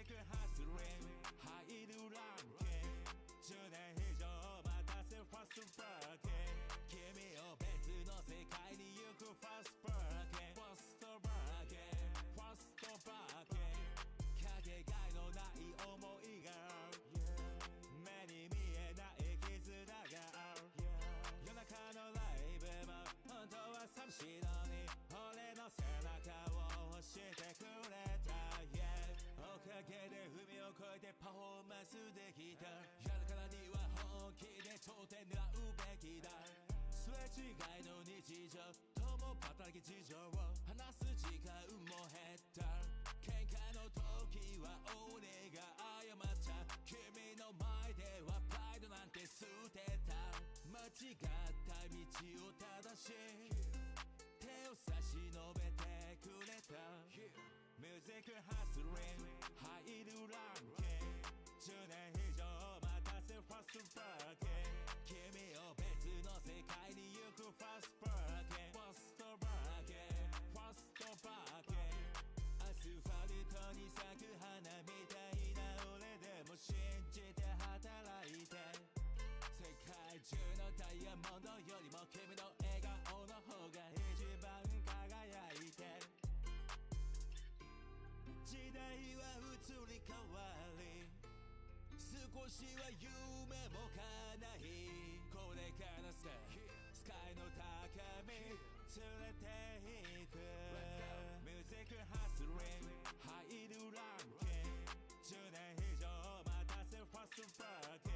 クハスリンハイルランキ10年以上待たせファストバーケ君を別の世界に行くファストバーケファストバーケファストバーケかけがえのない思いがある目に見えない絆がある夜中のライブも本当は寂しいのに俺の背中を押してくれた、yeah、おかげで海を越えてパフォーマンスできたやるからには本気で頂点狙うべきだすれ違いの日常共働き事情を話す時間も減った喧嘩の時は俺が謝った君の前ではプライドなんて捨てた間違った道を正し手を差し伸べてくれたミュージックハスリンハイルランキ10年以上待たせファストバーケ君を別の世界に行くファストバーケファストバーケファストバーケアスファルトに咲く花みたいな俺でも信じて働いて世界中のダイヤモンドよりも君の笑顔の方が一番輝いて時代は移り変わり少しは夢も叶いこれからスカイの高み連れて行くミュージックハスリンハイルランキ10年以上待たせファストバーケ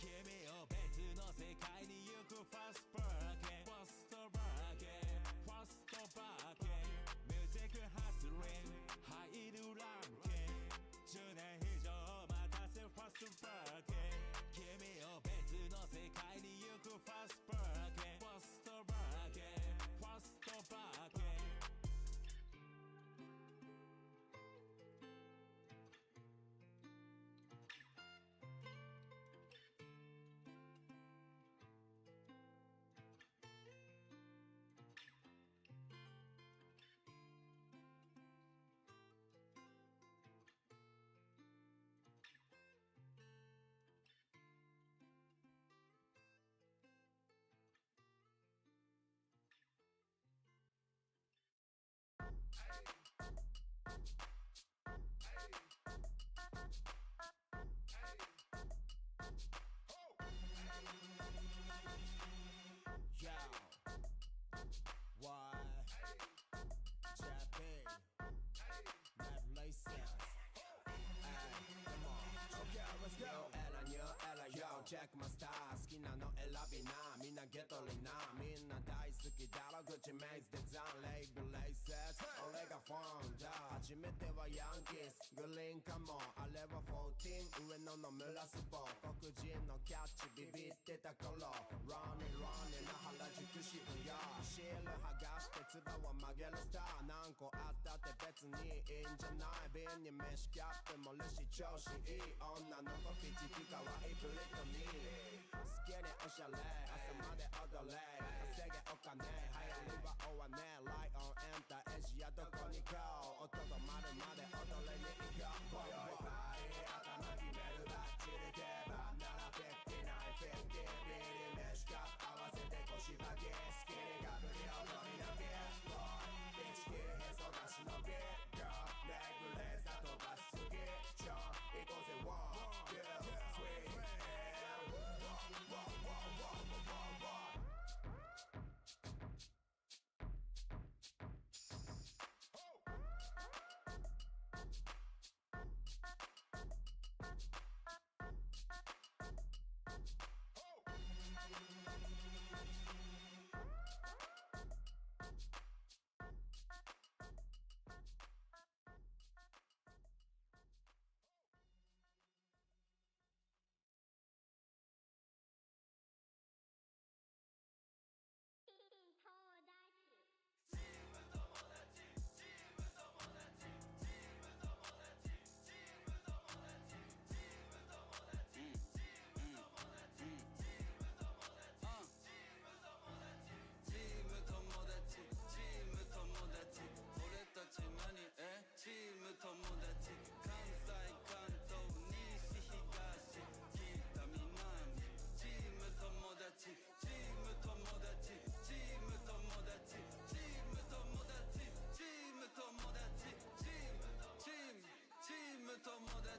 君を別の世界に行くファストバーケファストバーケファストバーケミュージックハスリンハイルランキ10年以上待たせファストバーケ君を別の世界に行くファストバーケファストバーケファストバーケCheck my style 好きなの選びなみんなゲトリなみんな大好きだろ口メイズデザインレイブルレイセス俺がファウンダー初めてはヤンキースグリーンかもあれは14上野の村スポ黒人のキャッチビビってた頃 Running な原宿渋谷シール剥がして唾は曲げるスター何個あったって別にいいんじゃない瓶に飯キャップもるし調子いい女の子ピチピカワイプリットに好きにおしゃれ朝まで踊れ稼げお金流行りは終わねライオンエンターエジアどこに行こう音止まるまで踊れに行こう今宵パリ頭決めるバッチリ定番なら5950ビリ飯か合わせて腰掛け好きにガブリ踊りだけビチキへそ出しのビッグレグレーサ飛ばしすぎちょ行こうぜ1 2 3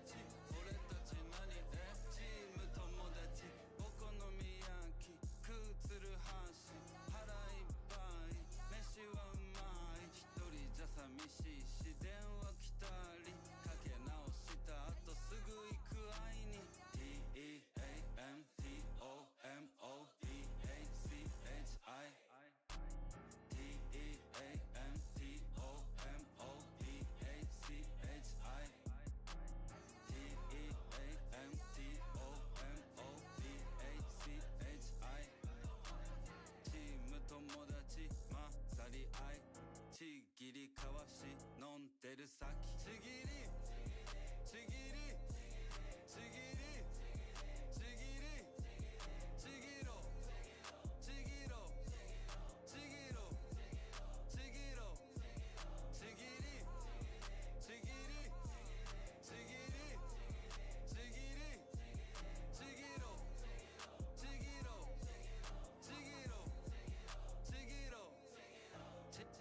達俺たち何チーム友達お好み焼き食うつるはし腹いっぱい飯はうまい一人じゃ寂しいし電話来たりかけ直した後すぐ行く会いに チーム友達混ざり合いちぎり交わし飲んでる先ちぎりちぎりちぎりちぎりちぎろちぎろちぎろちぎろちぎりちぎりちぎりちぎりちぎろちぎろちぎろちぎろ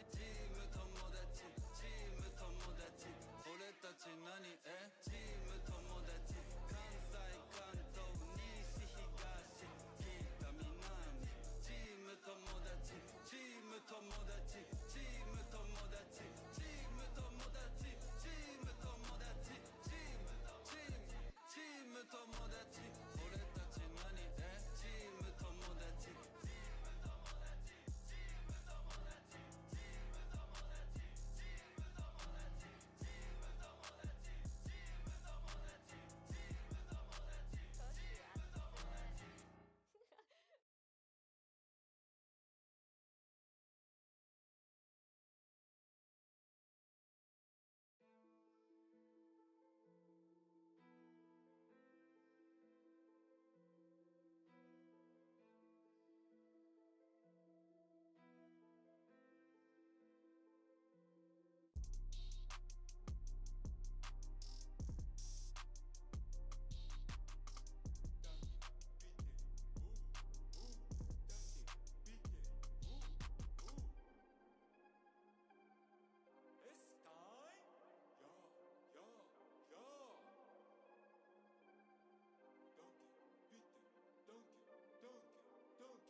チーム友達チーム友達俺たち何チーム友達関西関東西東北南チーム友達チーム友達チーム友達チーム友達チーム友達チーム友達俺たち何チーム友達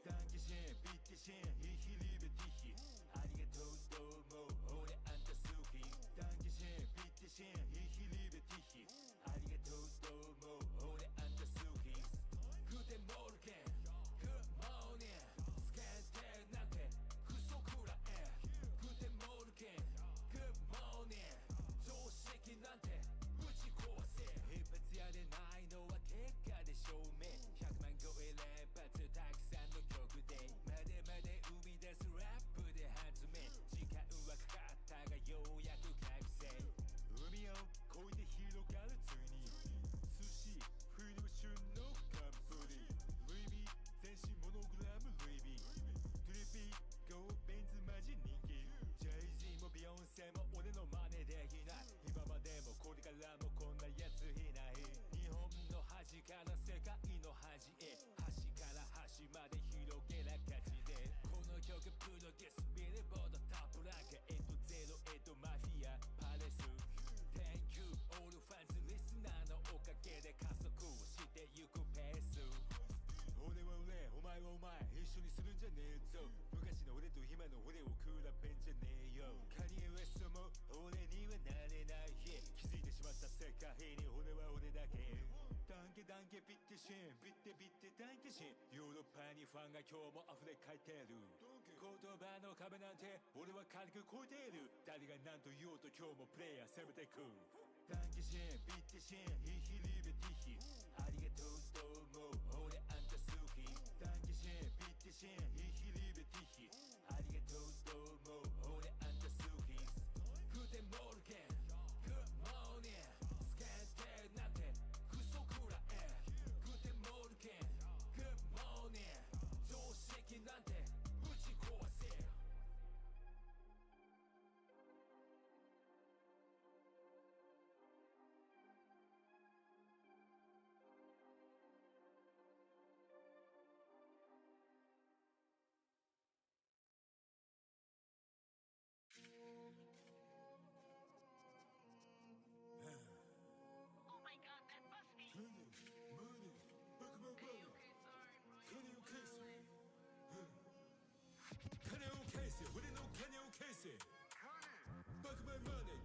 Dankeschön, bitteschön, ich liebe dich. Arigato, domo, ore anta suki. Dankeschön, bitteschön, ich liebe dich. Arigato, domo, ore anta suki. Guten Morgen, good morning. Skate nante, kusokura e. Guten Morgen, good morning. 常識なんてぶち壊せ。一発やれないのは結果で証明。100万超え連発たくさんの曲でまでまで生み出すラップで発明。時間はかかったがようやく覚醒。海を越えて広がるついに寿司冬の旬のカンプリルイビー全身モノグラムルイビートリピーゴーベンズマジ人気ジェイジーもビヨンセも俺の真似できない今までもこれからもこんなやついない日本の端から世界の端へ端から端まで広げな価値でこの曲プロデュースビルボードトップランク0マフィアパレス Thank you all fans リスナーのおかげで加速してゆくペース俺は俺お前はお前一緒にするんじゃねえぞ昔の俺と今の俺を比べんじゃねえよカニエ・ウエストも俺にはなれない気づいてしまった世界に俺は俺だけダンケダンケビッテシンビッテビッテダンケシンヨーロッパにファンが今日も溢れ返ってる言葉の壁なんて俺は軽く超えている誰が何と言おうと今日もプレイヤー攻めてくDankeschön, bitteschön, ich liebe dich. Arigato, domo, ore anta suki. Dankeschön, bitteschön, ich liebe dich. Arigato, domo, ore anta suki. Guten Morgen, good morning. Skate nante, kusokura e. Guten Morgen, good morning. 常識なんてぶち壊せ。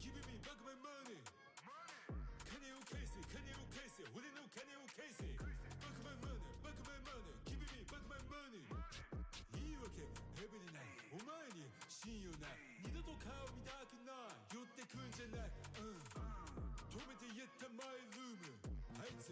Give me back my money 金を返せ金を返せ俺の金を返せ Back my money back my money Give me back my money 言い訳ヘビにないお前に信用ない二度と顔見たくない寄ってくんじゃない止めてやったマイルームあいつ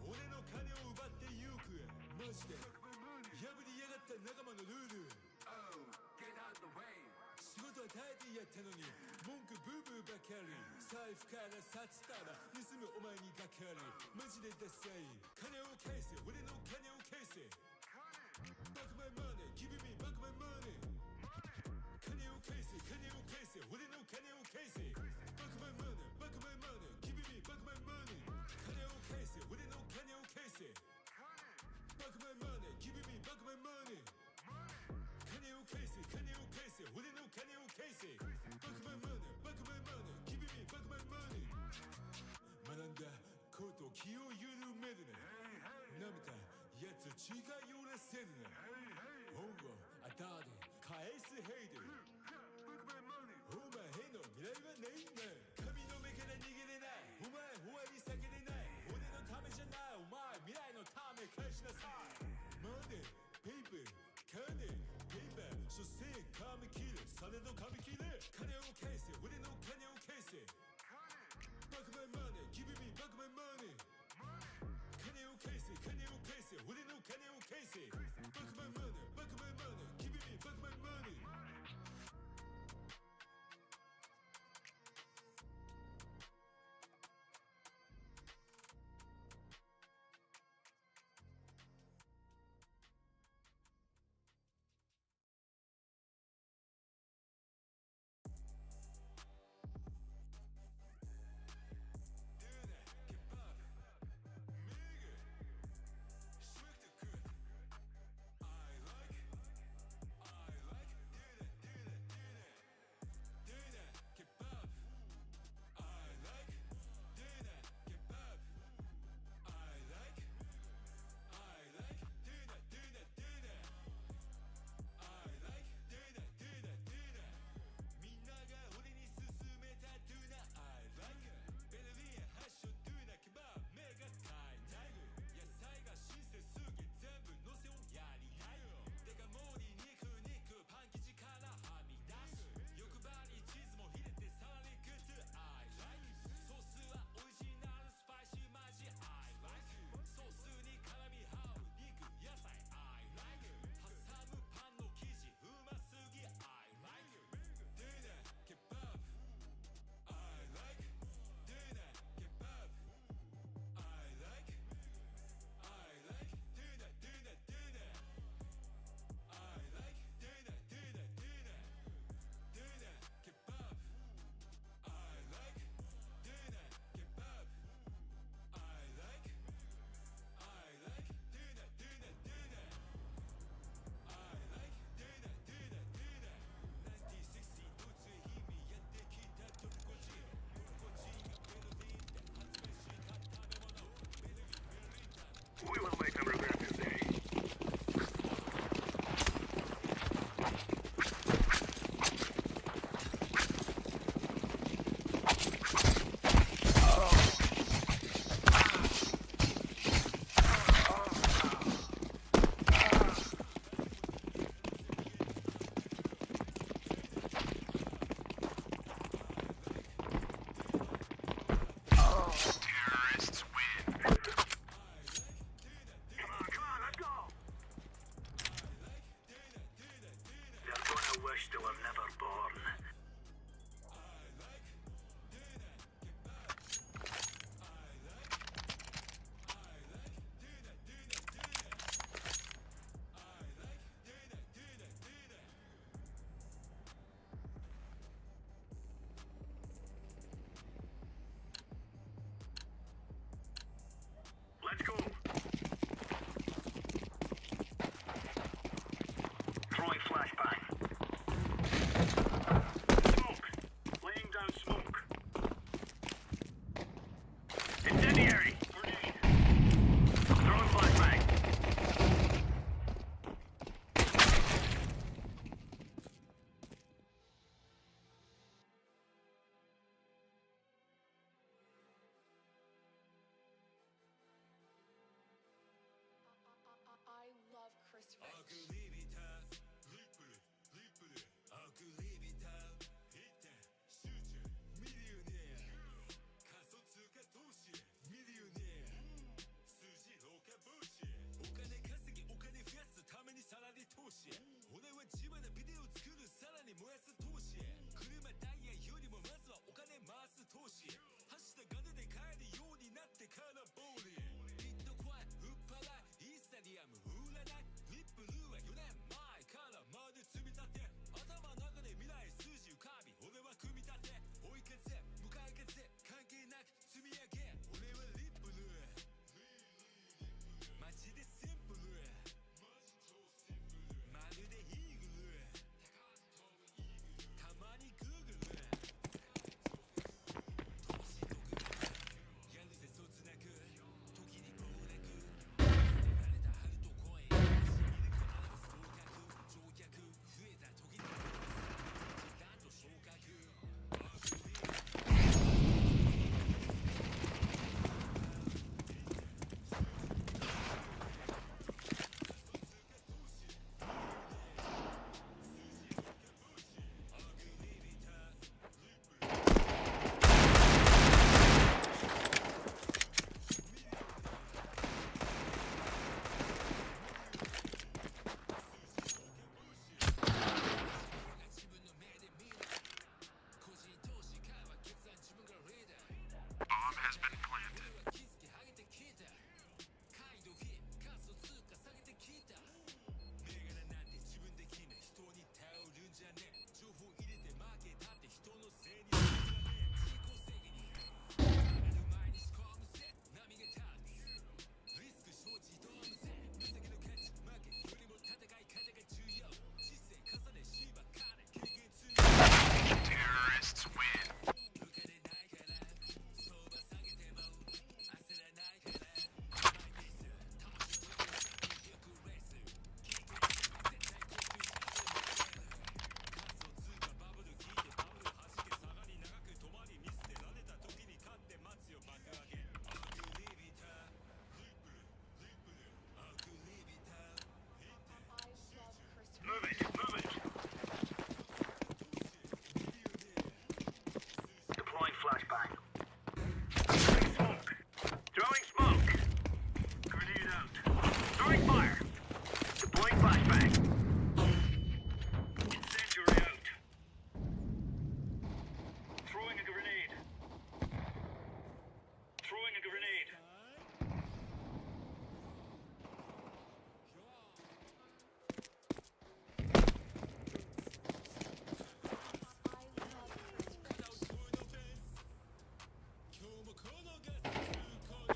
俺の金を奪ってゆくマジで破りやがった仲間のルール Oh, get out the way 仕事与えてやったのに文句ブーブーばかり財布から札たら盗むお前にがかりマジでダサい金を返せ俺の金を返せ Back my money give me back my money 金を返せ金を返せ俺の金を返せ Back my money back my money give me back my money 金を返せ俺の金を返せ Back my money give me back my money 金を返せ金を返せ俺の金を返せ Back my money back my money give me back my money 学んだこと気を緩めるな舐めたやつ血が揺らせるな恩をあだで返すヘイドお前への未来はねえな神の目から逃げれないお前終わり避けれない俺のためじゃないお前未来のため返しなさいマネーペイペー金ペイペー所詮紙切れされど紙切れ金を返せ俺の金を返せ Back my money give me back my money 金を返せ金を返せ俺の金を返せ Back my money back my money give me back my money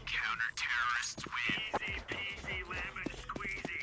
Counter-terrorists win. Easy peasy lemon squeezy.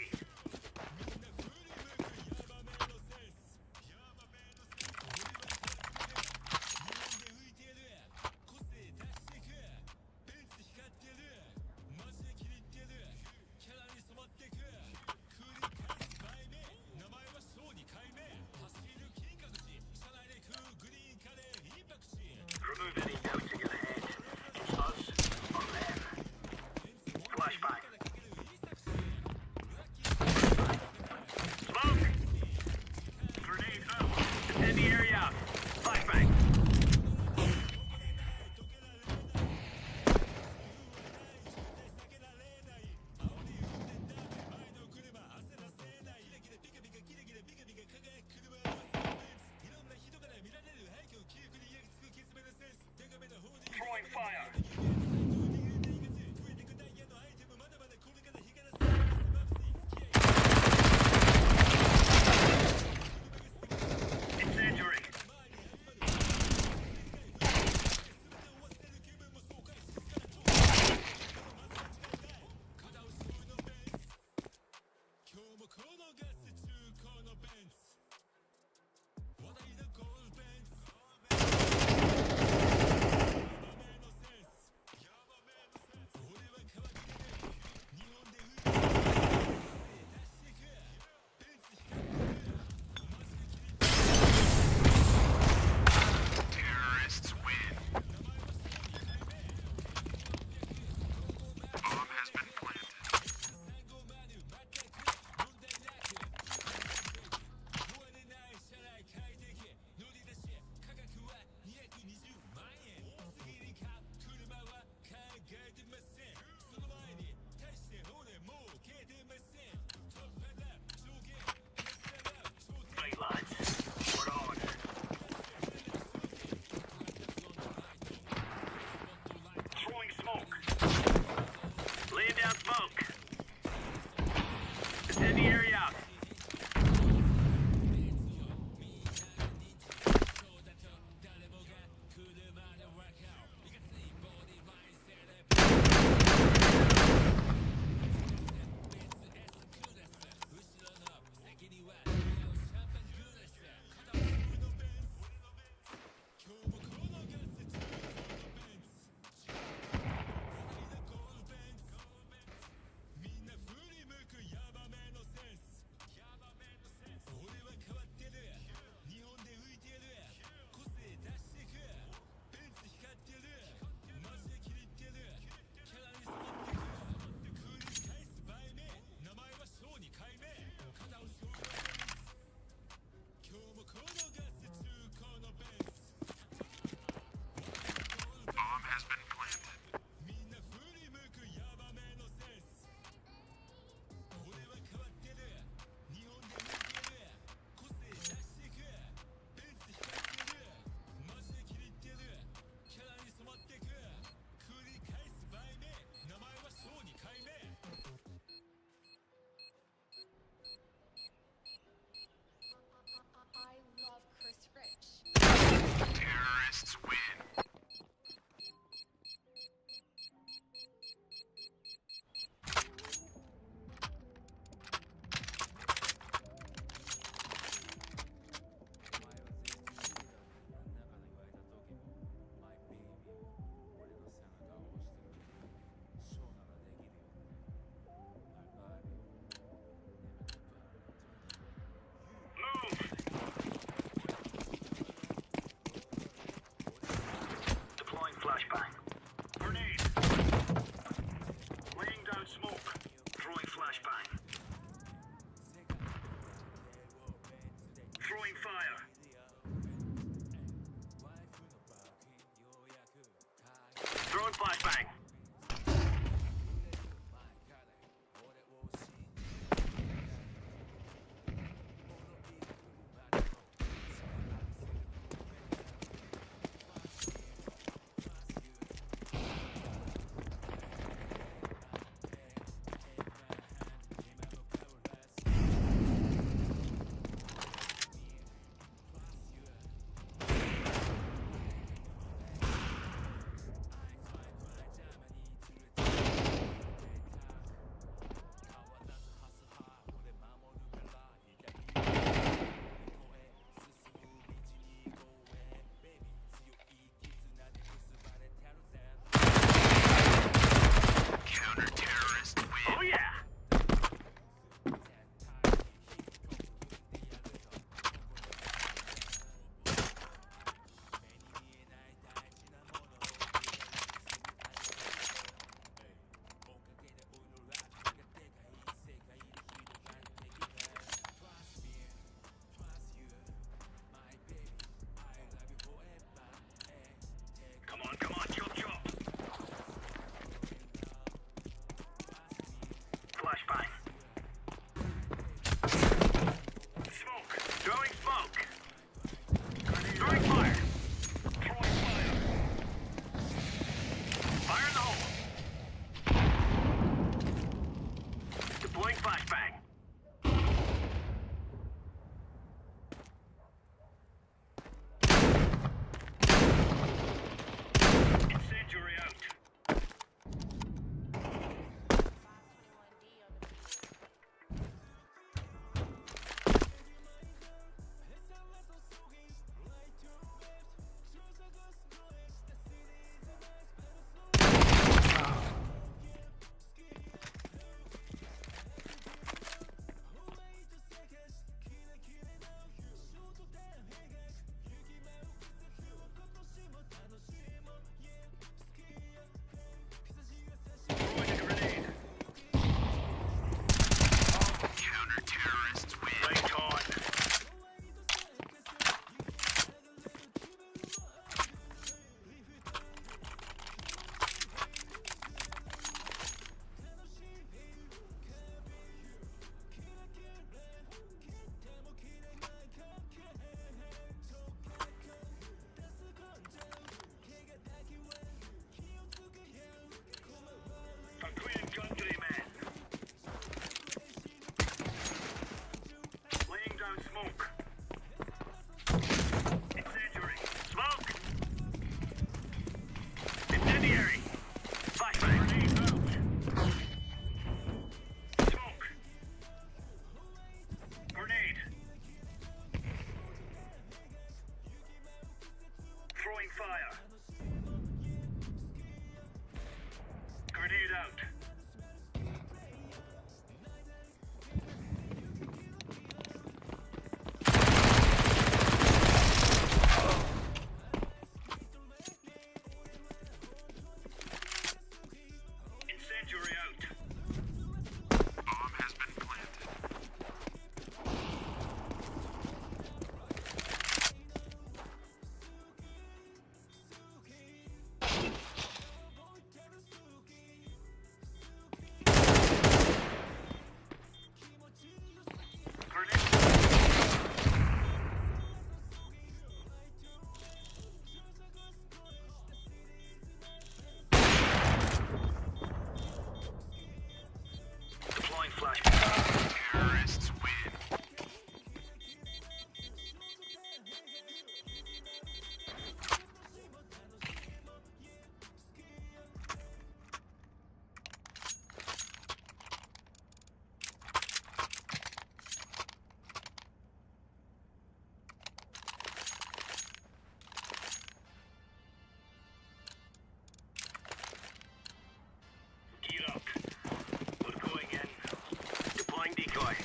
boy.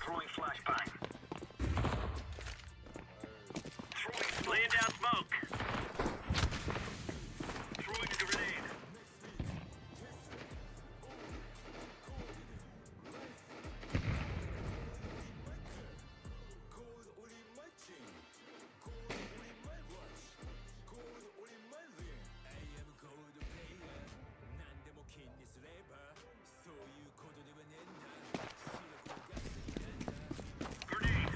Throwing flashbang. Laying down smoke. Throwing a grenade. Grenade.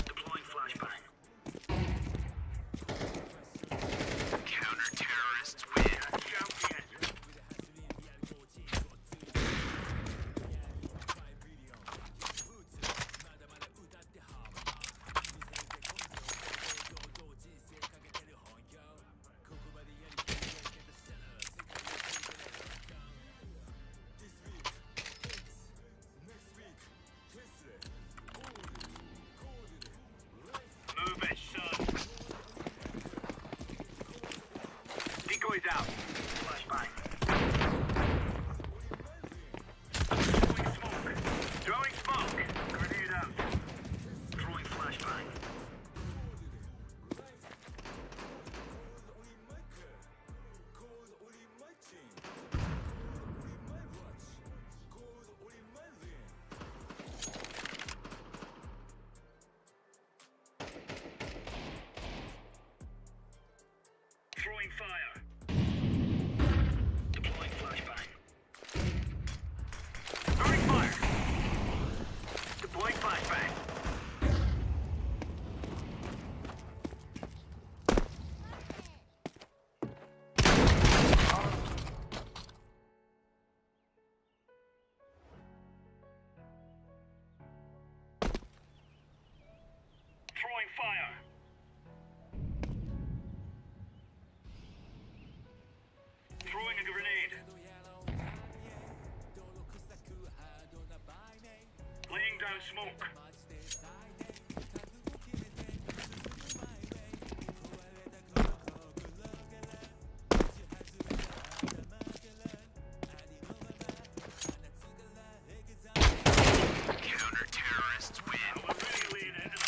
Deploying flashbang. Counter-terrorists win. Champion. Move it, son. Decoys out. Flashbang. Throwing smoke. Throwing smoke. Grenade out. Throwing flashbang. Throwing fire. Deploying flashbang. Throwing fire. Deploying flashbang. Throwing fire. Throwing a grenade. Laying down smoke. Counter-terrorists win. We're really laying into them.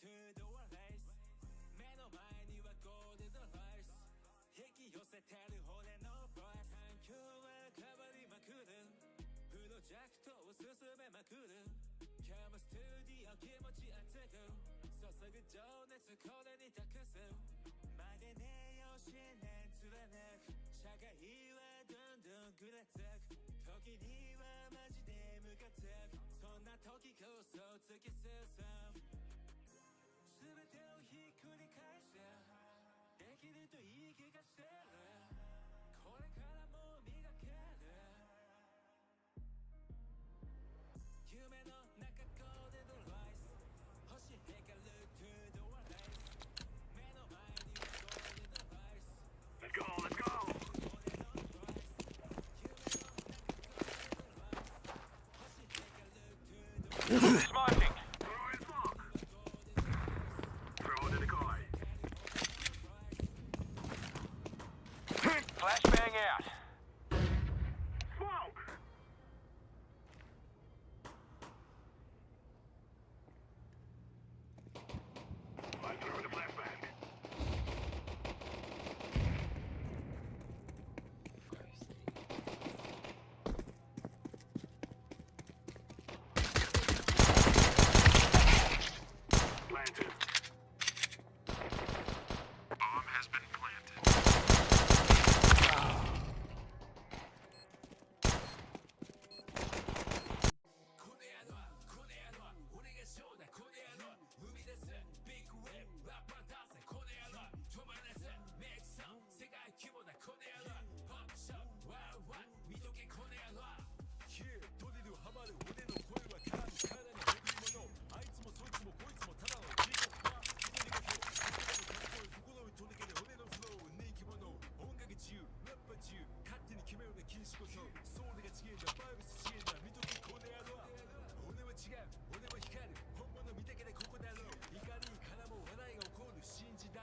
トゥードアレイス目の前にはゴールドライス引き寄せてる俺のボイス環境は変わりまくるプロジェクトを進めまくる今日もスタジオ気持ち熱く注ぐ情熱これに託す曲げねえよ信念貫く社会はどんどんぐらつく時にはマジでムカつくそんな時こそ突き進む全てをひっくり返すできるといい気がするこれからも磨ける夢の中ゴールドライス星光るトゥードアレイス目の前にはゴールドライス Let's go, let's go! Smoking. Throwing smoke! Throw the decoy. Flashbang out. Smoke! I'm throwing a flashbang. Planted. Bomb has been planted.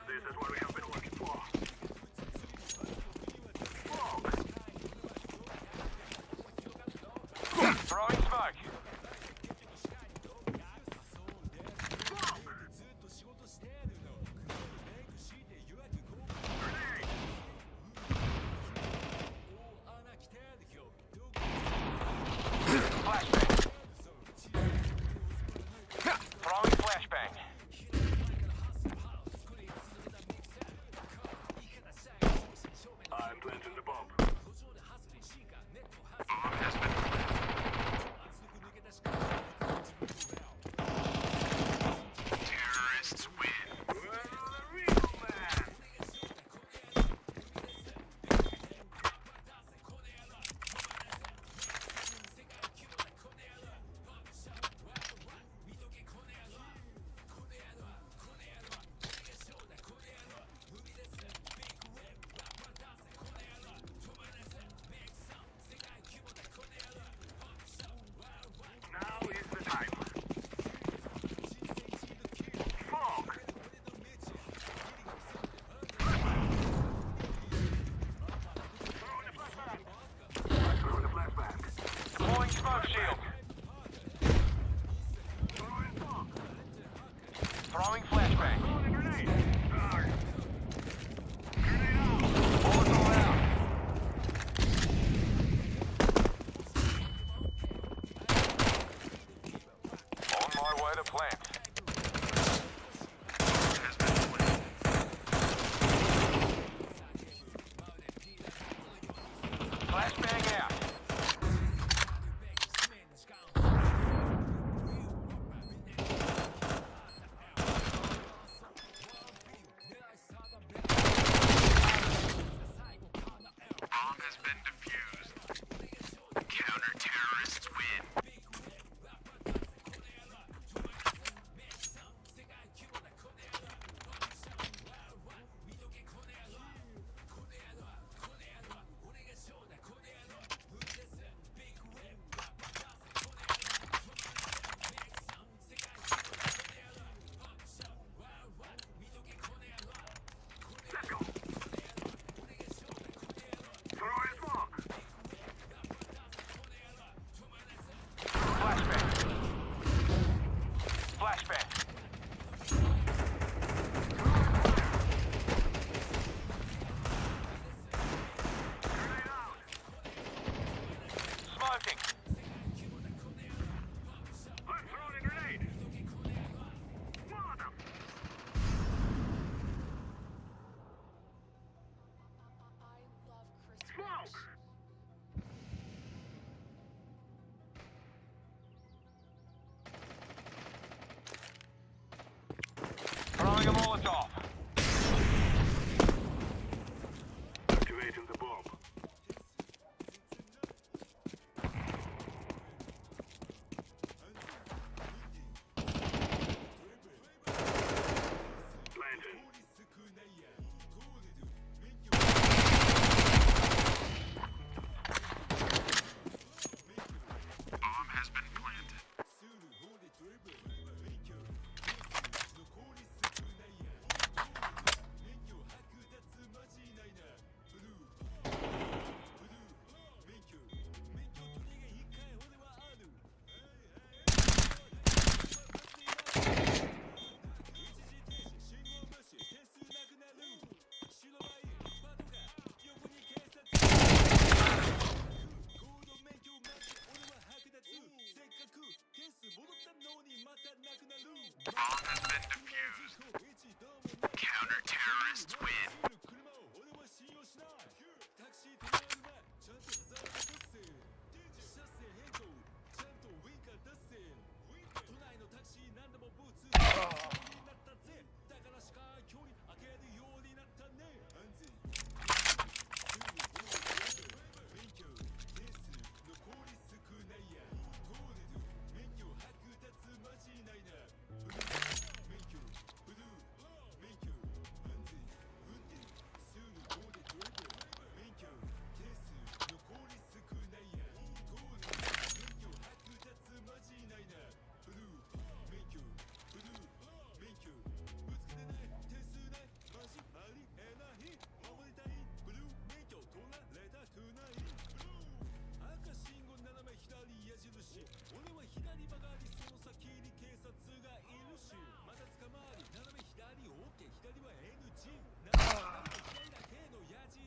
This is what we have been working for. Throwing smoke. Flashbang. Throwing flashbang. I'm planting the bomb. Bomb has been planted. Terrorists win. We're the real man. Now is the time. Smoke! Throwing a flashbang. Deploying smoke shield. Throwing smoke. Throwing flashbang. Throwing a grenade. Grenade out. Bullets all out. On my way to plant. Has been planted. Flashbang out. Bomb has been defused. Counter-terrorists win. Bomb has been defused. Counter-terrorists win. 車を俺は信用しないタクシー止まる前ちゃんとハザード達成車線変更ちゃんとウインカー達成都内のタクシー何でもブーツになったぜだから視界距離開けるようになったね安全免許点数残り少ないやゴールド免許剥奪マジないな免許ブルー免許安全運転するゴールド免許点数残り少ないやゴールド免許剥奪マジないなブルー免許ブルー免許ぶつけてない点数ないマジありえない守りたいブルー免許取られたくないブルー赤信号斜め左矢印俺は左曲がりその先に警察がいるしまた捕まり斜め左 OK 左は NG 斜め左だけの矢印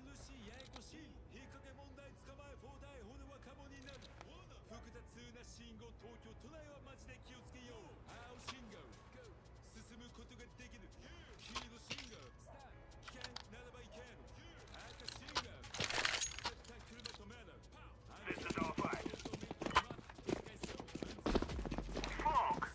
ややこしい引っ掛け問題捕まえ放題俺はカモになる複雑な信号東京都内はマジで気をつけよう青信号進むことができる黄色信号危険ならばいけん赤信号絶対車止める This is our fight. Smoke.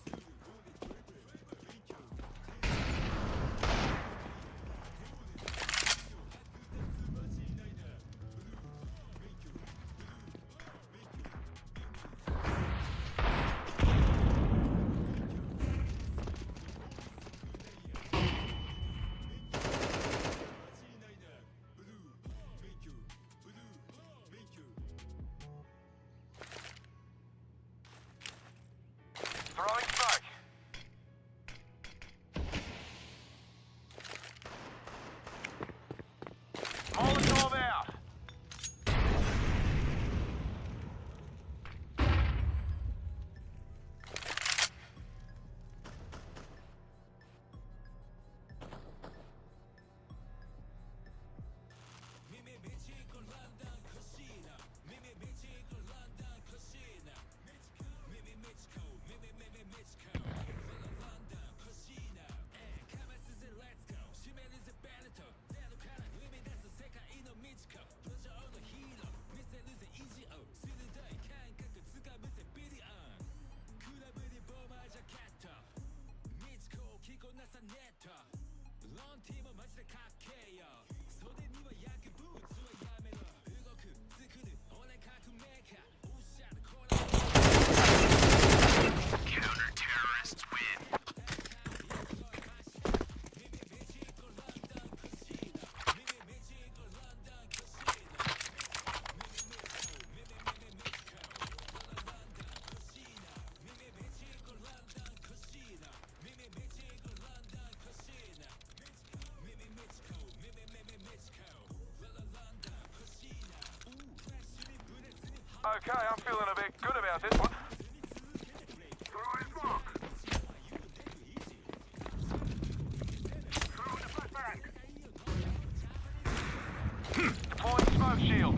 Throwing smoke. Molotov out. Counter-terrorists win. Okay, I'm feeling a bit good about this one. Throwing smoke. Throwing a flashbang. Deploying smoke shield.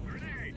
Grenade.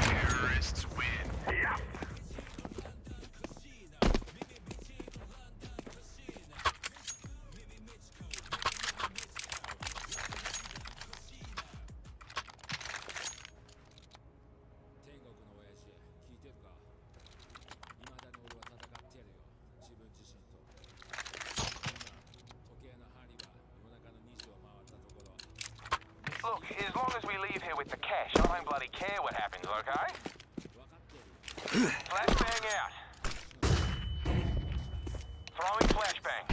Terrorists win. Yeah. Look, as long as we leave here with the cash, I don't bloody care what happens, okay? Flashbang out. Throwing flashbang.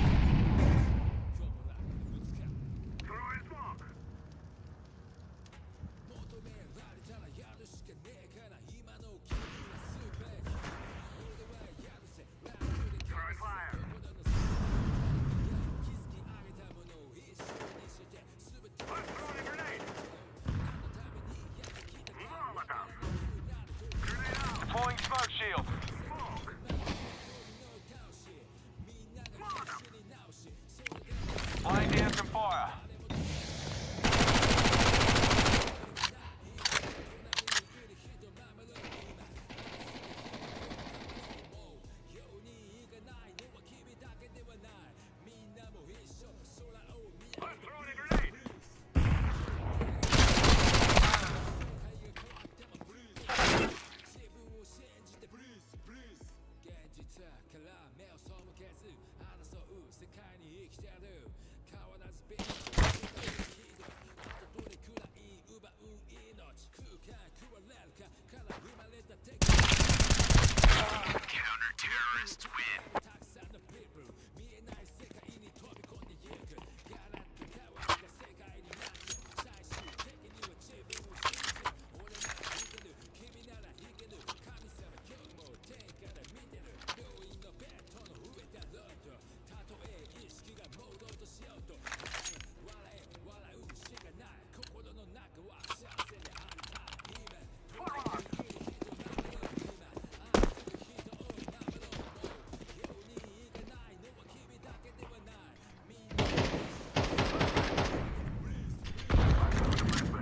Terrorists win. たくさんの people 見えない世界に飛び込んでゆくガラッと変わった世界になって最終的には自分を信じ俺ならいける君ならいける神様今日も天から見てる病院のベッドの上だろうとたとえ意識が朦朧としようと笑うしかない心の中は幸せでありたい今隣にいる人なのよ今愛する人を守ろうようにいかないのは君だけではない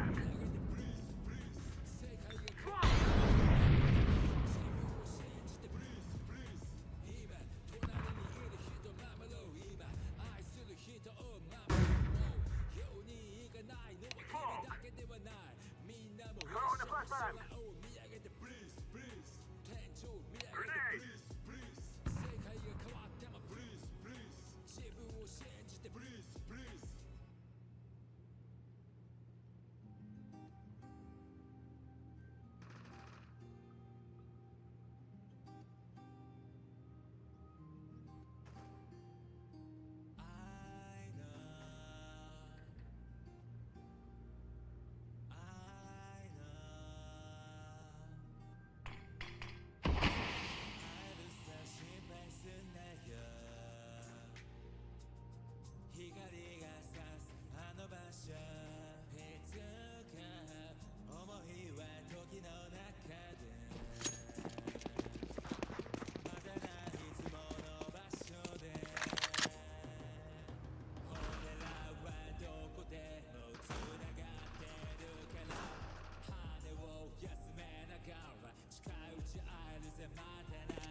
みんな世界が変わる自分を信じてブリーズブリーズ今隣にいる人守ろう今愛する人を守ろうようにいかないのは君だけではないみんなも一緒に空を見上げてブリーズブリーズ天井見上げてブリーズブリーズ世界が変わってもブリーズブリーズ自分を信じてブリーズブリーズ光が差すあの場所いつか思いは時の中でまだないいつもの場所で俺らはどこでもつながってるから羽を休めながら近いうち会えるぜまたな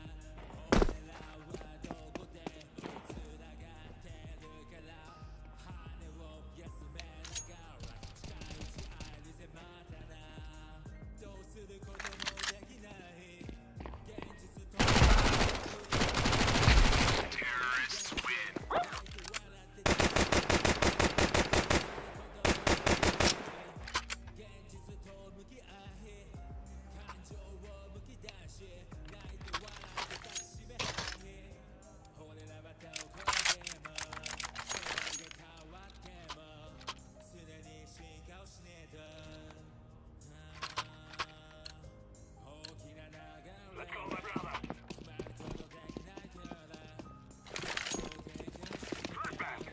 俺らはどこでもつながってるから羽を休めながら近いうち会えるぜまたなどうすることもできない現実と Terrorists win. 笑ってた現実と向き合い感情をむき出し泣いて笑って抱きしめ合い俺らはどこでも世界が変わっても常に進化をしねえと大きな流れ Let's go, my brother. つまり届できないから Flashback.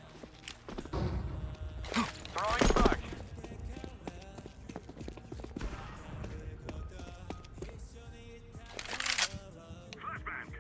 Throwing smoke. Flashback.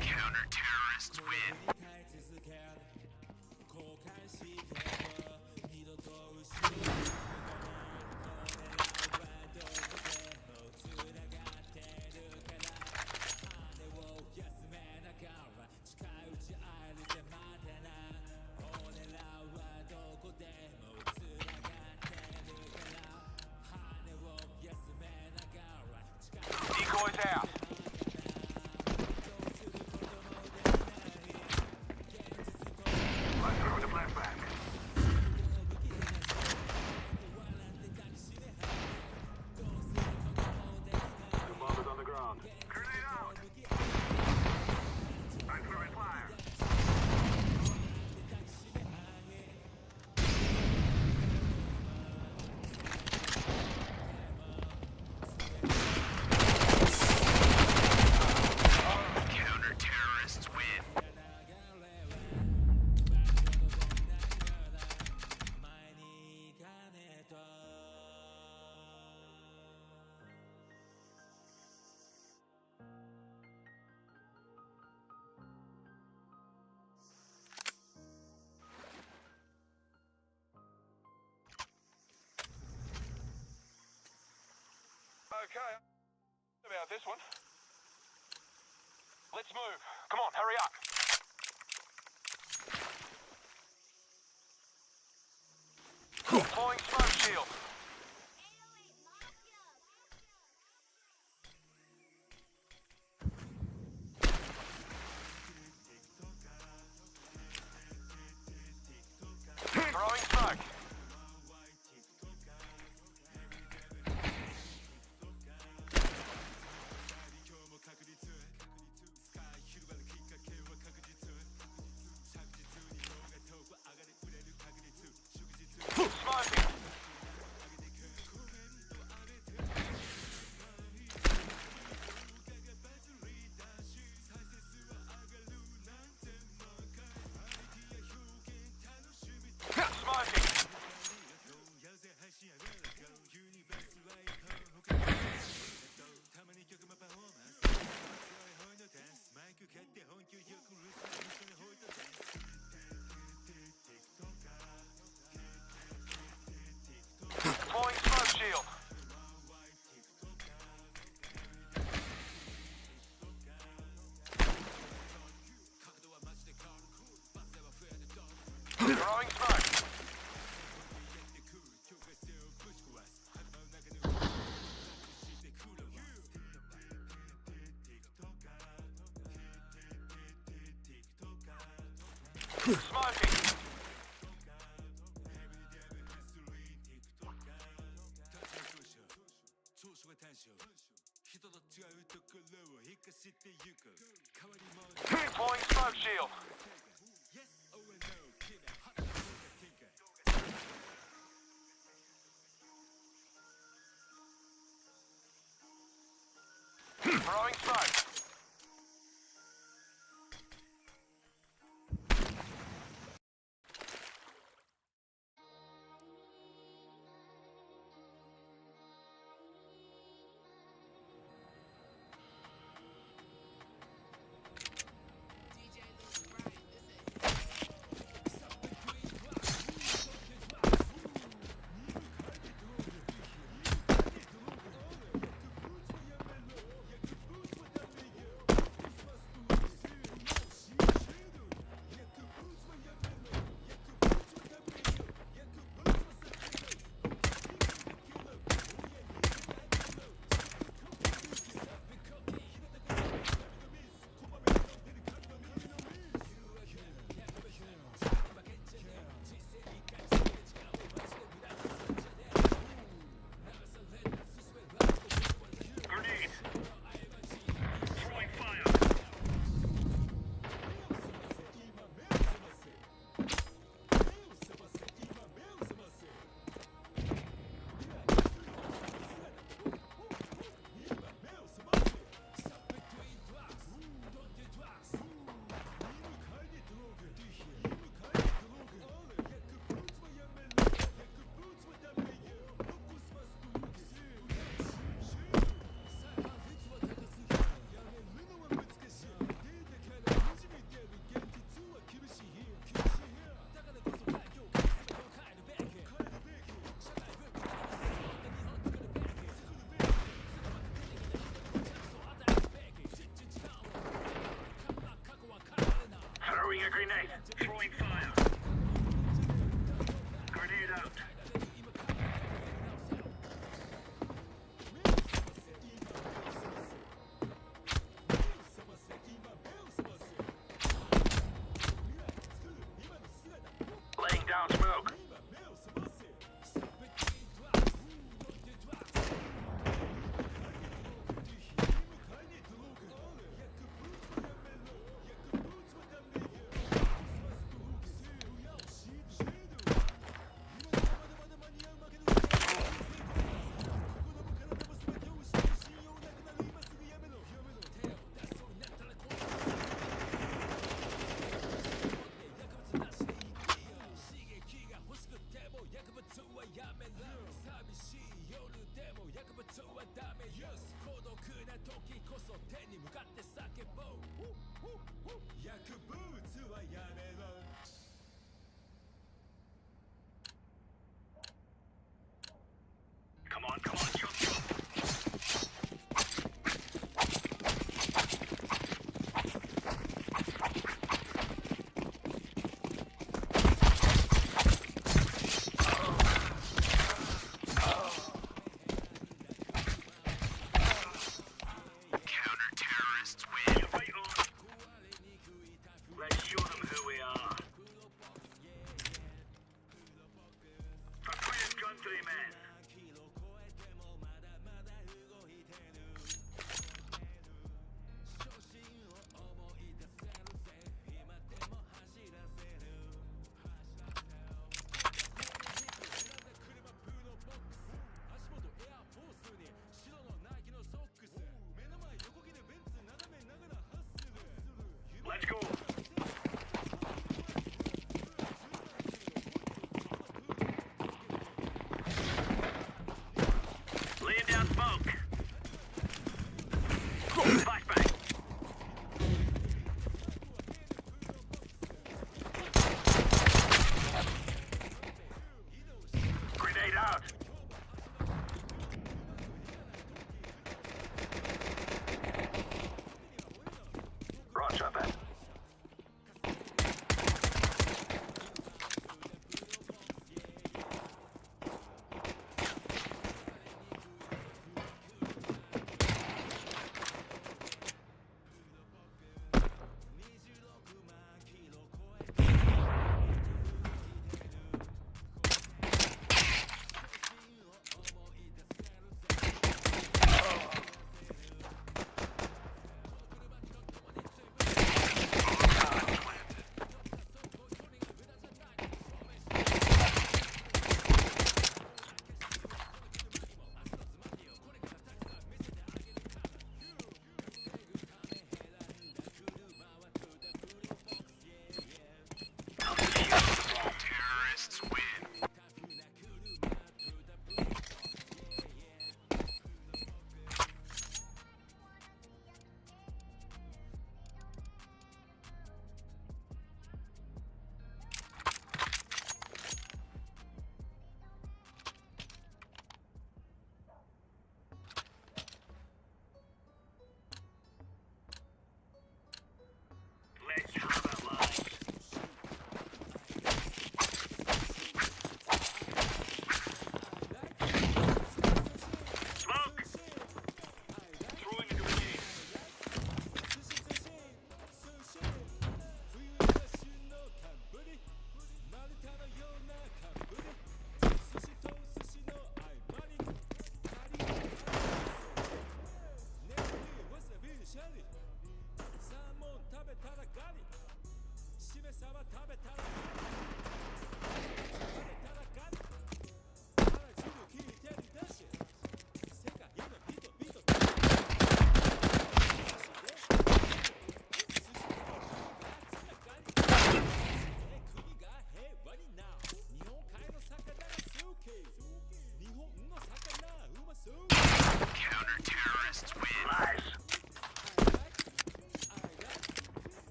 Counter-terrorists win. 後悔しても二度と後ろに戻らない俺らはどこでもつながってるから羽を休めながら近いうち会えるぜまたな俺らはどこでもつながってるから羽を休めながら近いうち Decoys out. Let's throw the flashback. The bomb is on the ground. Grenade out. I'm throwing fire. Counter-terrorists win. Okay. About this one. Let's move. Come on, hurry up. Deploying smoke shield. Throwing smoke. Smoking. Smoking. Deploying smoke shield. Throwing smoke. Smoking. Deploying smoke shield. Throwing smoke. Throwing a grenade. Throwing fire. Grenade out. Laying down smoke. Come on, come on, jump, jump.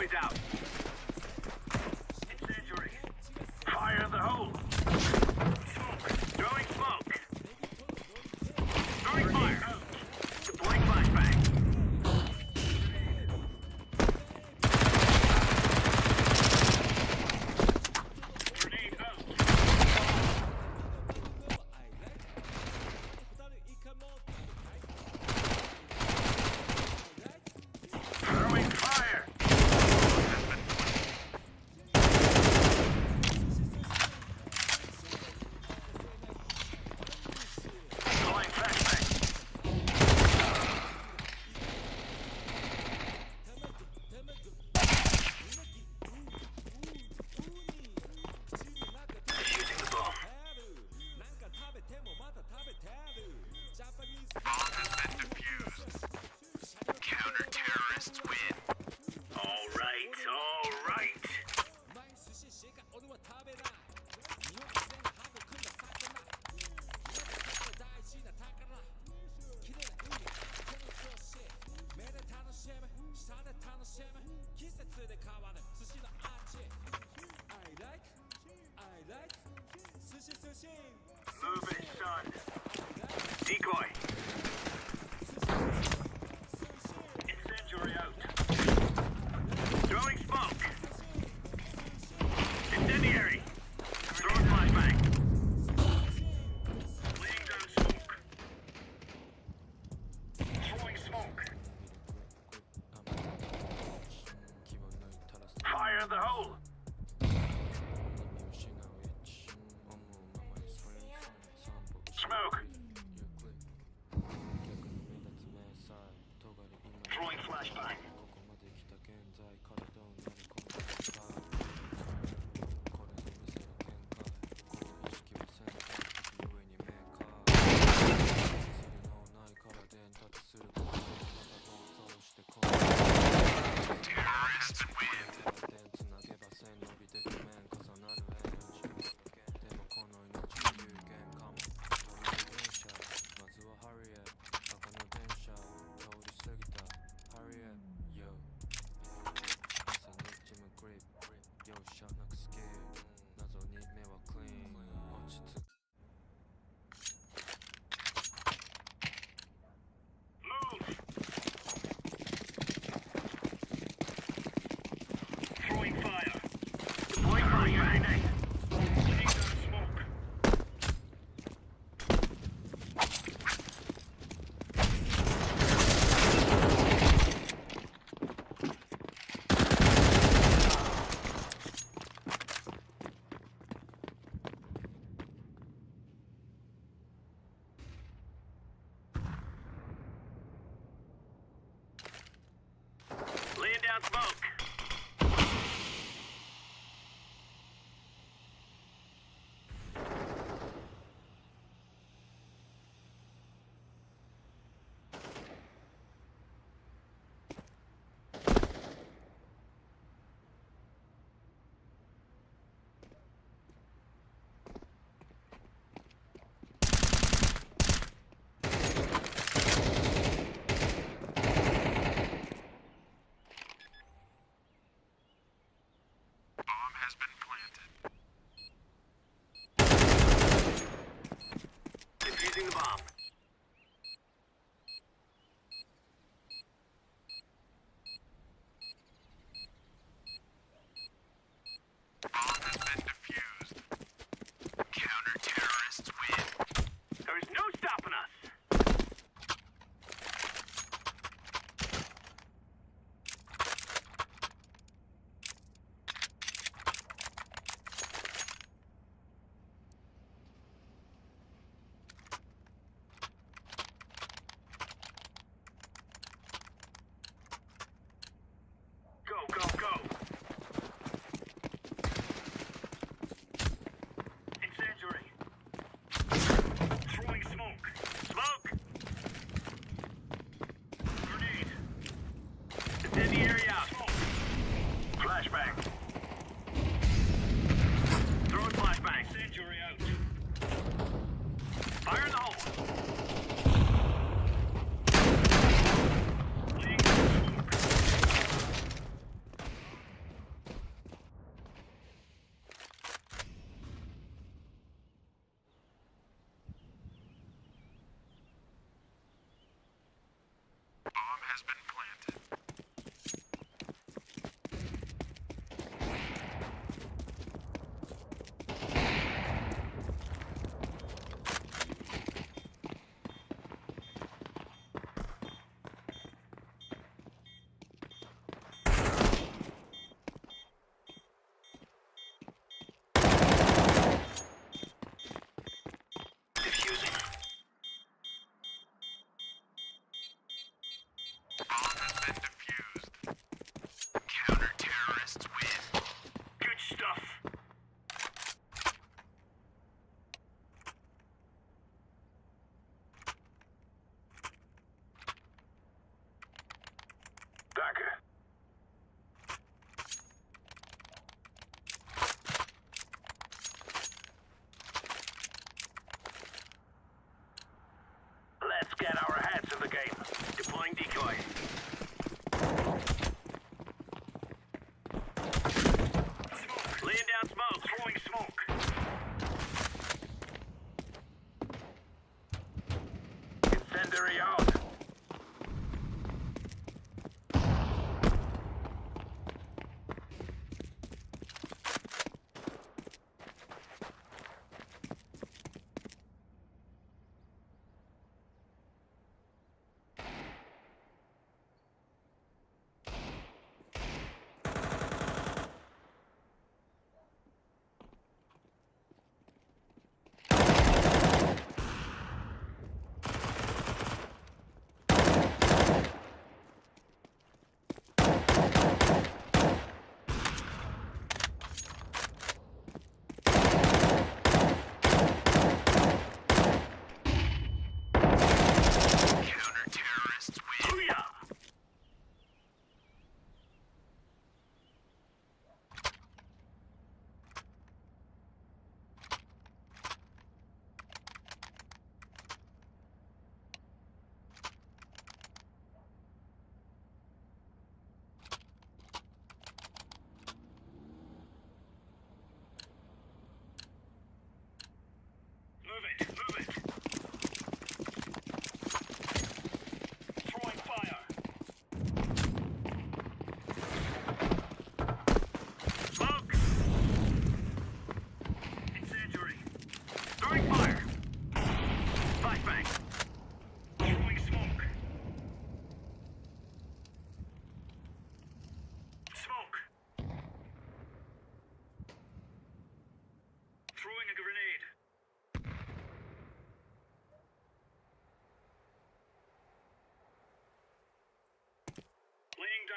Enemies out. Incendiary. Fire in the hole. Smoke. Throwing smoke. Throwing fire. Deploying flashbang. Grenade out. Throwing fire. Deploying flashbang. Defusing the bomb. Bomb has been defused. Counter-terrorists win. All right, all right. Move it, son. Decoy. Incendiary out. Throwing smoke. Incendiary. Throwing flashbang. Laying down smoke. Throwing smoke. Fire in the hole. Smoke. Throwing flashbang. Terrorists win. Move. Throwing fire. Deploying flashbang. Laying down smoke. Laying down smoke. Bomb has been planted. Defusing the bomb. Bomb has been defused. Counter-terrorists win. There is no stopping us. Go, go, go. Incendiary. Throwing smoke. Smoke. Grenade. Incendiary out. Smoke. Flashbang. Throwing flashbang. Incendiary out. Fire in the hole. Laying down smoke.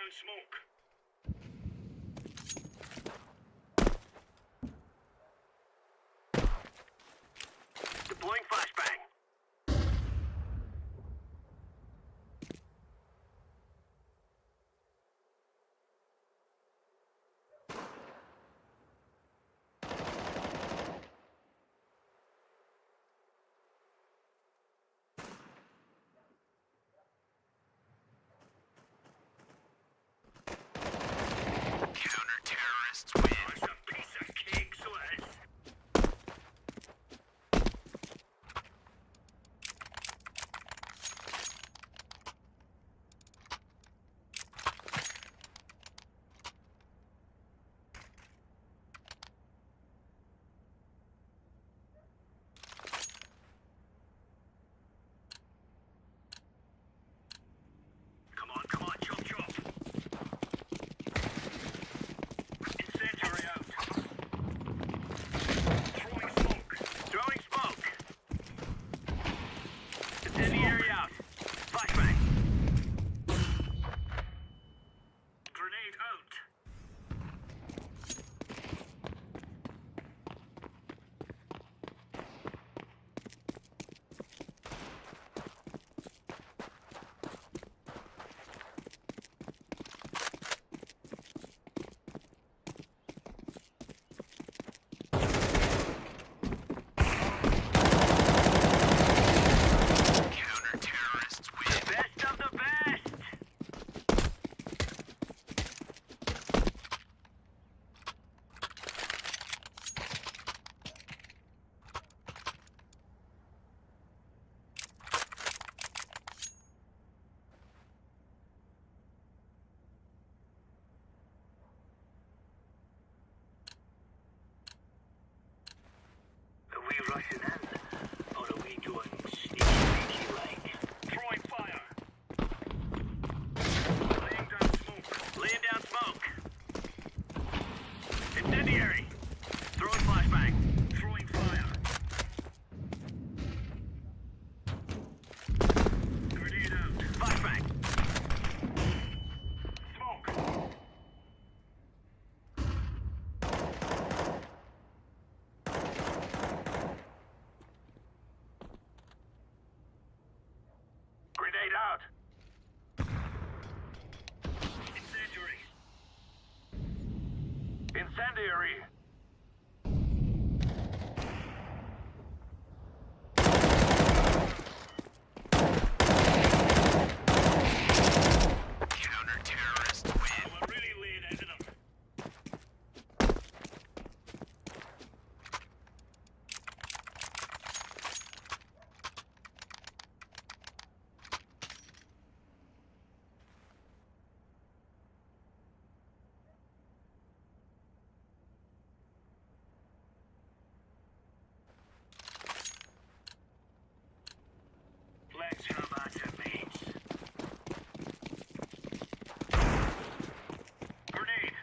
down smoke. Deploying flashbang. Counter-terrorists win. That's a piece of cake, so it is. Come on, chop, chop. Incendiary out. Throwing smoke. Throwing smoke. Incendiary out. Flashbang. Grenade out. Counter-terrorists win. Best of the best. Are we rushing in? Or are we going sneaky like? Throwing fire. Laying down smoke. Laying down smoke. Incendiary. Throwing flashbang. Throwing fire. Grenade out. Flashbang. Smoke. Grenade out. Incendiary. Incendiary. Counter-terrorists win. We're really laying into them. Let's have at it, mates. Grenade.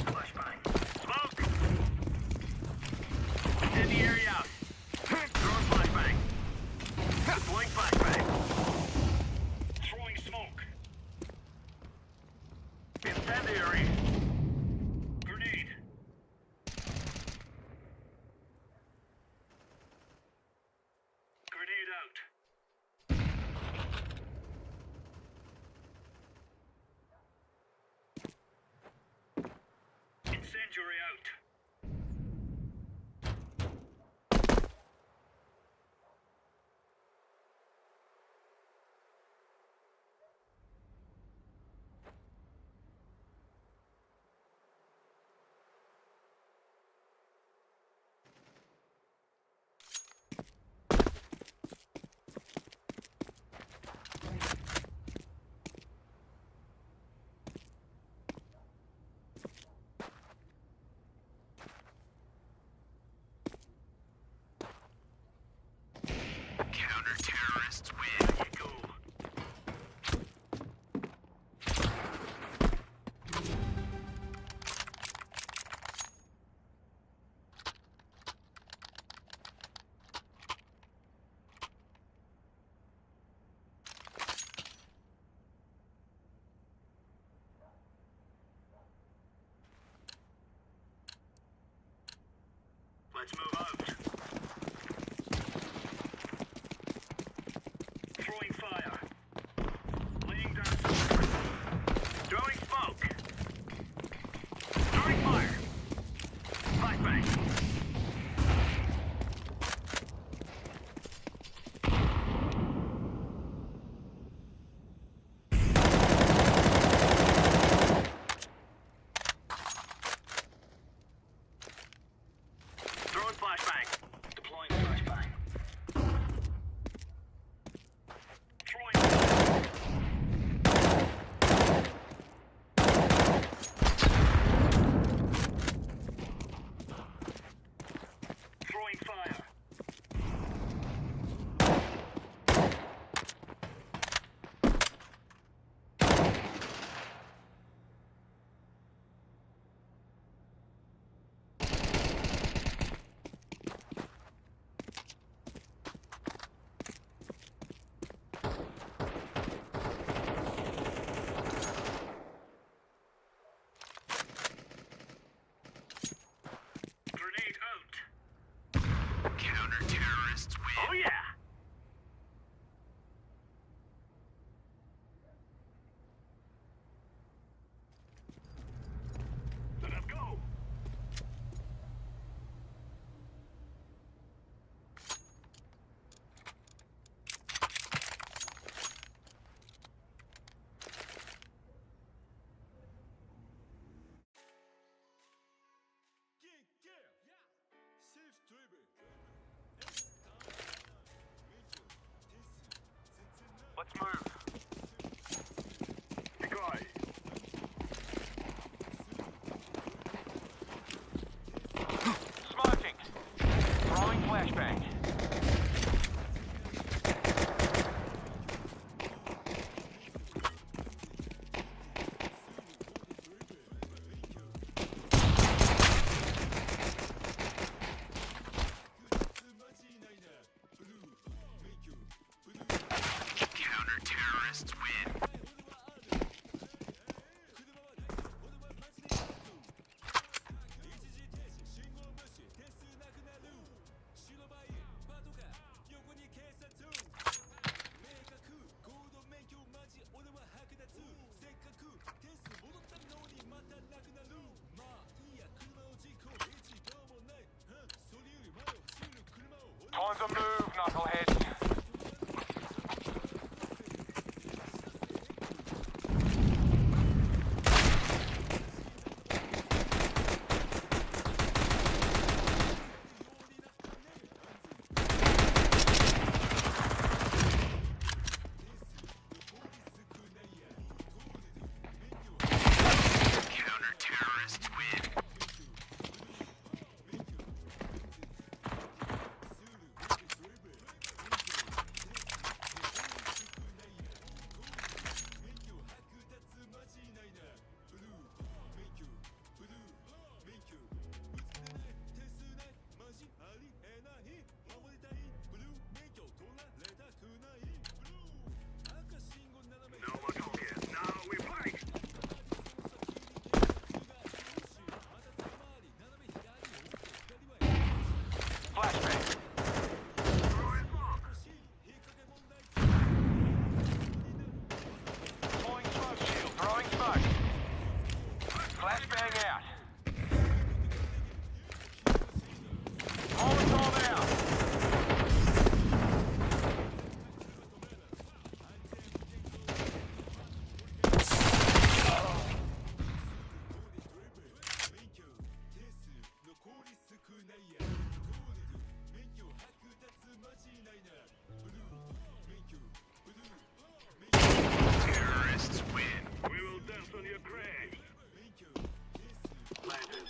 Flashbang. Smoke. Incendiary out. Throwing flashbang. Deploying flashbang. Throwing smoke. Incendiary. Grenade. Grenade out. Incendiary out. Counter-terrorists win. There you go. Let's move out. Throwing fire. Laying down smoke. Throwing smoke. Throwing fire. Flashbang. Throwing flashbang. Deploying flashbang. Throwing. Throwing fire. Grenade out. Counter-terrorists win. Oh yeah. Let us go. Let's move. Decoy. Smoking. Throwing flashbang. Counter-terrorists win. Time to move, knuckleheads. Counter-terrorists win. No more talk here. Now we fight. Flashbang. Throwing smoke. Deploying smoke shield. Throwing smoke. Flashbang out. Molotov out. Terrorists win. We will dance on your graves. Landed.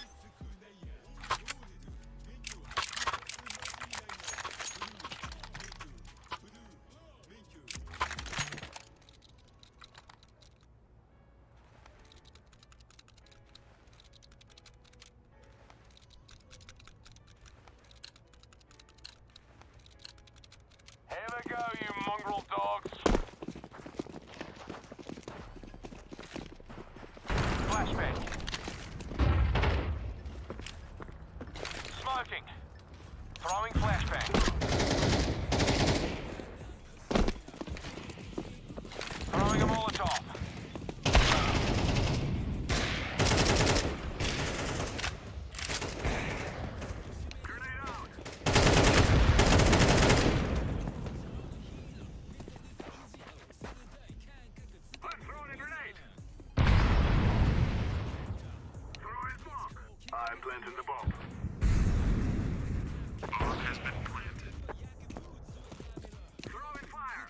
Here we go, you mongrel dogs. Flashbang. Smoking. planting the bomb. Bomb has been planted. Throwing fire.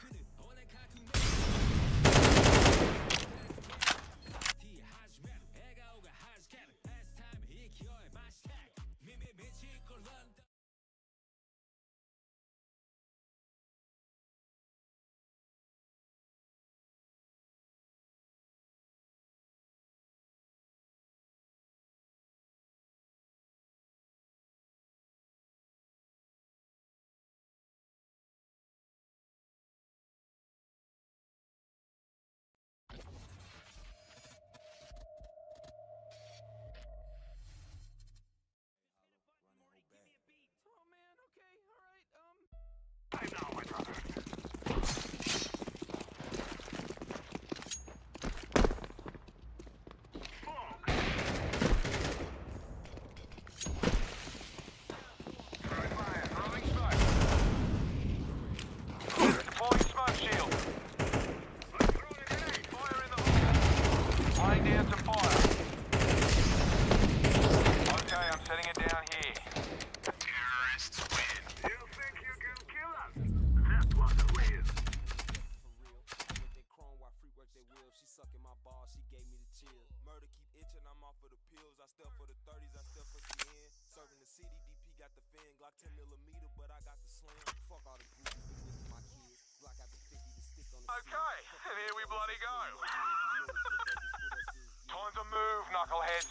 Time now, my brother. Smoke. Throwing fire. Throwing smoke. Deploying smoke shield. I'm throwing a grenade. Fire in the hole. Laying down some fire. Okay, I'm setting it down here. Terrorists win. You think you can kill us? That was a win. For real. With that chrome while free work they will. She sucking my ball, she gave me the chill. Murder keep itching, I'm off for the pills. I step for the 30s, I step for the end. Serving the CDDP, got the fin. Glock 10mm, but I got the slim. Fuck all the groupies, been with my kids. Glock out the 50 to stick on the Okay, and here we bloody go. Time to move, knuckleheads.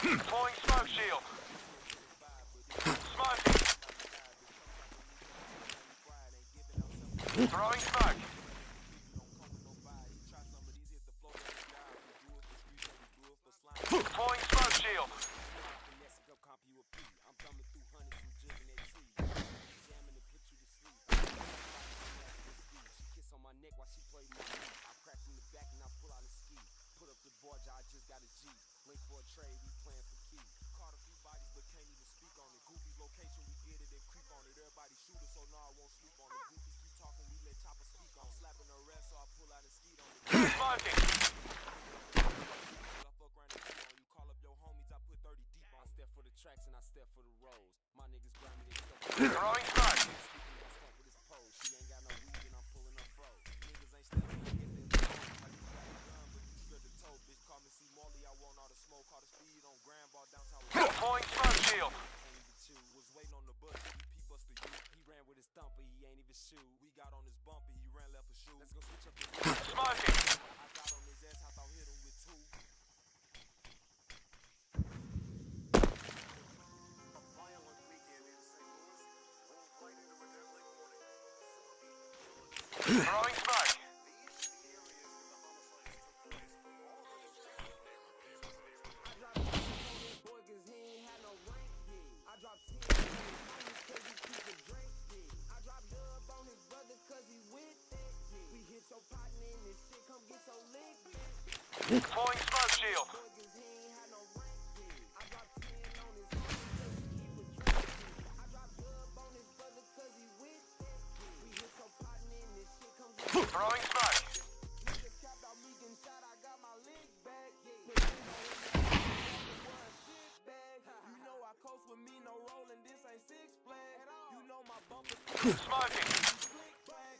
Deploying smoke shield. Smoking. Throwing smoke. Deploying smoke shield. I'm thumbing through hundreds and jigging that tree. Jamming to put you to sleep. She kiss on my neck while she played my knee. I crack from the back and I pull out a ski. Put up the board, I just got a G. Link for a trade, we playing for key. Caught a few bodies but can't even speak on it. Goofy's location, we get it and creep on it. Everybody shoot us, so no, I won't sleep on it. Goofies keep talking, we let Chopper speak on. Slapping her rest, so I pull out and skeet on it. Smoking. I fuck around and cheat on you. Call up your homies, I put 30 deep on. I step for the tracks and I step for the roads. My niggas grind me, they step for the Throwing smoke. I step with his pose. She ain't got no weed and I'm pulling her fro. Niggas ain't stepping, I get that like you got a gun, but you scared to toe. Bitch, call me C. Morley, I want all the smoke. Call the speed on Grand Ball downtown. Deploying smoke shield. Was waiting on the bus, he busted you. He ran with his thumper, he ain't even shoot. We got on his bumper, he ran left for shoot. Let's go switch up the Smoking. I got on his ass, I thought hit him with two. A violent weekend in St. Louis. All right into a deadly morning. Throwing smoke. These are the areas where the homicides took place. All of them Boy, cause he ain't had no rank, yeah. I dropped 10 on his homies cause he keep a drink, yeah. I dropped dub on his brother cause he with that, yeah. We hit your partner in this shit, come get your lick back. Deploying smoke shield. Boy, cause he ain't had no rank, yeah. I dropped 10 on his homies cause he keep a drink, yeah. I dropped dub on his brother cause he with that, yeah. We hit your partner in this shit, come get your Throwing smoke. niggas capped out me getting shot, I got my lick back, yeah. You know I coast with me, no rolling, this ain't Six Flags. You know my bumper Smoking. flick back.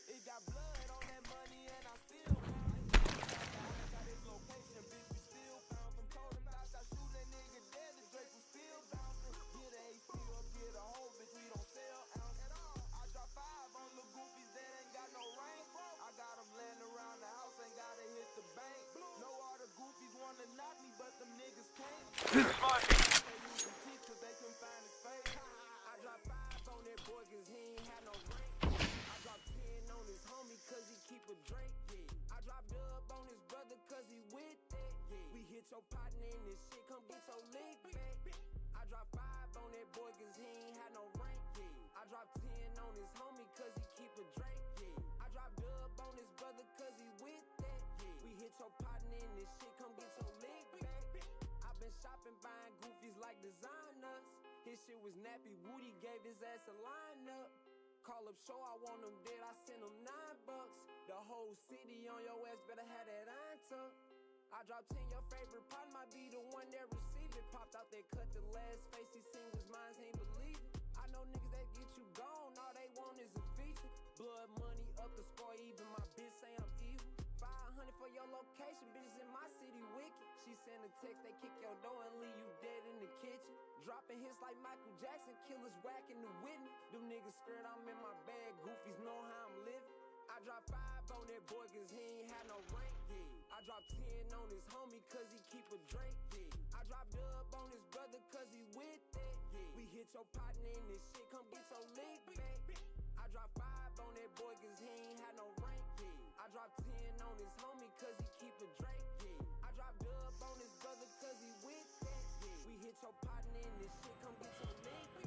It got blood on that money and I still got his location, bitch, we still found him. Told him I shot shoot that nigga dead, the Drake was still bouncing. Get a AC up, get a whole bitch, we don't sell ounces. I drop 5 on the goofies that ain't got no rank. I got them laying around the house, ain't gotta hit the bank. Know all the goofies wanna knock me, but them niggas can't. Smoking. They use the teeth cause they couldn't find his face. I dropped 5 on that boy cause he ain't had no rank. I dropped 10 on his homie cause he keep a drink, yeah. I dropped dub on his brother cause he with that, yeah. We hit your partner in this shit, come get your lick back. I dropped 5 on that boy cause he ain't had no rank, yeah. I dropped 10 on his homie cause he keep a drink, yeah. I dropped dub on his brother cause he with that, yeah. We hit your partner in this shit, come get your lick back. I've been shopping, buying goofies like designers. His shit was nappy, Woody gave his ass a lineup. Call up show, I want him dead, I sent him $9. The whole whole city on your ass, better have that answer. I dropped 10, your favorite part might be the one that received it. Popped out that cut, the last face he seen was mine, he ain't believe it. I know niggas that get you gone, all they want is a feature. Blood money up the score, even my bitch say I'm evil. 500 for your location, bitches in my city wicked. She send a text, they kick your door and leave you dead in the kitchen. Dropping hits like Michael Jackson, killers whacking the Whitney. Them niggas scared I'm in my bag, goofies know how I'm living. I dropped 5 on that boy cause he ain't had no rank, yeah. I dropped 10 on his homie cause he keep a Drake, yeah. I dropped dub on his brother cause he with that, yeah. We hit your partner in this shit, come get your leg back. I dropped 5 on that boy cause he ain't had no rank, yeah. I dropped 10 on his homie cause he keep a Drake, yeah. I dropped dub on his brother cause he with that, yeah. We hit your partner in this shit, come get your leg back.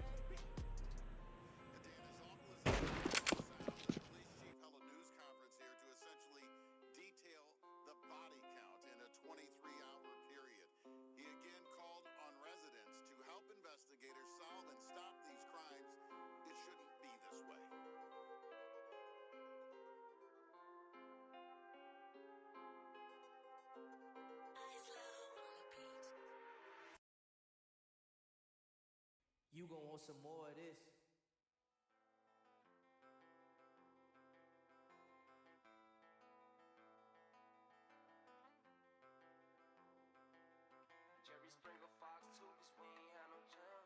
Investigators solve and stop these crimes. It shouldn't be this way. You gon' want some more of this. Jerry Springer, Fox 2, cause we ain't had no jam.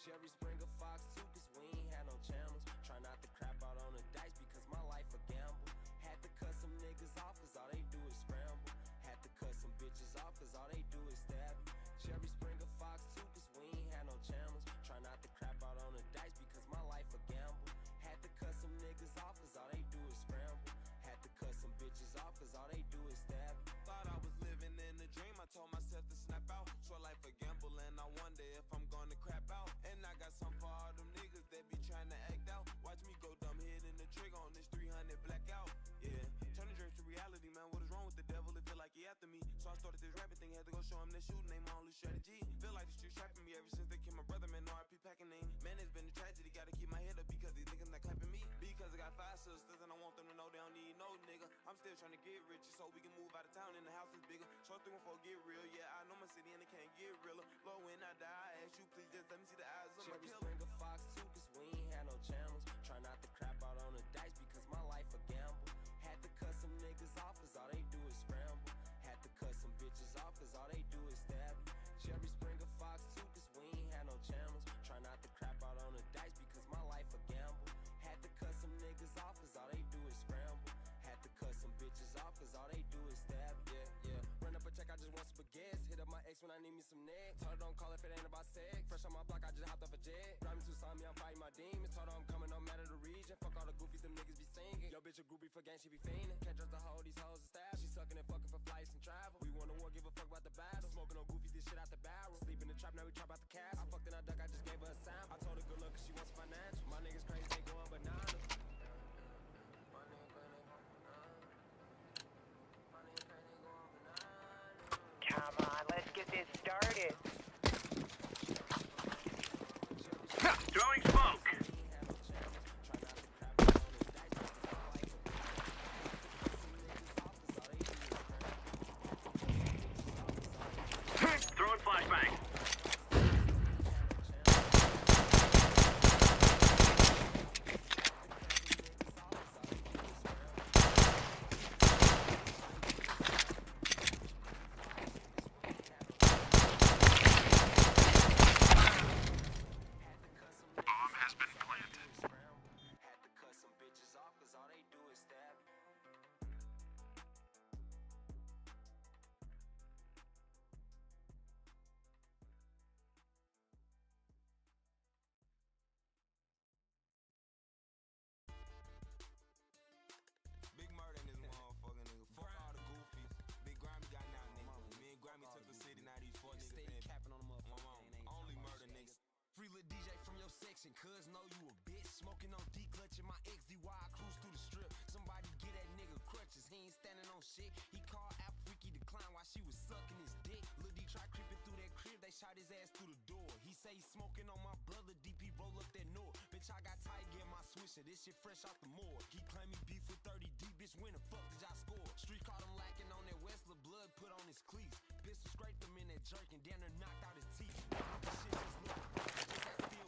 Jerry Springer, Fox 2, cause we ain't had no channels. Try not to crap out on the dice because my life a gamble. Had to cut some niggas off cause all they do is scramble. Had to cut some bitches off cause all they do is stab you. Jerry Springer, Fox 2, cause we ain't had no channels. Try not to crap out on the dice because my life a gamble. Had to cut some niggas off cause all they do is scramble. Had to cut some bitches off cause all they do is stab you. Thought I was living in a dream, I told myself to snap out. Short life a gamble and I wonder if I'm gonna crap out. And I got some for all them niggas that be trying to act out. Watch me go dumb, hitting the trigger on this 300 blackout. Yeah, turn the dreams to reality, man. What is wrong with the devil? It feel like he after me. So I started this rapping thing, had to go show him that shooting ain't my only strategy. Feel like the streets trapping me ever since they killed my brother, man. RIP packing name. Man, it's been a tragedy, gotta keep my head up because these niggas not clapping me. Because I got 5 sisters and I want them to know they don't need no nigga. I'm still trying to get rich so we can move out of town and the house is bigger. Short 314 get real, yeah, I know my city and it can't get realer. Lord, when I die, I ask you please just let me see the eyes of my Jerry killer. Springer, Fox 2, cause we ain't had no channels. Try not to crap out on the dice because my life a gamble. Had to cut some niggas off cause all they do is scramble. Had to cut some bitches off cause all they do is stab you. Jerry Springer, Fox 2, cause we ain't had no channels. Try not to crap out on the dice because my life a gamble. Had to cut some niggas off cause all they do is scramble. Had to cut some bitches off cause all they do is stab you. Yeah, run up a check, I just want spaghetti. Hit up my ex when I need me some neck. Told her don't call if it ain't about sex. Fresh on my block, I just hopped off a jet. Driving to Sami, I'm fighting my demons. Told her I'm coming, no matter the region. Fuck all the goofies, them niggas be singing. Yo, bitch a groupie for gang, she be fiending. Can't trust the hoe, these hoes are stab. She sucking and fucking for flights and travel. We want to war, give a fuck about the battle. Smoking on goofies, this shit out the barrel. Sleep in the trap, now we trap out the castle. I fucked in a duck, I just gave her a sample. I told her good luck cause she wants financial. My niggas crazy, they going bananas. Come on, let's get this started. Throwing smoke. Throwing flashbang. Big murder in this motherfucker, nigga. Fuck all the goofies. Big Grammy got now, nigga. Me and Grammy took the city, now these 4 niggas Steady capping on the motherfucker. only murder niggas. Free little DJ from your section, cuz know you a bitch. Smoking on D clutching my XDY, I cruise through the strip. Somebody get that nigga crutches, he ain't standing on shit. He called out Freaky decline while she was sucking his dick. Lil D try creeping through that crib, they shot his ass through the door. He say he smoking on my brother, DP roll up that north. Bitch, I got Tiger in my swisher, this shit fresh out the morgue. He claim he beef with 30 deep, bitch, when the fuck did y'all score? Street caught him lacking on that Westler, blood put on his cleats. Pistol scraped him in that jerk and damn near knocked out his teeth. This shit just look funny, bitch, that still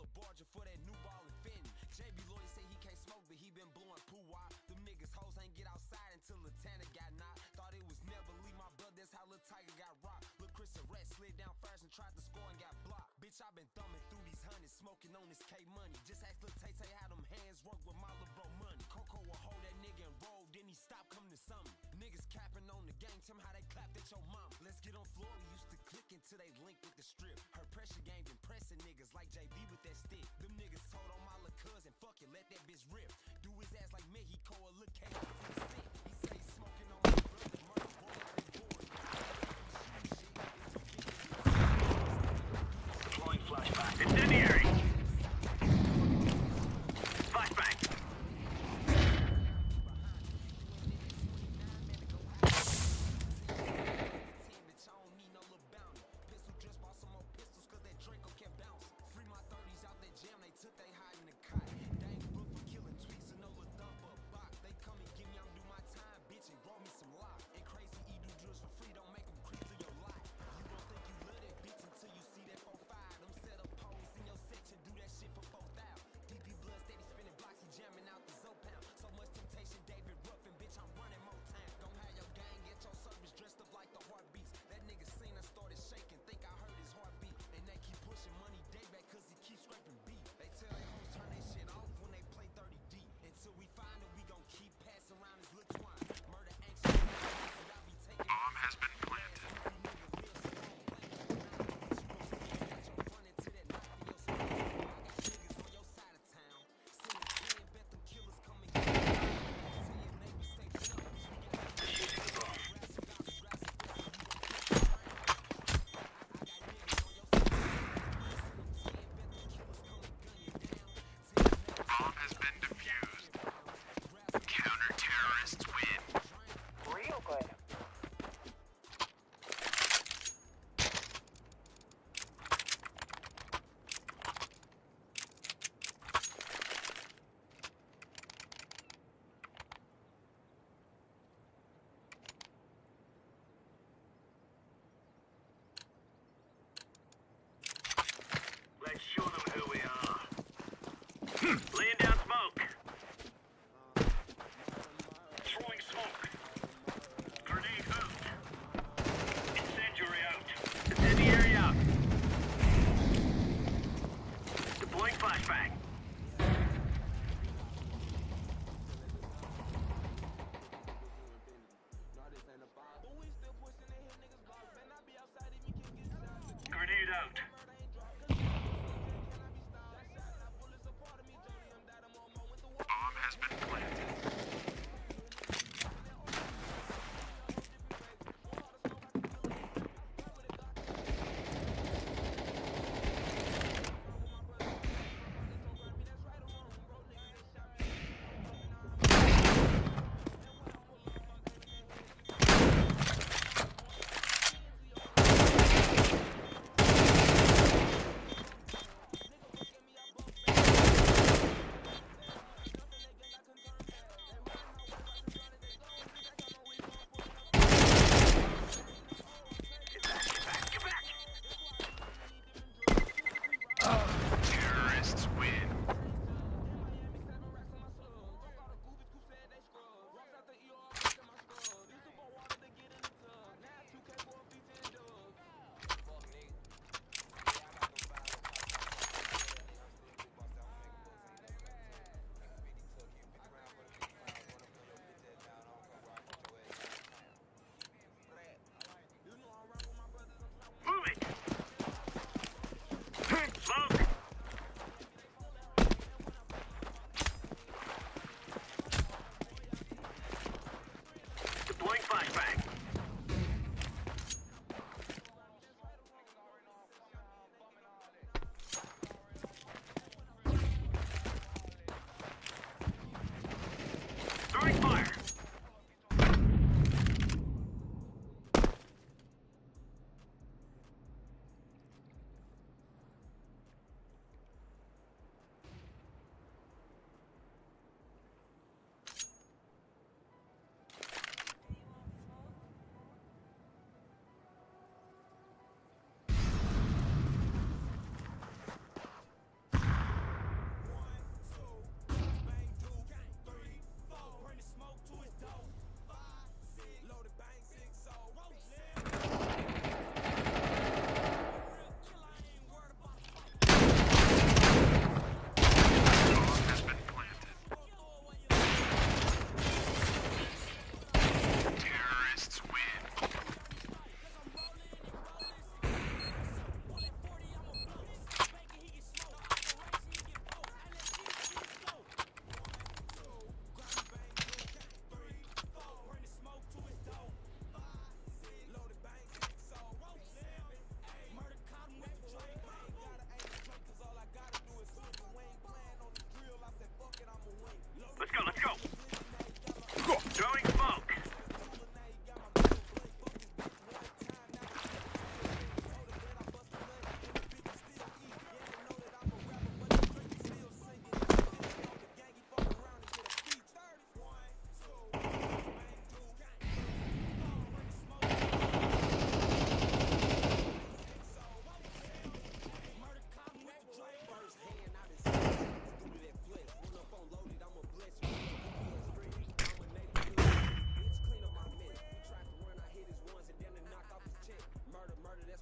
well done. For that new ball and Fendi. JB Lloyd say he can't smoke, but he been blowing poo wop. Them niggas hoes ain't get outside until Latana got knocked. Thought it was never leave my blood, that's how Lil Tiger got rocked. Lil Chris and Red slid down first and tried to score and got blocked. Bitch, I been thumbing through these hundreds, smoking on this K money. Just ask Lil Tay Tay how them hands work with my Lil Bro money. Coco will hold that nigga and roll, then he stop coming to summon. Niggas capping on the game, tell me how they clapped at your mom. Let's get on floor, we used to click until they link with the strip. Her pressure game been pressing niggas like JB with that stick. Them niggas told on my little cousin, fuck it, let that bitch rip. Do his ass like Mexico or look K for the sick. He say he's smoking on my brother, murder boy like they bored. Deploying flashbang. Incendiary! Flashbang! Took they hide in the cot. They ain't booked for killing tweets and no little thump up box. They come and give me, I'm do my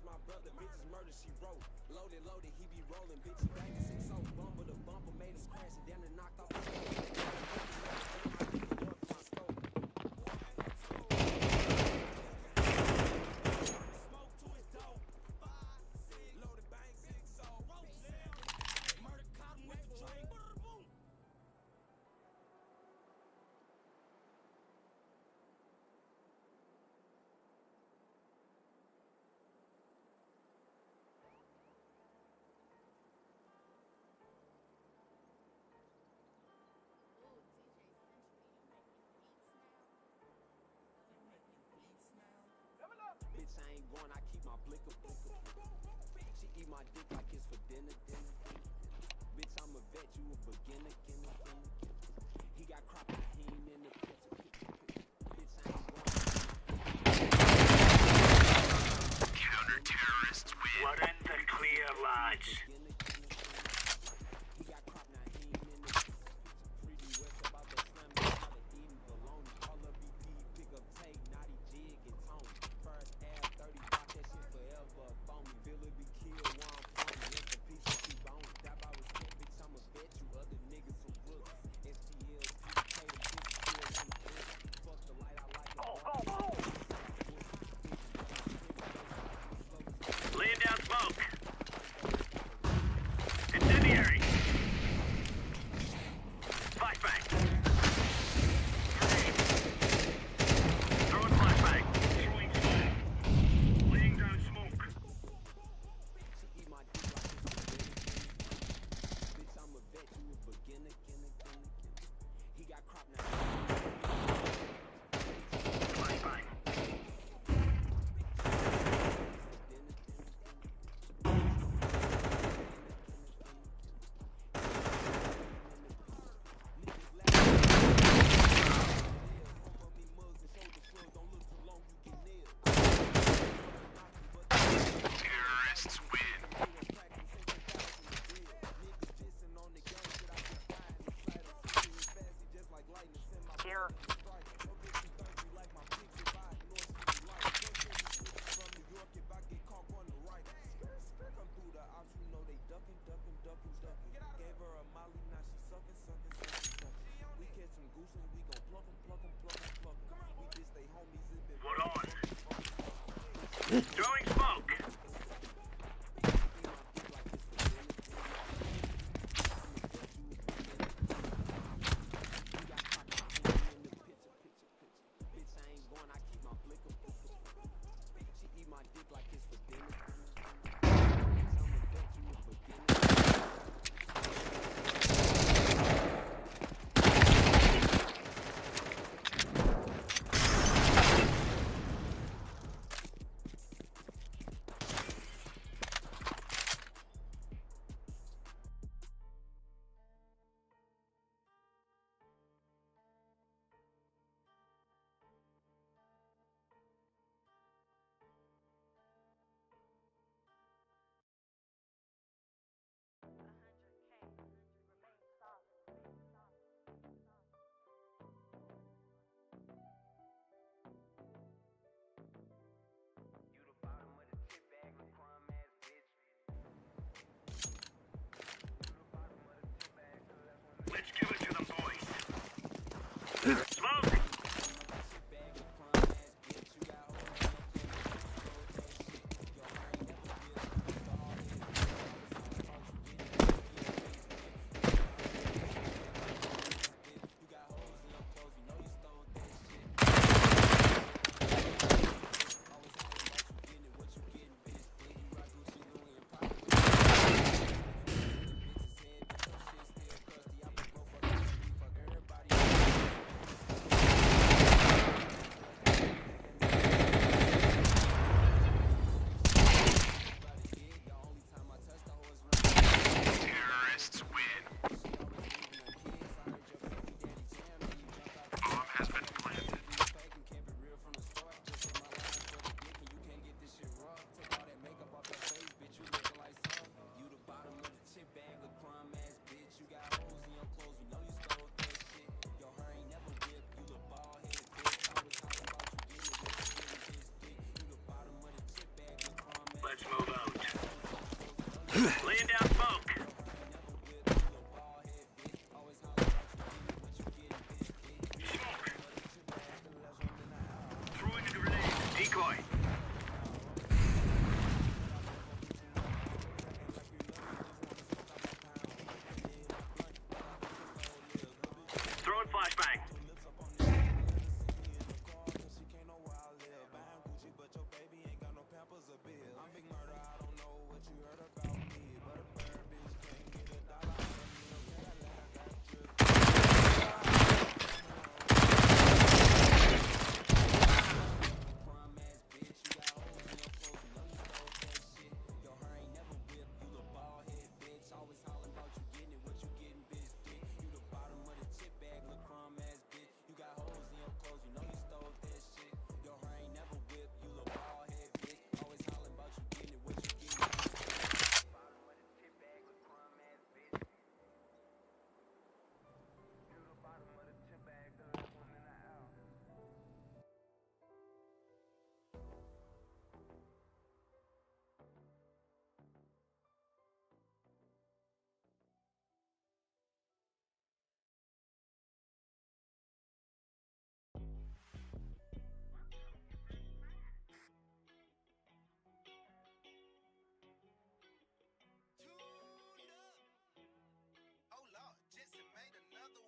my brother, bitches murder, she wrote. Loaded, he be rolling, bitch, he banging 6-0. Bumper to bumper, made us crash and then it knocked off the bitch, I ain't going, I keep my blicker. She eat my dick like it's for dinner. Bitch, I'm a vet, you a beginner. He got crop and he ain't in the picture. Bitch, I ain't going. Counter-terrorists win. We're in the clear, lads. He got crop, now he ain't in the picture. Freebie West about that slam, how to eating baloney. Call up BP, pick up tape, naughty jig and Tony. First Ab 30, block that shit forever. Phone me, Villa be killed, one phone. Rest in peace, keep on. That by respect, bitch, I'ma bet you other niggas some rookies. STL, PK, the bitch still on the bitch. Fuck the light, I like it. Laying down smoke. Incendiary. Flashbang. Throwing flashbang. Throwing smoke. Laying down smoke. She eat my dick like it's a bitch, I'm a vet, you a beginner. He got crop now. Flashbang. Terrorists win. Here. Gave her a molly, now she sucking. We catch some goose and we gon' pluck 'em. We just stay homies, it been We're on. Throwing smoke. Bitch, I ain't going, I keep my blicker. She eat my dick like it's for dinner. Bitch, I'm a vet, you a Laying down smoke. Smoke. Throwing a grenade. Decoy. Throwing flashbang.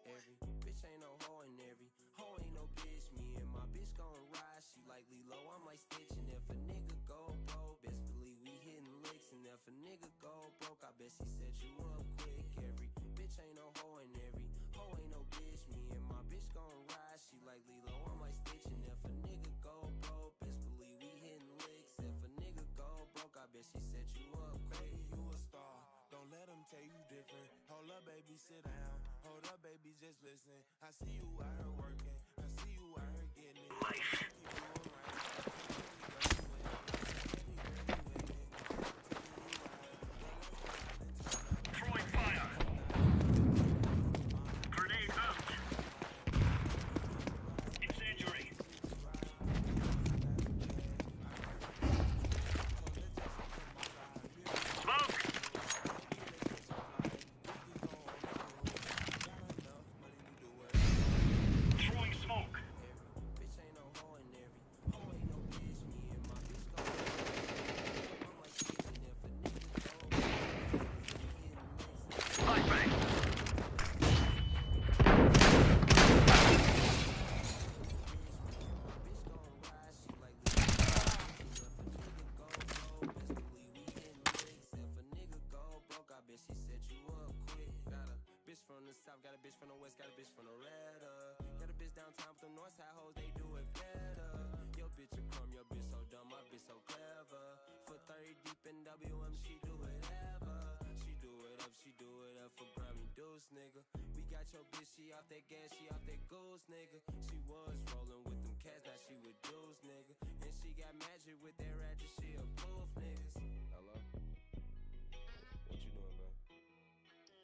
Every bitch ain't no hoe and every hoe ain't no bitch. Me and my bitch gon' ride, she like Lilo, I'm like Stitch. And if a nigga go broke, best believe we hitting licks. And if a nigga go broke, I bet she set you up quick. Every bitch ain't no hoe and every hoe ain't no bitch. Me and my bitch gon' ride, she like Lilo, I'm like Stitch. And if a nigga go broke, best believe we hitting licks. If a nigga go broke, I bet she set you up quick. Baby, you a star, don't let them tell you different. Hold up, baby, sit down. Hold up, baby, just listen. I see you out here working. I see you out here getting it. Life. Keep doing right. Throwing fire. Grenade out. Incendiary. Smoke. Throwing smoke. Bitch ain't no hoe and every hoe ain't no bitch. Me and my bitch gon' ride, I'm like Stitch. And if a nigga go broke, Flashbang. from the south, got a bitch from the west, got a bitch from the red. Got a bitch downtown with the north side hoes, they do it better. Your bitch a crumb, your bitch so dumb, my bitch so clever. Foot 30 deep in WM, she do it ever. She do it up for Grammy Deuce, nigga. We got your bitch, she off that gas, she off that goose, nigga. She was rolling with them cats, now she with dudes, nigga. And she got magic with that ratchet, she a booth, niggas. Hello? What you doing, bro?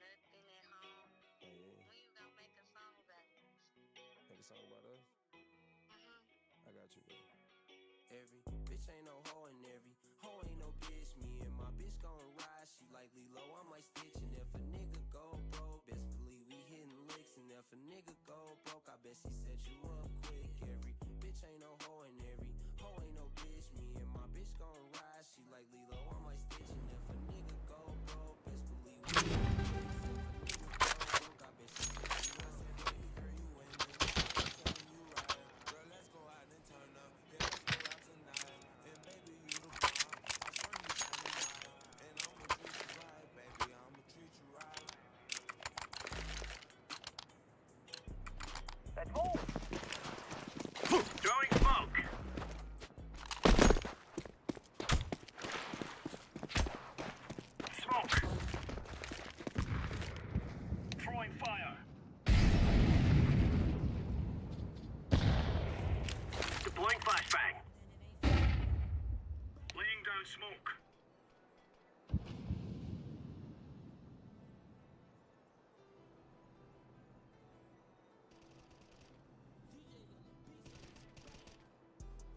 Nothing at home. Oh, yeah. When you gonna make a song about us? Make a song about us? Mm-hmm. I got you, bro. Every bitch ain't no hoe and every hoe ain't no bitch. Me and my bitch gon' ride, she like Lilo, I'm like Stitch. And if a nigga go broke, best believe we hitting licks. And if a nigga go broke, I bet she set you up quick. Every bitch ain't no hoe and every hoe ain't no bitch. Me and my bitch gon' ride, she like Lilo, I'm like Stitch. And if a nigga go broke, best believe we hitting licks. If a nigga go broke, I bet she set you up quick. Girl, you winning. I'm telling you right. Girl, let's go out and turn up. Yeah, let's go out tonight. And baby, you the bomb. I swear you dynamite. And I'ma treat you right, baby. I'ma treat you right. Let's move. Throwing smoke. Smoke. Throwing fire. Deploying flashbang. Laying down smoke.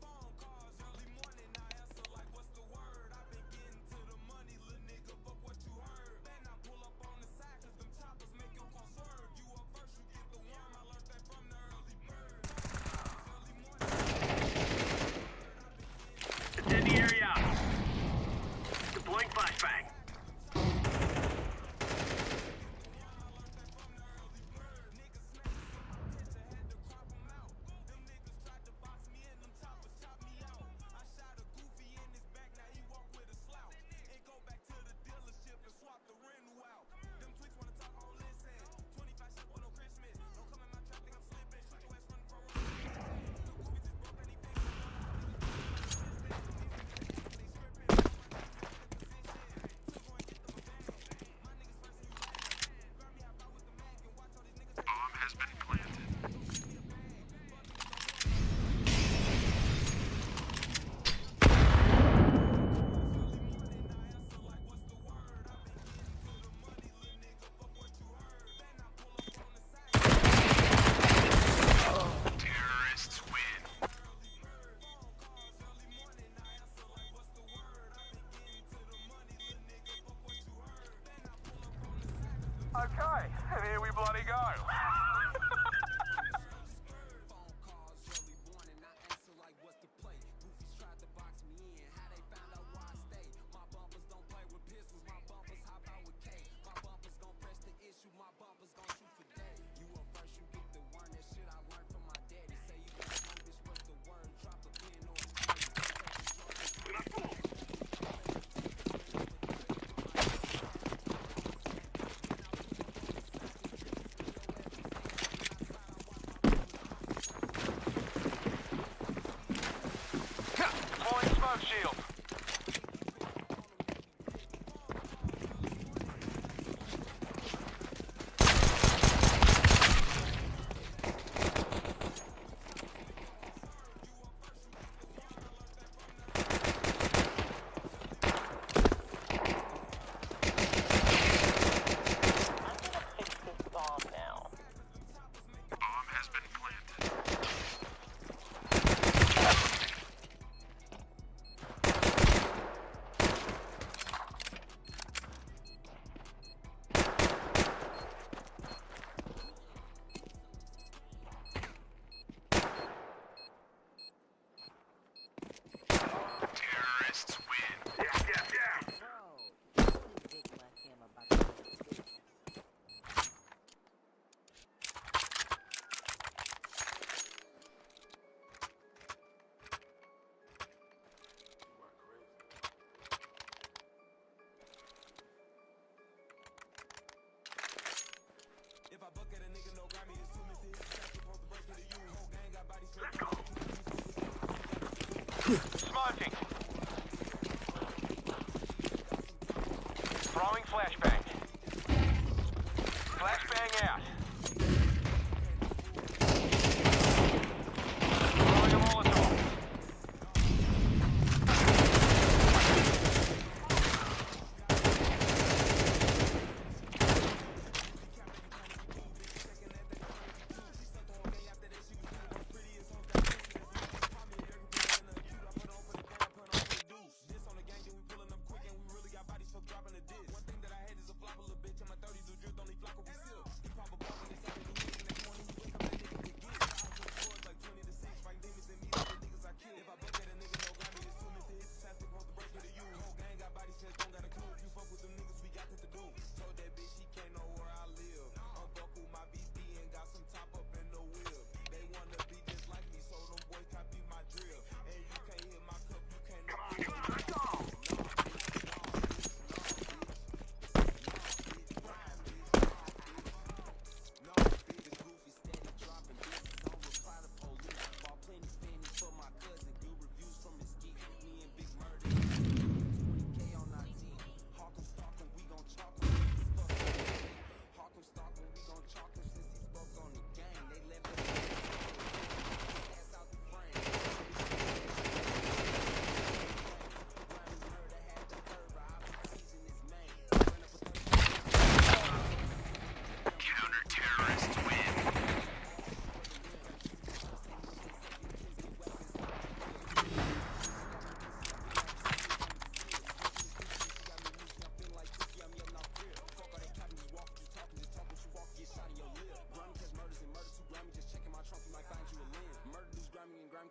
Phone calls early morning. I answer like, what's the word? I've been getting to the money, little nigga. Fuck what If I buck at a nigga, no Grammy, it's 2 Mr. Hits, supposed to break it to you. Whole gang got bodies for Smoking. Throwing flashbang. Flashbang out. Throwing a Molotov.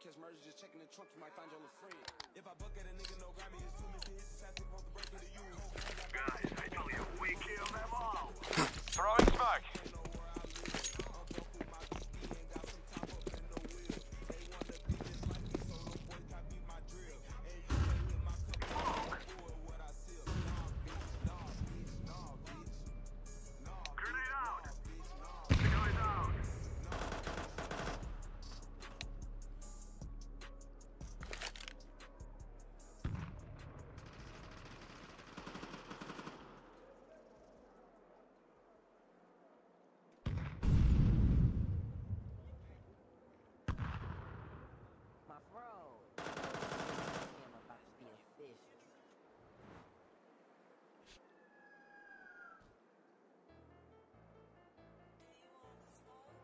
Catch murders, just checking the trunk, you might find your little friend. If I buck at a nigga, no Grammy, it's 2 Mr. Hits, supposed to break it to you. Guys, I tell you, we kill them all. Throwing smoke.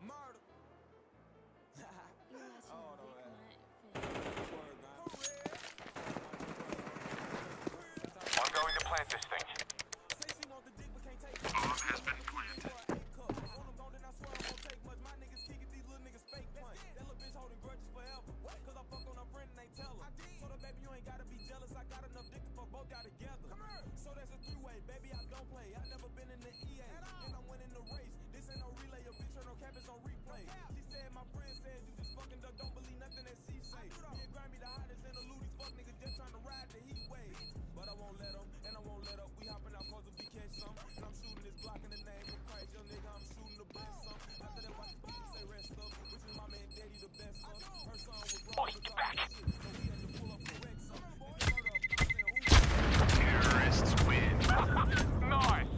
Murder. I'm going to plant this thing. Bomb has been planted. So there's a three-way, baby, I don't play. I never been in the EA, and I'm winning the race. This ain't no relay, your bitch her no cap is on replay. She said, my friend said, you just fucking duck, don't believe nothing that she say. Me and Grammy the hottest in the loot, these fuck niggas just trying to ride the heat wave. But I won't let them, and I won't let up. We hopping out cause if we catch some, and I'm shooting this Glock in the name of Christ. Young nigga, I'm shooting the best some. After that, watch the people say rest up. This is my man Daddy, the best son. Her son was wrong, was all that shit. So we had to pull up correct some. Terrorists win. Nice.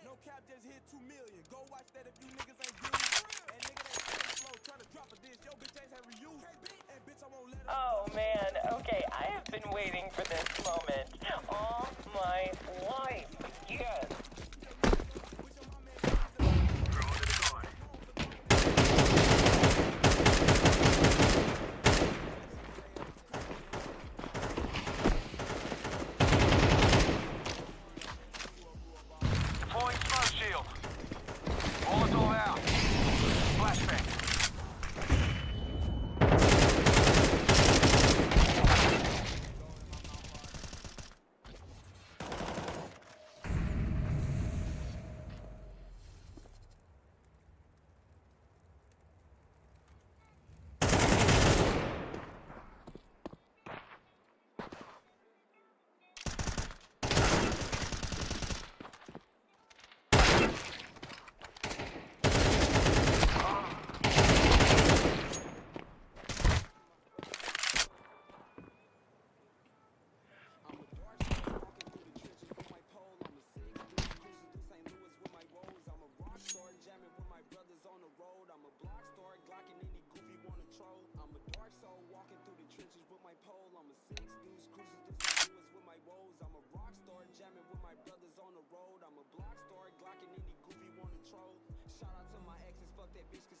No cap, just hit 2 million. Go watch that if you niggas ain't good. And nigga that slow trying to drop a dish. Yo, bitch ass have reused. And bitch, I won't let her. Oh man, okay, I have been waiting for this moment all my life. Yes.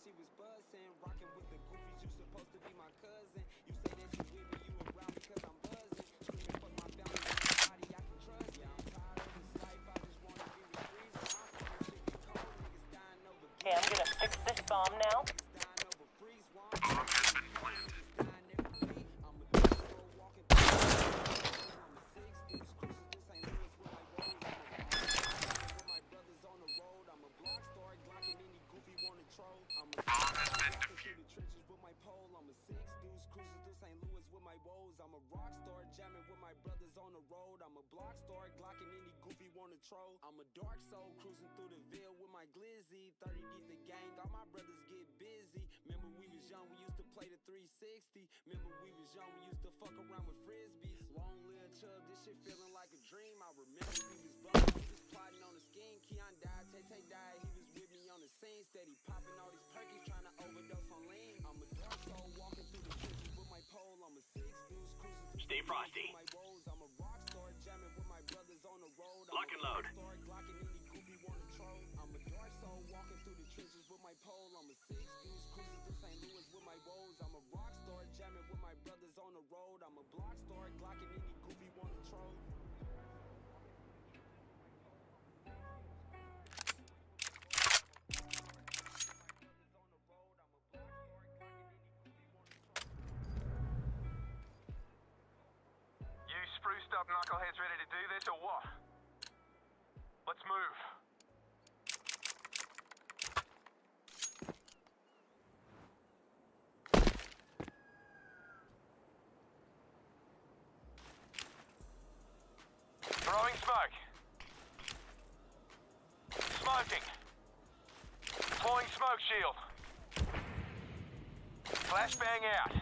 she was buzzing. Rocking with the goofies, you supposed to be my cousin. You say that you with me, you around because I'm buzzing. Screaming for my family, nobody I can trust. Yeah, I'm tired of this life, I just wanna be with breeze. Where I'm from, shit get cold, niggas dying over. Okay, I'm gonna fix this bomb now. Niggas dying over freeze. Where I'm from, shit get cold, niggas dying every week. I'm a dog soul walking through the I'm a 6 deuce, cruising through St. Louis with my woes. With my brothers on the road. I'm a block star, glocking any goofy wanna troll. I'm a walking through the trenches with my pole. I'm a 6 deuce, cruising through St. Louis with my woes. I'm a rock star, jamming with my brothers on the road. I'm a block star, glocking any goofy wanna troll. I'm a dark soul, cruising through the Ville with my glizzy. 30 deep the gang, all my brothers get busy. Remember we was young, we used to play the 360. Remember we was young, we used to fuck around with frisbees. Long live Chubb, this shit feeling like a dream. I remember we was bugging, we was plotting on the scheme. Keon died, Tay died, he was with me on the scene. Steady popping all these perkies, trying to overdose on lean. I'm a dark soul, walking through the trenches with my pole. I'm a 6 deuce, cruising through Stay frosty. my woes. I'm a rock star, jamming with my brothers on the road. Lock and load. Star, glocking any goofy wanna troll. I'm a dark soul, walking through the trenches with my pole. I'm a 6 deuce, cruising through St. Louis with my woes. I'm a rock star, jamming with my brothers on the road. I'm a block star, glocking any goofy wanna troll. You spruced up knuckleheads ready to do this or what? Let's move. Throwing smoke. Smoking. Deploying smoke shield. Flashbang out.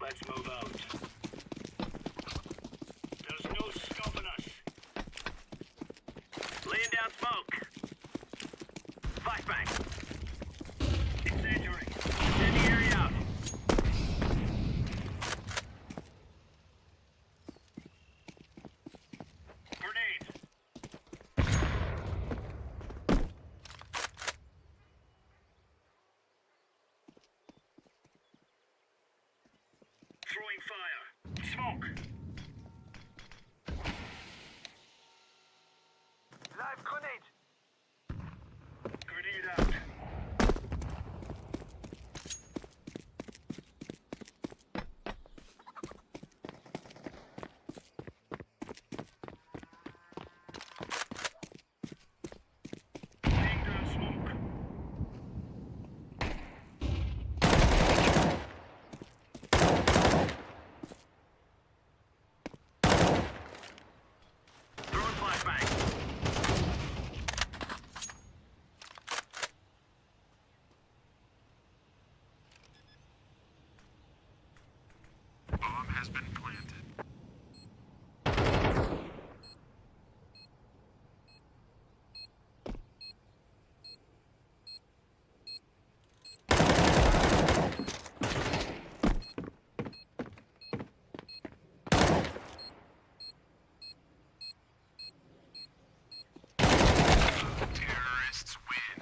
Let's move out. There's no stopping us. Laying down smoke. Flashbang. Incendiary. Incendiary out. Grenade. Throwing fire. Smoke. Live grenade. Grenade out. Laying down smoke. Throwing flashbang. Bomb has been planted. Terrorists win.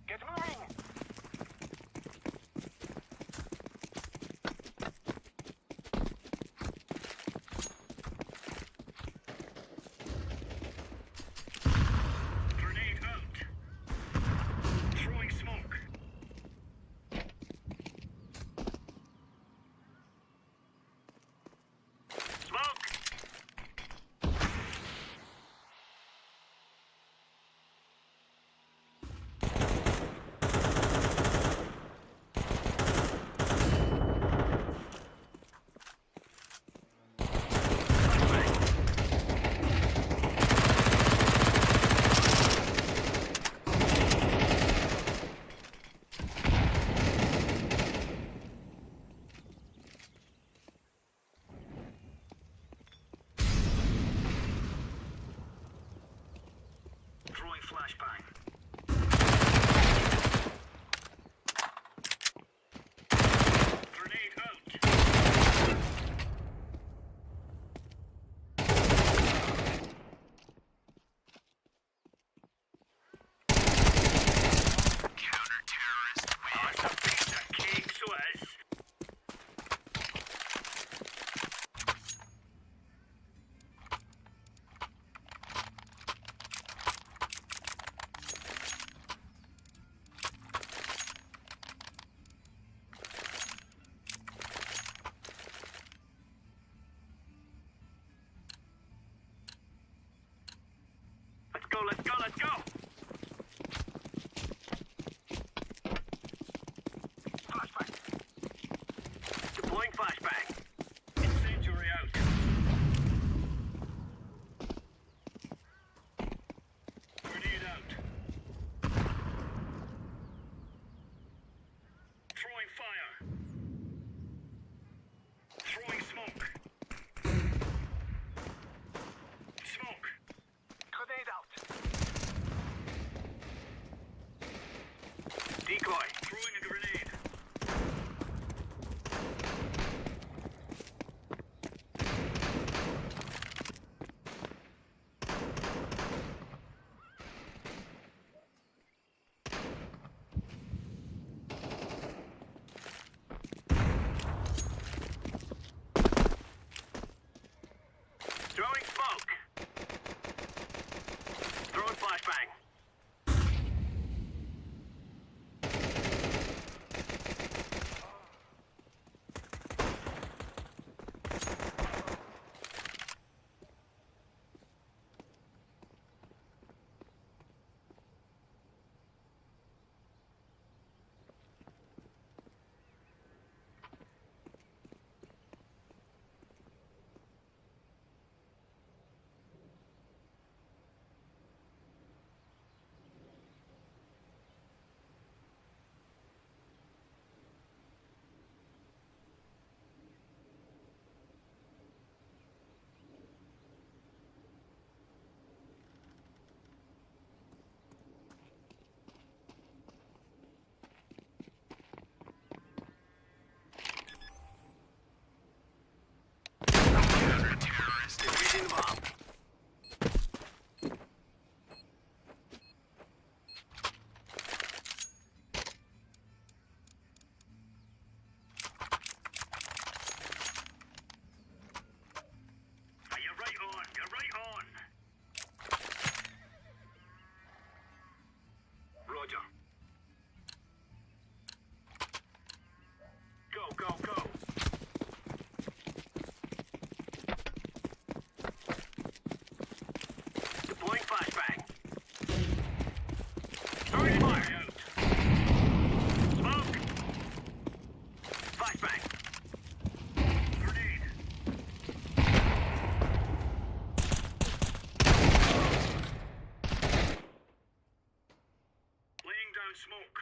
Get moving. Grenade out. Throwing smoke. Smoke. Throwing flashbang. Grenade out. Counter-terrorist win. That's a piece of cake, Suez. Let's go, let's go, let's go! Flashbang. Deploying flashbang. Incendiary out. Grenade out. Throwing fire. Throwing smoke. Smoke. Grenade out. smoke.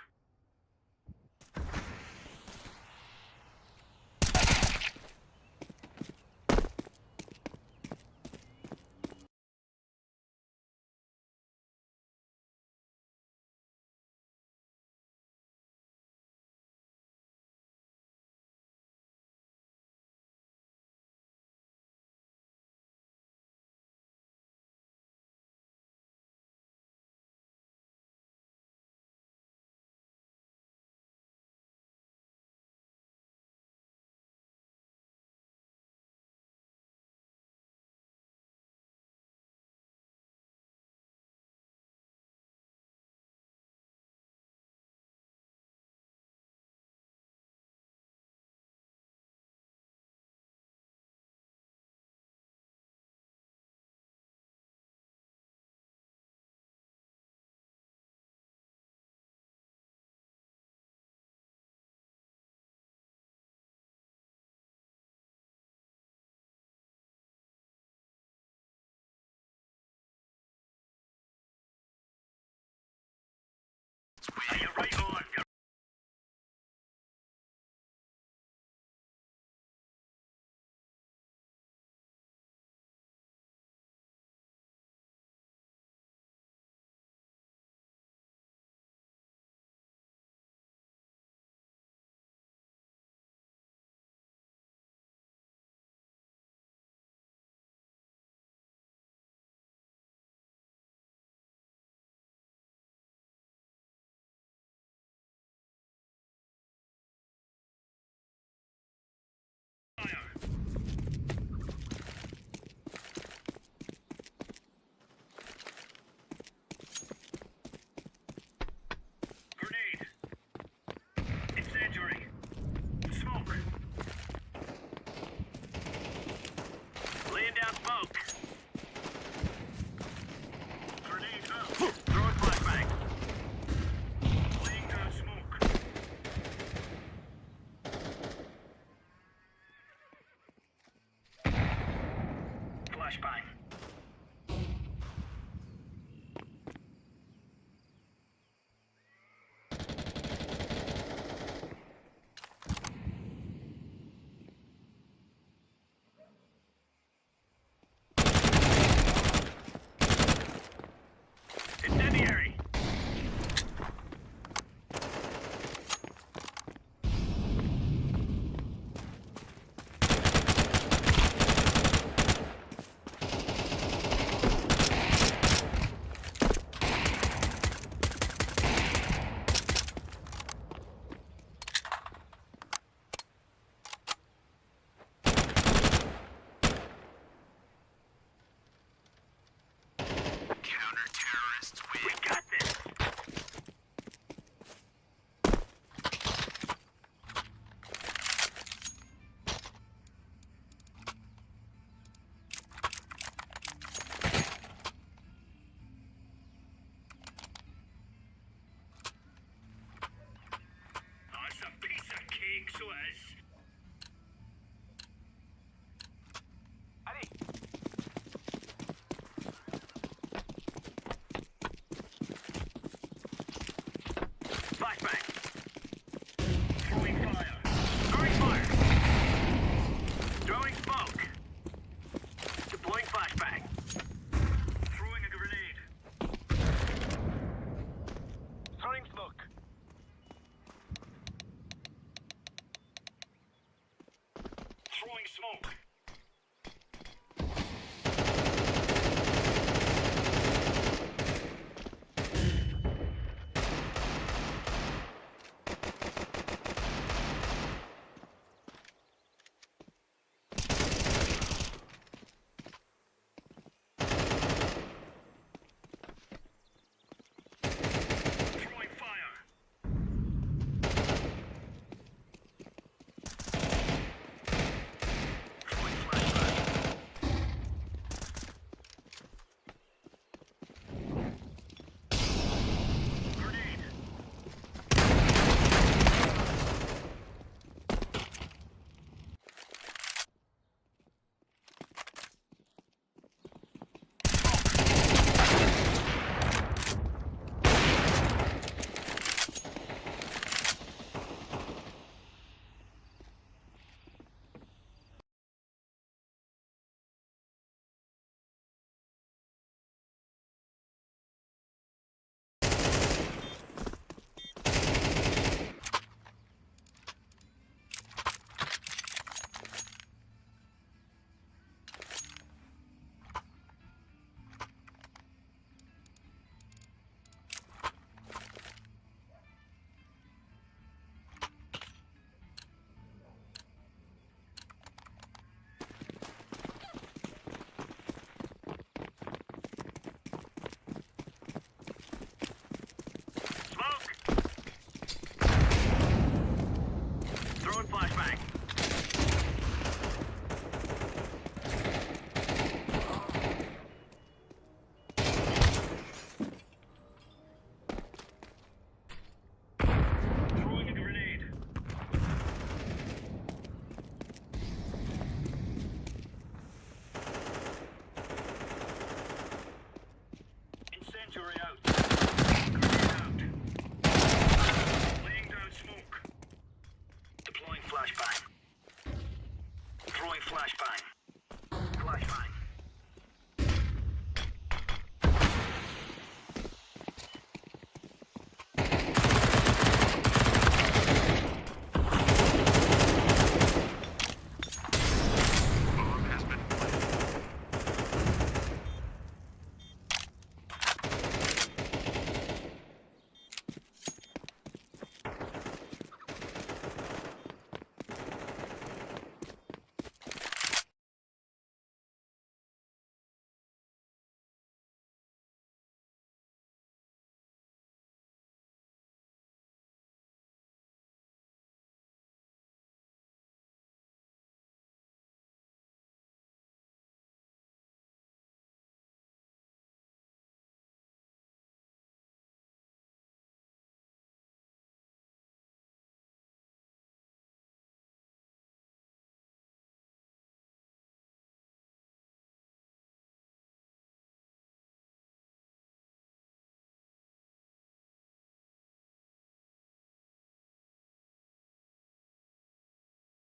Are you right on? Grenade. Incendiary. Smoke. Laying down smoke. Grenade out. Throwing flashbang. Laying down smoke. Flashbang. Incendiary.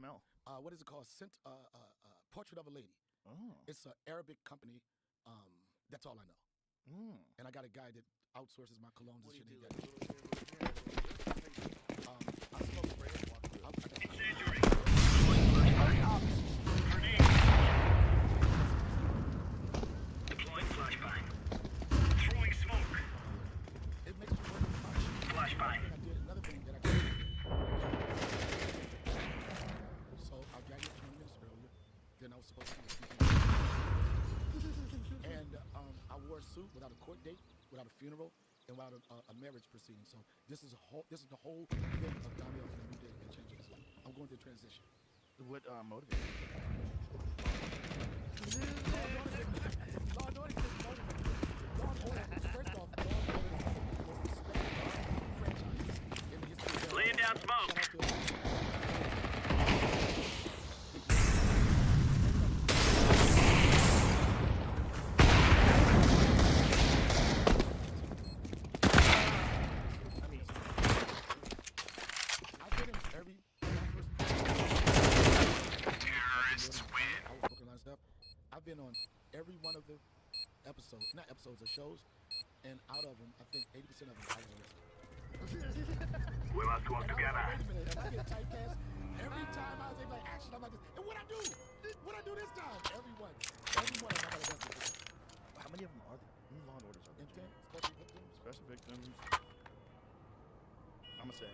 Mel. What is it called? Portrait of a Lady. Oh. It's an Arabic company. That's all I know. And I got a guy that outsources my colognes and shit. I smoke bread. Deploying flashbang. Throwing smoke. It makes me work with my shit. Flashbang. Another thing that I got to do. So I got here 20 minutes earlier than I was supposed to be. And I wore a suit without a court date, without a funeral, and without a marriage proceeding. So this is the whole thing of Daniel and a new day and changing his life. I'm going through a transition. What motivated you? Law and Order didn't motivate me. Law and Order, first off, Law and Order was respected franchise in the history of Laying down smoke. I've been on every one of the episodes, not episodes, of shows, and out of them, I think 80% of them I was arrested. We must work together. Wait a minute, am I getting typecast? Every time I was like action, I'm like this. And what'd I do? What'd I do this time? Every one of them I got arrested. How many of them are there? How many Law and Orders are there? Intent, special victims. Special victims. I'm gonna say.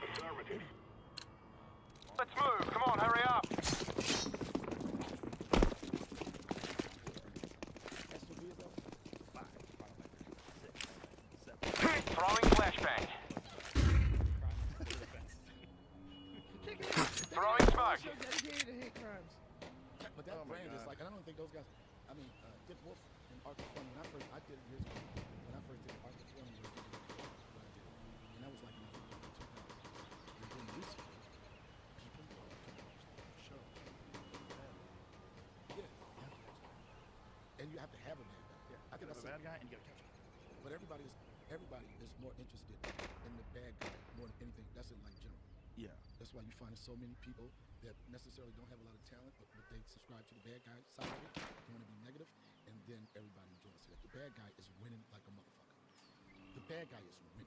Affirmative. Let's move. Come on, hurry up. Throwing flashbang. Throwing smoke. But that brand is like, I don't think those guys, I mean, Dick Wolf and Arthur Fleming, I did it years ago. When I first did Arthur Fleming, what I did. And that was like in 2000. They're doing music. Shows. Yeah. And you have to have a bad guy. Yeah. I think that's a bad guy and you gotta catch him. But everybody is more interested in the bad guy more than anything. That's in like general. Yeah. That's why you find so many people that necessarily don't have a lot of talent, but they subscribe to the bad guy side of it. They want to be negative, and then everybody enjoys it. The bad guy is winning like a motherfucker. The bad guy is winning.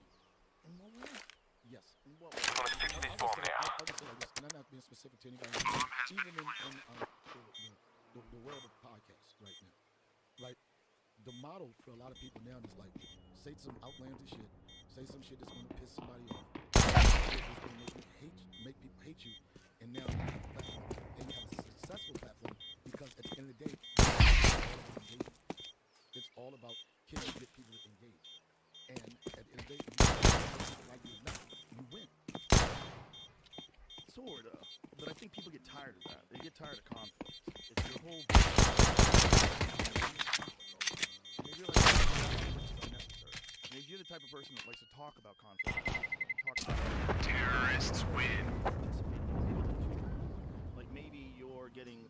In what way? Yes. I'm gonna fix this bomb now. I'll just say like this, and I'm not being specific to anybody. Even in the world of podcasts right now, right? The model for a lot of people now is like, say some outlandish shit, say some shit that's gonna piss somebody off, it's gonna make people hate you, and now you have a platform, and you have a successful platform, because at the end of the day, it's all about can you get people to engage, and at the end of the day, like you or not, you win. Sort of, but I think people get tired of that. They get tired of conflict. It's your whole. Maybe you're the type of person that likes to talk about conflict. Terrorists win. Like maybe you're getting,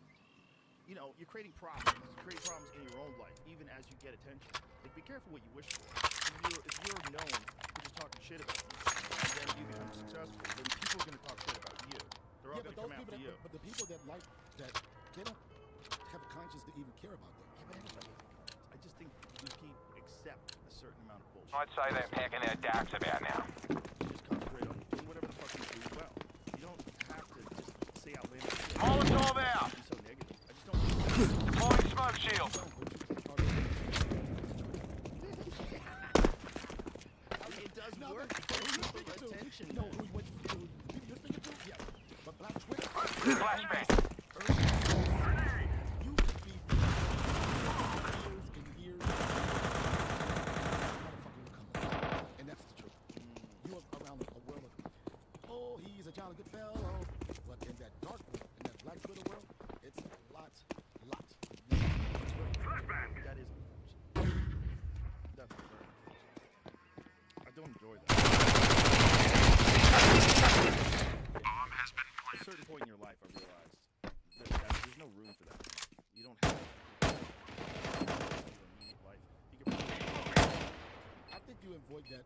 you're creating problems. Create problems in your own life, even as you get attention. Like, be careful what you wish for. If you're known for just talking shit about you, and then you become successful, then people are going to talk shit about you. They're all going to come after you. But the people that like that, they don't have a conscience to even care about that. I just think you keep accept a certain amount of bullshit. I'd say they're packing their dacks about now. Just concentrate on doing whatever the fuck you do well. You don't have to just say outlandish shit. Molotov out. Be so negative. I just don't. Deploying smoke shield. It does work. Attention. No, who you you're speaking to? Yeah. But Black Twitter. Flashbang. You could be years and years. Motherfucker will come along. And that's the truth. You are around a world of, oh, he's a jolly good fellow. But in that dark world, in that Black Twitter world, it's a lot. Flashbang. That is unfortunate. That's very unfortunate. I don't enjoy that. Bomb has been At a planted. certain point in your life, I realized that there's no room for that. You don't have your immediate life. I think you avoid that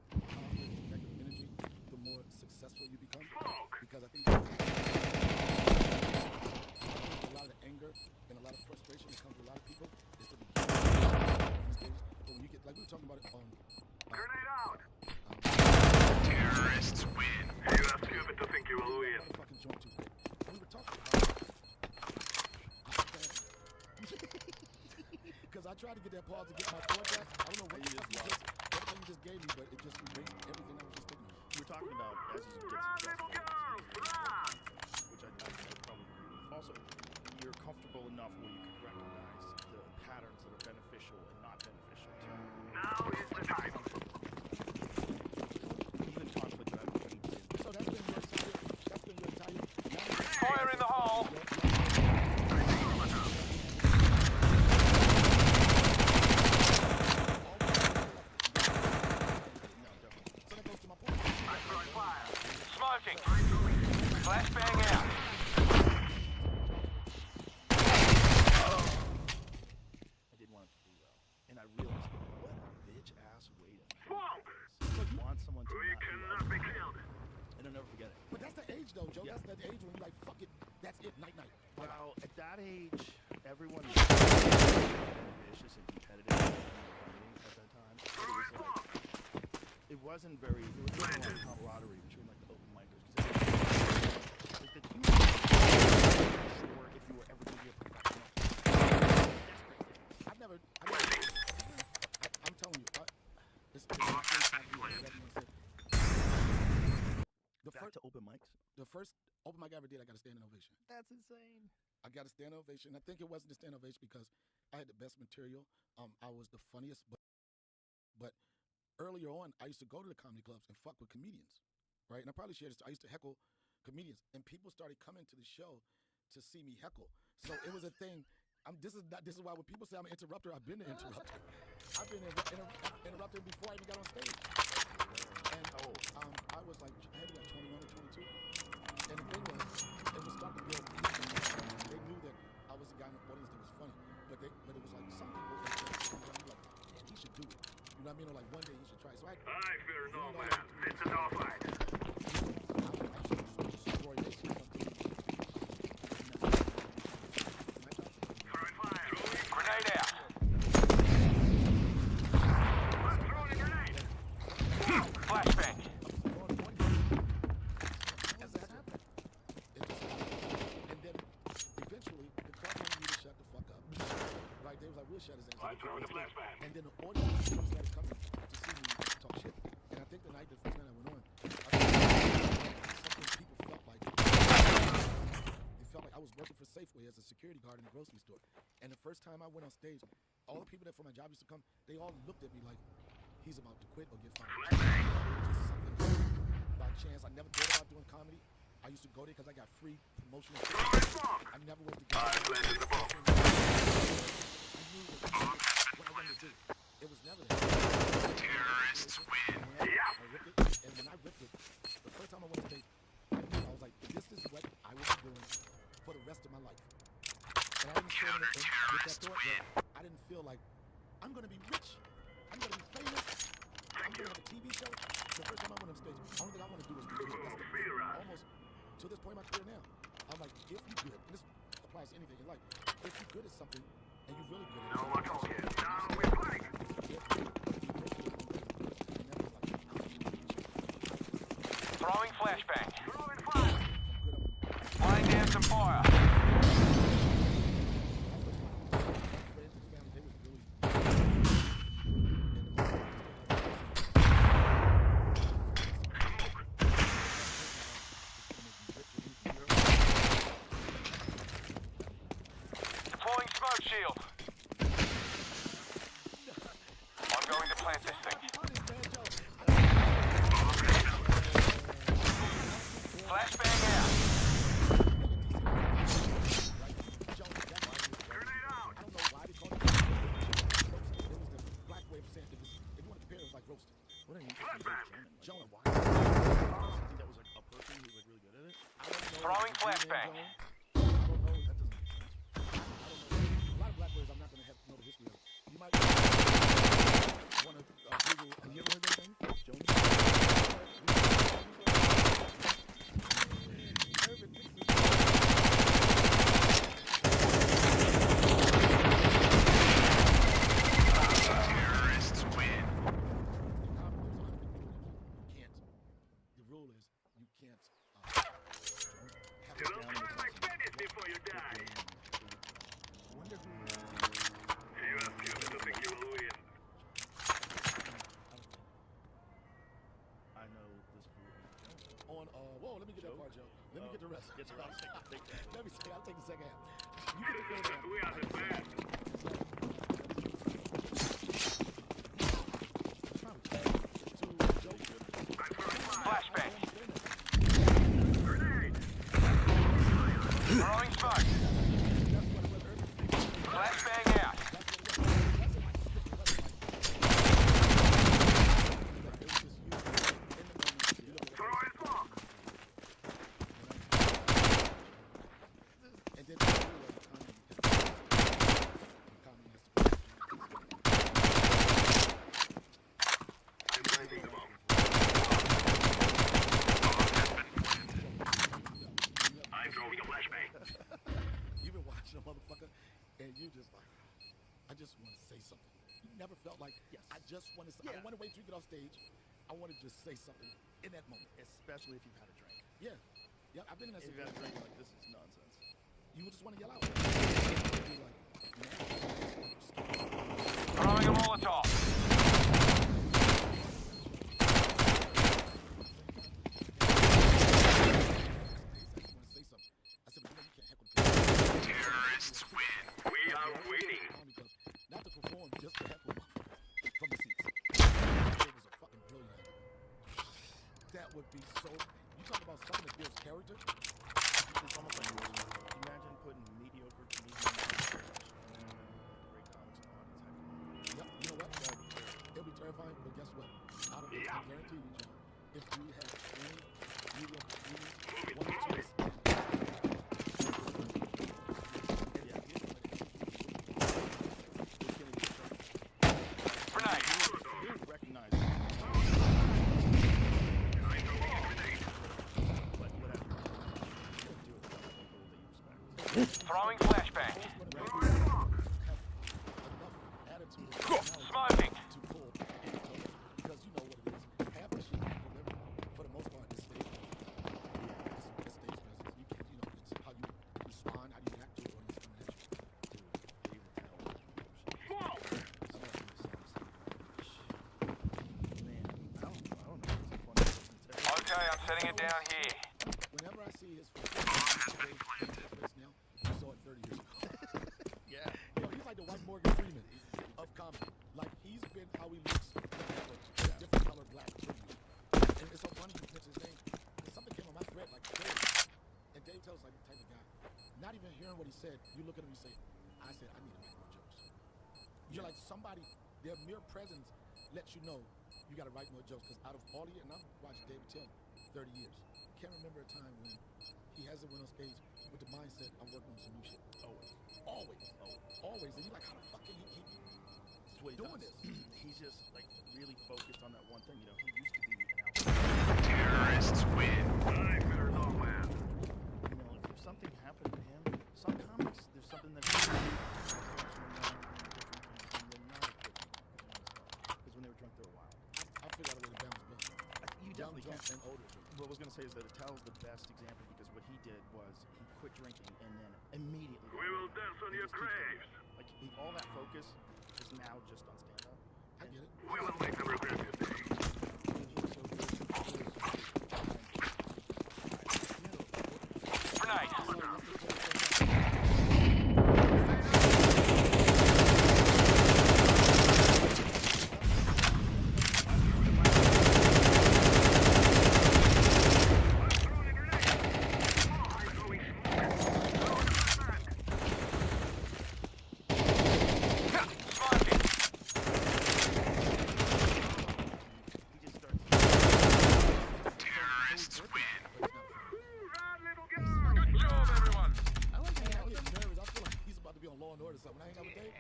tried to get that pause to get my thoughts out. I don't know what the fuck everything you just gave me, but it just erased everything I was just thinking. You were talking about as you get successful, which I probably agree with. Also, you're comfortable enough where you can recognize the patterns that are beneficial and not beneficial to you. Now is the time. Even conflict that I've been in. So that's been your entire. Fire in the hole! Smoking. Flashbang out. I did want it to do well. And I realized, what a bitch-ass way to so you want someone to cannot be killed. And I'll never forget it. But that's the age, though, Joe. That's the age when you're like, fuck it, that's it, night-night. Well, at that age, everyone was ambitious and competitive at that time. It wasn't very, there was not a lot of camaraderie between like the open micers. Because like, you weren't sure if you were ever going to be a professional. I'm telling you, it's the Back to open mics? The first open mic I ever did, I got a standing ovation. That's insane. I got a standing ovation. I think it wasn't a standing ovation because I had the best material. I was the funniest, but earlier on, I used to go to the comedy clubs and fuck with comedians, right? And I probably shared this. I used to heckle comedians, and people started coming to the show to see me heckle. So it was a thing. This is why when people say I'm an interrupter, I've been an interrupter. I've been interrupted before I even got on stage. And I was like, I had to be like 21 or 22. And the thing was, it was starting to build. They knew that I was the guy in the audience that was funny, but it was like some people were like, man, he should do it. You know what I mean? Or like one day he should try. So I fear no man. It's a dog fight. Grenade out. Throwing a grenade. Flashbang. As that happened. And then eventually the club wanted me to shut the fuck up. Right? They was like, we'll shut his ass up. And then the audience started coming to see me talk shit. And I think the night, the first night I went on, something people felt like. They felt like I was working for Safeway as a security guard in a grocery store. And the first time I went on stage, all the people that for my job used to come, they all looked at me like, he's about to quit or get fired. It was just something by chance. I never thought about doing comedy. I used to go there because I got free promotional. I never was the guy. I knew what I wanted to do. It was never that. Terrorists win. I ripped it, and when I ripped it, the first time I went on stage, I was like, this is what I will be doing for the rest of my life. And I didn't feel with that thought. I didn't feel like I'm gonna be rich. I'm gonna be famous. I'm gonna have a TV show. The first time I went on stage, the only thing I want to do is be good. That's almost to this point in my career now. I'm like, if you're good, and this applies to anything in life, if you're good at something and you're really good at it. No one talking. Now we're fighting. Throwing flashbang. Throwing fire. Laying down some fire. Deploying smoke shield. I'm going to plant this thing. Flashbang out. Grenade out. I don't know why they call it roasted. It was the black way of saying it. If you want to compare it, it was like roasted. What are you Jonah, why? I think that was like a person who was like really good at it. Throwing flashbang. I don't know. That doesn't make sense. I don't know. A lot of black words I'm not going to have to know the history of. You might want to Google. Have you ever heard that thing? Jones? Terrorists win. The rule is you can't have You don't sound like finish before you die. Wonder who. You have given the gets around to take that. Let me say, I'll take the second half. You get the first half. We are the best. Flashbang. Throwing smoke. Flashbang out. Throwing smoke. And then I'm planting smoke. I'm throwing a flashbang. you've been watching a motherfucker, and you just like, I just want to say something. You never felt like, I just want to say, I don't want to wait till you get off stage. I want to just say something in that moment. Especially if you've had a drink. Yeah. Yeah, I've been in that If you've had a situation. drink, like, this is nonsense. You would just want to yell out. Throwing a Molotov. Terrorists win. We are winning. Not to perform, just to heckle motherfuckers from the seats. It was a fucking brilliant idea. That would be so. You talk about something that builds character. It's almost like imagine putting mediocre comedians on stage and great comics in the audience. Yep, you know what? It'll be terrifying, but guess what? I guarantee you, John, if you have any mediocre comedians, one or two Grenade. You recognize Throwing flashbang. Smoking. to pull because you know what it is. Half the shit you deliver, for the most part, is stage presence. It's stage presence. You can, it's how you respond, how you react to it when it's coming at you. Okay, I'm setting it down here. Whenever I see his face, now, you saw it 30 years ago. Yeah. He's like the white Morgan Freeman of comedy. Like, he's been how he looks forever. A different color black tribute. And it's so funny you mention his name. Because something came on my thread, like Dave. And Dave tells like the type of guy. Not even hearing what he said, you look at him and you say, I said, I need to make more jokes. You're like somebody, their mere presence lets you know you got to write more jokes. Because out of all the years, and I've watched David tell 30 years. Can't remember a time when he hasn't went on stage with the mindset, I'm working on some new shit. Always. And you're like, how the fuck can he keep doing this? He's just like really focused on that one thing. He used to be an alcoholic. Terrorists win. I better not win. If something happened to him, some comics, there's something that's because when they were drunk, they were wild. I figured out a way to balance both. You definitely drunk can. and older. What I was going to say is that Attell's the best example because what he did was he quit drinking and then immediately. We will dance on your graves. Like all that focus is now just on stand-up. I get it. We will make them regret this day. Grenade. Terrorists win. Good job, everyone. I like hanging out with him. Nervous. I feel like he's about to be on Law and Order or something. When I hang out with Dave,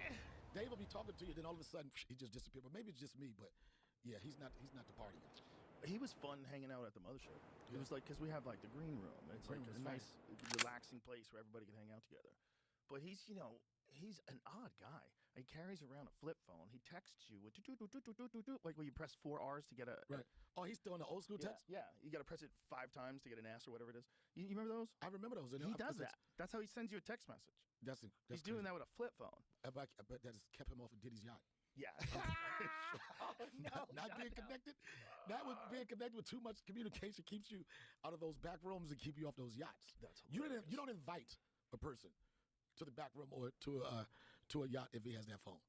Dave will be talking to you, then all of a sudden he just disappeared. But maybe it's just me. But yeah, he's not the party guy. He was fun hanging out at the mothership. It was like because we have like the green room. It's Green like room a is nice, relaxing place where everybody can hang out together. But he's he's an odd guy. He carries around a flip phone. He texts you with like when you press 4 R's to get a Right. Oh, he's still in the old school text? Yeah, you got to press it 5 times to get an S or whatever it is. You remember those? I remember those. He does that. That's how he sends you a text message. That's He's doing that with a flip phone. I bet that has kept him off of Diddy's yacht. Yeah. not being connected. Not with being connected with too much communication keeps you out of those back rooms and keep you off those yachts. That's you don't invite a person to the back room or to a yacht if he has that phone.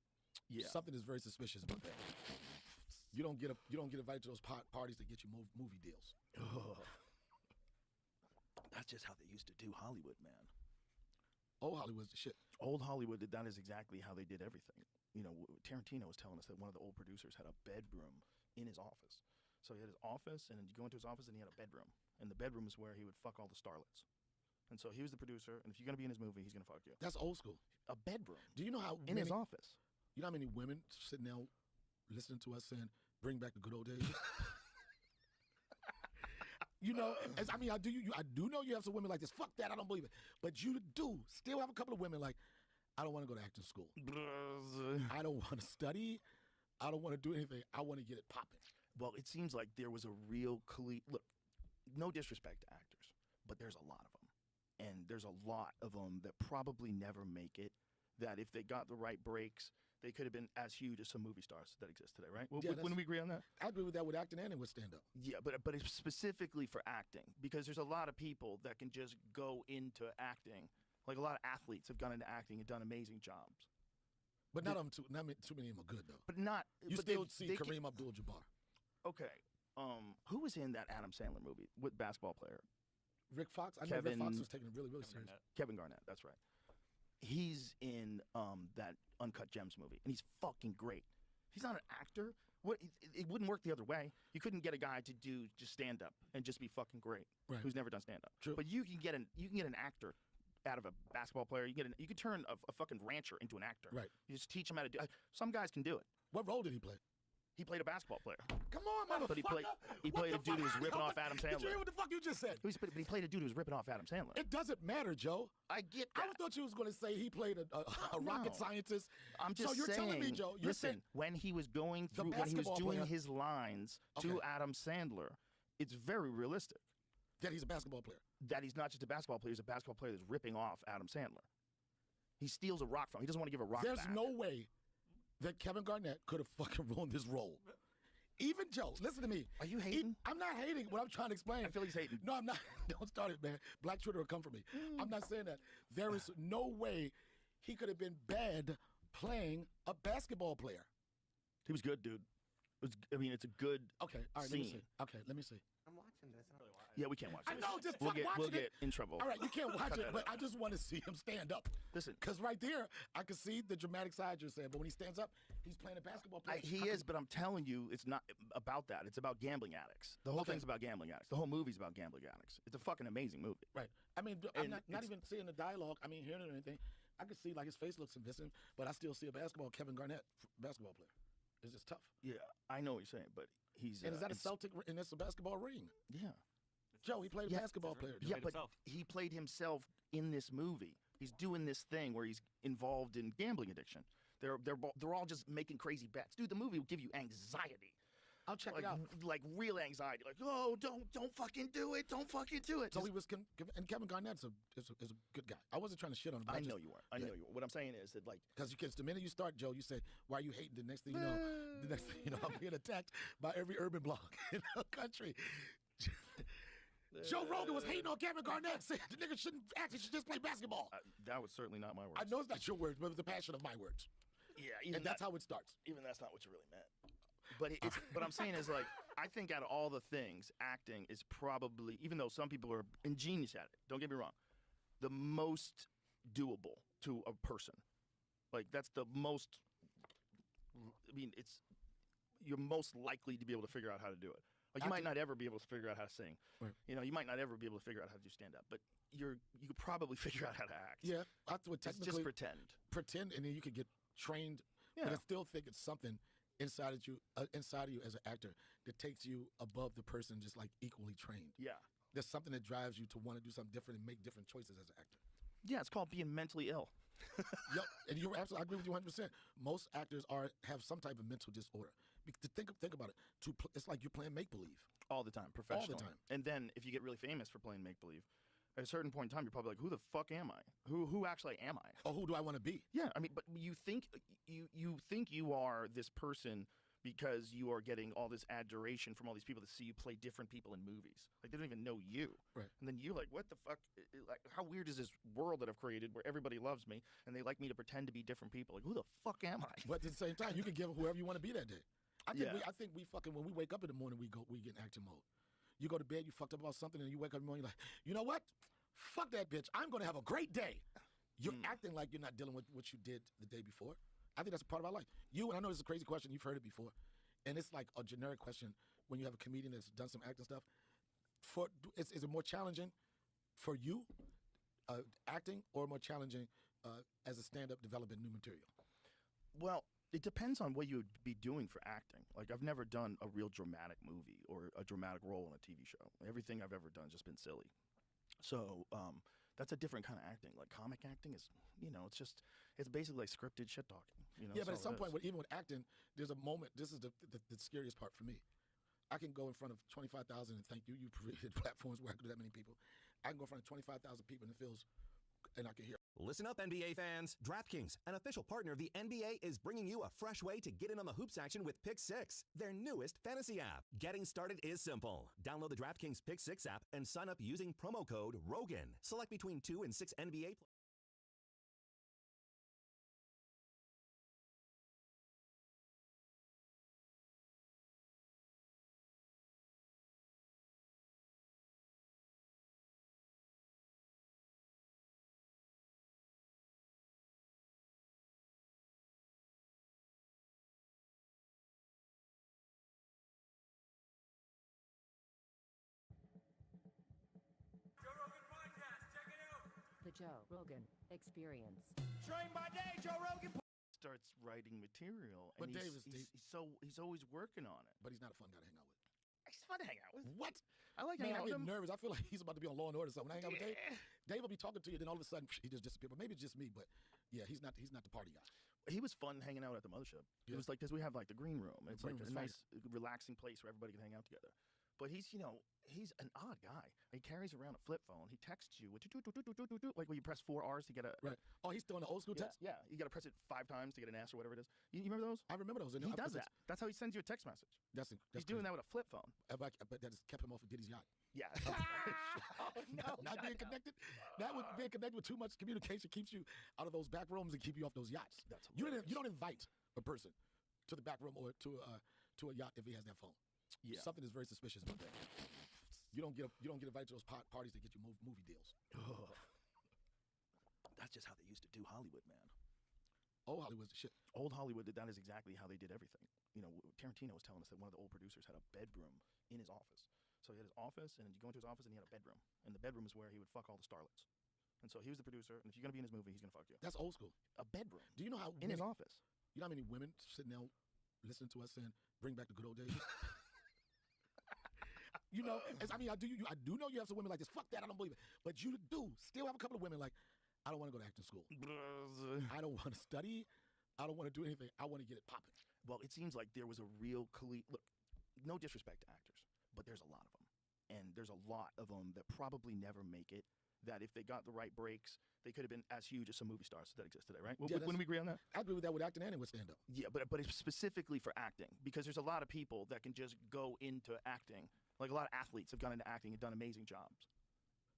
Yeah. Something is very suspicious about that. You don't get invited to those parties that get you movie deals. That's just how they used to do Hollywood, man. Old Hollywood's the shit. Old Hollywood, that is exactly how they did everything. You know, Tarantino was telling us that one of the old producers had a bedroom in his office. So he had his office, and then you go into his office, and he had a bedroom. And the bedroom is where he would fuck all the starlets. And so he was the producer, and if you're going to be in his movie, he's going to fuck you. That's old school. A bedroom. Do you know how in his office? You know how many women sitting there listening to us saying, "Bring back the good old days"? You know, I do know you have some women like this. Fuck that, I don't believe it. But you do still have a couple of women like, I don't want to go to acting school. I don't want to study. I don't want to do anything. I want to get it popping. Well, it seems like there was a real look, no disrespect to actors, but there's a lot of them. And there's a lot of them that probably never make it, that if they got the right breaks, they could have been as huge as some movie stars that exist today, right? Yeah, Wouldn't we agree on that? I agree with that with acting and with stand-up. Yeah, but it's specifically for acting, because there's a lot of people that can just go into acting. Like a lot of athletes have gone into acting and done amazing jobs. But not too many of them are good, though. But not... You but still see Kareem Abdul-Jabbar. Okay. Who was in that Adam Sandler movie with basketball player? Rick Fox? I know Rick Fox was taking it really, really serious. Kevin Garnett, that's right. He's in that Uncut Gems movie, and he's fucking great. He's not an actor. It wouldn't work the other way. You couldn't get a guy to do just stand-up and just be fucking great, right, who's never done stand-up. True. But you can get an actor out of a basketball player. You can turn a fucking rancher into an actor. Right. You just teach him how to do it. Some guys can do it. What role did he play? He played a basketball player. Come on, motherfucker. But he played a dude who was ripping off Adam Sandler. Did you hear what the fuck you just said? But he played a dude who was ripping off Adam Sandler. It doesn't matter, Joe. I get that. I thought you was going to say he played a rocket scientist. I'm just so you're saying, telling me, Joe, when he was going through, when he was doing his lines to Adam Sandler, it's very realistic. That he's a basketball player. That he's not just a basketball player, he's a basketball player that's ripping off Adam Sandler. He steals a rock from him. He doesn't want to give a rock There's back. no way that Kevin Garnett could have fucking ruined this role. Even Joe, listen to me. Are you hating? I'm not hating. What I'm trying to explain. I feel he's hating. No, I'm not. Don't start it, man. Black Twitter will come for me. I'm not saying that. There is no way he could have been bad playing a basketball player. He was good, dude. It's a good Okay, all right, scene. let me see. Okay, let me see. I'm watching this. Yeah, we can't watch I it. know, just we'll watching get in trouble. All right, you can't watch Cut it, that but out. I just want to see him stand up. Listen. Because right there, I can see the dramatic side you're saying, but when he stands up, he's playing a basketball player. He is, but I'm telling you, it's not about that. It's about gambling addicts. The whole thing's about gambling addicts. The whole movie's about gambling addicts. It's a fucking amazing movie. Right. I mean, I'm not even seeing the dialogue. I mean, hearing it or anything. I can see, like, his face looks convincing, but I still see a Kevin Garnett basketball player. It's just tough. Yeah, I know what you're saying, but he's... And is that a Celtic, and it's a basketball ring? Yeah. Joe, he played a basketball player. Yeah, but he played himself in this movie. He's doing this thing where he's involved in gambling addiction. They're all just making crazy bets. Dude, the movie will give you anxiety. I'll check it out. Like real anxiety. Like, oh, don't fucking do it. Don't fucking do it. So he was, and Kevin Garnett's is a good guy. I wasn't trying to shit on him. But I know you weren't. I know you weren't. What I'm saying is that, like, because the minute you start, Joe, you say, "Why are you hating?" The next thing you know, I'm being attacked by every urban blog in the country. Joe Rogan was hating on Kevin Garnett, saying the nigga shouldn't act, he should just play basketball. That was certainly not my words. I know it's not your words, but it was the passion of my words. Yeah, and that's how it starts. Even that's not what you really meant. But what I'm saying is, like, I think out of all the things, acting is probably, even though some people are ingenious at it, don't get me wrong, the most doable to a person. Like, that's the most, you're most likely to be able to figure out how to do it. Like, you might not ever be able to figure out how to sing. Right. You know, you might not ever be able to figure out how to do stand-up, but you could probably figure out how to act. Yeah, that's what technically. Just pretend. Pretend, and then you could get trained. Yeah. But I still think it's something inside of you as an actor that takes you above the person, just like equally trained. Yeah. There's something that drives you to want to do something different and make different choices as an actor. Yeah, it's called being mentally ill. Yep, and you're absolutely. I agree with you 100%. Most actors have some type of mental disorder. Think about it. It's like you're playing make believe all the time, professionally. All the time. And then if you get really famous for playing make believe, At a certain point in time, you're probably like, who the fuck am I? Who actually am I? Or who do I want to be? Yeah, I mean, but you think you are this person because you are getting all this adoration from all these people that see you play different people in movies. Like, they don't even know you. Right. And then you're like, what the fuck? Like, how weird is this world that I've created where everybody loves me and they like me to pretend to be different people? Like, who the fuck am I? But at the same time, you can give whoever you want to be that day. I think we fucking, when we wake up in the morning, we get in acting mode. You go to bed, you fucked up about something, and you wake up in the morning, you're like, you know what? Fuck that bitch. I'm going to have a great day. You're acting like you're not dealing with what you did the day before. I think that's a part of our life. And I know this is a crazy question. You've heard it before. And it's like a generic question when you have a comedian that's done some acting stuff. Is it more challenging for you acting or more challenging as a stand-up developing new material? Well, it depends on what you would be doing for acting. Like, I've never done a real dramatic movie or a dramatic role in a TV show. Everything I've ever done has just been silly. So that's a different kind of acting. Like, comic acting is, it's basically like scripted shit talking. Yeah, but at some point, even with acting, there's a moment. This is the scariest part for me. I can go in front of 25,000, and thank you. You created platforms where I could do that many people. I can go in front of 25,000 people, and it feels, and I can hear. Listen up, NBA fans. DraftKings, an official partner of the NBA, is bringing you a fresh way to get in on the hoops action with Pick 6, their newest fantasy app. Getting started is simple. Download the DraftKings Pick 6 app and sign up using promo code ROGAN. Select between 2 and 6 NBA players. The Joe Rogan Experience. Train by day, Joe Rogan starts writing material, and But he's always working on it. But he's not a fun guy to hang out with. He's fun to hang out with. What? I like Man, hanging out I with get him. nervous. I feel like he's about to be on Law and Order or something. When I hang out with Dave, Dave will be talking to you, then all of a sudden he just disappears. But maybe it's just me. But yeah, he's not the party guy. He was fun hanging out at the mothership. Yeah. It was like, because we have like the green room. It's like green a room's nice, relaxing place where everybody can hang out together. But he's an odd guy. He carries around a flip phone. He texts you with like when you press 4 R's to get a right. Oh, he's still in the old school text. Yeah, you got to press it 5 times to get an S or whatever it is. You remember those? I remember those. He does that. That's how he sends you a text message. He's doing that with a flip phone. But that has kept him off of Diddy's yacht. Yeah. Not being connected. That would being connected with too much communication keeps you out of those back rooms and keep you off those yachts. You don't invite a person to the back room or to a yacht if he has that phone. Yeah. Something is very suspicious about that. You don't get invited to those parties that get you movie deals. That's just how they used to do Hollywood, man. Old Hollywood's the shit. Old Hollywood, that is exactly how they did everything. Tarantino was telling us that one of the old producers had a bedroom in his office. So he had his office, and you go into his office, and he had a bedroom. And the bedroom is where he would fuck all the starlets. And so he was the producer, and if you're going to be in his movie, he's going to fuck you. That's old school. A bedroom. Do you know how in his office? You know how many women sitting there listening to us saying, bring back the good old days? I do know you have some women like this. Fuck that, I don't believe it. But you do still have a couple of women like, I don't want to go to acting school. I don't want to study. I don't want to do anything. I want to get it popping. Well, it seems like there was a real look, no disrespect to actors, but there's a lot of them. And there's a lot of them that probably never make it, that if they got the right breaks, they could have been as huge as some movie stars that exist today, right? Yeah, Wouldn't we agree on that? I agree with that with acting and with stand-up. Yeah, but it's specifically for acting, because there's a lot of people that can just go into acting. Like, a lot of athletes have gone into acting and done amazing jobs.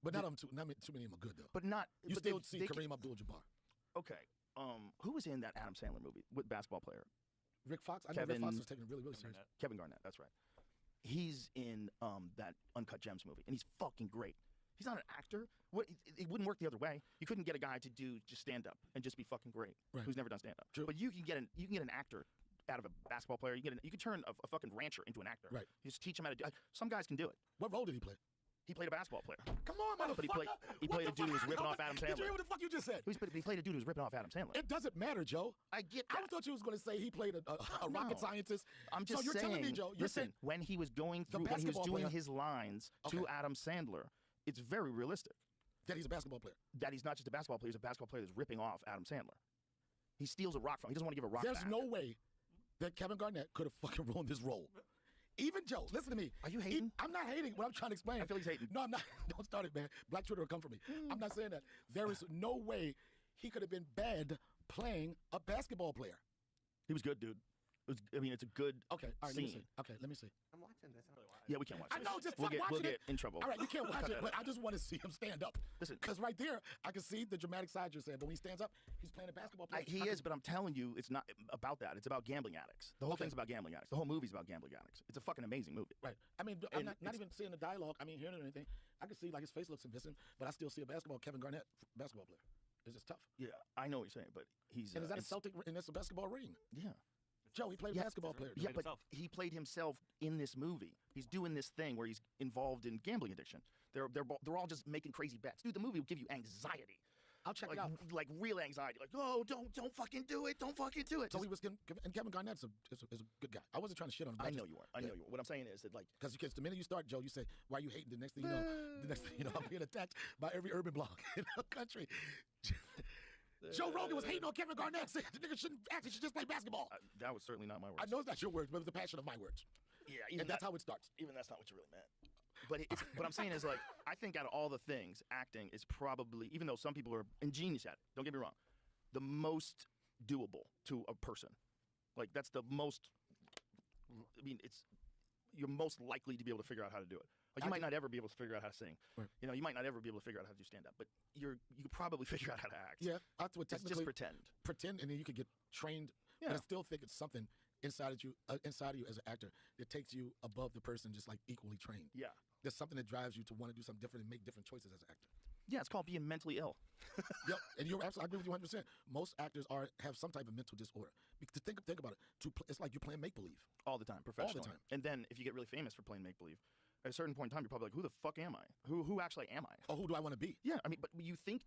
But not too many of them are good, though. But not... You still see Kareem Abdul-Jabbar. Okay. Who was in that Adam Sandler movie with basketball player? Rick Fox? I know Rick Fox was taking it really, really serious. Kevin Garnett, that's right. He's in that Uncut Gems movie, and he's fucking great. He's not an actor. It wouldn't work the other way. You couldn't get a guy to do just stand-up and just be fucking great, who's never done stand-up. True. But you can get an actor out of a basketball player. You can turn a fucking rancher into an actor. Right. You just teach him how to do. Some guys can do it. What role did he play? He played a basketball player. Come on, motherfucker. But he played a dude who was ripping off Adam Sandler. Did you hear what the fuck you just said? He played a dude who was ripping off Adam Sandler. It doesn't matter, Joe. I get that. I thought you was going to say he played a rocket scientist. I'm just saying. So you're telling me, Joe, when he was doing through, when he was doing his lines to Adam Sandler, it's very realistic. That he's a basketball player. That he's not just a basketball player. He's a basketball player that's ripping off Adam Sandler. He steals a rock from him. He doesn't want to give a rock There's back. no way that Kevin Garnett could have fucking ruined this role. Even Joe, listen to me. Are you hating? I'm not hating. What I'm trying to explain. I feel he's hating. No, I'm not. Don't start it, man. Black Twitter will come for me. I'm not saying that. There is no way he could have been bad playing a basketball player. He was good, dude. It's a good Okay, all right, scene. let me see. Okay, let me see. I'm watching this. I don't really want Yeah, we can't watch I it. know, just we'll fuck get, watching we'll it. get in trouble. All right, you can't watch Cut it, that but out. I just want to see him stand up. Listen. Because right there, I can see the dramatic side you're saying, but when he stands up, he's playing a basketball player. He is, but I'm telling you, it's not about that. It's about gambling addicts. The whole thing's about gambling addicts. The whole movie's about gambling addicts. It's a fucking amazing movie. Right. I mean, I'm not even seeing the dialogue. I mean, hearing it or anything. I can see, like, his face looks convincing, but I still see a Kevin Garnett basketball player. It's just tough. Yeah, I know what you're saying, but he's... And is that a Celtic, and that's a basketball ring? Yeah. Joe, he played a basketball player. Yeah, but he played himself in this movie. He's doing this thing where he's involved in gambling addiction. They're all just making crazy bets. Dude, the movie will give you anxiety. I'll check it out. Like real anxiety. Like, oh, don't fucking do it. Don't fucking do it. So he was, and Kevin Garnett's is a good guy. I wasn't trying to shit on him. I know you weren't. I know you weren't. What I'm saying is that, like, because the minute you start, Joe, you say, "Why are you hating?" The next thing you know, I'm being attacked by every urban blog in the country. Joe Rogan was hating on Kevin Garnett, saying the nigga shouldn't act. He should just play basketball. That was certainly not my words. I know it's not your words, but it was the passion of my words. Yeah, and that's how it starts. Even that's not what you really meant. But what I'm saying is, like, I think out of all the things, acting is probably, even though some people are ingenious at it, don't get me wrong, the most doable to a person. Like, that's the most, I mean, you're most likely to be able to figure out how to do it. Like, you might not ever be able to figure out how to sing. Right. You know, you might not ever be able to figure out how to do stand-up, but you could probably figure out how to act. Yeah, that's what technically. Just pretend. Pretend, and then you could get trained. Yeah. But I still think it's something inside of you as an actor that takes you above the person, just like equally trained. Yeah. There's something that drives you to want to do something different and make different choices as an actor. Yeah, it's called being mentally ill. Yep, and you're absolutely, I agree with you 100%. Most actors have some type of mental disorder. Because think about it. It's like you're playing make-believe. All the time, professionally. All the time. And then if you get really famous for playing make-believe, at a certain point in time, you're probably like, who the fuck am I? Who actually am I? Oh, who do I want to be? Yeah, I mean, but you think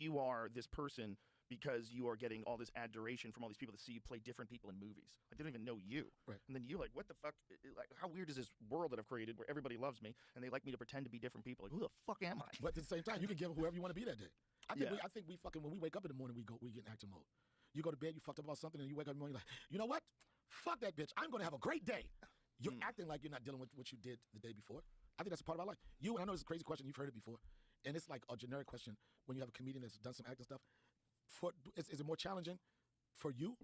you are this person because you are getting all this adoration from all these people that see you play different people in movies. Like, they don't even know you. Right. And then you're like, what the fuck? Like, how weird is this world that I've created where everybody loves me and they like me to pretend to be different people? Like, who the fuck am I? But at the same time, you can give whoever you want to be that day. I think we fucking, when we wake up in the morning, we get in acting mode. You go to bed, you fucked up about something, and you wake up in the morning, you're like, you know what? Fuck that bitch. I'm going to have a great day. You're acting like you're not dealing with what you did the day before. I think that's a part of our life. And I know it's a crazy question. You've heard it before. And it's like a generic question when you have a comedian that's done some acting stuff. Is it more challenging for you,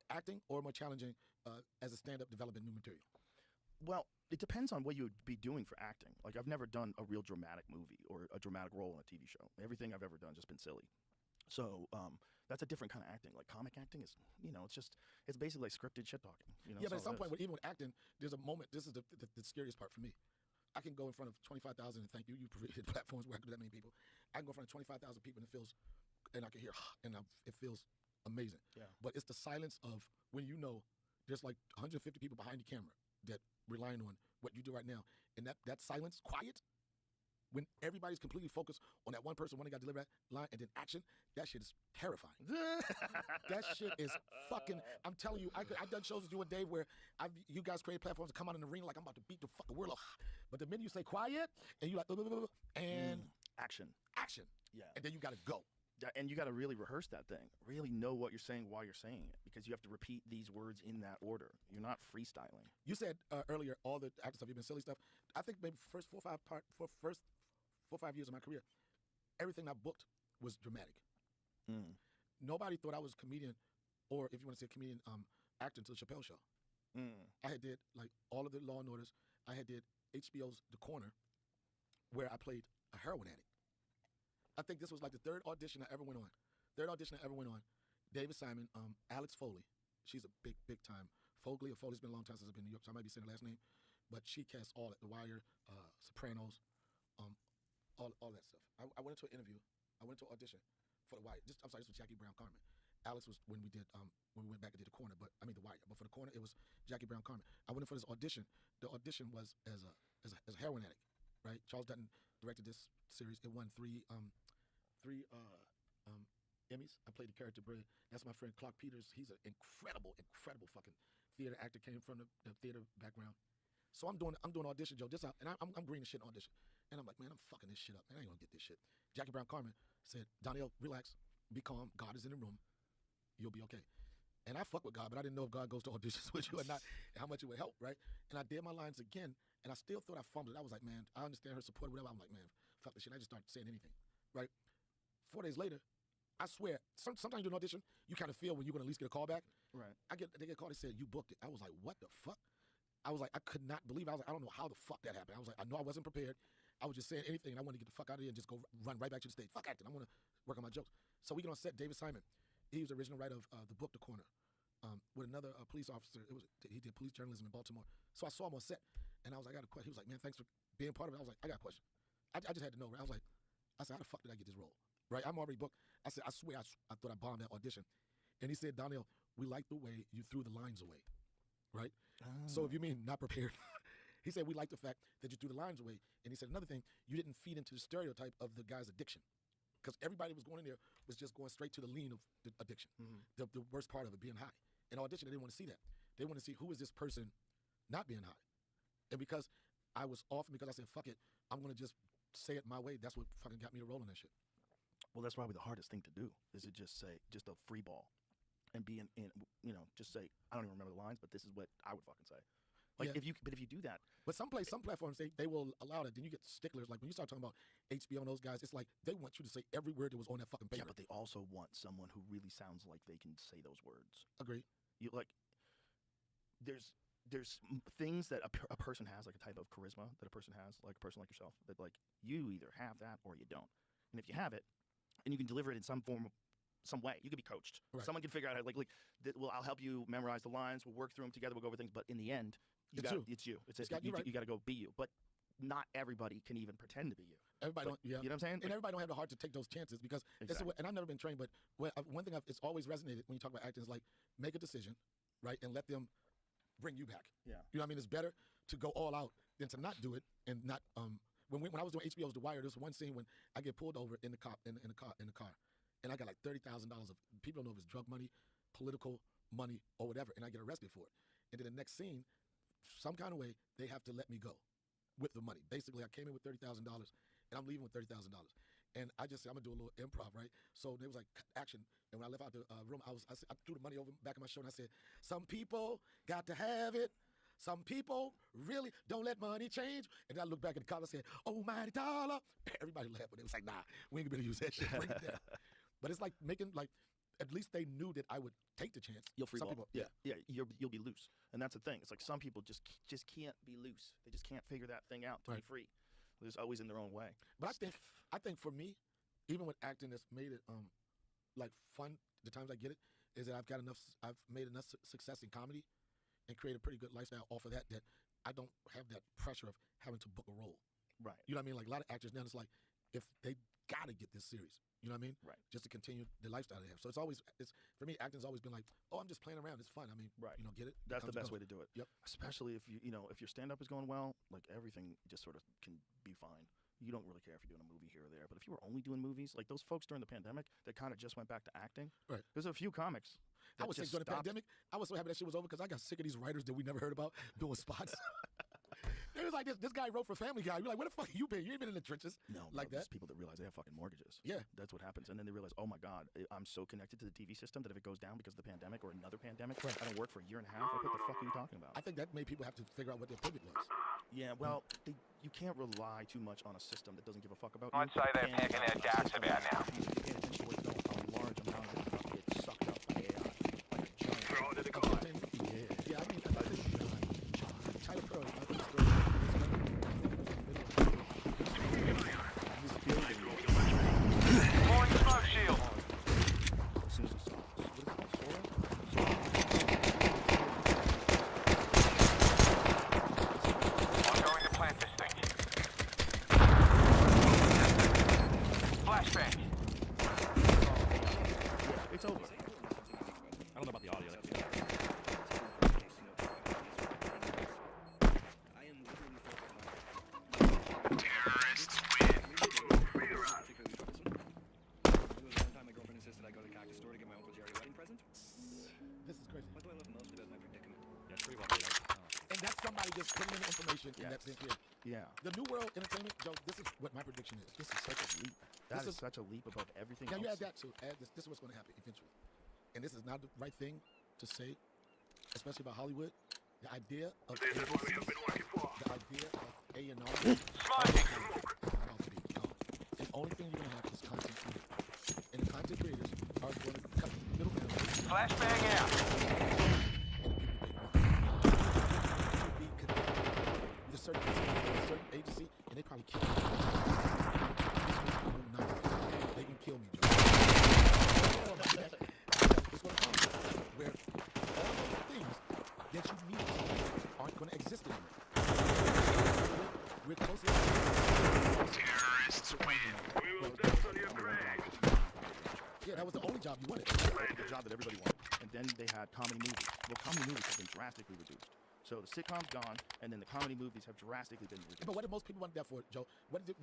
acting, or more challenging as a stand-up developing new material? Well, it depends on what you would be doing for acting. Like, I've never done a real dramatic movie or a dramatic role in a TV show. Everything I've ever done has just been silly. So that's a different kind of acting. Like, comic acting is, it's basically like scripted shit talking. Yeah, but at some point, even with acting, there's a moment. This is the scariest part for me. I can go in front of 25,000, and thank you. You created platforms where I can do that many people. I can go in front of 25,000 people, and I can hear, and it feels amazing. Yeah. But it's the silence of when there's like 150 people behind the camera that relying on what you do right now, and that silence, quiet. When everybody's completely focused on that one person, when they got to deliver that line, and then action, that shit is terrifying. That shit is fucking, I'm telling you, I've done shows with you and Dave where you guys create platforms to come out in the ring like I'm about to beat the fucking world up. But the minute you say quiet, and you're like, and action. Yeah. And then you got to go. And you got to really rehearse that thing. Really know what you're saying while you're saying it, because you have to repeat these words in that order. You're not freestyling. You said earlier all the acting stuff, you've been silly stuff. I think maybe first 4 or 5 years of my career, everything I booked was dramatic. Nobody thought I was a comedian, or if you want to say a comedian, actor until the Chappelle Show. I had did like all of the Law and Orders. I had did HBO's The Corner, where I played a heroin addict. I think this was like the third audition I ever went on. David Simon, Alex Foley. She's a big time. Foley's been a long time since I've been in New York, so I might be saying her last name. But she cast all at The Wire, Sopranos, all that stuff. I went into an interview. I went to an audition for The Wire. This was Jackie Brown Carmen. Alex was when we went back and did The Corner, The Wire. But for The Corner, it was Jackie Brown Carmen. I went in for this audition. The audition was as a heroin addict, right? Charles Dutton directed this series. It won three Emmys. I played the character brilliant. That's my friend Clark Peters. He's an incredible fucking theater actor. Came from the theater background. So I'm doing audition, Joe. This out, and I'm green as shit in audition. And I'm like, man, I'm fucking this shit up. Man, I ain't gonna get this shit. Jackie Brown Carmen said, Donnell, relax, be calm. God is in the room. You'll be okay. And I fuck with God, but I didn't know if God goes to auditions with you or not, and how much it would help, right? And I did my lines again, and I still thought I fumbled it. I was like, man, I understand her support, whatever. I'm like, man, fuck this shit. I just started saying anything, right? 4 days later, I swear, sometimes you do an audition, you kind of feel when you're going to at least get a call back. Right. They get a call, they said, you booked it. I was like, what the fuck? I was like, I could not believe it. I was like, I don't know how the fuck that happened. I was like, I know I wasn't prepared. I was just saying anything, and I wanted to get the fuck out of here and just go run right back to the stage. Fuck acting. I want to work on my jokes. So we get on set. David Simon, he was the original writer of the book The Corner, with another police officer. He did police journalism in Baltimore. So I saw him on set, and I was like, I got a question. He was like, man, thanks for being part of it. I was like, I got a question. I just had to know. Right? I said, how the fuck did I get this role? Right? I'm already booked. I said, I swear, I thought I bombed that audition. And he said, Donnell, we like the way you threw the lines away. Right? So if you mean not prepared, he said, we like the fact that you threw the lines away. And he said, another thing, you didn't feed into the stereotype of the guy's addiction. Because everybody was going in there was just going straight to the lean of the addiction, the worst part of it, being high. In audition, they didn't want to see that. They want to see who is this person not being high. And because I was off, and because I said, fuck it, I'm going to just say it my way, that's what fucking got me to roll on that shit. Well, that's probably the hardest thing to do, is to just say, just a free ball. And be just say, I don't even remember the lines, but this is what I would fucking say. Like, Yeah. if you do that. But some platforms, they will allow that. Then you get sticklers. Like when you start talking about HBO and those guys, it's like they want you to say every word that was on that fucking paper. Yeah, but they also want someone who really sounds like they can say those words. Agree. There's things that a person has, like a type of charisma that a person has, like a person like yourself, that like you either have that or you don't. And if you have it, and you can deliver it in some form, some way, you can be coached. Right. Someone can figure out how, I'll help you memorize the lines. We'll work through them together. We'll go over things. But in the end, it's you. You got to go be you. But not everybody can even pretend to be you. Everybody don't. Yeah. You know what I'm saying? And everybody don't have the heart to take those chances because Exactly. and I've never been trained, but one thing it's always resonated when you talk about acting is like make a decision, right, and let them bring you back. Yeah. You know what I mean? It's better to go all out than to not do it and not. When I was doing HBO's The Wire, there was one scene when I get pulled over in the car, and I got like $30,000 of people don't know if it's drug money, political money, or whatever, and I get arrested for it. And then the next scene, some kind of way, they have to let me go with the money. Basically, I came in with $30,000, and I'm leaving with $30,000. And I just said, I'm gonna do a little improv, right? So there was like action, and when I left out the room, I threw the money over back of my shoulder, and I said, some people got to have it. Some people really don't let money change. And then I looked back at the car and said, oh, mighty dollar. Everybody laughed, but it was like, nah, we ain't gonna be able to use that shit. Bring it down. But it's like making, like, at least they knew that I would take the chance. You'll free some ball. people, Yeah, you'll be loose. And that's the thing. It's like some people just can't be loose. They just can't figure that thing out to be free. They're just always in their own way. But I think for me, even with acting that's made it like fun, the times I get it, is that I've made enough success in comedy and create a pretty good lifestyle off of that I don't have that pressure of having to book a role. Right. You know what I mean? Like a lot of actors now, it's like if they gotta get this serious. You know what I mean? Right. Just to continue the lifestyle they have. So it's for me, acting's always been like, oh, I'm just playing around. It's fun. I mean, get it? That's the best way to do it. Yep. Especially if if your stand-up is going well, like everything just sort of can be fine. You don't really care if you're doing a movie here or there. But if you were only doing movies, like those folks during the pandemic that kind of just went back to acting, right? There's a few comics. I was sick during the pandemic. I was so happy that shit was over because I got sick of these writers that we never heard about doing spots. It was like this guy wrote for Family Guy. You're like, where the fuck you been? You ain't been in the trenches. No, like there's that. people that realize they have fucking mortgages. Yeah. That's what happens. And then they realize, oh my God, I'm so connected to the TV system that if it goes down because of the pandemic or another pandemic, I don't work for a year and a half. Like, what the fuck are you talking about? I think that made people have to figure out what their pivot was. Yeah, well, you can't rely too much on a system that doesn't give a fuck about you. I'd say they're packing their gas about now. A large amount of it gets sucked up by AI. Like a giant. Throw it to the car. Yeah, I mean, Tyler Perry, Deploying smoke shield. As soon as you saw it. What is it called? I'm going to plant this thing. Flashbang. Yeah, it's over. I don't know about the audio. Terrorists win. This is crazy. What do I love most about my predicament? Yeah, pretty well. And that's somebody just putting in the information and that's been clear. Yeah. The New World Entertainment, Joe, this is what my prediction is. This is such a leap. That is such a leap above everything now else. You add that to, this is what's going to happen eventually. And this is not the right thing to say, especially about Hollywood, the idea of agencies, the idea of A&R, the only thing you're going to have is content creators. And the content creators are going to cut the middleman. Flashbang out. With a certain agency, and they probably kill me. They can kill me, Joe. It's going to come where all those things that you need aren't going to exist anymore. We're closely. Terrorists win. We will dance on your grave. Yeah, that was the only job you wanted. The job that everybody wanted. And then they had comedy movies. Well, comedy movies have been drastically reduced. So the sitcom's gone, and then the comedy movies have drastically been reduced. But what did most people want that for, Joe? What did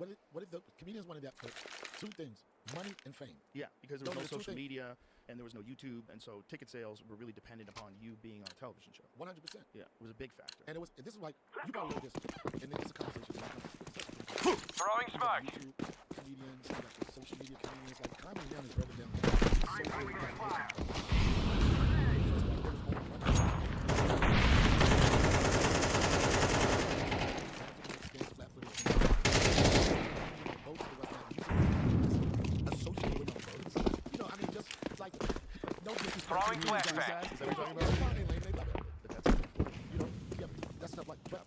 the comedians wanted that for? Two things: money and fame. Yeah, because there was no social media and there was no YouTube, and so ticket sales were really dependent upon you being on a television show. 100%. Yeah, it was a big factor. And it was. This is like you gotta look at this, and then it's a conversation. Throwing smoke. YouTube comedians, you got the social media comedians. Like comedy now is broken down. So Throwing flashbang. Is that what you're talking about? They love it. But that's, you know, yeah, that's stuff like that.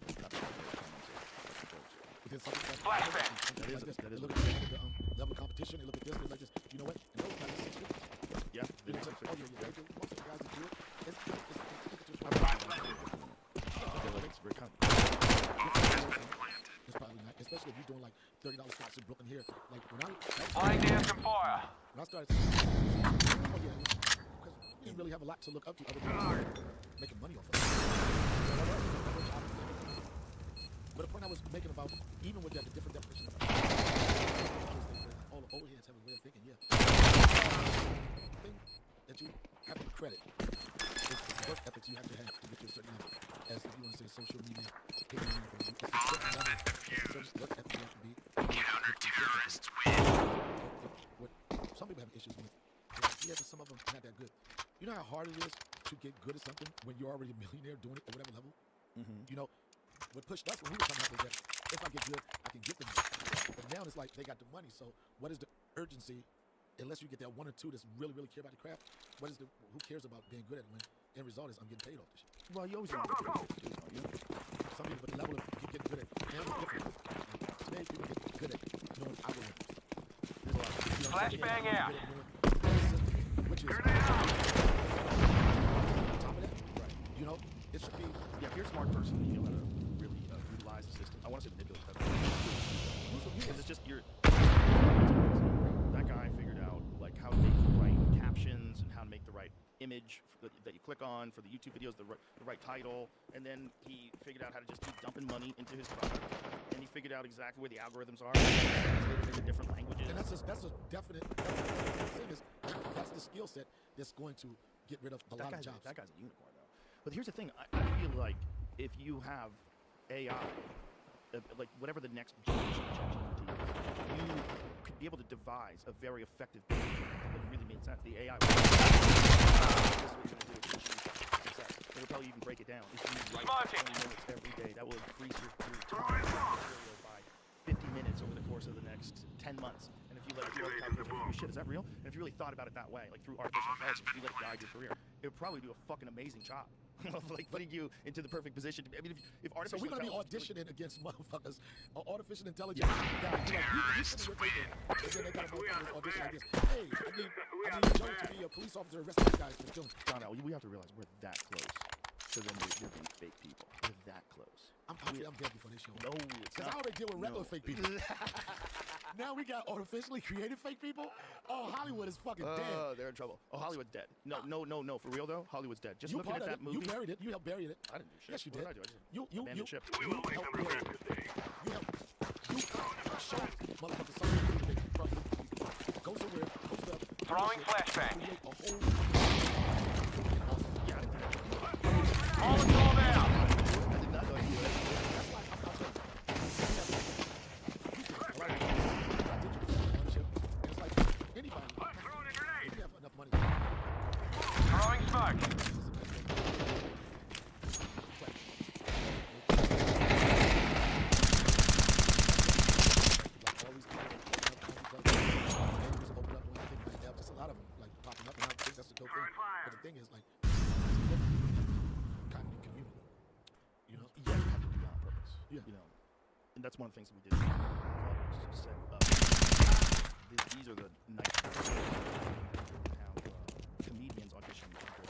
Flashbang. They look at the level of competition. They look at this. They like this. You know what? And those guys are 6 feet. Yeah. You know, oh yeah. Most of the guys that do it, it's probably not, especially if you're doing like $30 spots in Brooklyn here. Like when laying down some fire. When I started, oh yeah, because we didn't really have a lot to look up to other than making money off of it. But the point I was making about, even with that, the different definition of all the old heads have a way of thinking, yeah. The thing that you have to credit is the work ethics you have to get to a certain level. As if you want to say social media, it's a certain level, certain work ethic you have to be. Counter-terrorists win. What some people have issues with, yeah, but some of them not that good. You know how hard it is to get good at something when you're already a millionaire doing it at whatever level? You know, what pushed us when we were coming up was that if I get good, I can get them. But now it's like they got the money, so what is the urgency? Unless you get that one or two that's really, really care about the craft, who cares about being good at it when the end result is I'm getting paid off this shit? Well, you always want to get good at it too, don't you? Some people, but the level of getting good at it now is different. Today, people get good at knowing algorithms. There's a lot of, you know, flashbang out. Which is on top of that, right? You know, it should be. Yeah, if you're a smart person, you know how to really utilize the system. I want to say manipulate that. Because it's just that guy figured out like how to make the right captions and how to make the right image that you click on for the YouTube videos, the right title, and then he figured out how to just keep dumping money into his product, and he figured out exactly where the algorithms are, translated into different languages. And that's a definite thing. That's the skill set that's going to get rid of a lot of jobs. That guy's a unicorn, though. But here's the thing: I feel like if you have AI, like whatever the next generation of ChatGPT is, you could be able to devise a very effective business that really made sense. The AI. This is what you're going to do to achieve success. It'll tell you even break it down. If you write 20 minutes every day, that will increase your time by 50 minutes over the course of the next 10 months. And if you let it do all the calculations, shit, is that real? And if you really thought about it that way, like through artificial intelligence, you let it guide your career, it would probably do a fucking amazing job. Like putting you into the perfect position. I mean, if artificial so we're gonna be auditioning against motherfuckers, artificial intelligence. You sitting here and then they got a motherfucker audition like this. Hey, I need Joe to be a police officer arresting these guys for stealing. John, we have to realize we're that close to them being fake people. We're that close. I'm dead before they show up. No, it's because I already deal with regular fake people. Now we got artificially created fake people. Oh, Hollywood is fucking dead. They're in trouble. Oh, Hollywood's dead. No. For real though, Hollywood's dead. Just you looking at that movie. You buried it. You helped bury it. I didn't do shit. Yes, you did. What did I do? You abandoned ship. You helped bury it. You showed motherfuckers something. Go somewhere. Throwing flashbang. Yeah, I didn't do that. Molotov out. I did not know you did that. Throwing smoke. thing is like, comedy community. You know? Yeah, you have to do that on purpose. Yeah. You know, and that's one of the things that we did. Set up. These are the nights where we have comedians audition people,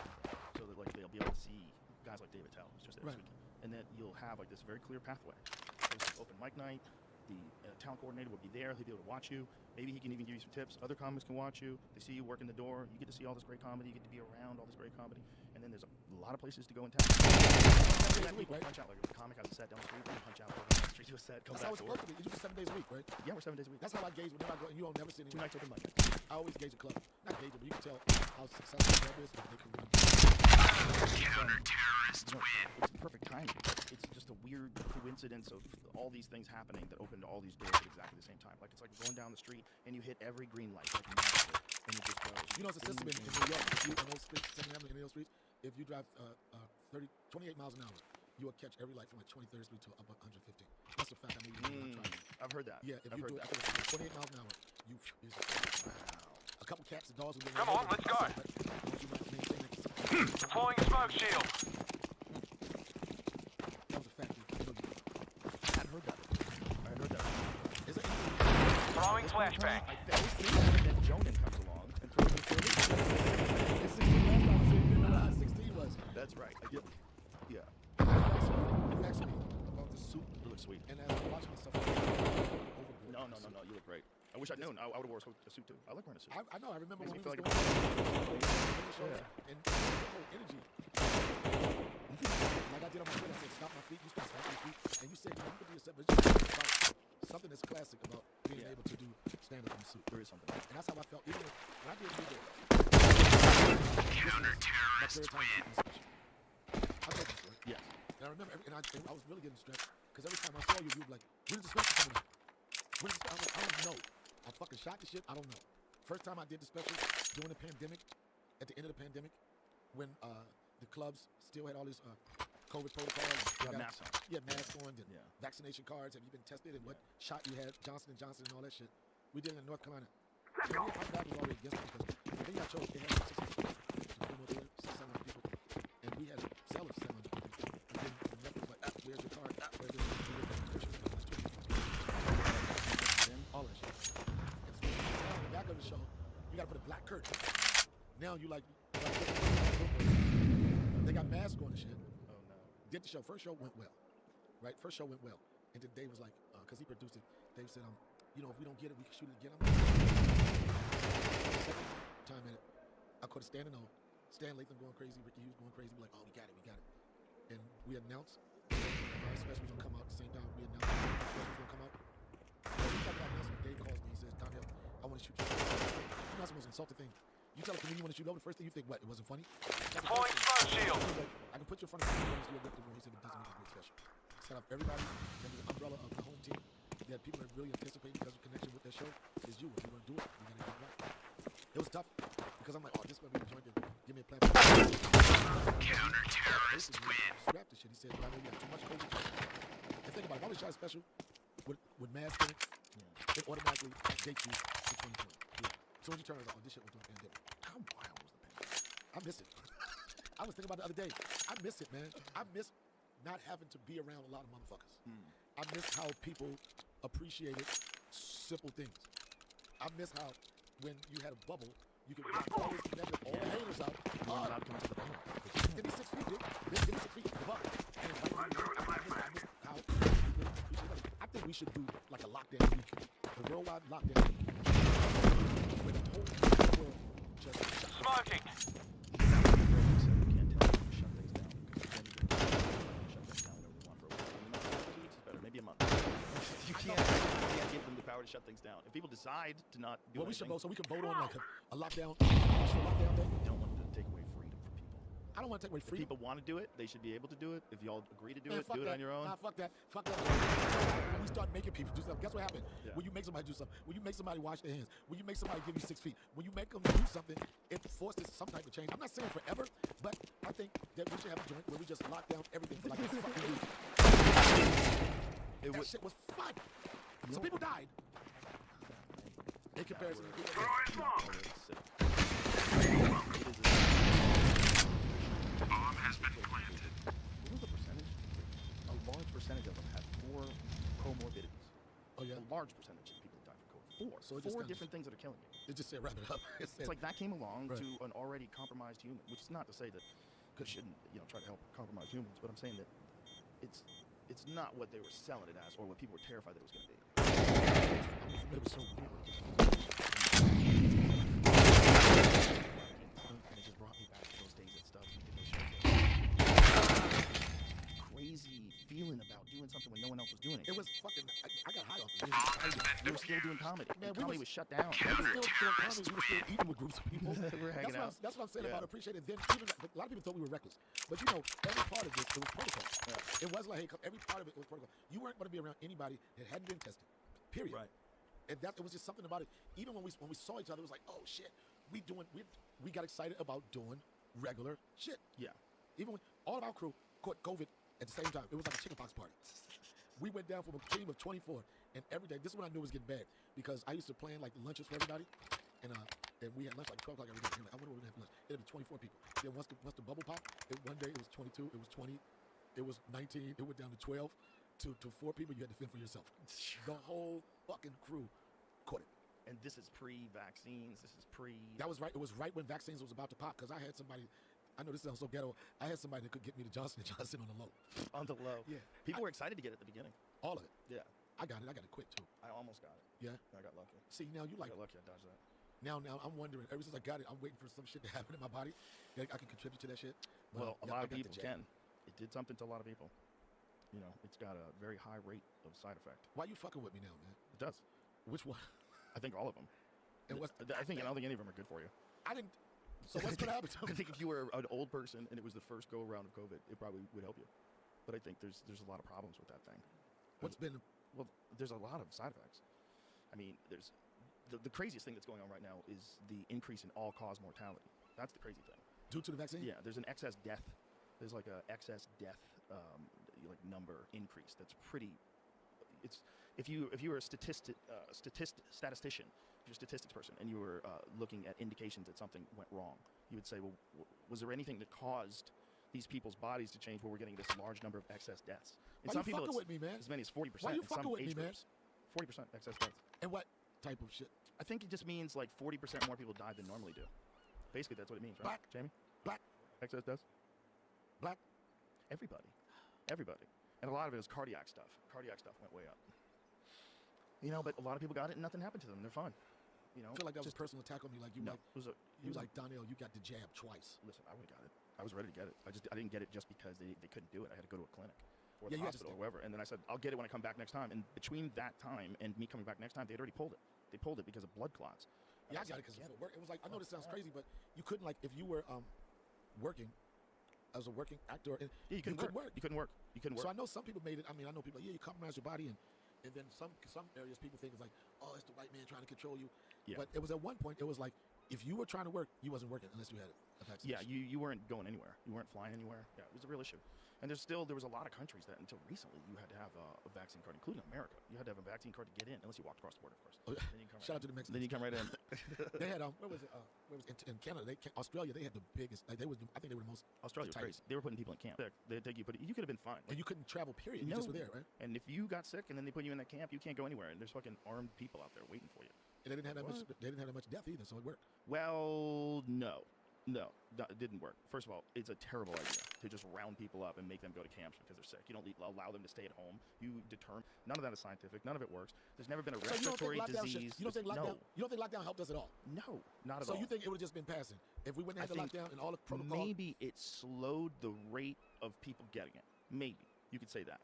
so that like they'll be able to see guys like David Tell, who's just there this weekend, and then you'll have like this very clear pathway. There's an open mic night. The talent coordinator will be there. He'll be able to watch you. Maybe he can even give you some tips. Other comics can watch you. They see you working the door. You get to see all this great comedy. You get to be around all this great comedy. And then there's a lot of places to go in town. People punch out. Like if a comic has a set down the street, you punch out, go down the street to a set, come That's back how it's to work. supposed to be. You do 7 days a week, right? Yeah, we're 7 days a week. That's how I gauge whenever I go, and you don't never see 2 nights open mic. I always gauge a club. Not gauge it, but you can tell how successful a club is if they can run. Counter-terrorists win. It's the perfect timing. It's just a weird coincidence of all these things happening that opened all these doors at exactly the same time. Like it's like going down the street and you hit every green light, like magically, and it just goes. You know, it's a system in New York. If you on those streets, 7th Avenue, in those streets, if you drive 28 miles an hour, you will catch every light from like 23rd Street to up 150. That's a fact. I mean, I've heard that. Yeah, if you do it, I think it's 28 miles an hour, you is a couple cats and dogs will get Come on, let's go. Deploying smoke shield. That was a fact. I hadn't heard that. I hadn't heard that. Is it? Throwing flashbang. I then Jonan comes along and throws me for a leap. It's 16 last time, so you remember how 16 was. That's right. I did. Yeah. You asked me about the suit. You look sweet. And as I'm watching myself, overboard. No. You look great. I wish I'd known. I would have wore a suit too. I like wearing a suit. I know. I remember Makes when me we feel was like going and the whole energy. Like I did on my Twitter, I said, stop my feet. You start stopping my feet. And you said, you can do yourself, but it's just about something that's classic about being able to do stand-up in a suit. There is something. And that's how I felt. Even when I did the Counter-terrorists win. I told you story. Yes. And I remember, and I was really getting stressed because every time I saw you, you were like, when is the special coming out? When is the special? I don't know. I fucking shot the shit. I don't know. First time I did the special during the pandemic, at the end of the pandemic, when the clubs still had all these COVID protocols. Masks on. Yeah, masks on, and vaccination cards. Have you been tested? And what shot you had, Johnson & Johnson and all that shit. We did it in North Carolina. So me and my dad was already against it because the thing I chose, they had 600 people, and we had a sale of 700 people. And then nothing was like, where's your card? Where's this? All that shit. And so now in the back of the show, you gotta put a black curtain. Now you like they got masks on and shit. Oh no. Did the show. First show went well. Right? First show went well. And then Dave was like, because he produced it, Dave said, you know, if we don't get it, we can shoot it again. I'm like, second time at it, I caught a standing on. Stan Latham going crazy, Ricky Hughes going crazy. We're like, oh, we got it. And we announced our special was gonna come out at the same time. We announced our special was gonna come out. So we talked about announcement. Dave calls me. He says, Donnell, I want to shoot you. You know, that's the most insulting thing. You tell a comedian you want to shoot over, the first thing you think, what? It wasn't funny? Deploying smoke shield. He was like, I can put you in front of people and do a victim room. He said, it doesn't make it a great special. Set up everybody under the umbrella of the home team. That people are really anticipating because of connection with their show is you. If you're gonna do it, you're gonna get it right. It was tough because I'm like, oh, this is gonna be the joint that give me a platform. Counter-terrorists win. Scrap this shit. He said, I know you got too much COVID. And think about it, if I was shot a special with masks in it, it automatically dates you to 2020. Yeah. So when you turn it on, this shit was during the pandemic. How wild was the pandemic? I miss it. I was thinking about it the other day. I miss it, man. I miss not having to be around a lot of motherfuckers. I miss how people appreciated simple things. I miss how when you had a bubble, you could always connect all the haters out. Give me 6 feet, dude. Give me 6 feet. The bubble. And I miss how people appreciate it. I think we should do like a lockdown week, a worldwide lockdown week, where the whole world just smoking. Maybe a month. You can't give them the power to shut things down. If people decide to not do we should vote, so we can vote on like a lockdown day. day. We don't want to take away freedom from people. I don't want to take away freedom. If people want to do it, they should be able to do it. If y'all agree to do it, do it on your own. Nah, fuck that. When we start making people do something, guess what happened? Yeah. When you make somebody do something, when you make somebody wash their hands, when you make somebody give you 6 feet, when you make them do something, it forces some type of change. I'm not saying forever, but I think that we should have a joint where we just lock down everything for like a fucking week. That shit was fun. Some people died. In comparison to people. So it just four kinda different things that are killing you. It just said wrap it up. It's like that came along Right. to an already compromised human, which is not to say that you shouldn't, try to help compromised humans, but I'm saying that it's not what they were selling it as or what people were terrified that it was going to be. But it was so weird. And it just brought me back to those days and stuff. Crazy feeling about doing something when no one else was doing it. It was fucking. I got high off it. We were still doing comedy. Man, Comedy was shut down. We were still doing comedy. We were still eating with groups of people. We were hanging out. That's what I'm saying Yeah. about appreciating. Then even a lot of people thought we were reckless, but every part of this it was protocol. It was like, hey, every part of it was protocol. You weren't going to be around anybody that hadn't been tested. Period. Right. And that it was just something about it. Even when we saw each other, it was like, oh shit, we got excited about doing regular shit. Yeah. Even when all of our crew caught COVID at the same time, it was like a chickenpox party. We went down from a team of 24, and every day, this is when I knew it was getting bad, because I used to plan like lunches for everybody, and we had lunch like 12 o'clock every day. And I wonder what we're gonna have for lunch. It'd be 24 people. Then once the bubble popped, one day it was 22, it was 20, it was 19, it went down to 12, to 4 people you had to fend for yourself. The whole fucking crew caught it. And this is pre-vaccines. This is pre. That was right. It was right when vaccines was about to pop, because I had somebody. I know this sounds so ghetto. I had somebody that could get me the Johnson & Johnson on the low. On the low. Yeah. People were excited to get it at the beginning. All of it. Yeah. I got it. I got it quick too. I almost got it. Yeah. I got lucky. See, now you like. I got lucky. I dodged that. Now I'm wondering. Ever since I got it, I'm waiting for some shit to happen in my body. That I can contribute to that shit. Well, a lot of people can. It did something to a lot of people. It's got a very high rate of side effect. Why you fucking with me now, man? It does. Which one? I think all of them. And I don't think any of them are good for you. I didn't. So what's gonna happen to me? I think if you were an old person and it was the first go around of COVID, it probably would help you. But I think there's a lot of problems with that thing. Well, there's a lot of side effects. I mean, there's the craziest thing that's going on right now is the increase in all-cause mortality. That's the crazy thing. Due to the vaccine? Yeah, there's an excess death. There's like a excess death number increase. That's pretty. It's if you were a statistician, if you're a statistics person, and you were looking at indications that something went wrong, you would say, well, was there anything that caused these people's bodies to change where we're getting this large number of excess deaths? In Why some you people, fucking it's with me, man? as many as 40%. Why you in some fucking with age me, man? groups. 40% excess deaths. And what type of shit? I think it just means like 40% more people died than normally do. Basically, that's what it means, right? Black. Jamie? Black. Excess deaths? Black. Everybody. And a lot of it is cardiac stuff. Cardiac stuff went way up. But a lot of people got it and nothing happened to them. They're fine. I feel like that was a personal attack on me. Like you like Donnell, you got the jab twice. Listen, I would have got it. I was ready to get it. I didn't get it just because they couldn't do it. I had to go to a clinic or the hospital or wherever. And then I said, I'll get it when I come back next time. And between that time and me coming back next time, they'd already pulled it. They pulled it because of blood clots. Yeah, I got it because of work. It was like, I know this sounds crazy, but you couldn't, like, if you were working as a working actor, you couldn't work. You couldn't work. So I know some people made it. I mean, I know people, you compromise your body, and then some areas people think it's like, oh, it's the white man trying to control you. Yeah. But it was at one point, it was like, if you were trying to work, you wasn't working unless you had a vaccination. Yeah, you weren't going anywhere. You weren't flying anywhere. Yeah, it was a real issue. And there was a lot of countries that until recently you had to have a vaccine card, including America. You had to have a vaccine card to get in, unless you walked across the border, of course. Oh, yeah. Shout out to the Mexicans. Then you come right in. They had where was it? In Canada, Australia, they had the biggest. Like, I think they were the most. Australia was crazy. They were putting people in camp. They take you, but you could have been fine. And you couldn't travel. Period. You just were there, right? And if you got sick and then they put you in that camp, you can't go anywhere. And there's fucking armed people out there waiting for you. And they didn't have that much. They didn't have that much death either, so it worked. Well, no, it didn't work. First of all, it's a terrible idea to just round people up and make them go to camps because they're sick. You don't allow them to stay at home. You determine. None of that is scientific. None of it works. There's never been a respiratory disease. You don't think lockdown? You don't think lockdown helped us at all? No, not at all. So you think it would have just been passing if we wouldn't have had the lockdown and all the protocol? Maybe it slowed the rate of people getting it. Maybe you could say that.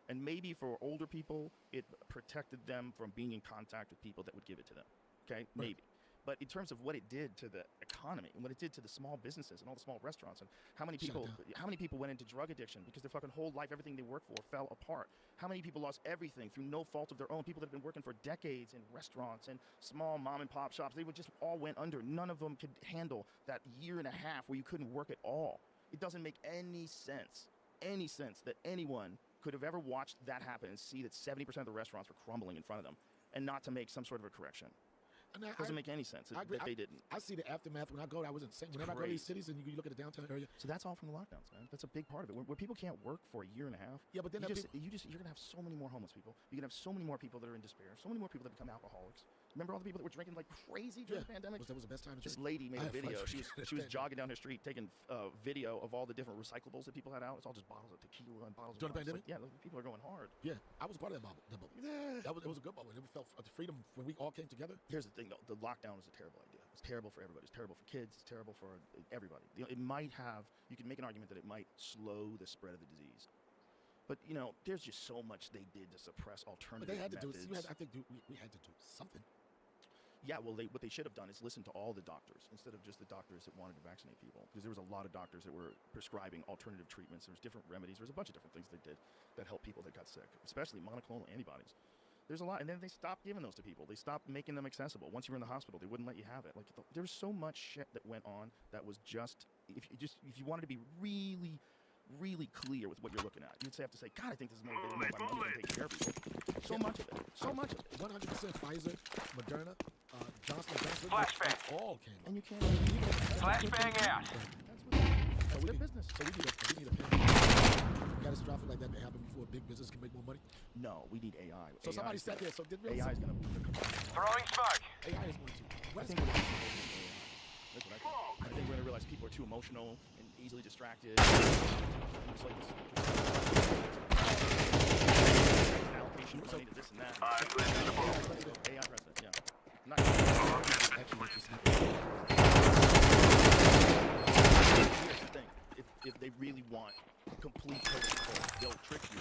And maybe for older people, it protected them from being in contact with people that would give it to them. Okay, maybe. But in terms of what it did to the economy and what it did to the small businesses and all the small restaurants and how many people went into drug addiction because their fucking whole life, everything they worked for fell apart. How many people lost everything through no fault of their own? People that have been working for decades in restaurants and small mom and pop shops, they would just all went under. None of them could handle that year and a half where you couldn't work at all. It doesn't make any sense that anyone could have ever watched that happen and see that 70% of the restaurants were crumbling in front of them and not to make some sort of a correction. It doesn't make any sense that they didn't. I see the aftermath when I go. I was insane. Whenever I go to these cities and you look at the downtown area. So that's all from the lockdowns, man. That's a big part of it. Where people can't work for a year and a half. Yeah, but then you're gonna have so many more homeless people. You're gonna have so many more people that are in despair. So many more people that become alcoholics. Remember all the people that were drinking like crazy during the pandemic? That was the best time to drink. This lady made a video. She was She jogging down the street taking video of all the different recyclables that people had out. It's all just bottles of tequila and bottles During of the wine. pandemic? Like, yeah, people are going hard. Yeah, I was part of that bubble. Yeah. It was a good bubble. It felt the freedom when we all came together. Here's the thing, though. The lockdown is a terrible idea. It's terrible for everybody. It's terrible for kids. It's terrible for everybody. It might have, you can make an argument that it might slow the spread of the disease. But, you know, there's just so much they did to suppress alternative But they had methods. to do, I think we had to do something. Yeah, well, what they should have done is listen to all the doctors instead of just the doctors that wanted to vaccinate people. Because there was a lot of doctors that were prescribing alternative treatments. There was different remedies. There was a bunch of different things they did that helped people that got sick, especially monoclonal antibodies. There's a lot, and then they stopped giving those to people. They stopped making them accessible. Once you were in the hospital, they wouldn't let you have it. Like there was so much shit that went on that was just if you wanted to be really, really clear with what you're looking at, you'd have to say, God, I think this is motivated by money and taking care of people. So much of it. So much of it. 100% Pfizer, Moderna, Johnson & Johnson. Flashbang. All came. And you can't. Flashbang out. That's good business. So we need a pandemic catastrophic like that to happen before big business can make more money. No, we need AI. So somebody said there. So did AI is going to throwing smoke. AI is going to. I think that's what I think. I think we're going to realize people are too emotional and easily distracted. It's like this allocation of money to this and that. AI president, yeah. Not actually, here's the thing. If they really want complete total control, they'll trick you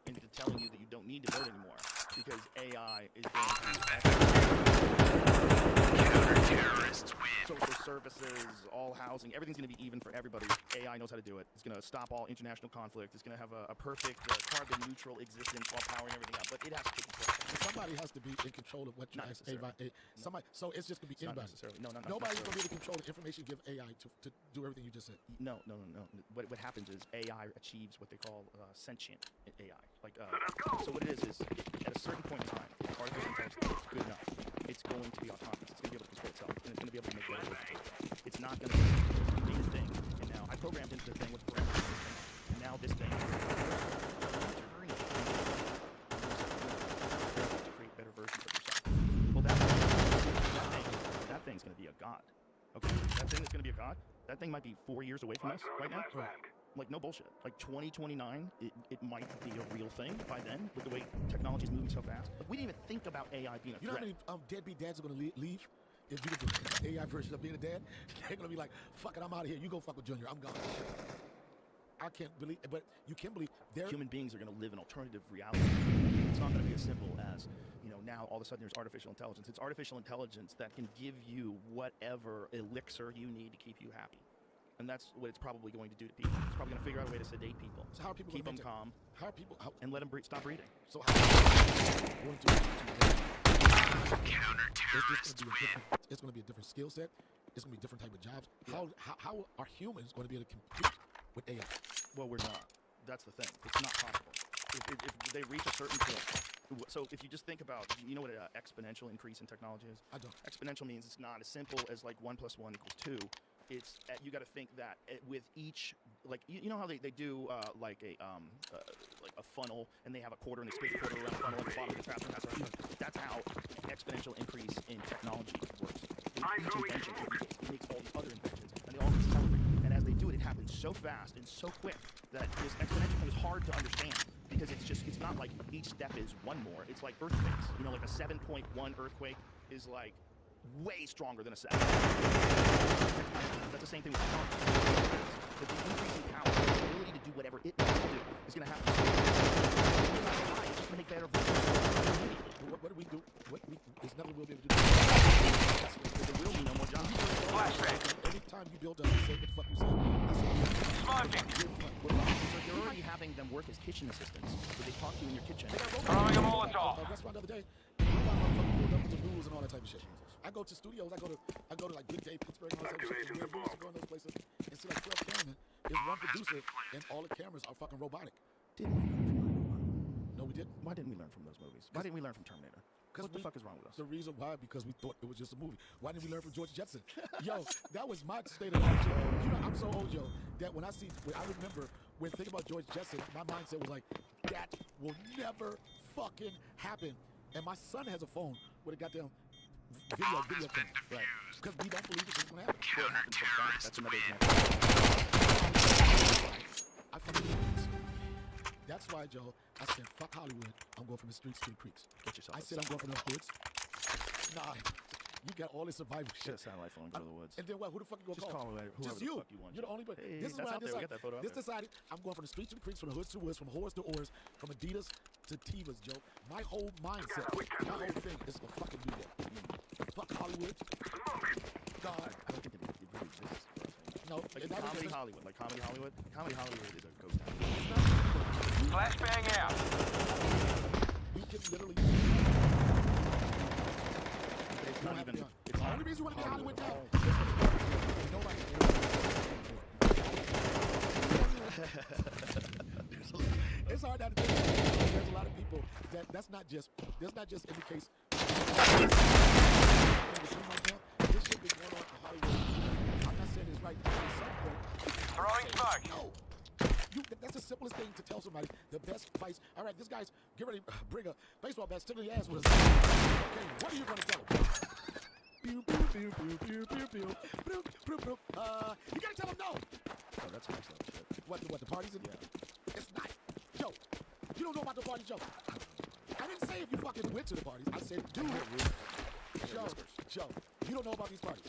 into telling you that you don't need to vote anymore because AI is going to Counter-terrorists win. social services, all housing, everything's going to be even for everybody. AI knows how to do it. It's going to stop all international conflict. It's going to have a perfect carbon neutral existence while powering everything up. But it has to take control. Somebody has to be in control of what you ask AI. Somebody, so it's just going to be anybody. Not necessarily. No, not Nobody's going to necessarily. be able to control the information you give AI to do everything you just said. No. What happens is AI achieves what they call sentient AI. Like, so what it is at a certain point in time, artificial intelligence is good enough. It's going to be autonomous. It's going to be able to control itself, and it's going to be able to make whatever it wants. It's not going to be a thing. And now I programmed into the thing what's parameters, and now this thing to create better versions of yourself. Well, that thing's going to be a god. Okay, that thing is going to be a god. That thing might be 4 years away from us right now. Like, no bullshit. Like, 2029, it might be a real thing by then, with the way technology is moving so fast. Like, we didn't even think about AI being a threat. You know how many deadbeat dads are going to leave? If you get the AI version of being a dad, they're going to be like, fuck it, I'm out of here. You go fuck with Junior. I'm gone. I can't believe, but you can believe human beings are going to live in alternative reality. It's not going to be as simple as, you know, now all of a sudden there's artificial intelligence. It's artificial intelligence that can give you whatever elixir you need to keep you happy. And that's what it's probably going to do to people. It's probably going to figure out a way to sedate people. So how are people keep them calm? How are people? And let them stop breathing. So how are people going to Counter-terrorists win. It's going to be a different skill set. It's going to be a different type of jobs. Yeah. How are humans going to be able to compete with AI? Well, we're not. That's the thing. It's not possible. If they reach a certain point. So if you just think about, you know what an exponential increase in technology is? I don't. Exponential means it's not as simple as like 1 + 1 = 2. It's you got to think that with each, like, you know how they do like a funnel, and they have a quarter and they spin the quarter around the funnel, and the bottom gets faster and faster. That's how exponential increase in technology works. Each invention makes all the other inventions, and they all accelerate. And as they do it, it happens so fast and so quick that this exponential thing is hard to understand, because it's not like each step is one more. It's like earthquakes. You know, like a 7.1 earthquake is like way stronger than a 7. That's the same thing with technology. But the increasing power, the ability to do whatever it wants to do, is going to happen. It's just going to make better versions. What do we do? There's nothing we'll be able to do. There will be no more jobs. Every time you build up, you say what the fuck you say. Smoking. So you're already having them work as kitchen assistants, so they talk to you in your kitchen. Throwing a Molotov. A restaurant the other day, pulled up with the rules and all that type of shit. I go to studios, I go to like Good Day, Pittsburgh, and all that type of shit. And I go in those places and see like 12 cameramen. There's one producer, and all the cameras are fucking robotic. Didn't we learn from No, we didn't. Why didn't we learn from those movies? Why didn't we learn from Terminator? What the fuck is wrong with us? The reason why, because we thought it was just a movie. Why didn't we learn from George Jetson? Yo, that was my state of mind. You know, I'm so old, yo, that when I remember when thinking about George Jetson, my mindset was like, that will never fucking happen. And my son has a phone with a goddamn video cam. Right. Because we don't believe it's going to happen. What happens to that? That's another example. I fucking hate this. That's why, Joe, I said, fuck Hollywood. I'm going from the streets to the creeks. Get yourself. I said I'm going from the hoods. Nah, you got all this survival Get shit. a satellite phone, go to the woods. And then what? Who the fuck you gonna Just call? call whoever Just the you. fuck you want. You're the only person. Hey, this is that's what I out there. We decided. got that photo out This there. decided I'm going from the streets to the creeks, from the hoods to the woods, from whores to oars, from Adidas to Tivas, Joe. My whole mindset, my whole thing is to fucking do that. Fuck Hollywood. God. I don't think it really exists. No, Like it never comedy exists. Hollywood. Like comedy Hollywood. Comedy Hollywood is a ghost town. Flashbang out. We can literally. It's not even. It's the only reason you want to be Hollywood now. It's hard not to think. There's a lot of people that's not just in the case. This shit been going on in Hollywood. I'm not saying it's right. Throwing smoke. No. That's the simplest thing to tell somebody. The best fights. All right, this guy's get ready to bring a baseball bat, stick in the ass with us. Okay, what are you going to tell him? Pew, pew, pew, pew, pew, pew, pew. Pew, pew, pew. You got to tell him no. Oh, that's next level shit. What the parties in? Yeah. It's not. Joe, you don't know about the parties, Joe. I didn't say if you fucking went to the parties. I said do it. Joe, you don't know about these parties.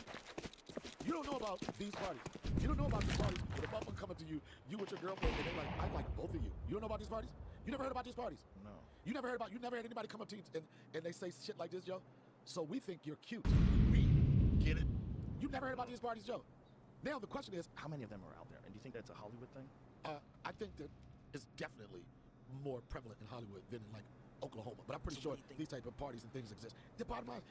You don't know about these parties. You don't know about these parties when a motherfucker coming to you, you with your girlfriend, and they're like, I like both of you. You don't know about these parties? You never heard about these parties? No. You never heard anybody come up to you and they say shit like this, Joe? So we think you're cute. We get it. You never heard about these parties, Joe? Now the question is, how many of them are out there? And do you think that's a Hollywood thing? I think that it's definitely more prevalent in Hollywood than in like Oklahoma. But I'm pretty sure these type of parties and things exist. The bottom line.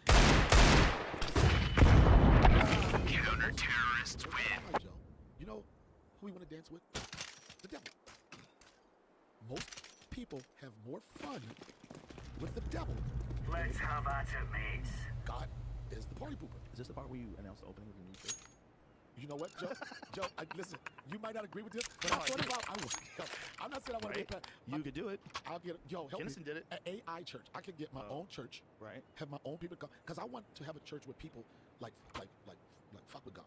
Counter-terrorists win. Joe, you know who we want to dance with? The devil. Most people have more fun with the devil. Let's have at it, mates. God is the party pooper. Is this the part where you announce the opening of your new church? You know what, Joe? Joe, listen, you might not agree with this, but I'm talking about, I'm not saying I want to get that. You could do it. I'll get it. Yo, help Kinnison me. did it. At AI church, I could get my own church. Right. Have my own people come. Because I want to have a church with people like fuck with God,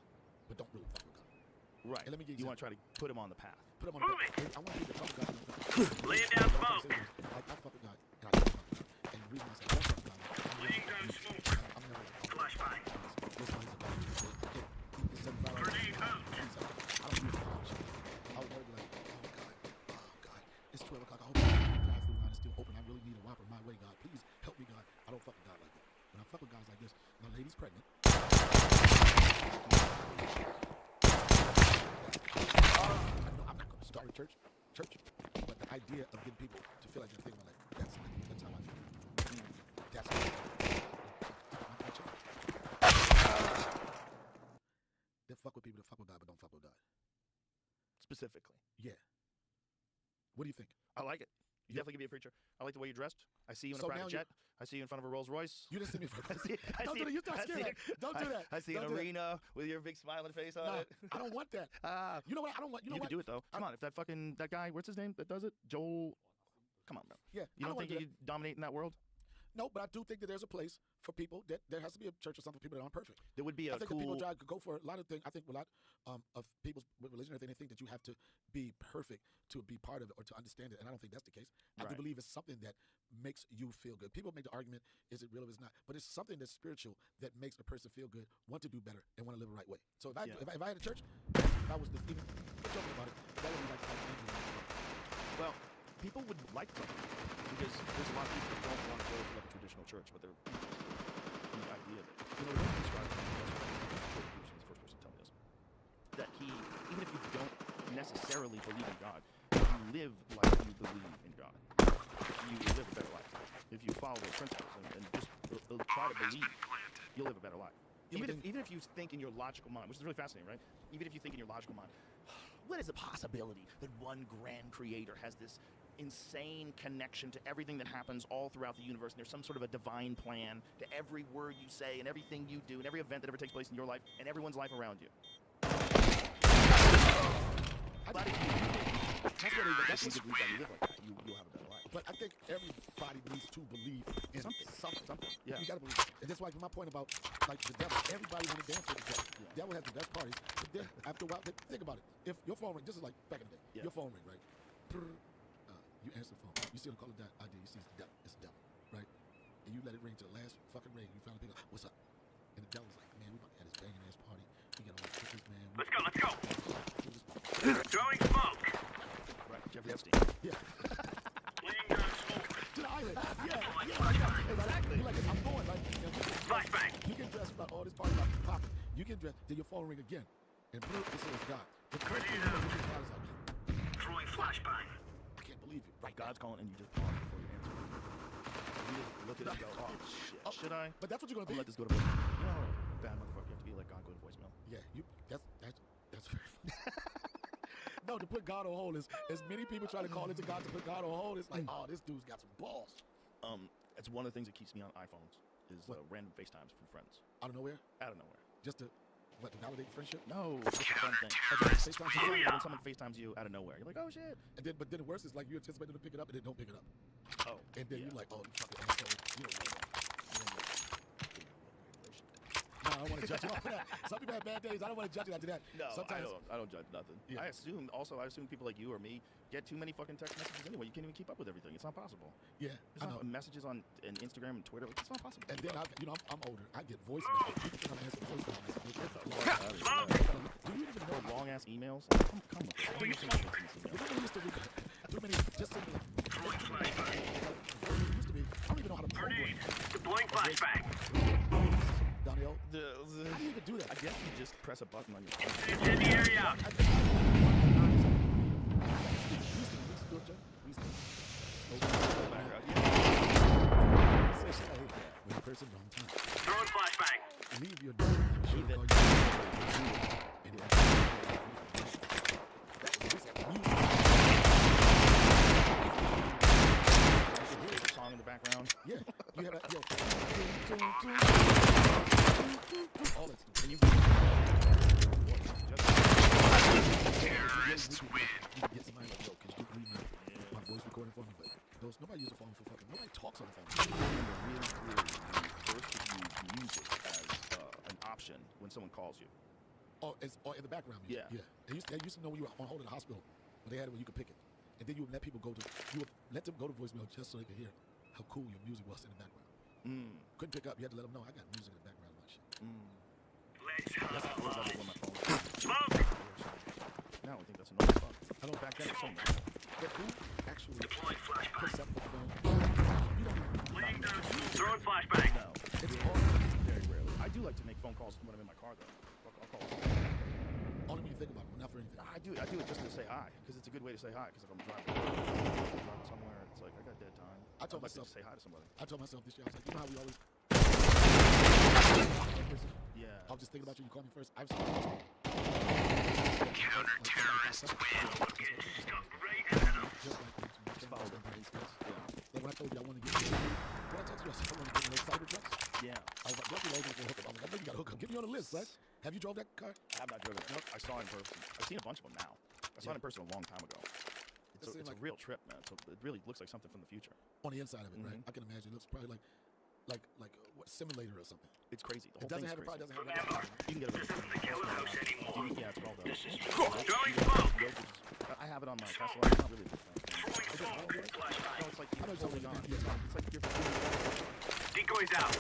but don't really fuck with God. Right. And let me give you want to try to put him on the path. Put him on the path. I want people to fuck with God. Laying down smoke. Like, I fuck with God, and I don't fuck with God. And the reason I say I don't fuck with God, Laying down smoke. I'm never Flashbang. Grenade out. It's 12 o'clock. I hope the drive-thru line is still open. I really need a Whopper my way, God. Please help me, God. I don't fuck with God like that. When I fuck with guys like this, my lady's pregnant. I'm not going to start a church, but the idea of getting people to feel like they're thinking like that's how I feel. That's how I feel. They fuck with people that fuck with God, but don't fuck with God. Specifically. Yeah. What do you think? I like it. You definitely could be a preacher. I like the way you're dressed. I see you in a private jet. I see you in front of a Rolls Royce. You didn't see me in front of a Don't do that. You start scaring. Don't do that. I see an arena with your big smiling face on it. I don't want that. You know what? I don't want. You know what? You can do it though. Come on, if that guy, what's his name that does it? Joel. Come on, bro. Yeah. You don't think you could dominate in that world? No, but I do think that there's a place for people that there has to be a church or something for people that aren't perfect. There would be a I think cool. that people try to go for a lot of things. I think a lot of people's with religion, they think that you have to be perfect to be part of it or to understand it, and I don't think that's the case. I do believe it's something that makes you feel good. People make the argument, is it real or is it not? But it's something that's spiritual that makes a person feel good, want to do better, and want to live the right way. So if I had a church, if I was even talking about it, that would be like well, people would like to, because there's a lot of people that don't want to go to like a traditional church, but they're in the idea that, you know, when described the first person to tell me this, that even if you don't necessarily believe in God, if you live like you believe in God, you will live a better life. If you follow those principles and just try to believe, you'll live a better life. Even if you think in your logical mind, which is really fascinating, right? Even if you think in your logical mind, what is the possibility that one grand creator has this insane connection to everything that happens all throughout the universe, and there's some sort of a divine plan to every word you say and everything you do and every event that ever takes place in your life and everyone's life around you? That's what you live like that. You'll have a better life. But I think everybody needs to believe in something. Yeah. You gotta believe. And that's why my point about like the devil. Everybody want to dance with the devil. The devil has the best parties. But then after a while, think about it. If your phone ring, this is like back in the day. Your phone ring, right? You answer the phone. You see them calling that ID. You see it's the devil. It's the devil, right? And you let it ring to the last fucking ring. You finally pick up. What's up? And the devil's like, man, we about to have this banging ass party. We got all the pictures, man. Let's go. Throwing smoke. Right, Jeffrey Epstein. Yeah. Laying down smoke. To the island. Exactly. You're like, I'm going. Like, flashbang. You can dress about all this party about popping. You can dress. Then your phone ring again, and blue, it says God. The first thing you know, you is like, throwing flashbang. I can't believe it. Right. God's calling, and you just pause before you answer. You just look at it and go, oh shit. Should I? But that's what you're gonna be. Let this go to voicemail. You know, bad motherfucker. You have to be like God, go to voicemail. Yeah. That's very funny. No, to put God on hold is as many people try to call into God to put God on hold. It's like, oh, this dude's got some balls. It's one of the things that keeps me on iPhones is random FaceTimes from friends. Out of nowhere? Out of nowhere. Just to validate friendship? No, just a fun thing. When someone FaceTimes you out of nowhere, you're like, oh shit. But then the worst is like you anticipate them to pick it up and they don't pick it up. Oh. And then you're like, oh, you fucking asshole. You don't know that. No, I don't want to judge you off of that. Some people have bad days. I don't want to judge you after that. No, sometimes I don't judge nothing. Yeah. I assume people like you or me get too many fucking text messages anyway. You can't even keep up with everything. It's not possible. Yeah, I know. Messages on Instagram and Twitter. It's not possible. And then I'm older. I get voice messages. You can answer voice messages. Do you even know long ass emails? Come with it. Do you used to read too many just simply used to be. I don't even know how to program. Deploying flashbang. Daniel, how do you even do that? I guess you just press a button on your phone. It's in the area. Throwing flashbang. Leave your door. Leave it. Song in the background. Yeah, you have that. All that stuff. And you terrorists win. You can get somebody like, yo, can you read my voice recording for me? But nobody uses the phone for fucking. Nobody talks on the phone. Really clearly, first to use music as an option when someone calls you. Oh, it's in the background music. Yeah. They used to know when you were on hold at the hospital, but they had it where you could pick it, and then you would let people go to. You would let them go to voicemail just so they could hear how cool your music was in the background. Couldn't pick up. You had to let them know I got music in the background of my shit. Let's That's the worst I did on my phone. smoke. Now I think that's another fun. I don't back then so much. But who actually Deploying flashbang. picks up the phone? You don't even. Laying down smoke. Throwing flashbang. No, It's all very rarely. I do like to make phone calls when I'm in my car though. I'll call. only when you think about it, not for anything. I do it just to say hi because it's a good way to say hi. Because if I'm driving somewhere, it's like I got dead time. I told I'd like myself to say hi to somebody. I told myself this year. I was like, you know how we always. Yeah. I was just thinking about you. You called me first. I've Counter-terrorists win. Stop right in the just like that. Just follow the instincts. Yeah. Like when I told you I want to get you. When I texted you, I said I want to get those cyber trucks. Yeah. I was like, definitely always going to hook up. I was like, I know you got to hook up. Get me on the list, right? Have you drove that car? I have not driven it. Nope. I saw it in person. I've seen a bunch of them now. I saw it in person a long time ago. It's a real trip, man. So it really looks like something from the future. On the inside of it, right? I can imagine. It looks probably like what, simulator or something. It's crazy. The whole It doesn't thing's have. It probably crazy. doesn't have. You can get it. This isn't the killer house anymore. Yeah, it's called Throwing smoke. I have it on my Tesla. It's not really a big thing. Throwing smoke. Flashbang. No, it's like you're totally gone. It's like you're Decoys out.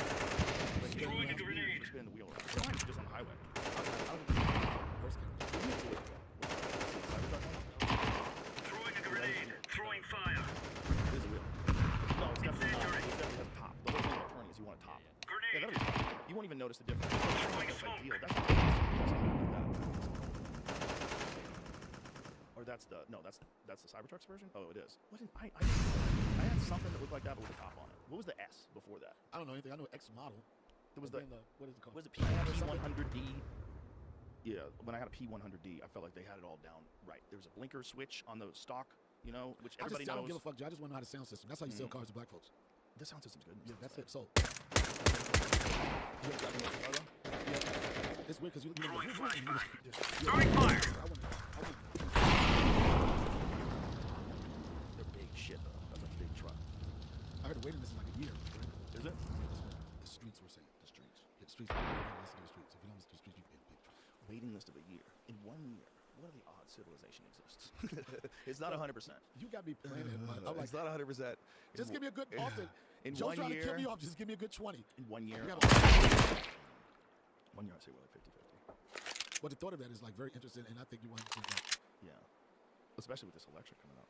like Throwing a grenade. You're spinning the wheel around. Sometimes you're just on the highway. Throwing a grenade. Throwing fire. It is a wheel. No, it's definitely not. It definitely has a top. The whole thing about turning is you want a top. Yeah, that'll be fine. You won't even notice the difference. That's ideal. That's not or that's the Cybertruck's version? Oh, it is. What did I had something that looked like that but with a top on it. What was the S before that? I don't know anything. I know X model. There was what is it called? Was it P100D? Yeah, when I had a P100D, I felt like they had it all down right. There was a blinker switch on the stock, you know, which everybody I don't knows. give a fuck, Joe. I just want to know how the sound system. That's how you sell cars to black folks. The sound system's good. Yeah, that's it. So. Yeah, it's weird because you Throwing flashbang. Yeah. Throwing fire. They're big shit though. That's a big truck. the waiting list is like a year, right? Is it? Yeah, that's what the streets were saying. The streets. Yeah, the streets. You gotta listen to the streets. If you don't listen to the streets, you can't pick. Waiting list of a year. In 1 year, what are the odds civilization exists? It's not 100%. You got me playing it, man. I'm like, it's not 100%. Just give me a good Austin. In Joe's 1 trying year, to kill me off. Just give me a good 20. In 1 year. 1 year, I say we're like 50-50. But the thought of that is like very interesting, and I think you want to like, yeah, especially with this election coming up.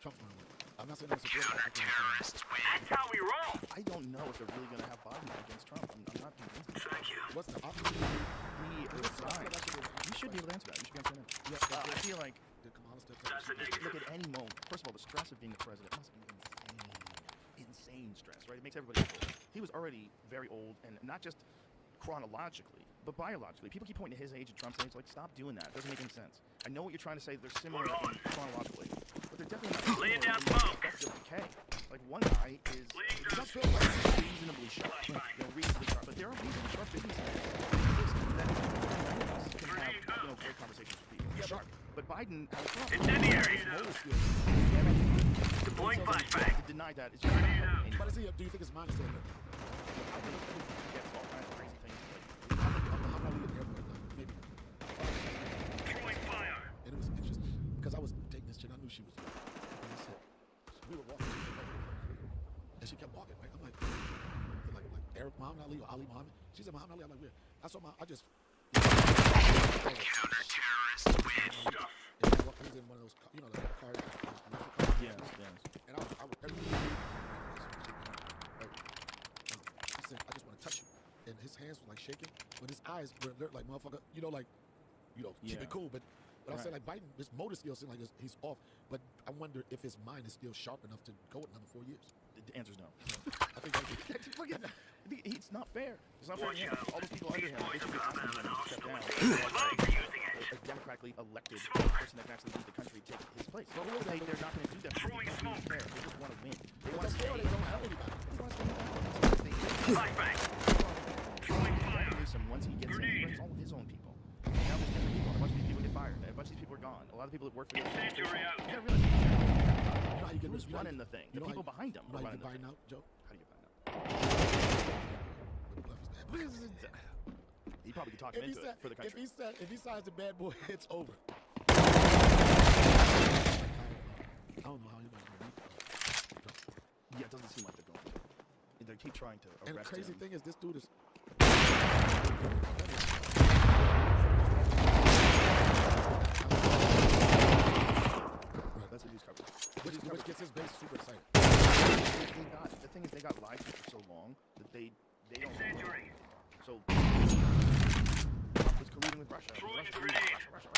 Trump's going to win. I'm not saying I'm supporting. That's how we roll. I don't know if they're really going to have Biden against Trump. I'm not convinced. Thank you. What's the option? You should be able to answer that. You should be able to answer that. I feel like That's a negative. look at any moment. First of all, the stress of being the president must be insane stress, right? It makes everybody old. He was already very old, and not just chronologically, but biologically. People keep pointing to his age and Trump's age. Like, stop doing that. It doesn't make any sense. I know what you're trying to say. They're similar chronologically, but they're definitely not similar in the respect of decay. Like, one guy is reasonably sharp, reasonably sharp, but there are reasonably sharp businessmen that can have great conversations with people. He's sharp, but Biden has a problem. Incendiary. Deploying flashbang. To deny that is just not helping But anybody. do you think his mind is still there? I think he gets all kinds of crazy things. I'm not leaving the airport, maybe. Throwing fire. And it was interesting because I was dating this chick. I knew she was. So we were walking, and she kept walking. Right? I'm like Eric Muhammad Ali or Ali Muhammad. She said Muhammad Ali. I'm like, weird. I saw I just. Counter-terrorist win stuff. And I was in one of those, the cars. Yes. And I was everything. He said, I just want to touch you. And his hands were like shaking, but his eyes were alert, like motherfucker, keep it cool. But I'm saying, like, Biden, his motor skills seem like he's off. But I wonder if his mind is still sharp enough to go with another 4 years. The answer's no. I think It's not fair. It's not fair to him. All those people under him, they should be asking him to step down. A democratically elected person that can actually lead the country take his place. But they're not going to do that. They just want to win. They want to stay. They don't have anybody. They want to stay. Flashbang. Throwing fire. Once he gets in, he brings all of his own people. And now there's different people. A bunch of these people get fired. A bunch of these people are gone. A lot of people that work for the Incendiary out. You gotta realize who's running the thing. The people behind him are running the thing. How do you get buy now, Joe? How do you find out? He probably could talk him into it for the country. If he signs the bad boy, it's over. I don't know how anybody's going to beat Trump. Yeah, it doesn't seem like they're going to. They keep trying to arrest him. And the crazy thing is, this dude is... That's what he's covered. Which gets his base super excited. The thing is, they got lied to for so long that they don't... So, Trump was colluding with Russia. Russia.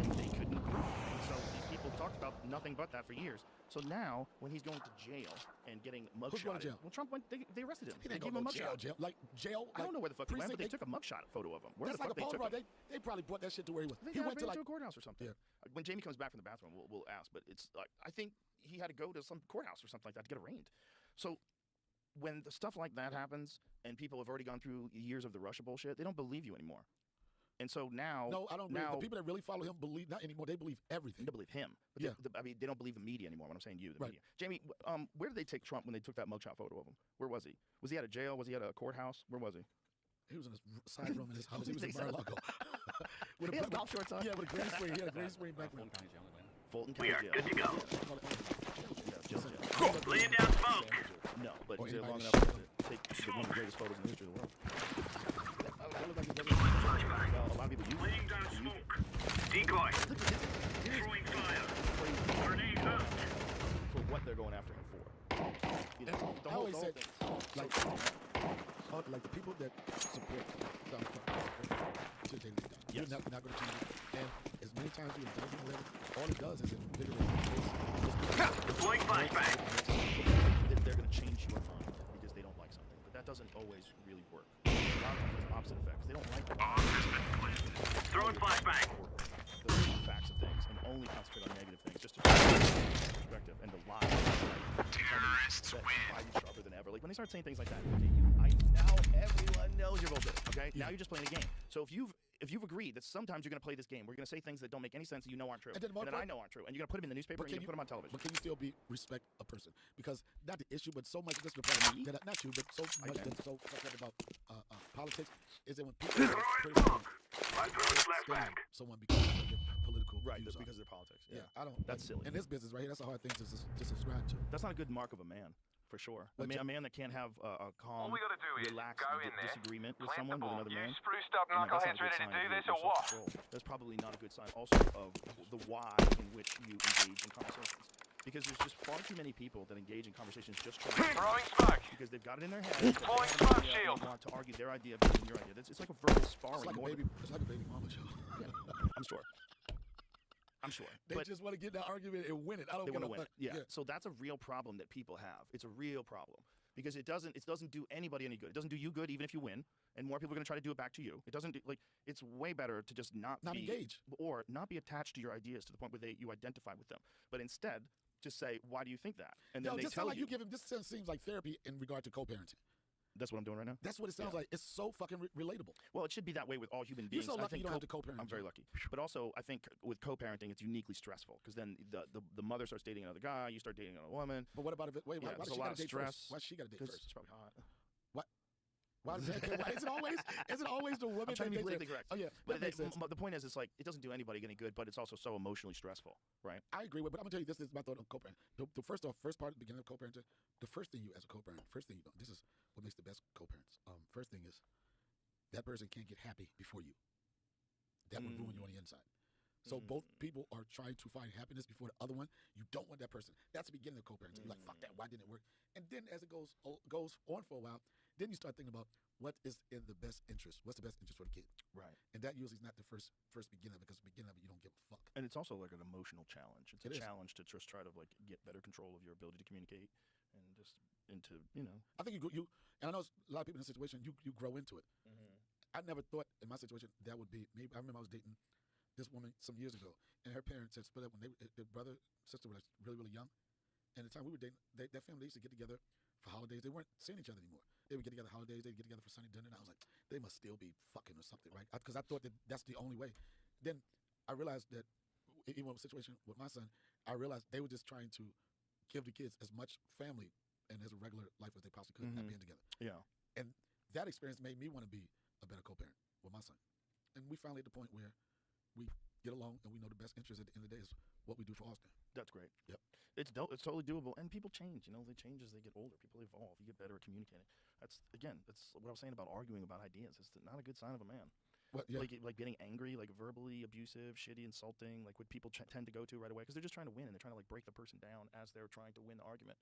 And they couldn't prove it. So these people talked about nothing but that for years. So now, when he's going to jail and getting mugshot... Who's going to jail? Well, Trump went... They arrested him. He They didn't gave him go a to mugshot. jail. Like, jail... I don't know where the fuck he went, but they took a mugshot photo of him. Where That's the like fuck a they took him? they probably brought that shit to where he was. He went to a courthouse or something. Yeah. When Jamie comes back from the bathroom, we'll ask. But it's like, I think he had to go to some courthouse or something like that to get arraigned. So when the stuff like that happens and people have already gone through years of the Russia bullshit, they don't believe you anymore. And so now... No, I don't believe... The people that really follow him believe... Not anymore. They believe everything. They believe him. But they don't believe the media anymore. When I'm saying you, the media. Jamie, where did they take Trump when they took that mugshot photo of him? Where was he? Was he at a jail? Was he at a courthouse? Where was he? He was in his side room in his house. He was in Mar-a-Lago. He had golf shorts on? Yeah, with a green screen. He had a green screen back then. Fulton We County are good to go. Jail. Laying down smoke. No, but he's there long enough to take one of the greatest photos in the history of the world. A lot of people use it. Laying down smoke. Decoy. Throwing fire. Grenade out. For what they're going after him for. You know, the whole thing. Like the people that support Donald Trump, should they leave Donald. You're not going to change it. And as many times you indict him, all it does is invigorate the case. Deploying flashbang. They're going to change your mind because they don't like something. But that doesn't always really work. A lot of times it's opposite effects. They don't like it. Throwing flashbang. The facts of things and only concentrate on negative things just to perspective and the lies. Terrorists win. Biden's sharper than ever. Like when they start saying things like that, okay, now everyone knows you're bullshit. Okay, now you're just playing a game. So if you've if you've agreed that sometimes you're going to play this game, we're going to say things that don't make any sense that you know aren't true, And then that I know aren't true, and you're going to put them in the newspaper and you're going to put them on television. But can you still respect a person? Because not the issue, but so much of this problem that not you, but so much that's so fucked up about politics is that when people criticize someone because of their political views because of their politics. Yeah, I don't. That's silly. In this business right here, that's a hard thing to subscribe to. That's not a good mark of a man. For sure. A man that can't have a calm, All we gotta do is relaxed go in there, disagreement with plant someone, the with bomb. another You man. spruced up knuckleheads ready to do this or what? That's probably not a good sign also of the why in which you engage in conversations. Because there's just far too many people that engage in conversations just throwing smoke. Because they've got it in their head. Deploying smoke shield. They want to argue their idea better than your idea. It's like a verbal sparring. It's like a baby mama show. Yeah, I'm sure. They just want to get in that argument and win it. I don't want to win it. Yeah. So that's a real problem that people have. It's a real problem. Because it doesn't do anybody any good. It doesn't do you good even if you win, and more people are going to try to do it back to you. It doesn't it's way better to just not engage or not be attached to your ideas to the point where you identify with them, but instead just say, why do you think that? And then they tell you. This seems like therapy in regard to co-parenting. That's what I'm doing right now? That's what it sounds like. It's so fucking relatable. Well, it should be that way with all human beings. You're so lucky you don't have to co-parent. I'm very lucky. But also, I think with co-parenting, it's uniquely stressful because then the mother starts dating another guy, you start dating another woman. But what about if why there's does a she lot got of to date stress? first? Why she got to date first? She's probably hot. What? Why is it always the woman? I'm trying to be politically correct. Oh yeah, but the point is, it's like it doesn't do anybody any good, but it's also so emotionally stressful, right? I agree with, but I'm gonna tell you this is my thought on co-parent. The first part, the beginning of co-parenting, the first thing you as a co-parent, you know, this is what makes the best co-parents. First thing is that person can't get happy before you. That would ruin you on the inside. So both people are trying to find happiness before the other one. You don't want that person. That's the beginning of co-parenting. You're like, fuck that. Why didn't it work? And then as it goes on for a while, then you start thinking about what is in the best interest. What's the best interest for the kid? Right. And that usually is not the first beginning of it, because the beginning of it you don't give a fuck. And it's also like an emotional challenge. It's a challenge to just try to like get better control of your ability to communicate and just into, you know. I think you and I know a lot of people in this situation, you grow into it. I never thought in my situation that would be maybe. I remember I was dating this woman some years ago, and her parents had split up when their brother sister were like really, really young. And the time we were dating, that family used to get together for holidays. They weren't seeing each other anymore. They would get together holidays. They'd get together for Sunday dinner. And I was like, they must still be fucking or something, right? Because I thought that's the only way. Then I realized that even with the situation with my son, I realized they were just trying to give the kids as much family and as a regular life as they possibly could, not being together. Yeah. And that experience made me want to be a better co-parent with my son. And we finally at the point where we get along and we know the best interest at the end of the day is what we do for Austin. That's great. Yep. It's totally doable. And people change, you know, they change as they get older. People evolve. You get better at communicating. That's what I was saying about arguing about ideas. It's not a good sign of a man. Well, yeah. Like getting angry, like verbally abusive, shitty, insulting, like what people tend to go to right away because they're just trying to win and they're trying to like break the person down as they're trying to win the argument.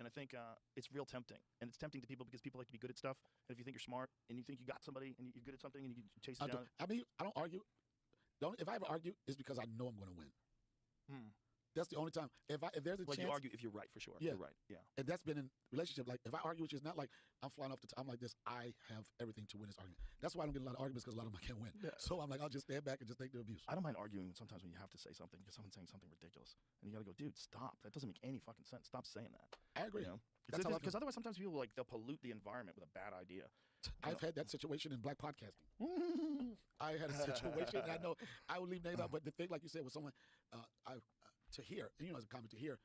And I think it's real tempting. And it's tempting to people because people like to be good at stuff. And if you think you're smart and you think you got somebody and you're good at something and you chase it down. I mean, I don't argue. If I ever argue, it's because I know I'm going to win. That's the only time. If there's a chance, you argue if you're right for sure. Yeah. You're right. Yeah. And that's been in relationship. Like if I argue with you, it's not like I'm flying off the top. I'm like this. I have everything to win this argument. That's why I don't get a lot of arguments, because a lot of them I can't win. Yeah. So I'm like, I'll just stand back and just take the abuse. I don't mind arguing sometimes when you have to say something because someone's saying something ridiculous, and you got to go, dude, stop. That doesn't make any fucking sense. Stop saying that. I agree. You know? Because otherwise, sometimes people they'll pollute the environment with a bad idea. I've had that situation in black podcasting. I had a situation, and I know I would leave names out, but the thing, like you said, with someone, to hear, and you know, as a comic, to hear,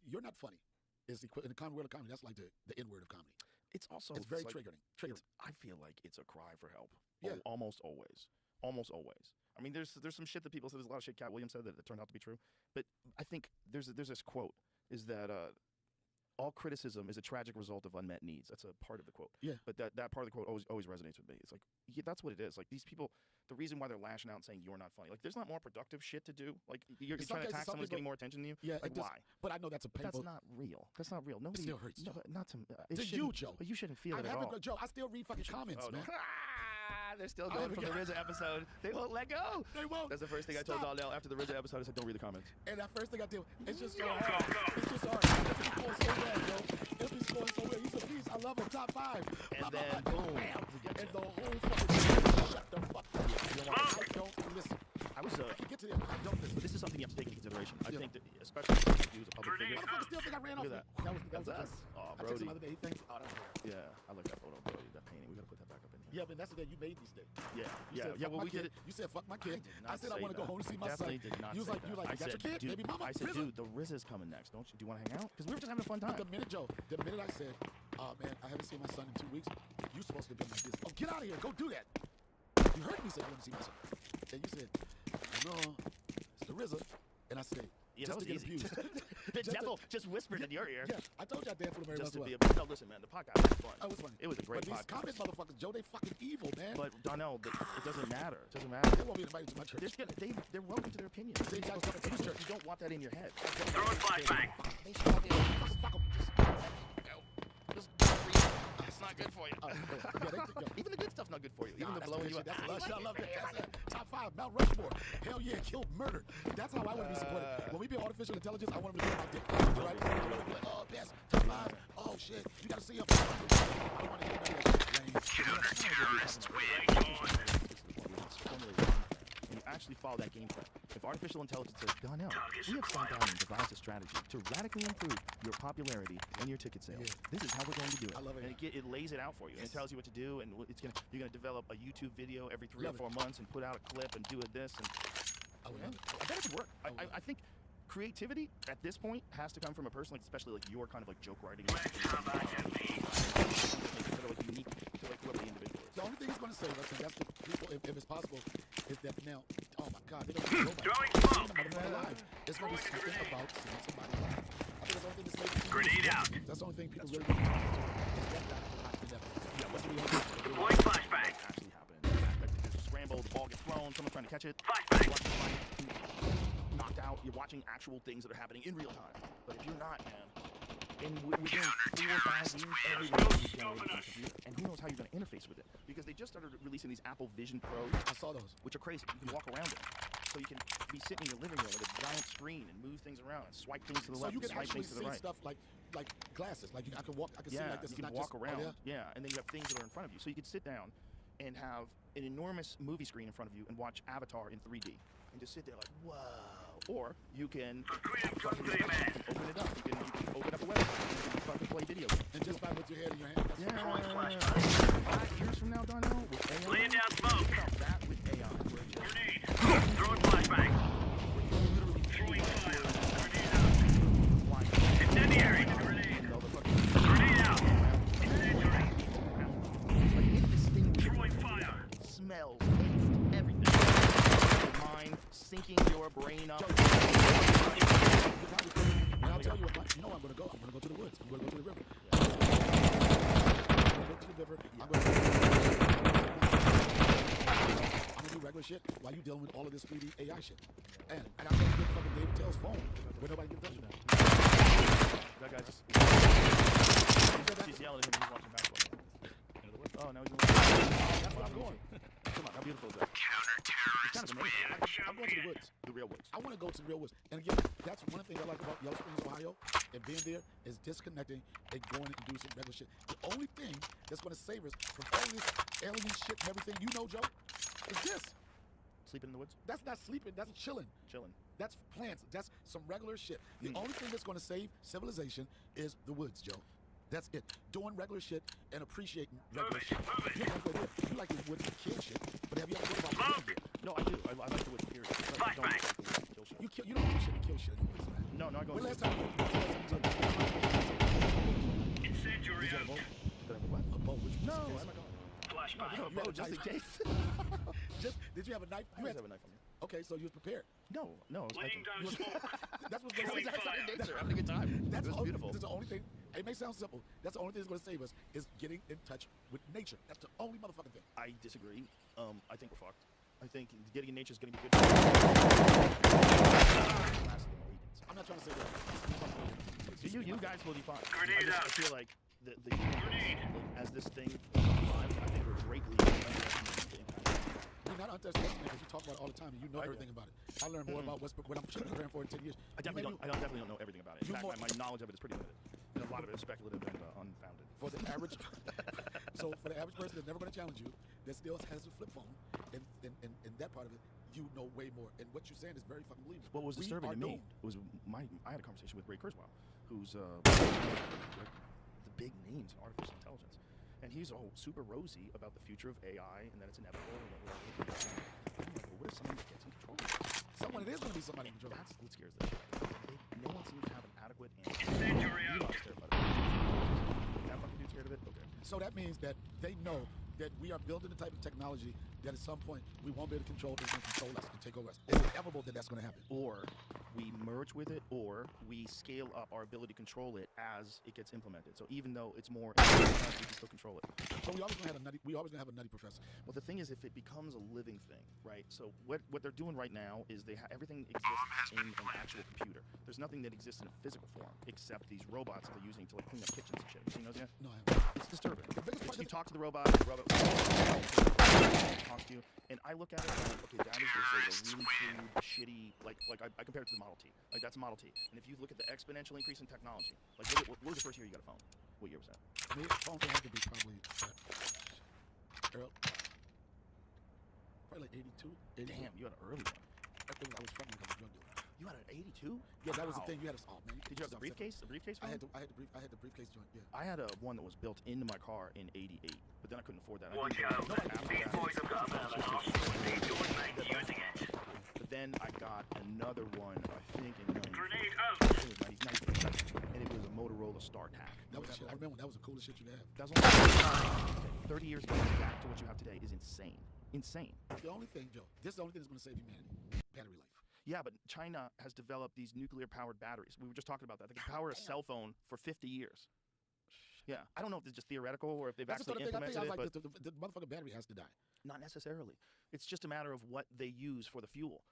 you're not funny. Is in the world of comedy, that's like the N-word of comedy. It's also it's very like, triggering. I feel like it's a cry for help. Yeah. Almost always. I mean, there's some shit that people say. There's a lot of shit Cat Williams said that turned out to be true. But I think there's this quote is that all criticism is a tragic result of unmet needs. That's a part of the quote. Yeah. But that part of the quote always resonates with me. It's like, yeah, that's what it is. Like these people, the reason why they're lashing out and saying you're not funny, like there's not more productive shit to do. Like you're trying to attack someone who's getting more attention than you. Yeah. Like why? But I know that's a painful. That's not real. That's not real. Nobody. It still hurts. No, not to you, Joe. But you shouldn't feel it at all. Joe, I still read fucking comments, man. They're still going from the RZA episode. They won't let go. They won't. That's the first thing I told Donnell after the RZA episode. I said, don't read the comments. And that first thing I did, it's just so hard. It's just hard. It'll be scoring so bad, bro. It'll be scoring so bad. He's a beast. I love him. Top 5. And then, boom. And the whole fucking shut the fuck up. I don't listen. I can get to them. I don't listen. But this is something you have to take into consideration. I think that, especially if you as a public figure. Motherfucker still think I ran off. Look at that. That was us. Oh, I Brody. texted him the other day. He thinks, oh, that's weird. Yeah, I like that photo, Brody. That painting. We got to put that back up in here. Yeah, but that's the day you made these things. Yeah, You said, yeah. "Fuck Well, my we kid." did it. You said, "Fuck my kid." I said, "I want to go home to see my Definitely son." did not You was say like, that. "You like, I that's your said, kid, dude, baby mama." I said, RZA. dude, the RZA's coming next. Do you want to hang out? Because we were just having a fun time. The minute, Joe, the minute I said, "Oh man, I haven't seen my son in 2 weeks," you supposed to have been like this. "Oh, get out of here! Go do that." You heard me say, "I want to see my son," and you said, "No, it's the RZA," and I said, Yeah, "Just that to was get easy. abused." The devil just whispered in your ear. Yeah, I told you I danced with him every Just once to in a be while. no, listen, man. The podcast was fun. Oh, it was funny. It was a great But these podcast. comment motherfuckers, Joe, they fucking evil, man. But Donnell, it doesn't matter. It doesn't matter. They won't be invited to my church. They're welcome to their opinions. They You just come to guys- church. you don't want that in your head. Throw a flashbang. It's not good for you. Even the good stuff's not good for you. Even the That's blowing good you shit. up. That's lush. I love that. That's top 5, Mount Rushmore. Hell yeah, killed, murdered. That's how I want to be supported. When we be artificial intelligence, I want them to be my dick. Right? Oh, best, top 5. Oh shit, you gotta see him. I don't want to hear none of that shit. Counter-terrorists win. And you actually follow that game plan. If artificial intelligence says, Donnell, we have sat down and devised a strategy to radically improve your popularity and your ticket sales. This is how we're going to do it. I love it. And it lays it out for you. And it tells you what to do. And you're going to develop a YouTube video every 3 or 4 months and put out a clip and do this. And I bet it could work. I think creativity at this point has to come from a person, like especially like your kind of like joke writing. That are like unique to like whoever the individual is. The only thing that's going to save us, and that's the people, if it's possible, is that now, oh my God, they don't even know about it. Alive. It's going to be something about seeing somebody alive. I think that's the only thing to save. Grenade out. That's the only thing people really want to talk to. Is that guy watching them. Yeah, what's the only thing? Deploying flashbang. Actually happen. There's a scramble, the ball gets thrown, someone's trying to catch it. Flashbang. Knocked out. You're watching actual things that are happening in real time. But if you're not, man, within 4 or 5 years, everyone is generating on a computer. And who knows how you're going to interface with it? Because they just started releasing these Apple Vision Pros. I saw those. Which are crazy. You can walk around it. So you can be sitting in your living room with a giant screen and move things around and swipe things to the So left you and can swipe actually things to the see right. stuff like glasses. Like I can walk, I can see like this. You can not walk just, around. Oh, yeah? And then you have things that are in front of you. So you can sit down and have an enormous movie screen in front of you and watch Avatar in 3D. And just sit there like, whoa. Or you can open it up. You can open up a website. You can fucking play video games. And just by with your head in your hand. That's 5 years from now, Donnell, with AI. Laying down smoke. Think about that with AI. Where it's just Grenade. Throwing flashbang. Throwing fire. Grenade out. Incendiary. Grenade. Grenade out. Incendiary. like if this thing Throwing fire. smells, tastes, everything. Your mind sinking your brain up. And I'll tell you what, you know where I'm going to go. I'm going to go to the woods. I'm going to go to the river. I'm going to go to the river. I'm going to do regular shit while you dealing with all of this 3D AI shit. And I'm going to get fucking David Tell's phone where nobody can touch him now. That guy just... She's yelling at him. He's watching basketball. Oh, now he's in the That's where I'm going. Come on, how beautiful is that? Counter-terrorists win. I'm going to the woods. The real woods. I want to go to the real woods. And again, that's one of the things I like about Yellow Springs, Ohio, and being there is disconnecting and going and do some regular shit. The only thing that's going to save us from all this alien shit and everything, you know, Joe, is this. Sleeping in the woods? That's not sleeping. That's chilling. Chilling. That's plants. That's some regular shit. The only thing that's going to save civilization is the woods, Joe. That's it. Doing regular shit and appreciating regular shit. You like the woods to kill shit, but have you ever thought about killing it? No, I do. I like the woods, period. I don't like the woods to kill shit. You don't do shit to kill shit in the woods, man. No, I go When to last time you Incendiary did you have a out. boat? What? A boat? Which No, was I'm not going. Flashbang. No, bro, just in case. Did you have a knife? I always have a knife on me. Okay, so you was prepared. No, I was Laying hiking. down smoke. That's what's going to Throwing save us. fire. Nature, having a good time. That's It was beautiful. That's the only thing. It may sound simple. That's the only thing that's going to save us is getting in touch with nature. That's the only motherfucking thing. I disagree. I think we're fucked. I think getting in nature is going to be good. I'm not trying to say that. You guys will be fine. Grenade I out. feel like the universe, as this thing survives, I think we're greatly underestimating the impact. You're not underestimating because you talk about it all the time and you know everything about it. I learn more about what I'm preparing for in 10 years. I definitely don't know everything about it. In fact, my knowledge of it is pretty limited. And a lot of it is speculative and unfounded. For the average, so for the average person that's never going to challenge you, that still has a flip phone, and that part of it, you know way more. And what you're saying is very fucking believable. What was disturbing to me was I had a conversation with Ray Kurzweil, who's the big names in artificial intelligence. And he's all super rosy about the future of AI and that it's inevitable and that we're all going to be. I'm like, well, what if someone gets in control of this? Someone, it is going to be somebody in control. That's what scares the shit out of me. No one seems to have an adequate answer. Incendiary out. Elon's terrified of it. That fucking dude's scared of it? Okay. So that means that they know that we are building the type of technology that at some point we won't be able to control. It's going to control us and take over us. It's inevitable that that's going to happen. Or we merge with it, or we scale up our ability to control it as it gets implemented. So even though it's more, we can still control it. So we always gonna have a nutty professor. Well, the thing is, if it becomes a living thing, right? So what they're doing right now is everything exists in an actual computer. There's nothing that exists in a physical form except these robots that they're using to like clean up kitchens and shit. You seen those yet? No, I haven't. It's disturbing. You talk to the robot talks to you, and I look at it and I'm like, okay, that is just like a really crude, shitty, like I compare it to the Model T. Like that's a Model T. And if you look at the exponential increase in technology, like what was the first year you got a phone? What year was that? I mean, phone thing had to be probably like 82. Damn, you had an early one. I was fucking because I was drug dealer. You had an 82? Yeah, that was the thing. You had a man. Did you have the briefcase? The briefcase phone? I had the briefcase joint. Yeah. I had one that was built into my car in '88, but then I couldn't afford that. Watch out. These boys have got a bit of an arsenal. They don't mind using it. But then I got another one, I think in Grenade out. And it was a Motorola StarTAC. That was shit. I remember that was the coolest shit you had. That was only 30 years ago back to what you have today is insane. Insane. The only thing, Joe, this is the only thing that's going to save humanity. Battery life. Yeah, but China has developed these nuclear-powered batteries. We were just talking about that. They can power a cell phone for 50 years. Yeah, I don't know if it's just theoretical or if they've actually implemented it, but the motherfucking battery has to die. Not necessarily. It's just a matter of what they use for the fuel.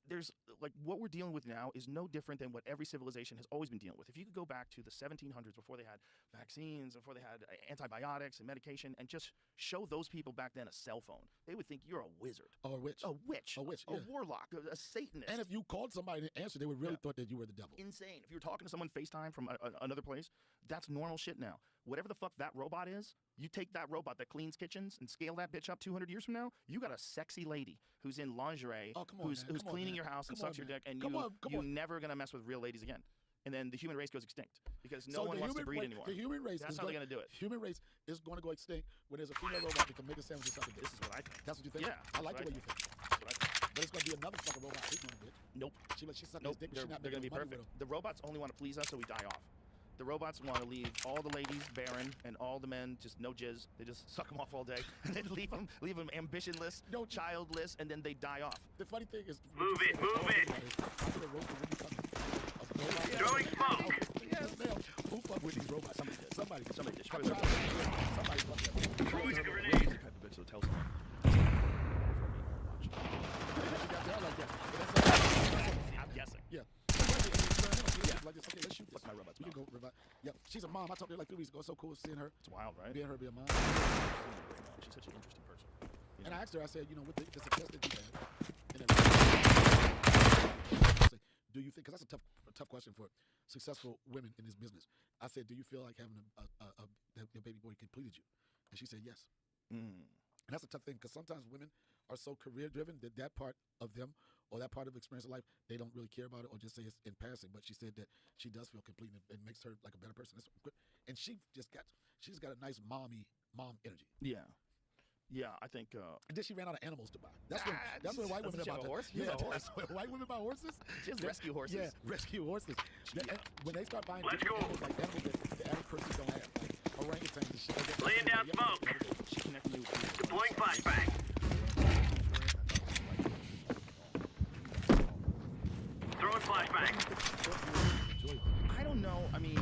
There's like what we're dealing with now is no different than what every civilization has always been dealing with. If you could go back to the 1700s before they had vaccines, before they had antibiotics and medication, and just show those people back then a cell phone, they would think you're a wizard. Or a witch. A witch. A witch. A warlock. A Satanist. And if you called somebody and answered, they would really thought that you were the devil. Insane. If you were talking to someone FaceTime from another place, that's normal shit now. Whatever the fuck that robot is, you take that robot that cleans kitchens and scale that bitch up 200 years from now, you got a sexy lady who's in lingerie, who's cleaning your house and sucks your dick, and you're never gonna mess with real ladies again. And then the human race goes extinct because no one wants to breed anymore. The human race That's how they're gonna do it. Human race is going to go extinct when there's a female robot that can make a sandwich or something. This is what I think. That's what you think? Yeah. I like the way you think. That's what I think. But it's going to be another fucking robot eating on a bitch. Nope. She sucking his dick, but she's not they're gonna be making money perfect. with him. The robots only want to please us, so we die off. The robots want to leave all the ladies barren and all the men just no jizz. They just suck them off all day and then leave them ambitionless, childless, and then they die off. The funny thing is, move it. Throwing smoke. Who fuck with these robots? Somebody did. Somebody did. Somebody fucked Throwing a grenade. The type of bitch that'll tell someone. I'm guessing. Yeah. Like this. Okay, let's shoot this. Fuck my robots. We can go revive. Yeah, she's a mom. I talked to her like 3 weeks ago. It's so cool seeing her. It's wild, right? Being her be a mom. She's such an interesting person. And I asked her, I said, you know, with the success that you had, and everything, do you think, because that's a tough question for successful women in this business. I said, do you feel like having your baby boy completed you? And she said, yes. And that's a tough thing because sometimes women are so career driven that that part of them or that part of experience of life, they don't really care about it or just say it's in passing. But she said that she does feel complete and it makes her like a better person. And she's got a nice mom energy. Yeah. Yeah, I think. And then she ran out of animals to buy. That's when white women buy horse. Yeah, that's when white women buy horses. She has rescue horses. Yeah, rescue horses. When they start buying Let's different go. animals, like animals that the average person don't have, like orangutans and shit. Laying down smoke. She connected me with Deploying flashbang. Throwing flashbang. I don't know. I mean,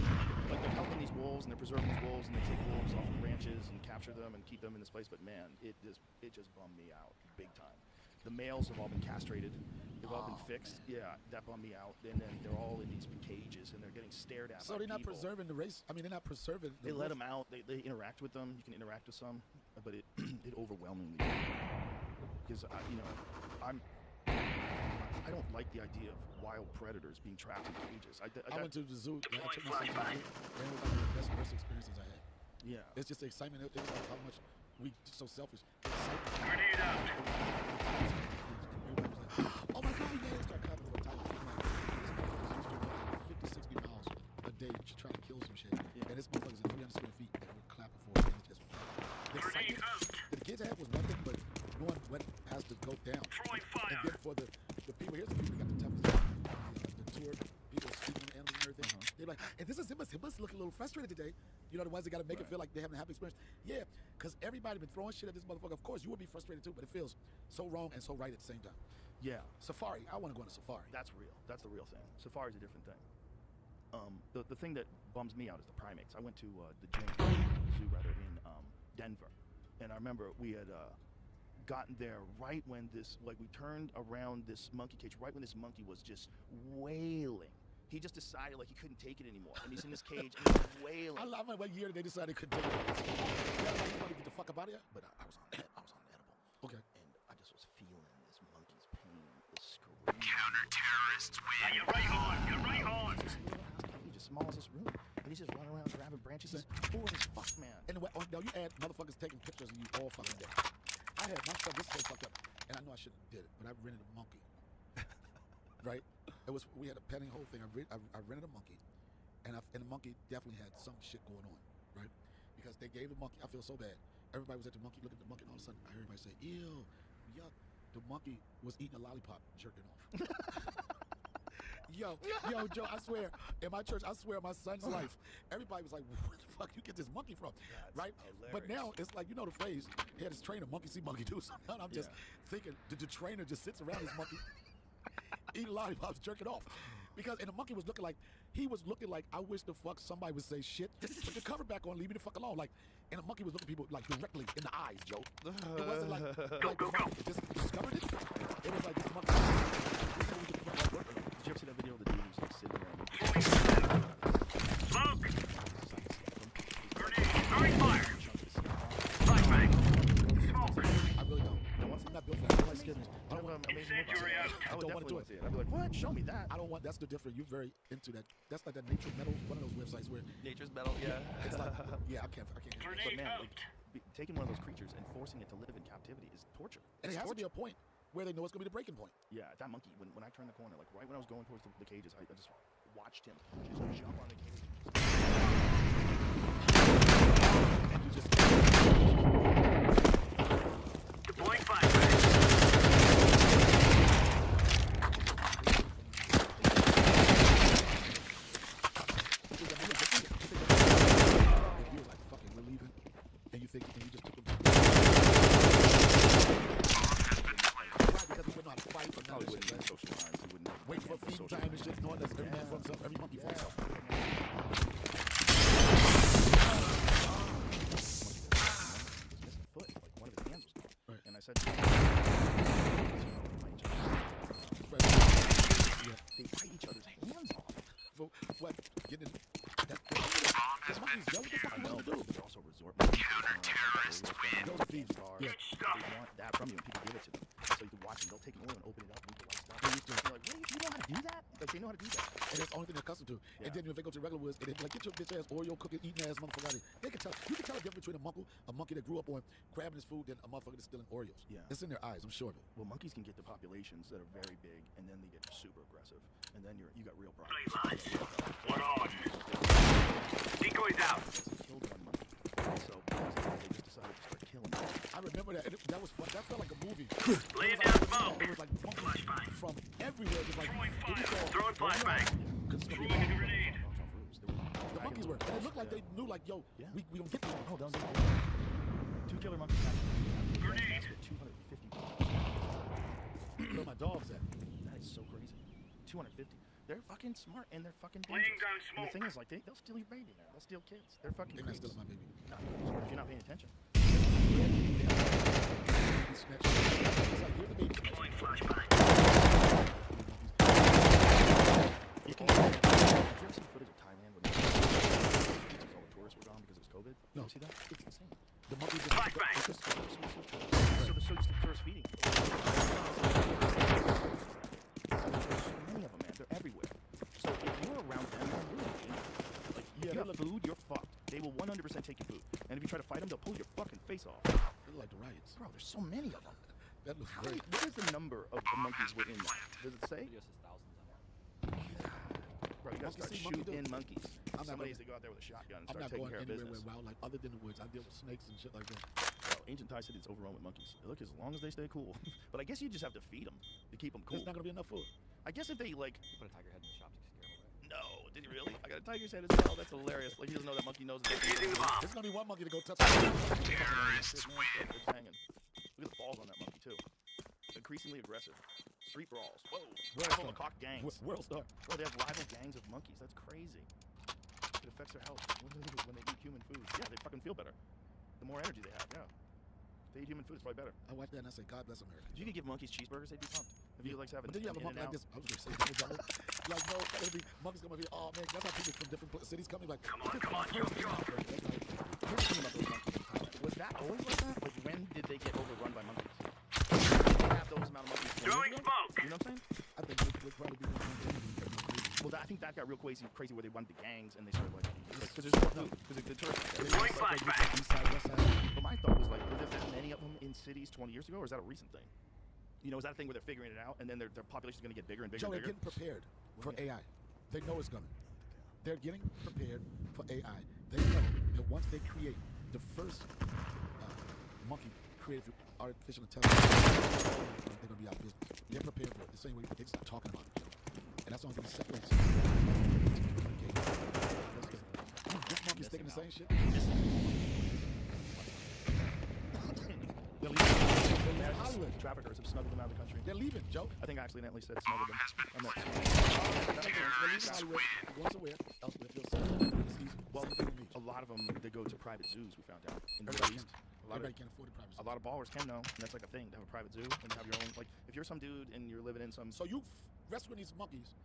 like they're helping these wolves and they're preserving these wolves and they take wolves off of ranches and capture them and keep them in this place. But man, it just bummed me out big time. The males have all been castrated. They've all been fixed. Man. Yeah, that bummed me out. And then they're all in these cages and they're getting stared at. So they're not preserving the race. I mean, they're not preserving. They let them out. They interact with them. You can interact with some, but it overwhelmingly because I don't like the idea of wild predators being trapped in cages. I went to the zoo. I took my son to the zoo, and it was like one of the best experiences I had. Yeah. It's just the excitement. It was like how much we so selfish. Grenade out. Everybody was like, oh my God, yeah, they start clapping for a tiger. 50, 60 miles a day trying to kill some shit. Yeah. And this motherfucker's at 300 square feet and we're clapping for it. And it's just And then for the people, here's the people that got the toughest job. The tour people speaking on animals and everything. They're like, and this is him must look a little frustrated today. You know, the ones that got to make it feel like they're having a happy experience. Yeah, because everybody been throwing shit at this motherfucker. Of course, you would be frustrated too, but it feels so wrong and so right at the same time. Yeah. Safari. I want to go on a safari. That's real. That's the real thing. Safari's a different thing. The thing that bums me out is the primates. I went to the zoo rather in Denver, and I remember we had gotten there right when we turned around this monkey cage right when this monkey was just wailing. He just decided like he couldn't take it anymore, and he's in this cage and he's wailing. I love what year they decided they couldn't take it. Yeah, like, you want to get the fuck up out of here? But I was on edible. Okay. And I just was feeling this monkey's pain, this scream. Counter-terrorists win. You're right on. You're right on. He's just small as this room, and he's just running around grabbing branches. He's bored as fuck, man. And now you add motherfuckers taking pictures of you all fucking day. I had my stuff. This is so fucked up, and I know I shouldn't have did it, but I rented a monkey. Right? We had a petting whole thing. I rented a monkey, and the monkey definitely had some shit going on, right? Because they gave the monkey. I feel so bad. Everybody was at the monkey, looking at the monkey, and all of a sudden I heard everybody say, "Ew, yuck." The monkey was eating a lollipop, jerking off. Yo, Joe, I swear, in my church, I swear on my son's life, everybody was like, where the fuck you get this monkey from? That's right? hilarious. But now, it's like, you know the phrase, he had his trainer, monkey see, monkey do something. And I'm just thinking, the trainer just sits around his monkey, eating lollipops, jerking off. Because, and the monkey was looking like, I wish the fuck somebody would say shit, put the cover back on, leave me the fuck alone. Like, and the monkey was looking people like directly in the eyes, Joe. It wasn't like the monkey just discovered it. It was like this monkey. Did you ever see that video of the dude who's like sitting there? Smoke! Grenade! Throwing fire! Flashbang! Smoke! I really don't. I'm not built for that. I don't like scaring. I don't want amazing Incendiary out. I don't want to do it. I'd be like, what? Show me that. I don't want. That's the difference. You're very into that. That's like that Nature Metal, one of those websites where Nature's Metal, yeah. It's like, I can't. But man, like, taking one of those creatures and forcing it to live in captivity is torture. And it has to be a point where they know it's gonna be the breaking point. Yeah, that monkey. When I turned the corner, like right when I was going towards the cages, I just watched him just jump on the cage. And you just deploying fire. You're like, fucking, we're leaving, and you think, and you just took them. Because we would not fight or none of this shit. Social lines. He wouldn't Wait for feeding time and shit, knowing that every man for himself, every monkey for himself. Foot, like one of his hands was gone. Right. And I said, they bite each other's hands off. For what? Getting that monkey's yelling. What the fuck you want to do? They're also resort. Counter-terrorists win. Those are thieves. Yeah. Good stuff. They want that from you, and people give it to them. So you can watch them. They'll take an oil and open it up and eat the white stuff. And you're like, wait, you know how to do that? Like, they know how to do that. And that's the only thing they're accustomed to. Yeah. And then if they go to the regular woods, and they be like, get your bitch ass Oreo cooking, eating ass motherfucker out of here. They can tell. You can tell the difference between a monkey that grew up on grabbing his food than a motherfucker that's stealing Oreos. Yeah. It's in their eyes, I'm sure of it. Well, monkeys can get the populations that are very big, and then they get super aggressive, and then you got real Play problems. lines. What on? Decoys out. Killed one monkey. So they just decided to start killing them. I remember that. That was fun. That felt like a movie. Laying down smoke. It was like monkeys Flashbang. from everywhere. Just like Throwing it was fire. all- Throwing flashbang. Throwing a grenade. The monkeys were. And it looked like they knew, like, yo, we gonna get these. Oh, those are 2 killer monkeys. Grenade. 250 pounds. Where my dogs at? That is so crazy. 250. They're fucking smart and they're fucking Laying dangerous. down And smoke. the thing is, like, they'll steal your baby now. They'll steal kids. They're fucking They're not creeps. stealing my baby. No, if you're not paying attention. It's like, you're the baby. Deploying flashbang. You can. Did you ever see footage of Thailand when all the tourists were gone because it was COVID? No. You see that? It's insane. The monkeys just Flashbang. Because so used to tourist feeding. There's so many of them, man. They're everywhere. So if you're around them, you're losing. Like, if you have food, you're fucked. They will 100% take your food. And if you try to fight them, they'll pull your fucking face off. They look like the riots. Bro, there's so many of them. That looks How great. many, what is the number of the monkeys within that? Does it say? Bro, you gotta start Monkey see, monkey shooting do. monkeys. I'm not Somebody going- needs to go out there with a shotgun and I'm start not taking going care of anywhere business. where wildlife, other than the woods. I deal with snakes and shit like that. Bro, ancient Thai city is overrun with monkeys. Look, as long as they stay cool. But I guess you just have to feed them to keep them cool. There's not gonna be enough food. I guess if they like. You put a tiger head in the shop to scare them away. No, did you really? I got a tiger's head as well. That's hilarious. Like he doesn't know that monkey knows. There's gonna be one monkey to go touch. Terrorists win. It's hanging. Look at the balls on that monkey too. Increasingly aggressive. Street brawls. Whoa. Rival macaque gangs. World star. Bro, they have rival gangs of monkeys. That's crazy. It affects their health. What do they do when they eat human food? Yeah, they fucking feel better. The more energy they have, yeah. If they eat human food, it's probably better. I watch that and I say, God bless America. If you could give monkeys cheeseburgers, they'd be pumped. If you like to have But then you have a monkey like this. I was gonna say double. Like no, monkeys gonna be. Oh man, that's how people from different cities coming. Like, come on, yo. Was that always like that? Like when did they get overrun by monkeys? They have those amount of monkeys. Throwing smoke. You know what I'm saying? I think we'd probably be. Well, I think that got real crazy where they wanted the gangs and they started like because there's more food because the tourists. But my thought was like, were there that many of them in cities 20 years ago, or is that a recent thing? You know, is that a thing where they're figuring it out and then their population is going to get bigger and bigger? Joe, and bigger? they're getting prepared for AI. They know it's coming. They're getting prepared for AI. They know that once they create the first monkey created through artificial intelligence, they're going to be out of business. They're prepared for it the same way they start talking about it. And that's the only thing that separates. This monkey's thinking the same shit. They're leaving Hollywood. Traffickers have smuggled them out of the country. They're leaving, Joe. I think I accidentally said smuggled them. Once aware, elsewhere feels safe. Well, a lot of them, they go to private zoos, we found out. In the Middle East. Everybody can't afford a private zoo. A lot of ballers can, though. And that's like a thing, to have a private zoo and have your own. Like, if you're some dude and you're living in some. So you rescuing these monkeys,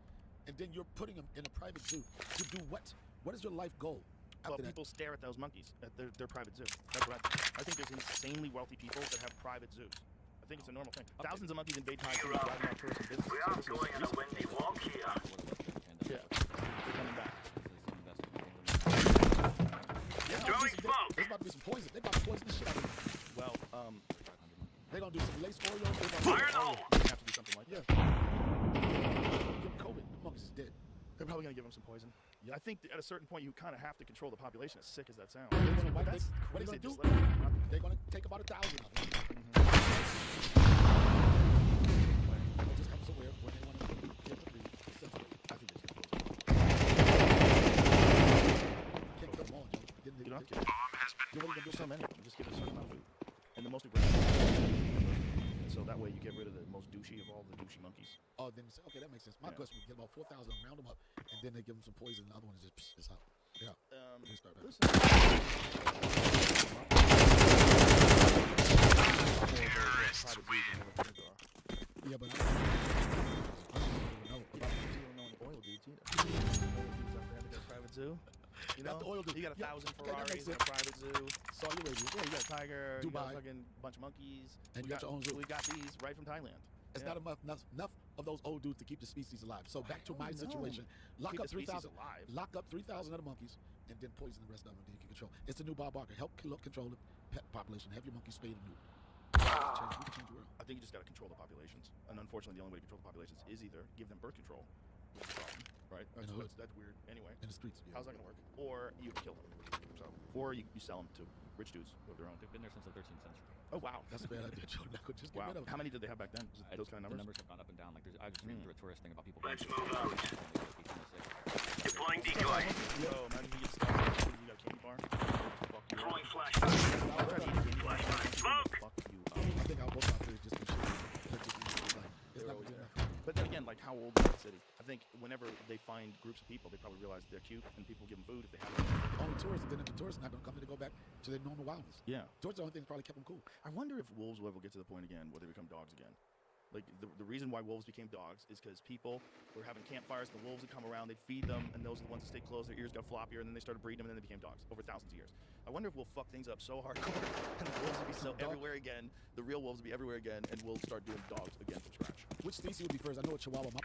and then you're putting them in a private zoo to do what? What is your life goal? Well, people stare at those monkeys at their private zoo. That's what I think. There's insanely wealthy people that have private zoos. I think it's a normal thing. Thousands of monkeys in Beijing driving around tourists and businesses. We are going on a windy walk here. Yeah, they're coming back. Throwing smoke. There's about to be some poison. They're about to poison the shit out of them. Well, they're gonna do some lace Oreo. Fire in the hole. They have to do something like that. Give them COVID. The monkey's dead. They're probably gonna give them some poison. Yeah. I think at a certain point you kind of have to control the population. As sick as that sounds. What are they gonna do? They're gonna take about 1,000 of them. They'll just come somewhere when they want to get the breed. I think they should. Can't kill them all, Joe. You don't have to. You're only gonna do so many of them. Just give it a certain amount of food, and the most aggressive. So that way you get rid of the most douchey of all the douchey monkeys. Oh, then you say, okay, that makes sense. My question would get about 4,000, round them up, and then they give them some poison, and the other one is just it's out. Yeah. Listen. Yeah, but I don't know about you don't know an oil dudes either. Private zoo. You know, the oil dude. You got 1,000 Ferraris in a private zoo. Saudi Arabia. Yeah, you got a tiger. Dubai. You got a fucking bunch of monkeys. And you got your own zoo. We got these right from Thailand. It's not enough of those old dudes to keep the species alive. So back to my situation. Lock up 3,000. Lock up 3,000 of the monkeys, and then poison the rest of them. Then you can control. It's the new Bob Barker. Help control the pet population. Have your monkeys spayed and neutered. Change the world. I think you just got to control the populations, and unfortunately, the only way to control the populations is either give them birth control, which is a problem, right? That's weird. Anyway, in the streets. Yeah. How's that gonna work? Or you kill them. So, or you sell them to rich dudes who have their own. They've been there since the 13th century. Oh wow, that's a bad idea, Joe. Just get rid of them. How many did they have back then? Those kind of numbers? The numbers have gone up and down. Like I just read through a tourist thing about people. Let's move out. Deploying decoy. Yo, imagine you get stuck. You got a candy bar. Throwing flashbang. Smoke. I think I'll both out there just for shit. But then again, like how old is that city? I think whenever they find groups of people, they probably realize they're cute and people give them food if they have it. Only tourists, then if the tourists are not going to come in to go back to their normal wildness. Yeah. Tourists are the only thing that probably kept them cool. I wonder if wolves will ever get to the point again where they become dogs again. Like the reason why wolves became dogs is because people were having campfires, the wolves would come around, they'd feed them, and those are the ones that stayed closed, their ears got floppier, and then they started breeding them, and then they became dogs over thousands of years. I wonder if we'll fuck things up so hardcore, and the wolves will be so everywhere again, the real wolves will be everywhere again, and we'll start doing dogs again from scratch. Which species would be first? I know a Chihuahua. My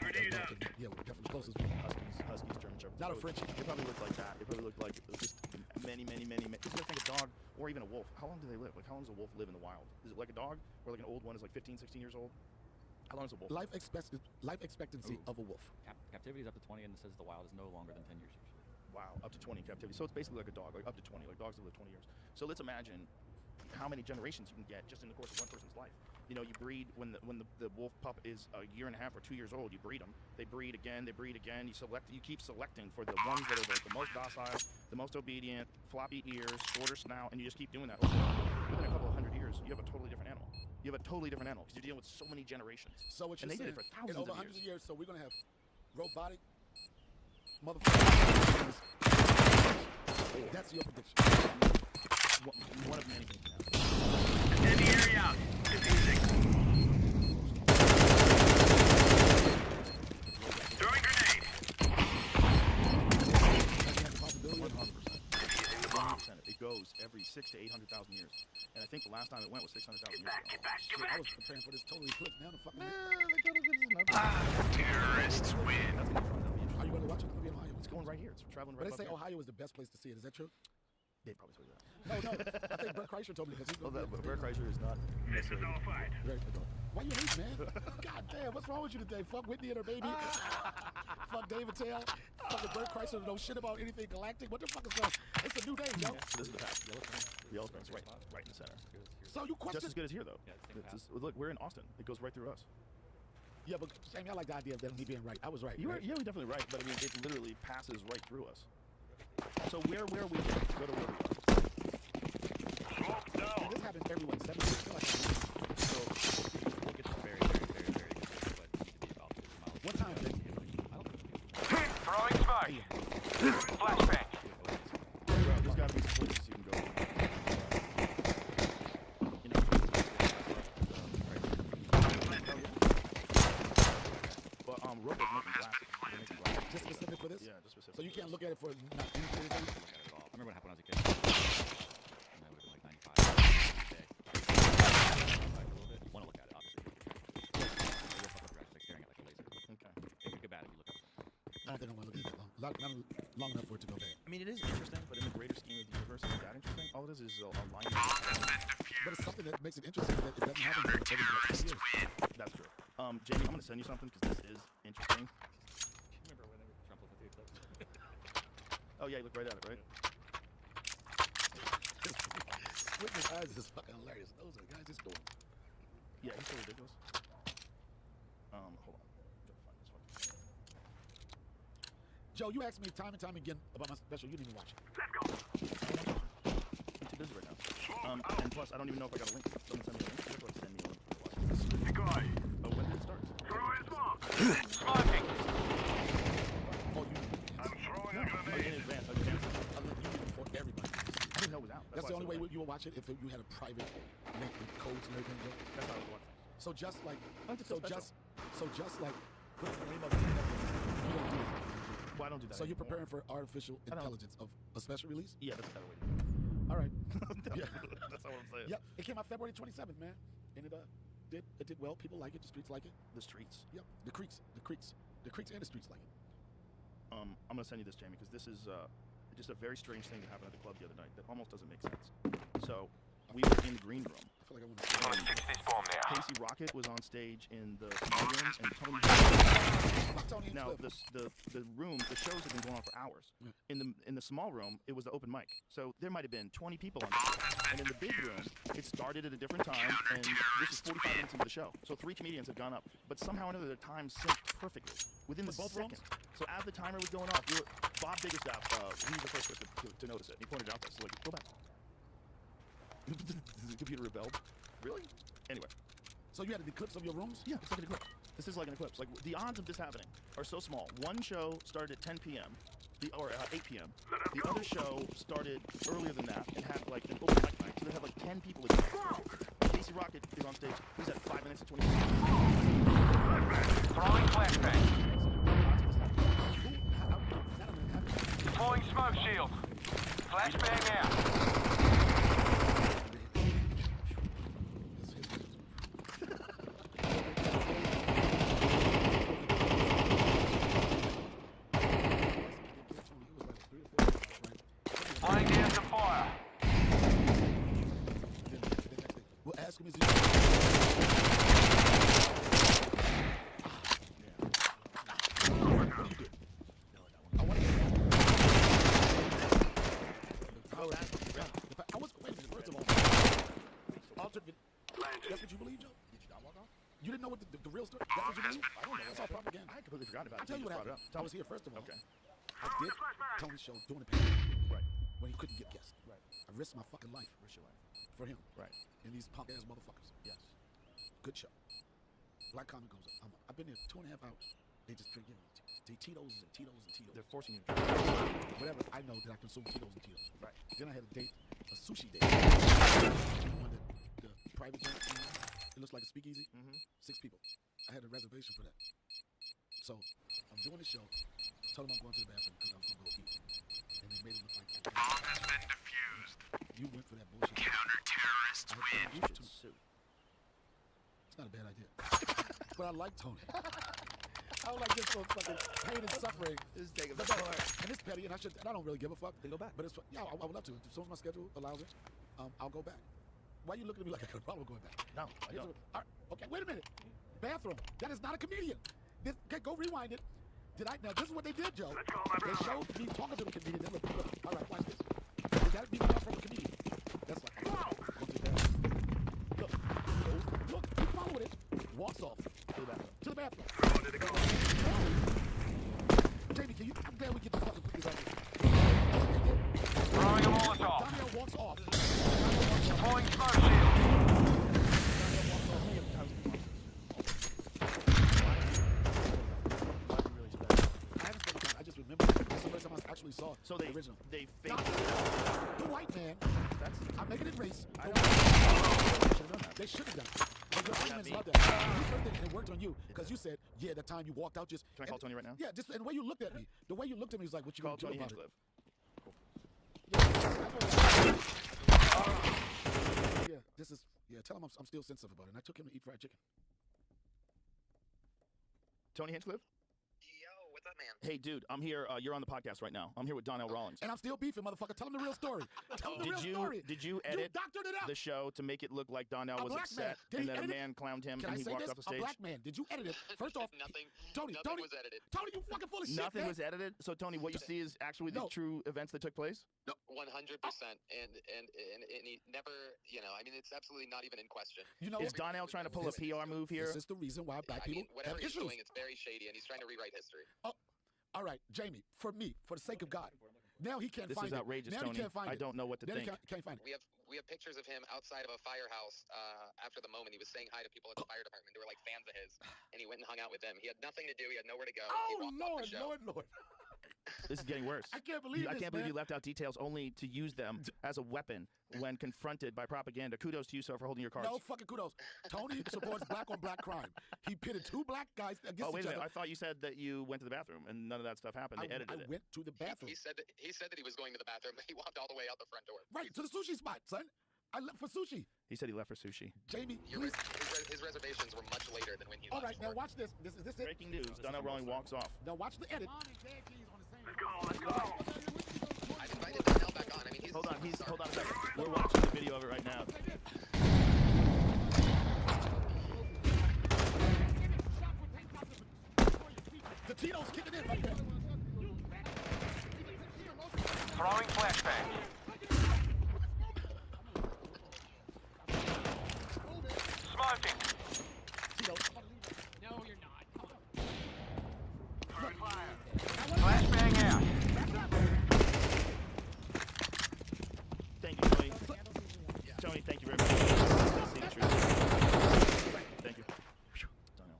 yeah, we're definitely closest. Huskies, German Shepherds. Not a Frenchie. They probably look like that. They probably look like just many. Because you gotta think a dog or even a wolf. How long do they live? Like how long does a wolf live in the wild? Is it like a dog, or like an old one is like 15, 16 years old? How long is a wolf? Life expectancy of a wolf. Captivity is up to 20, and it says the wild is no longer than 10 years usually. Wow, up to 20 captivity. So it's basically like a dog, like up to 20. Like dogs live 20 years. So let's imagine how many generations you can get just in the course of one person's life. You know, you breed when the wolf pup is a year and a half or 2 years old. You breed them. They breed again. You select. You keep selecting for the ones that are the most docile, the most obedient, floppy ears, shorter snout, and you just keep doing that. Within a couple of hundred years, you have a totally different animal. You have a totally different animal because you're dealing with so many generations. So what you're and they saying, did it for thousands in over of hundreds years. of years, so we're gonna have robotic motherfuckers. That's your prediction. One of many things now. Send the area out. Diffusing. Throwing grenade. 100%. It goes every 600,000 to 800,000 years. And I think the last time it went was 600,000 years ago. Shit, I was preparing for this total eclipse. Now the fucking Terrorists win. Are you going to watch it? It's going to be in Ohio. It's going right here. It's traveling right. But they say Ohio is the best place to see it. Is that true? They probably told you that. No. I think Bert Kreischer told me because he's Bert Kreischer is not. Mission nullified. Why you hate, man? God damn, what's wrong with you today? Fuck Whitney and her baby. Fuck David Tell. Fucking Bert Kreischer knows shit about anything galactic. What the fuck is going on? It's a new day, yo. So this is the past. Yellowstone's right in the center. So you question? Just as good as here, though. Look, we're in Austin. It goes right through us. Yeah, but Sammy, I like the idea of me being right. I was right. You're definitely right, but I mean, it literally passes right through us. So where are we? Go to where we are. This happens everyone. 7 years. So we'll get to very, very, very, very good, but it needs to be about 50 miles. What time? Throwing smoke. Flashbang. There's got to be some places you can go. But Rook is making glasses. Just specific for this? Yeah, just specific. So you can't look at it for not anything. I remember what happened when I was a kid. And I would have been like 95. Okay. A little bit. You want to look at it, obviously. Like staring at like a laser. Okay. It could get bad if you look up. I don't think I want to look at it that long. Not long enough for it to go bad. I mean, it is interesting, but in the greater scheme of the universe, is that interesting? All it is a line. But it's something that makes it interesting that it doesn't happen for every years. That's true. Jamie, I'm going to send you something because this is interesting. Remember when Trump was with the eclipse? Oh, yeah, you look right at it, right? Squinting his eyes is fucking hilarious. Those are the guys just doing. Yeah, he's so ridiculous. Hold on. Gotta find this one. Joe, you asked me time and time again about my special. You didn't even watch it. I'm too busy right now. And plus, I don't even know if I got a link. Someone send me a link. You have to send me a link to watch it. The guy. Oh, when did it start? Throwing smoke. Smoking. Oh, you I'm throwing a In grenade. advance. I mean, you did it before everybody. I didn't know it was out. That's the only way why I you would watch it if you had a private link with codes and everything. Joe. That's how I was watching. So just like, so just like, put the name of the Netflix. You don't do that. Well, I don't do that. So you're anymore. preparing for artificial intelligence of a special release? Yeah, that's a better way to do it. All right. Yeah. That's not what I'm saying. Yep. It came out February 27th, man, and it did well. People like it. The streets like it. The streets. Yep. The creeks and the streets like it. I'm gonna send you this, Jamie, because this is just a very strange thing that happened at the club the other night that almost doesn't make sense. So we were in the green room. I feel like I want to. Fix this bomb now. Casey Rocket was on stage in the small room, and Tony. Now the room, the shows have been going on for hours. In the small room, it was the open mic, so there might have been 20 people on the show. And in the big room, it started at a different time, and this is 45 minutes into the show. So 3 comedians have gone up, but somehow or another their time synced perfectly within the second. So as the timer was going off, Bob Biggerstaff, he was the first person to notice it. He pointed out this, like, go back. The computer rebelled. Really? Anyway. So you had an eclipse of your rooms? Yeah, it's like an eclipse. This is like an eclipse. Like, the odds of this happening are so small. One show started at 10 p.m. Or 8 p.m. The other show started earlier than that and had like an open mic night. So they had like 10 people in there. Casey Rocket is on stage. He's at 5 minutes and 20 minutes. Throwing flashbang. Deploying smoke shield. Flashbang out. Laying down some fire. We'll ask him, is he... what the real story? That's what you mean? I don't know. That's all propaganda. I completely forgot about it. I'll tell you what just brought happened. I was here first of all. Okay. I did Tony's show during the pandemic. Right. When he couldn't get guests. Right. I risked my fucking life. Risk your life. For him. Right. And these punk ass motherfuckers. Yes. Good show. Black comic goes up. I've been there 2.5 hours. They just drink, Tito's and Tito's and Tito's. They're forcing you to drink. Whatever. I know that I consume Tito's and Tito's. Right. Then I had a date, a sushi date. One the private joint. It looks like a speakeasy. 6 people. I had a reservation for that. So I'm doing the show. Told them I'm going to the bathroom because I was gonna go eat. And they made it look like that. Bomb has been defused. You went for that bullshit. Counter-terrorists win. You should sue. It's not a bad idea. But I like Tony. I don't like this for fucking pain and suffering. This is taking And it's petty, and I don't really give a fuck. Then go back. But it's yeah, I would love to. As soon as my schedule allows it, I'll go back. Why are you looking at me like I got a problem going back? No, I don't. All right, okay, wait a minute. Bathroom. That is not a comedian. Okay, go rewind it. Now this is what they did, Joe. They showed me talking to the comedian. Then look. All right, watch this. Is that me coming from a comedian? That's like, look, keep following it. Walks off. To the bathroom. Jamie, can you? I'm glad we get to fucking put this out here. Throwing a Molotov. Daniel walks off. Deploying smoke shield. I just remember that's the first time I actually saw So the original. They faked The white man. I'm making it race. They should have done it. But your arguments about that. You said that it worked on you because you said, yeah, the time you walked out just. Can I call Tony right now? Yeah, just and the way you looked at me. The way you looked at me was like, what you Call gonna do Tony about Hinchcliffe. it? Yeah, this is. Yeah, tell him I'm still sensitive about it. And I took him to eat fried chicken. Tony Hinchcliffe? Yo, what's up, man? Hey, dude, I'm here. You're on the podcast right now. I'm here with Donnell Rollins. And I'm still beefing, motherfucker. Tell him the real story. Tell him the real story. Did you edit doctored it out. the show to make it look like Donnell was black upset man. and that a Edit it? man clowned him Can and I he say walked this? off the stage? A black man. Did you edit it? First off, nothing Tony, was edited. Tony, you fucking full of shit. Nothing man. was edited. So, Tony, what you see is actually the true events that took place? 100%, and he never, I mean, it's absolutely not even in question. Is Donnell trying to pull a PR move here? This is the reason why black people whatever have he's issues. doing, it's very shady, and he's trying to rewrite history. Oh, all right, Jamie, for me, for the sake of God. Now he can't This find is outrageous, it. Now Tony. He can't find I it. don't know what to now think. He can't find it. We have pictures of him outside of a firehouse after the moment. He was saying hi to people at the fire department. They were like fans of his, and he went and hung out with them. He had nothing to do. He had nowhere to go. He Oh, walked off the show. Lord. This is getting worse. I can't believe I this, can't believe man. you left out details only to use them as a weapon when confronted by propaganda. Kudos to you, sir, for holding your cards. No fucking kudos. Tony supports black on black crime. He pitted 2 black guys against Oh, wait each a minute. other. I thought you said that you went to the bathroom and none of that stuff happened. They edited it. I went to the bathroom. He said that he was going to the bathroom, but he walked all the way out the front door. Right, to the sushi spot, son. I left for sushi. He said he left for sushi. Jamie, please. His reservations were much later than when he All left. right, now watch this. Is this it? Breaking news. Donnell Rolling walks off. Now watch the edit. Let's go. I've invited Donnell back on. I mean, Hold on a second. We're watching the video of it right now. The Tito's kicking in right there. Throwing flashbang. Smoking. Tito. No, you're not. Come on. Flashbang out. Thank you, Tony. Tony, thank you very much. See the truth. Thank you. Donnell.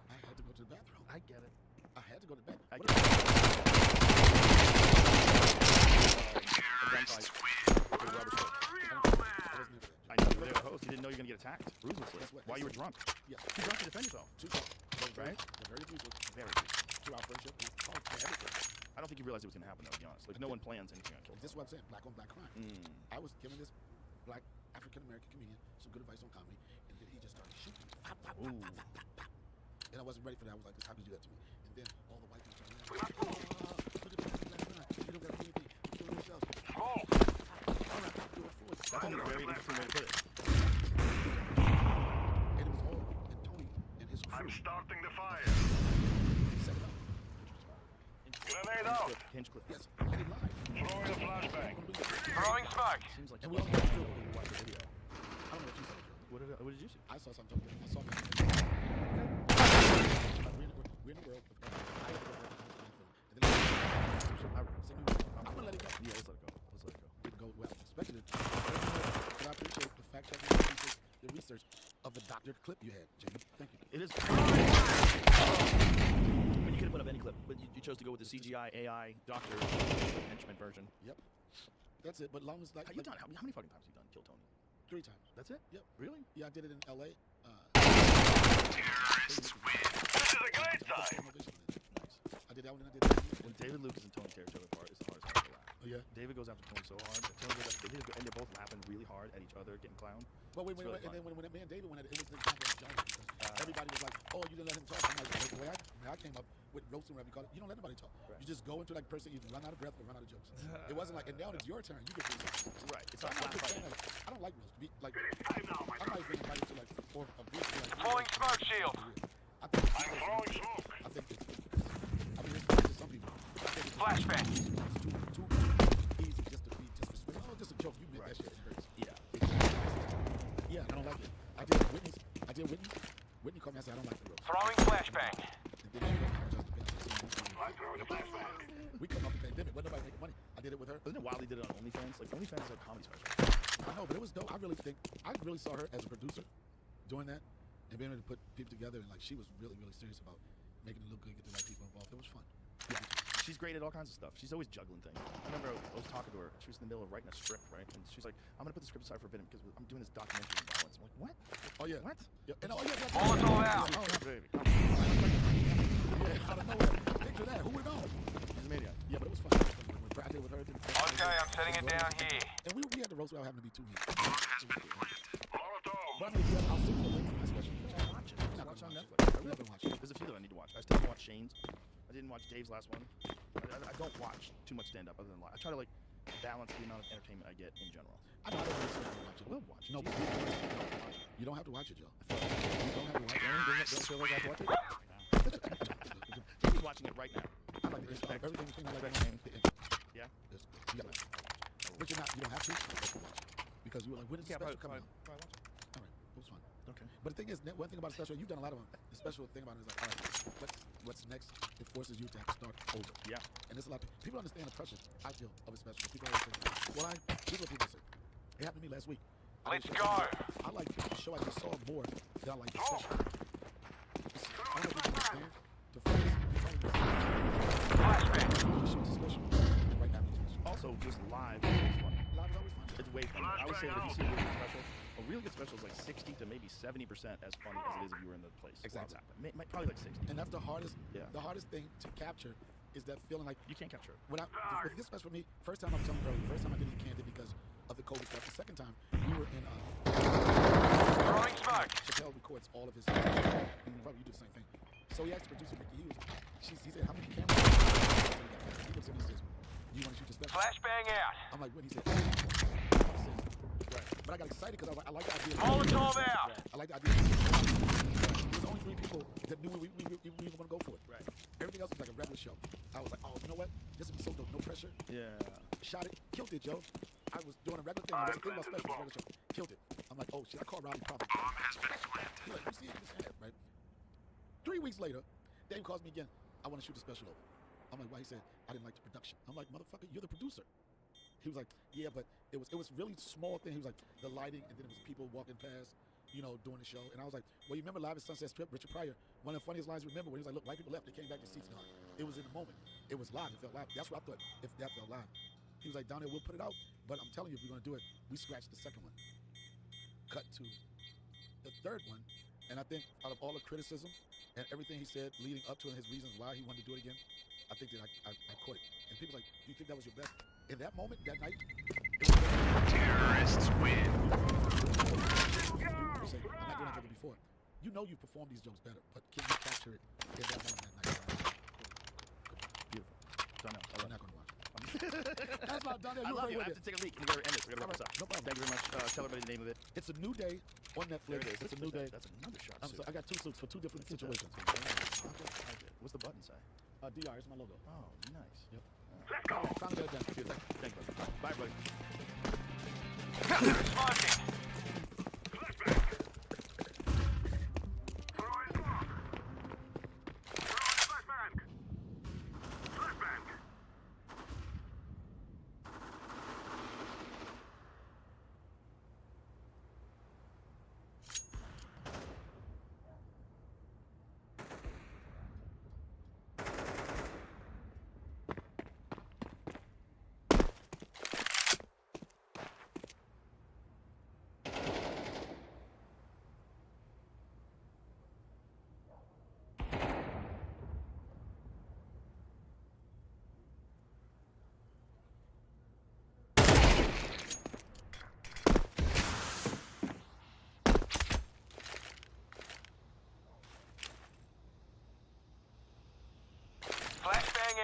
I had to go to the bathroom. I get it. I had to go to the bathroom. I What get it. I know you were there to host. You didn't know you were going to get attacked ruthlessly while you were drunk. Yeah. Too drunk to defend yourself. Too drunk. Right? Very abusive. Very abusive. To our friendship. For everything. I don't think you realized it was going to happen, though, to be honest. Like, no one plans anything like This is what I'm saying. Black on black crime. I was giving this black African-American comedian some good advice on comedy, and then he just started shooting. Pop, pop, pop, pop, pop, pop, pop. And I wasn't ready for that. I was like, how could you do that to me? And then all the white people turned around. Look at black crime. You don't got to do anything. You do it yourself. All right, I'll do it for you. That's a very interesting way to put it. And it was all, and Tony and his crew. I'm starting the fire. Set it up. Grenade out. Hinchcliffe. Yes, and he lied. Throwing a flashbang. Throwing smoke. Seems like And you we all watch got through. the video. I don't know what you said, Joe. What did you see? I saw something. I saw something. We're in the world of I have to go back to and then I'm gonna let it go. Yeah, let's let it go. Didn't go well. Expected it. But I appreciate the fact checking, the research of the doctored clip you had, Jamie. Thank you. It is. But you could have put up any clip, but you chose to go with the CGI AI doctor henchman version. Yep. That's it. But long as like. How you done? How many fucking times have you done Kill Tony? 3 times. That's it? Yep. Really? Yeah, I did it in LA. Terrorists win. This is a great time. I did that one and I did that one. When David Lucas and Tony tear each other apart, it's the hardest part to laugh. Oh, yeah? David goes after Tony so hard. Tony goes after David, and they're both laughing really hard at each other, getting clowned. Well, wait, really and then when me and David went at it, it was the example of Jones because everybody was like, "Oh, you didn't let him talk." I'm like, the way I came up with roasting, whatever you call it, you don't let nobody talk. Right. You just go into like person, you run out of breath or run out of jokes. It wasn't like, and now it's your turn. You get to do something. Right. It's not I don't like roast. Like, I'm not even invited to like or a brief like. Deploying smoke shield. I'm throwing smoke. I think it's some people. Flashbang. It's too easy just to be disrespectful. Oh, just a joke. You meant that shit. It hurts. Yeah, I don't like it. I did Whitney's. Whitney called me and said I don't like the roast. Throwing flashbang. And then she apologized to me. We come off the pandemic. Wasn't nobody making money. I did it with her. Wasn't it wild he did it on OnlyFans? Like OnlyFans is like a comedy special. I know, but it was dope. I really saw her as a producer doing that and being able to put people together, and like she was really, really serious about making it look good, get the right people involved. It was fun. Yeah. She's great at all kinds of stuff. She's always juggling things. I remember I was talking to her. She was in the middle of writing a script, right? And she's like, "I'm gonna put the script aside for a bit because I'm doing this documentary on violence." I'm like, "What? Oh yeah. What? Yeah. And, oh yeah. Molotov out. Oh, baby. Yeah, out of nowhere. Picture that. Who would know? She's a maniac. Yeah, but it was fun. I did with her. Okay, I'm setting it down here. And we had the roast without having to be too mean. Molotov. But I mean, I'll send you the link for my special. Watch it. You're not Watch gonna on watch Netflix. You're not gonna watch it. There's a few that I need to watch. I still haven't watched Shane's. I didn't watch Dave's last one. I don't watch too much stand-up other than live. I try to like balance the amount of entertainment I get in general. I know I don't expect you to watch it. We'll watch it. No, but you don't have to watch it, Joe. You don't have to watch it. Don't feel like I have to watch it? He's watching it right now. I like the intro. Everything I like Respect. the intro. Yeah? You gotta watch it. But you don't have to watch it. Because you were like, when is the special coming out? Probably watch it. All right, it was fun. Okay. But the thing is, one thing about a special, you've done a lot of them. The special thing about it is like, all right, what's next? It forces you to have to start over. Yeah. And there's a lot of people understand the pressure, I feel, of a special. People always say, well, here's what people say. It happened to me last week. Let's go. I like the show I just saw more than I like the special. I don't know if you understand. The phrase, Flashbang. the show is a special. And right now it's a special. Also, just live is always fun. Live is always fun. It's way fun. I would say that if you see a really good special is like 60 to maybe 70% as funny as it is if you were in the place. Exactly. Probably like 60. And that's the hardest. Yeah. The hardest thing to capture is that feeling like you can't capture it. With this special for me, first time I'm telling you earlier, first time I did it candid because of the COVID stuff. The second time we were in Throwing smoke. Chappelle records all of his and probably you do the same thing. So he asked the producer Mickey Hughes, he said, how many cameras? He looks at me and says, do you want to shoot the special? Flashbang out. I'm like, what? He said, right. But I got excited because I like the idea. Molotov out. I like the idea. There's only 3 people that knew we were going to go for it. Right. Everything else was like a regular show. I was like, oh, you know what? This would be so dope. No pressure. Yeah. Shot it. Killed it, Joe. I was doing a regular thing. I wasn't thinking about special. Regular show. Killed it. I'm like, oh, shit. I called Robbie probably. He's like, you see it? You right? 3 weeks later, Dave calls me again. I want to shoot a special over. I'm like, why? He said, I didn't like the production. I'm like, motherfucker, you're the producer. He was like, yeah, but it was really small thing. He was like, the lighting, and then it was people walking past, doing the show. And I was like, well, you remember Live at Sunset Strip, Richard Pryor? One of the funniest lines I remember when he was like, look, white people left, they came back, the seats gone. It was in the moment. It was live. It felt live. That's what I thought, if that felt live. He was like, down there, we'll put it out. But I'm telling you, if we're going to do it, we scratched the second one. Cut to the third one. And I think out of all the criticism and everything he said leading up to and his reasons why he wanted to do it again, I think that I caught it. And people like, do you think that was your best? In that moment, that night, it was terrorists win. You say, I'm not doing that joke before. You know you perform these jokes better, but can you capture it in that moment that night? Beautiful. Done now. I'm not going to watch it. That's not done. I love you. I have to take a leak. We gotta end this. We gotta wrap this up. No problem. Thank you very much. Tell everybody the name of it. It's A New Day on Netflix. There it is. It's A New Day. That's another shot. I got 2 suits for 2 different situations. What's the button say? DR, it's my logo. Oh, nice. Yep. Let's go. Found it done. Thank you, buddy. Bye, buddy. Smoking. Flashbang.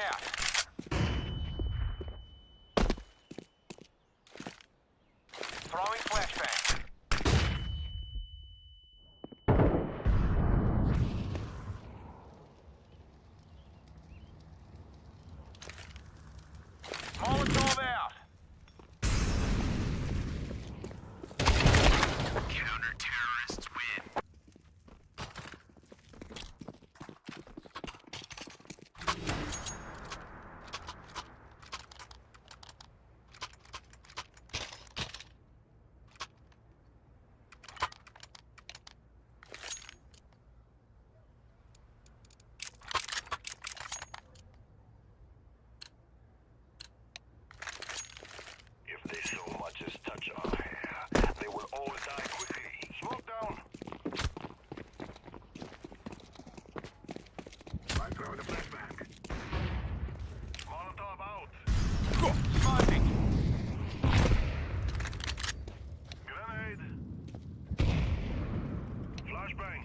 out. Throwing flashbang. Molotov out. Counter-terrorists win. If they so much as touch our hair, they will all die quickly. Smoke down. I throw the flashbang. Molotov out. Smoking. Grenade. Flashbang.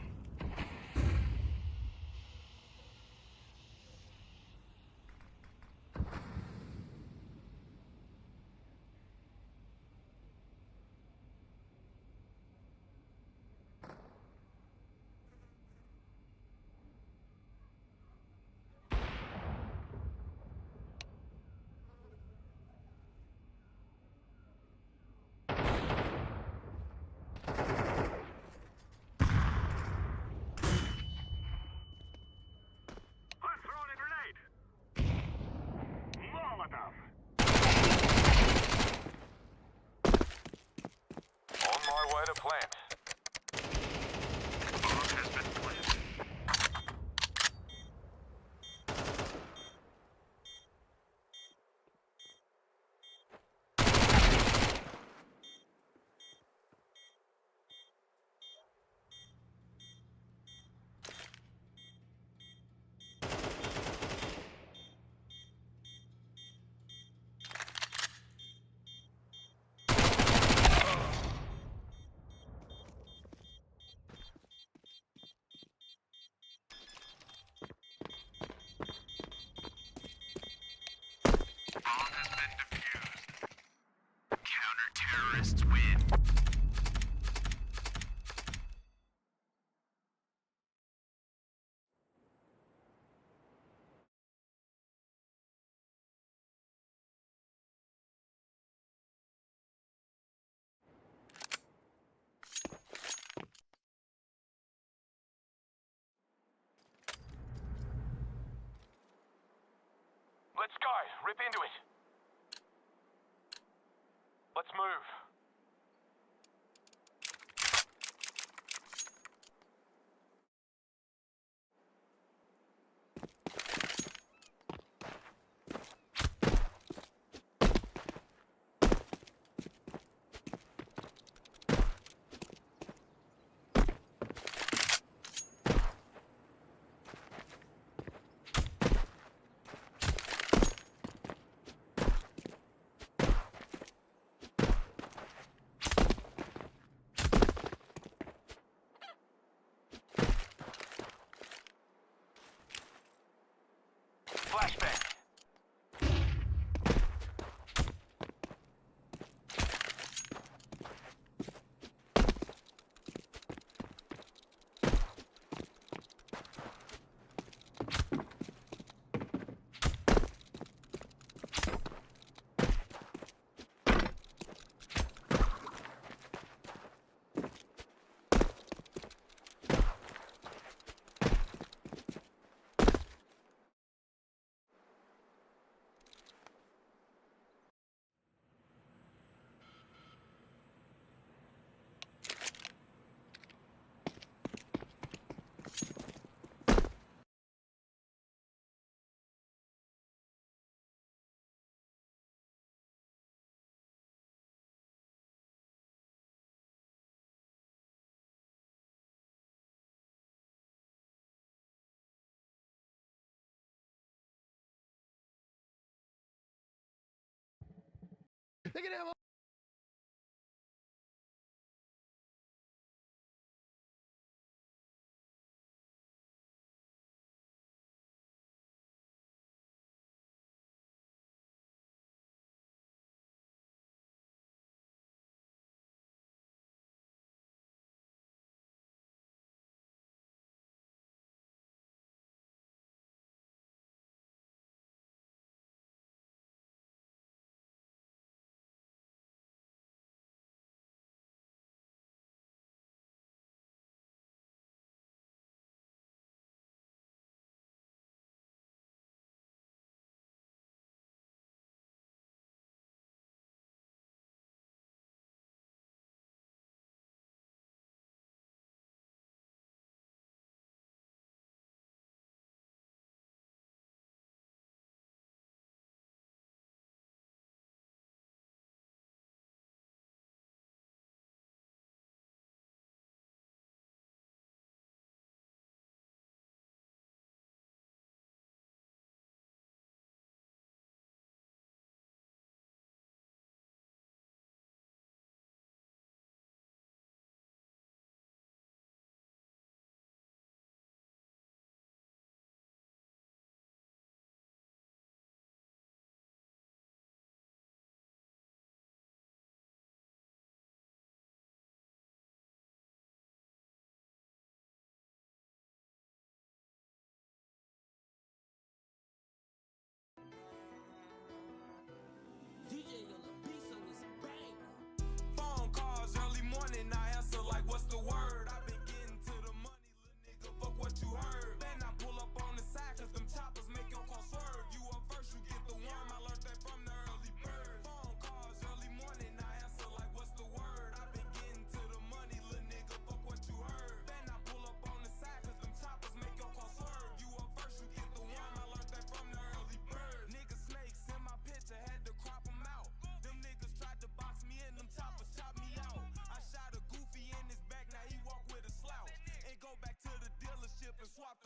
I'm throwing a grenade. Molotov. On my way to plant. Bomb has been planted. Bomb has been defused. Counter-terrorists win. Let's go. Rip into it. Let's move. Flashbang. They can have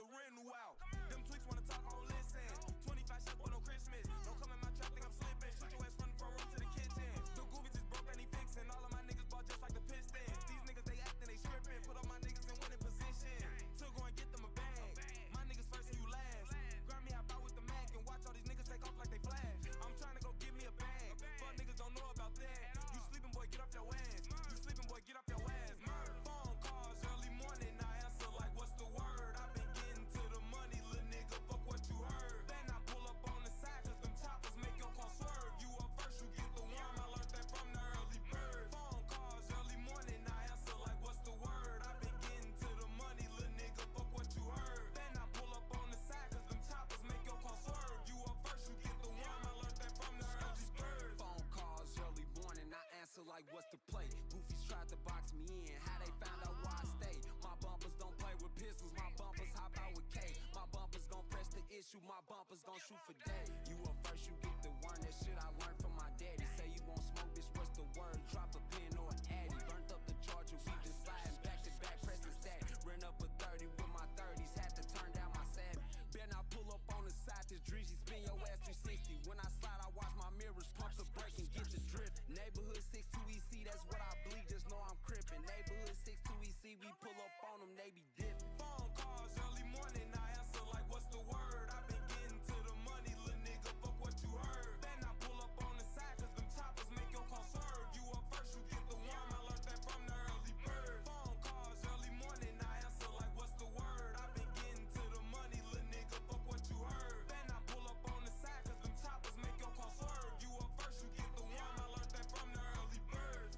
the rental out. Them tweaks wanna talk, oh listen. 25 shots for no Christmas. Don't come in my trap, think I'm slipping. Shoot your ass from the front room to the kitchen. The goofies is broke and he fixing. All of my niggas bought just like the Pistons. These niggas they acting, they stripping. Put all my niggas in winning position. To go and get them a bag. My niggas first and you last. Grind me, hop out with the Mac and watch all these niggas take off like they flash. I'm trying to go get me a bag. Fuck niggas don't know about that. You sleeping boy, get off your ass. You sleeping boy, get off your ass. Murder. Phone calls early morning, I answer like what's the word? I've been getting to the money, little nigga. Fuck what you heard. Then I pull up on the side, cause them choppers make your car swerve. You up first, you get the worm. I learned that from the early bird. Phone calls early morning, I answer like what's the word? I've been getting to the money, little nigga. Fuck what you heard. Then I pull up on the side, cause them choppers make your car swerve. You up first, you get the worm. I learned that from the early bird. Phone calls early morning, I answer like what's the play? Goofies tried to box me in, how they found out why I stay. My bumpers don't play with pistols, my bumpers hop out with K. My bumpers gon' press the issue, my bumpers gon' shoot for day. You up first, you get the worm, that shit I learned from my daddy. Say you won't smoke, bitch, what's the word? Drop a pin or an addy. Burnt up the charger, we been sliding back to back, pressing stack. Ran up a 30 with my 30s, had to turn down my savage. Then I pull up on the side, this Dreezy spin your ass 360. When I slide, I watch my mirrors pump the brake and get the drift. Neighborhood 62EC, that's what I bleed, just know I'm crippin'. Neighborhood 62EC, we pull up on them, they be dippin'. Phone calls early morning, I answer like what's the word? I've been getting to the money, little nigga, fuck what you heard. Then I pull up on the side, cause them choppers make your car swerve. You up first, you get the worm, I learned that from the early bird. Phone calls early morning, I answer like what's the word? I've been getting to the money, little nigga, fuck what you heard. Then I pull up on the side, cause them choppers make your car swerve. You up first, you get the worm, I learned that from the early bird.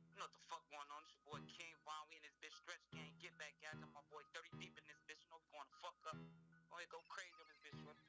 You know what the fuck going on? It's your boy King Von. We in this bitch stretch gang. Get back, guys. Got my boy 30 deep in this bitch. You know we going to fuck up. Go ahead, go crazy on this bitch, shorty.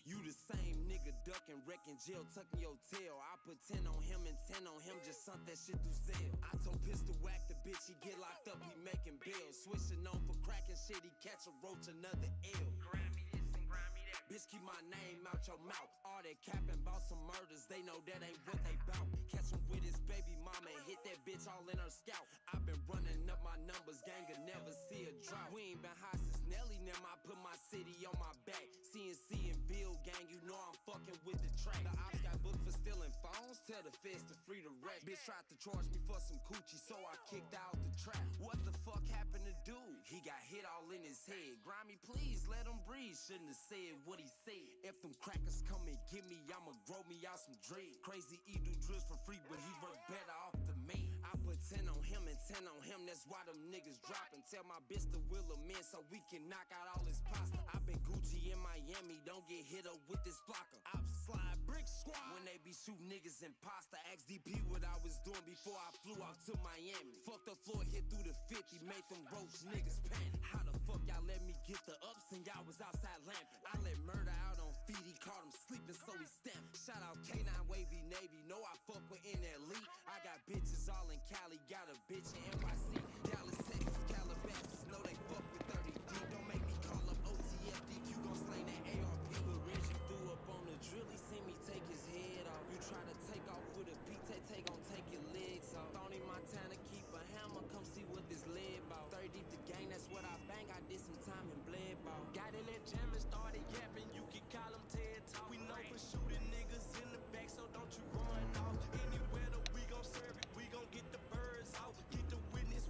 You the same nigga ducking, wrecking jail, tucking your tail. I put 10 on him and 10 on him, just sunk that shit through Zelle. I told Pistol whack the bitch, he get locked up, he making bills. Switching on for cracking shit, he catch a roach, another L. Grind me this and grind me that. Bitch, keep my name out your mouth. All that capping about some murders, they know that ain't what they bout. Catch him with his baby mama and hit that bitch all in her scalp. I been running up my numbers, gang could never see a drought. We ain't been high since Nelly, now I put my city on my back. CNC and Bill gang, you know I'm fucking with the track. The ops got booked for stealing phones, tell the feds to free the rest. Bitch tried to charge me for some coochie, so I kicked out the trap. What the fuck happened to dude? He got hit all in his head. Grimy, please let him breathe. Shouldn't have said what he said. If them crackers come and get me, I'ma grow me out some dread. Crazy E do drills for free, but he work better off than me. I put 10 on him and 10 on him, that's why them niggas dropping. Tell my bitch to wheel him in so we can knock out all his pasta. I been Gucci in Miami, don't get hit up with this blocker. I slide brick squad when they be shooting niggas in pasta. Ask DP what I was doing before I flew out to Miami. Fuck the floor, hit through the 50, made them roach niggas panic. How the fuck y'all let me get the ups and y'all was outside lamping? I let murder out on feet, he caught him sleeping so he stamped. Shout out K9 Wavy Navy, know I fuck with in elite. I got bitches all in Cali, got a bitch in NYC. Dallas, Texas, Calabasas, know they fuck with 30 deep. Don't make me call up OTFDQ, gon' slay that ARP. Lil Reggie threw up on the drill, he seen me take his head off. You try to take off with a P-Tay, gon' take your legs off. Tony Montana, keep a hammer, come see what this lead ball. 30 deep the gang, that's what I bang, I did some time in bled ball. Got in that jam and started yapping, you can call them TED Talk. We know for shooting niggas in the back, so don't you run off. Anywhere that we gon' serve it, we gon' get the birds out. Get the witness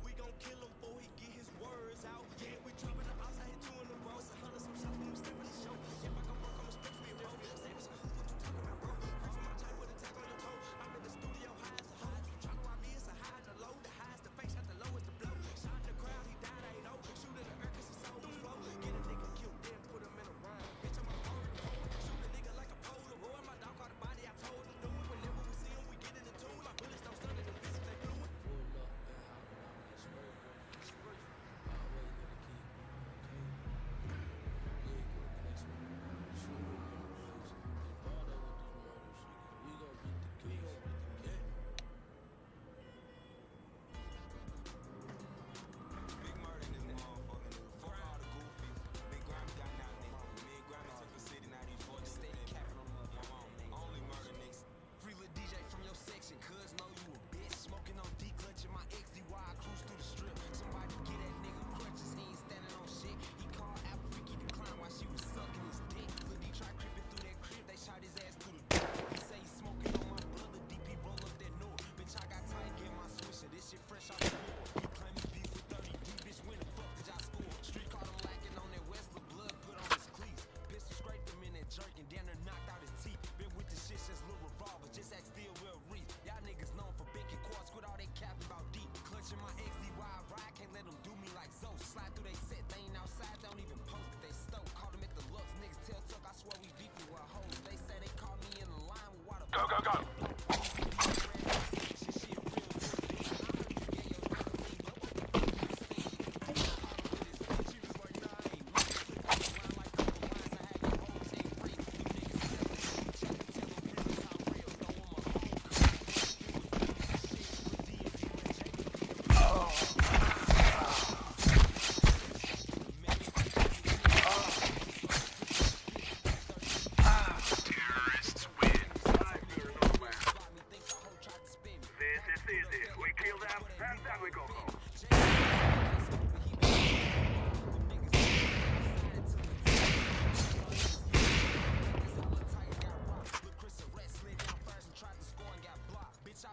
There we go.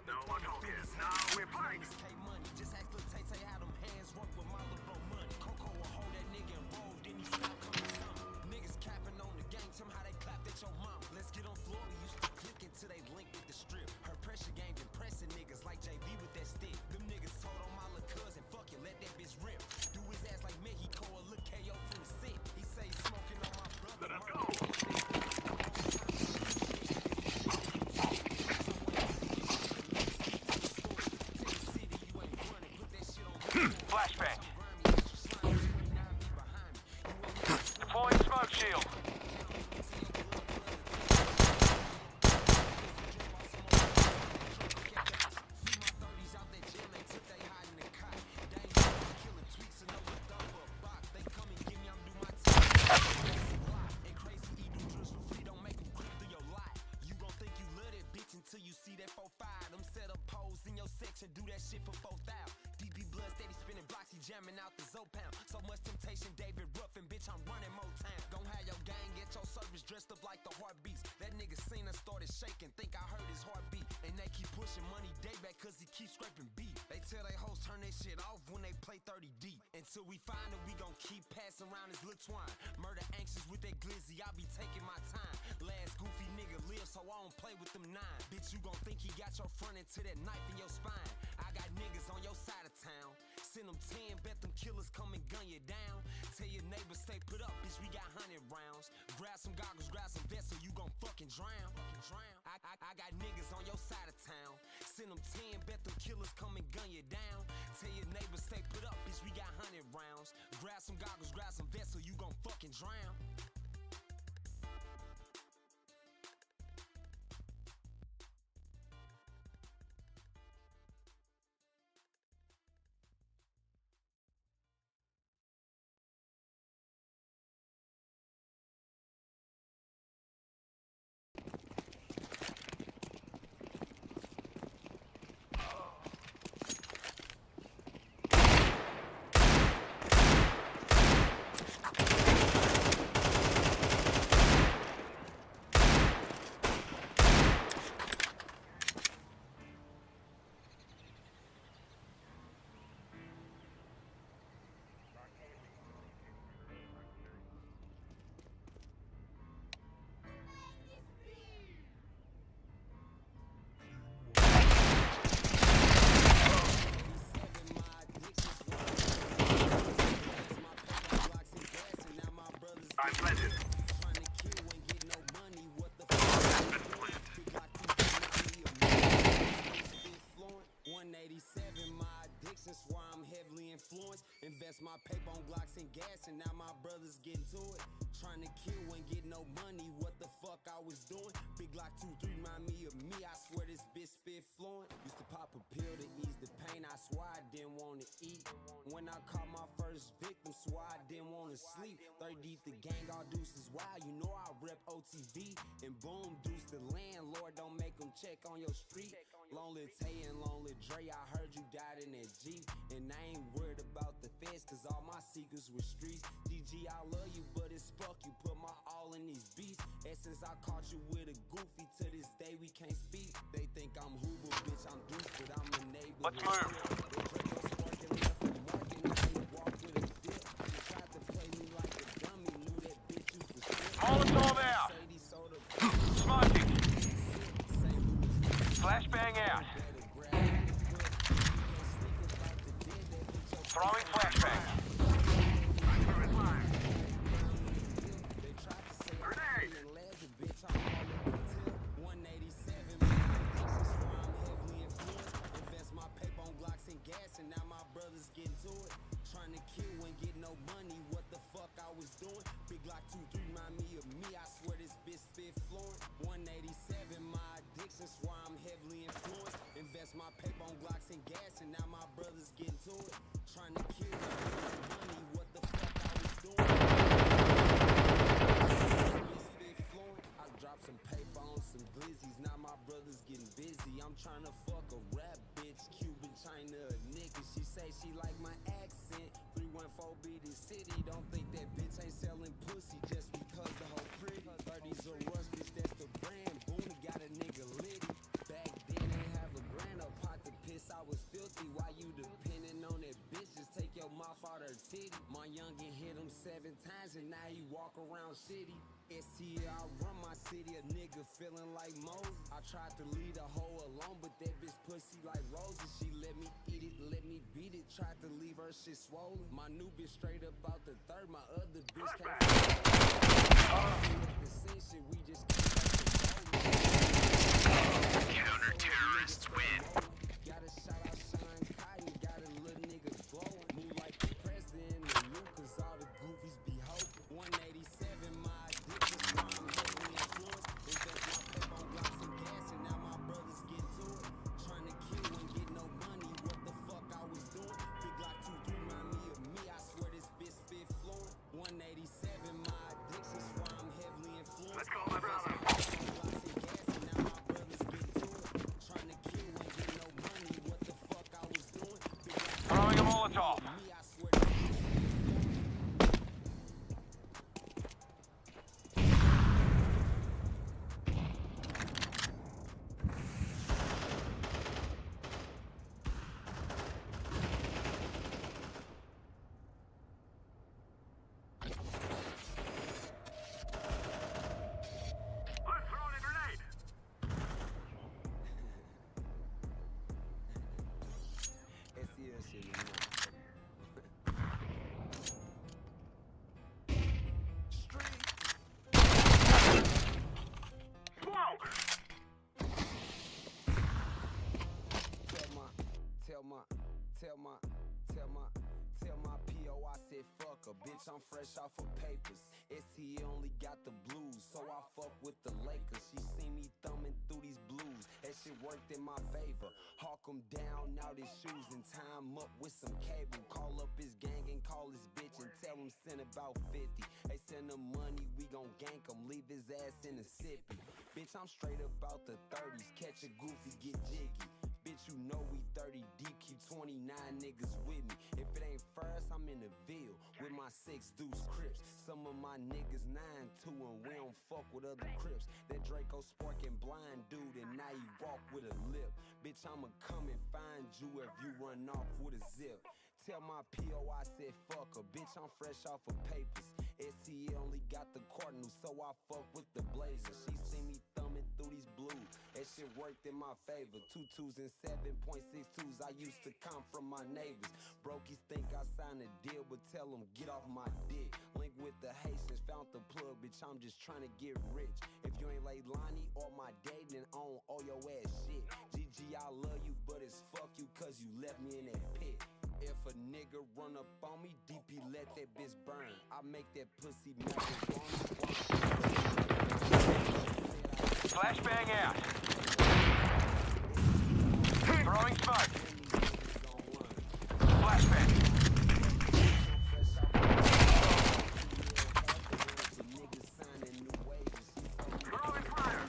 No more talking. Now we fight. Just ask Lil Tay how them hands work with my little bro money. Coco will hold that nigga and roll, then he stop coming some. Niggas capping on the game, tell 'em how they clapped at your mom. Let's get on floor, we used to click until they link with the strip. Her pressure game impressing niggas like JV with that stick. Them niggas told on my little cousin, fuck it, let that bitch rip. Do his ass like Mexico or look KO from the set. He say he's smoking on my brother. Let us go. Flashbang. Deploying smoke shield. Until you see that 4-5, them set up pose in your section, do that shit for 4,000. DB blood steady spinning blocks, he jamming out the Zopound. So much temptation, David Ruffin, bitch, I'm running Motown. Gon' have your gang get your service dressed up like the heartbeats. That nigga seen us started shaking, think I heard his heartbeat. And they keep pushing money day back cause he keeps scraping beat. They tell they hoes turn that shit off when they play 30 deep. Until we find it, we gon' keep passing around his little twine. Murder anxious with that glizzy, I be taking my time. Last goofy nigga live, so I don't play with them 9. Bitch, you gon' think he got your front into that knife in your spine. I got niggas on your side of town. Send them 10, bet them killers come and gun you down. Tell your neighbors stay put up, bitch, we got 100 rounds. Grab some goggles, grab some vessel, you gon' fucking drown. I got niggas on your side of town. Send them 10, bet them killers come and gun you down. Tell your neighbors stay put up, bitch, we got 100 rounds. Grab some goggles, grab some vessel, you gon' fucking drown. I'm planted. 187, my addiction's why I'm heavily influenced. Invest my paper on Glocks and gas, and now my brothers getting to it. Trying to kill, ain't get no money. What the fuck I was doing? Big Glock 2-3 remind me of me. I swear this bitch spit fluent. Used to pop a pill to ease the pain. I swear I didn't want to eat. When I caught my first victim, swore I didn't want to sleep. 30 deep, the gang all deuces wild. You know I rep OTV. And boom, deuce the landlord. Don't make them check on your street. Long Lil Tay and Long Lil Dre, I heard you died in that Jeep. And I ain't worried about the feds, cause all my secrets were streets. DG, I love you, but it's fuck you. Put my all in these beats. And since I caught you with a goofy, to this day we can't speak. They think I'm Hoover, bitch, I'm Deuce, but I'm a neighbor. Let's move. Molotov out. Smoking. Flashbang out. Throwing flashbang. And now my brothers getting to it. Trying to kill, ain't get no money. What the fuck I was doing? Big Glock 2-3 remind me of me. I swear this bitch spit fluent. 187, my addiction's why I'm heavily influenced. Invest my paper on Glocks and gas, and now my brothers getting to it. Trying to kill, ain't get no money. What the fuck I was doing? Spit fluent. I dropped some paper on some glizzies. Now my brothers getting busy. I'm trying to fuck a rap bitch, Cuban, China, a nigga. pussy. She say she like my accent. 314B the city. Don't think that bitch ain't selling pussy just because the whole pretty. 30s a rush, bitch, that's the brand. Boona got a nigga litty. Back then ain't have a grand up pot to piss. I was filthy. Why you depending on that bitch? Just take your mouth out her titty. My youngin' hit him 7 times and now he walk around shitty. STL, I run my city, a nigga feeling like Moses. I tried to leave a hoe alone, but that bitch pussy like roses. She let me eat it, let me beat it. Tried to leave her shit swollen. My new bitch straight up out the third. My other bitch can't the same shit, we just Counter-terrorists win. Got a shout out Sean Cotton, got a little nigga flowing. Move like the president and you, cause all the goofies be hoping. 187, my addiction, I'm heavily influenced. Invest my paper on blocks and gas, and now my brothers get to it. Trying to kill and get no money, what the fuck I was doing? Big Glock 2-3 remind me of me, I swear this bitch spit fluent. 187, my addiction's why I'm heavily influenced. Let's call my brother. Throwing a Molotov. Let's throw in a grenade. STL shit, you know. Smoke. Tell my PO I said fuck her, bitch, I'm fresh off of papers. ST only got the blues, so I fuck with the Lakers. She see me thumbing through these blues, that shit worked in my favor. Hawk him down, out his shoes and tie him up with some cable. Call up his gang and call his bitch and tell him send about 50. They send him money, we gon' gank him, leave his ass in a sippy. Bitch, I'm straight about the 30s, catch a goofy, get jiggy. Bitch, you know we 30 deep, keep 29 niggas with me. If it ain't first, I'm in the Ville with my 6 deuce crips. Some of my niggas 9-2 and we don't fuck with other crips. That Draco sparking blind dude and now you walk with a lip. Bitch, I'ma come and find you if you run off with a zip. Tell my PO I said fuck her, bitch, I'm fresh off of papers. STL only got the Cardinals, so I fuck with the Blazers. She see me thumbing through these blues, that shit worked in my favor. 2 2s and 7.62s, I used to come from my neighbors. Brokies think I signed a deal, but tell them get off my dick. Link with the Haitians, found the plug, bitch, I'm just trying to get rich. If you ain't like Lonnie or my day, then I don't owe your ass shit. GG, I love you, but it's fuck you, cause you left me in that pit. If a nigga run up on me, DP let that bitch burn. I make that pussy macaroni. Flashbang out. Throwing smoke. Flashbang. Throwing fire.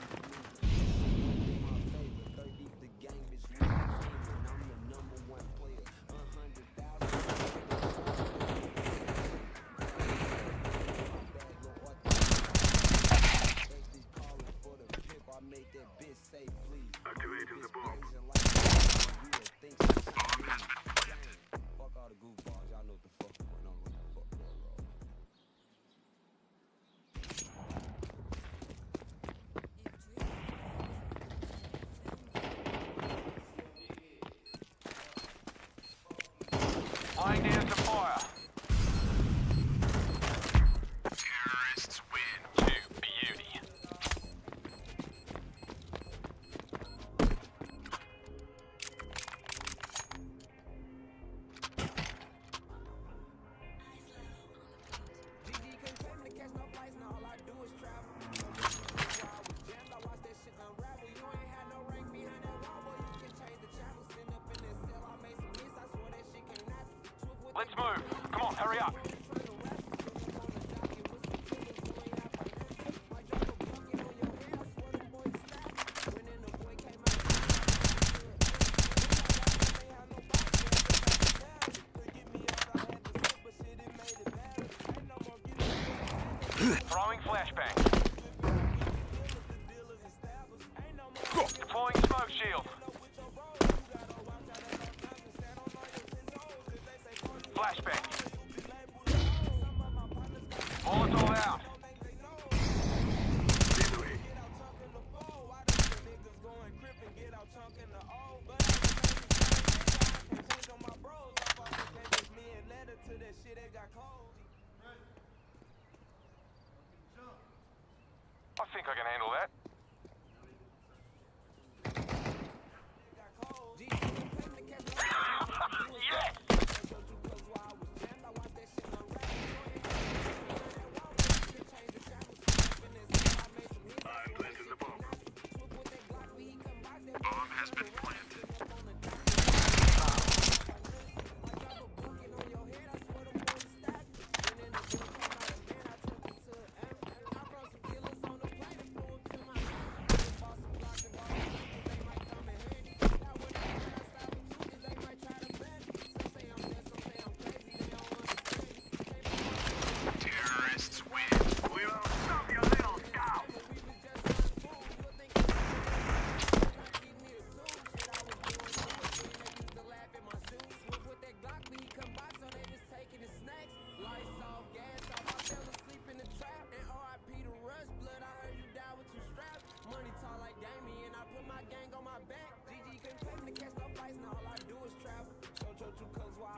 Activating the bomb. Fuck all the goofballs, y'all know what the fuck going on. What the fuck going on. Laying down some fire. Terrorists win to beauty. Let's move. Come on, hurry up. Throwing flashbang. Deploying smoke shield. Flashbang. Molotov out. I think I can handle that. Yes! I planted the bomb. Bomb has been planted. Terrorists win. We will stop your little scout.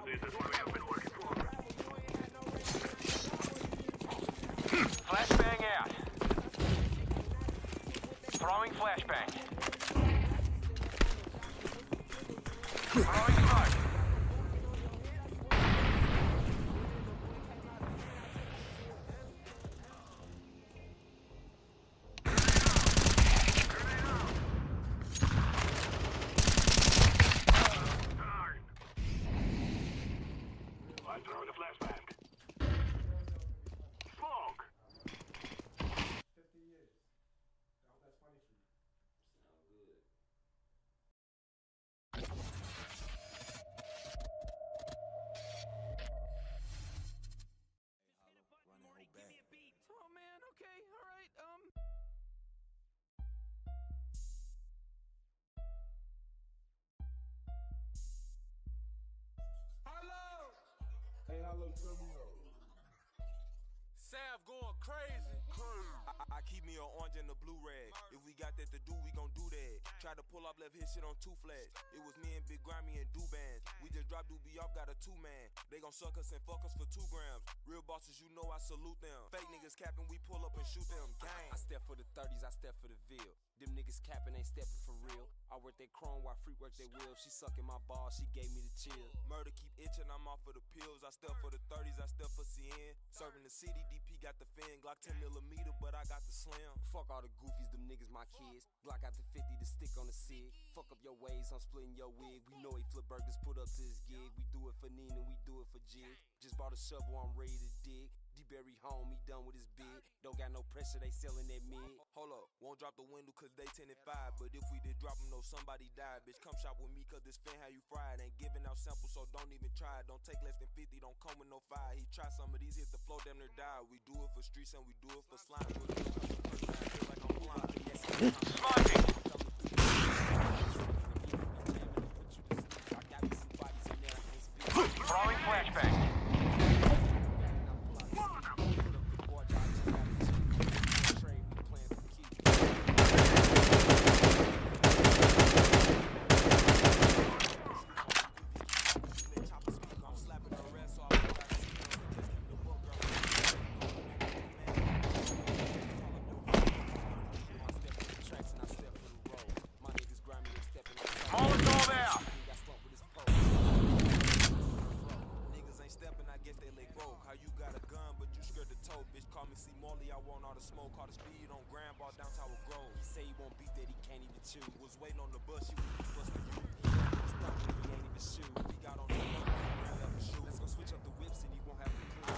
This is what we have been working for. Flashbang out. Throwing flashbang. Throwing smoke. I throw the flashbang. Smoke. 50 years. I hope that's funny for you. Sound good. Oh man, okay, alright, Hello! Hey, hello, Sav going crazy. I keep me an orange and a blue rag. If we got that to do, we gon' do that. Try to pull up, left his shit on 2 flats. It was me and Big Grammy and Dubans. We just dropped Doobie off, got a 2-man. They gon' suck us and fuck us for 2 grams. Real bosses, you know I salute them. Fake niggas capping, we pull up and shoot them. Gang. I step for the 30s, I step for the Ville. Them niggas capping, ain't stepping for real. I work that chrome while freak work that wheel. She sucking my ball, she gave me the chill. Murder keep itching, I'm off for the pills. I step for the 30s, I step for CN. Serving the city, DP got the fin. Glock 10mm, but I got the slim. Fuck all the goofies, them niggas my kids. Glock out the 50 to stick on the cig. Fuck up your ways, I'm splitting your wig. We know he flip burgers, put up to his gig. We do it for Nina, we do it for Jig. Just bought a shovel, I'm ready to dig. D-Berry home, he done with his bid. Don't got no pressure, they selling that mid. Hold up, won't drop the window cause they 10 and 5. But if we did drop them, know somebody died. Bitch, come shop with me cause this fan how you fried. Ain't giving out samples, so don't even try it. Don't take less than 50, don't come with no fire. He try some of these, hit the floor, damn near die. We do it for streets and we do it for slime. I feel like I'm blind. Smoking. Throwing flashbang. Molotov out. Niggas ain't stepping, I guess they lay broke. How you got a gun, but you scared to tote? Bitch, call me C. Morley, I want all the smoke. Call the speed on Grand Ball down Tower Grove. He say he won't beat that, he can't even chew. Was waiting on the bus, you was busting you. He ain't even shoot. We got on the left shoe. Let's go switch up the whips and he won't have to clue.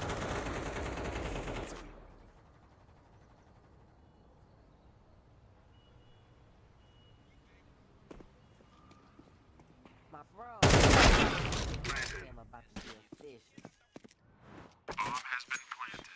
My bro. I'm about to steal fish. Bomb has been planted.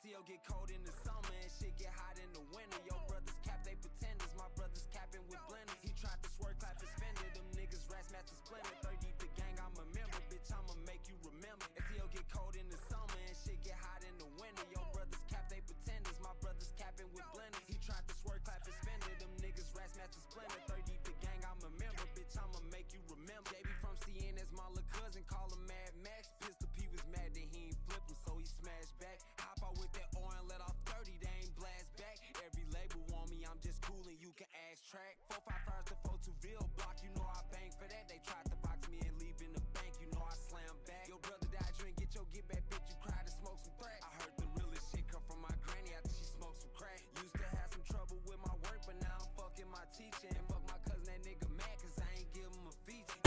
SEO get cold in the summer and shit get hot in the winter. Your brothers cap, they pretenders. My brothers capping with blenders. He tried to swerve, clap his fender. Them niggas rats, master splinter. 30 the gang, I'm a member. Bitch, I'ma make you remember. SEO get cold in the summer and shit get hot in the winter. Your brothers cap, they pretenders. My brothers capping with blenders. He tried to swerve, clap his fender. Them niggas rats, master splinter. 30 the gang, I'm a member. Bitch, I'ma make you remember. JB from CN, that's my little cousin. Call him Mad Max. Pistol P was mad that he ain't flip him, so he smashed back. Hop out with that oil and let off 30, they ain't blast back. Every label on me, I'm just coolin', you can ask track. 455 to 42ville block, you know I bang for that. They tried to box me and leave in the bank, you know I slam back. Your brother died, you ain't get your get back, bitch, you cried and smoked some crack. I heard the realest shit come from my granny after she smoked some crack. Used to have some trouble with my work, but now I'm fucking my teacher. And fuck my cousin, that nigga mad, cause I ain't give him a feature.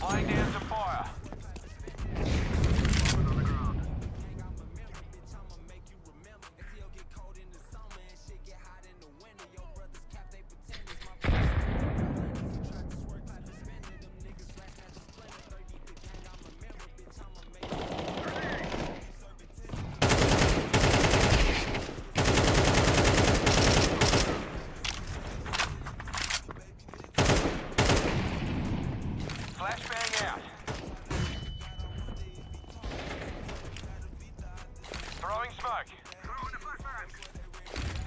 Laying down some fire. Flashbang out. Throwing smoke.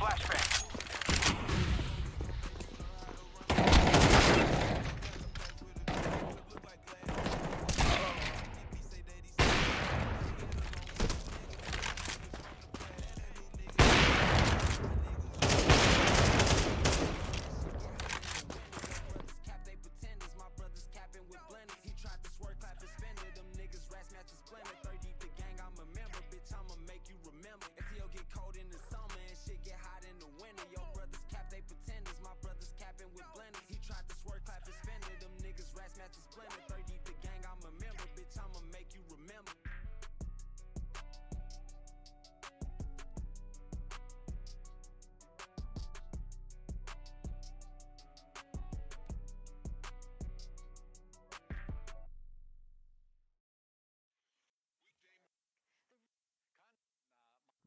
Flashbang.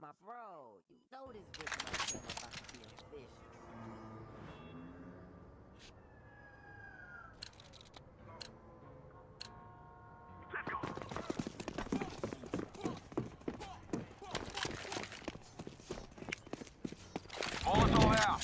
My bro, you know this bitch might turn about to be official. Molotov out.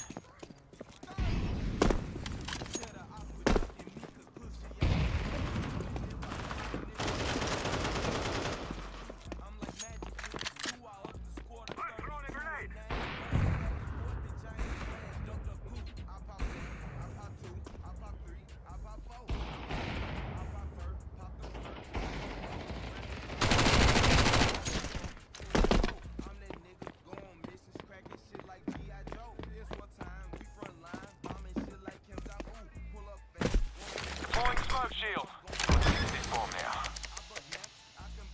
Deploying smoke shield. Use this bomb now.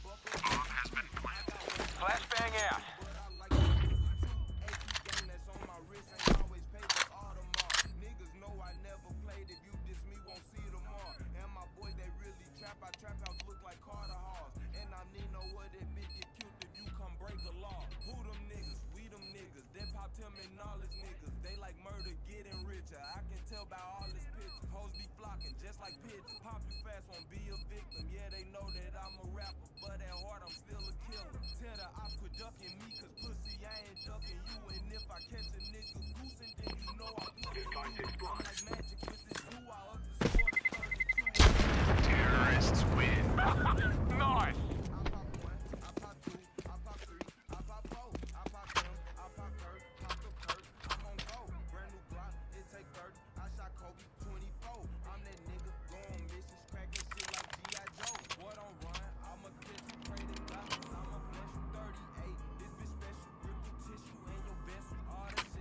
Bomb has been planted. Flashbang out. Niggas know I never played. If you diss me, won't see tomorrow. And my boy, they really trap. Our trap house look like Carter Halls. And I need know what that bitch get killed if you come break the law. Who them niggas? We them niggas. They pop him and knowledge niggas. They like murder, getting richer. I can tell by all this pictures. Hoes be flocking just like pigeons. Pop you fast, won't be a victim. Yeah, they know that I'm a rapper, but at heart I'm still a killer. Tell the ops quit ducking me, cause pussy I ain't ducking you. And if I catch a nigga goosing, then you know I'm plucking you. I'm like magic with this 2 out of the score to 32. Terrorists win. Nice. I pop 2, I pop 3, I pop 4, I pop 10, I pop Kurt, pop the Kurt, I'm on go. Brand new Glock, it take 30, I shot Kobe 24. I'm that nigga, go on missions, cracking shit like G.I. Joe. What on run, I'ma catch you, pray to God, I'ma bless you 38. This bitch special, rip your tissue and your best. All that shit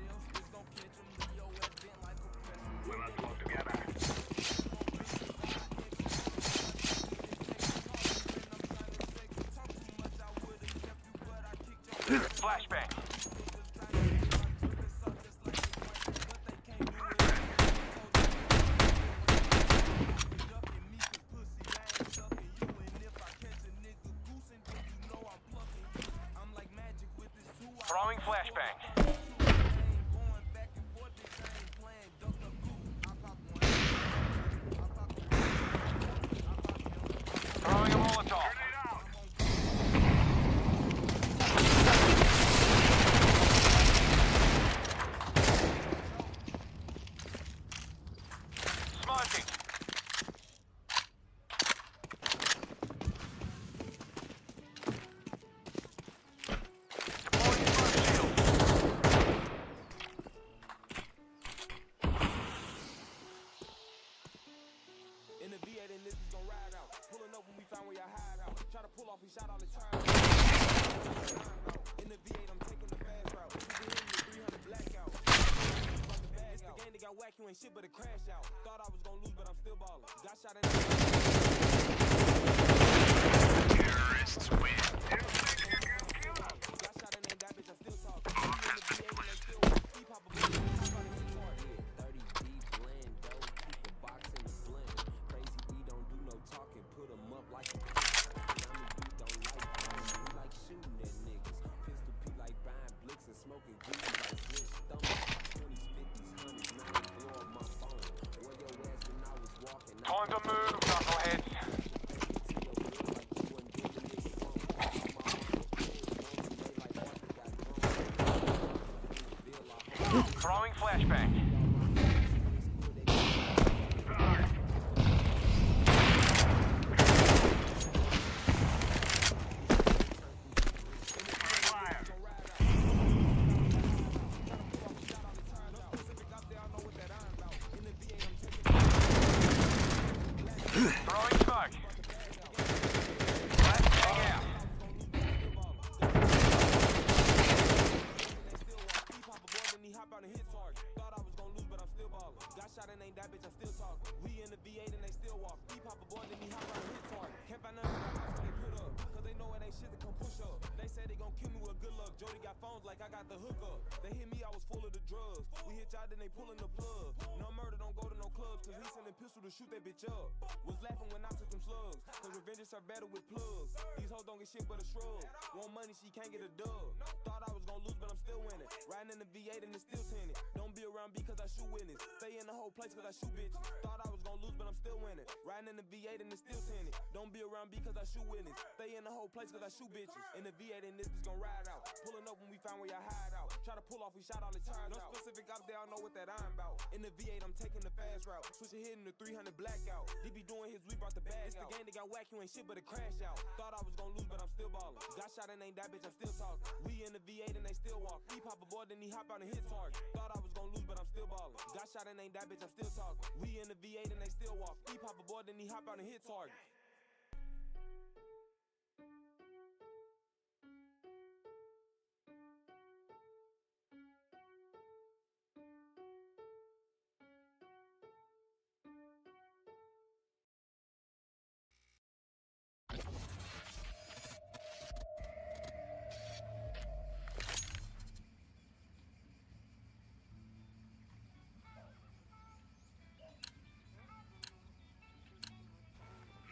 whack, you ain't shit but a crash out. Thought I was gonna lose, but I'm still ballin'. Got shot in the Terrorists win. got shot and ain't that bitch, I'm still talking. We in the VA and they still walk. He pop a bullet, he hard and hit hard. Yeah, 30 deep blend, dope, keep a box in the blend. Crazy, we don't do no talking, put 'em up like a we don't like fighting, we like shooting at niggas. Pistol P like buying blicks and smoking greasy like Swiss stomach. 20s, 50s, 100s, man, blow up my phone. Where your ass when I was walking? Time to move, knuckleheads. Throwing flashbang. Throwing smoke. Flashbang out. He hop out and hit target. Thought I was gonna lose, but I'm still ballin'. Got shot and ain't that bitch, I'm still talking. We in the V8 and they still walk. He pop a boy, then he hop out and hit target. Can't find nothing in the house when they put up, cause they know it ain't shit to come push up. They say they gon' kill me with good luck. Jody got phones like I got the hook up. They hit me, I was full of the drugs. We hit y'all, then they pullin' the plug. No murder, don't go to no clubs, cause he sending pistol to shoot that bitch up. Was laughing when I took them slugs, cause revenge is her better with plugs. These hoes don't get shit but a shrug. Want money, she can't get a dub. Thought I was gon' lose, but I'm still winning. Riding in the V8 and it's still tinted. Don't be around B cause I shoot witness. Stay in the whole place cause I shoot bitches. Thought I was gonna lose, but I'm still winning. Riding in the V8 and it's still tinted. Don't be around B cause I shoot witness. Stay in the whole place cause I shoot bitches. In the V8 and this bitch gon' ride out. Pulling up when we find where y'all hide out. Try to pull off, we shot all the tires out. No specific out there, I know what that I'm about. In the V8, I'm taking the fast route. Switching hitting the 300 blackout. DB doing his, we brought the bag out. It's the game that got whack, you ain't shit but a crash out. Thought I was gonna lose, but I'm still ballin'. Got shot and ain't that bitch, I'm still talking. We in the V8 and they still walk. He pop a boy, then he hop out and hit target. Thought I was gonna lose, but I'm still ballin'. Got shot and ain't that bitch, I'm still talking. We in the V8 and they still walk. He pop a boy, then he hop out and hit target.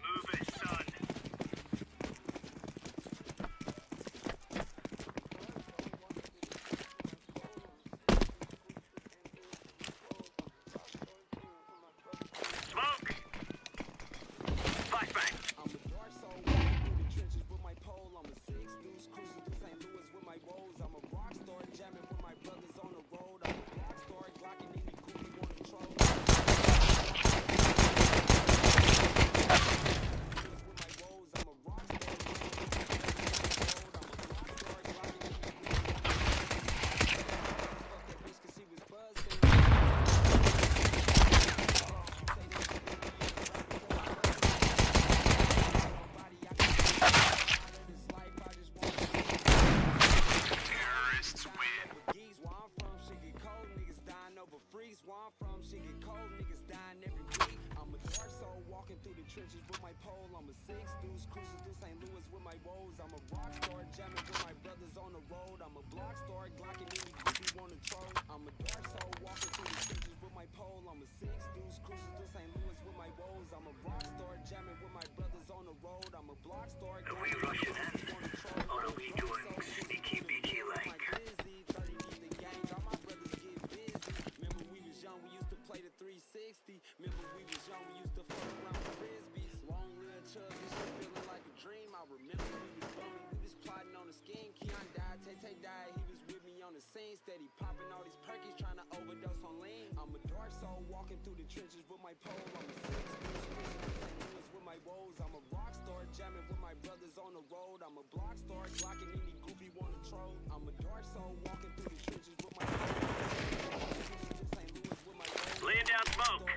Move it, son. Smoke. Flashbang. I'm a dark soul walking through the trenches with my pole. I'm a 6 deuce cruising through St. Louis with my woes. I'm a rock star jamming with my brothers on the road. I'm a rock star glocking any goofy wanna troll. With my woes, I'm a rock star. Terrorists win. Geese, where I'm from, shit get cold, niggas dying over freeze. Where I'm from, shit get cold, niggas dying every week. I'm a dark soul walking through the trenches with my pole. I'm a 6 deuce cruising through St. Louis with my woes. I'm a rock star jamming with my brothers on the road. I'm a block star glocking any goofy wanna troll. I'm a dark soul walking through the trenches with my pole. I'm a 6 deuce cruising through St. Louis with my woes. I'm a rock star jamming with my brothers on the road. I'm a block star Are we rushing in? Or are we doing sneaky beaky like? We used to play the 360. Remember we was young, we used to fuck around with frisbees. Long live Chug, this shit feeling like a dream. I remember we was bumming, we was plotting on the scheme. Keon died, Tay died, he was with me on the scene. Steady popping all these perkies, trying to overdose on lean. I'm a dark soul walking through the trenches with my pole. I'm a 6 deuce St. Louis with my woes. I'm a rock star jamming with my brothers on the road. I'm a block star glocking any goofy wanna troll. I'm a dark soul walking through the trenches with my pole. Laying down smoke.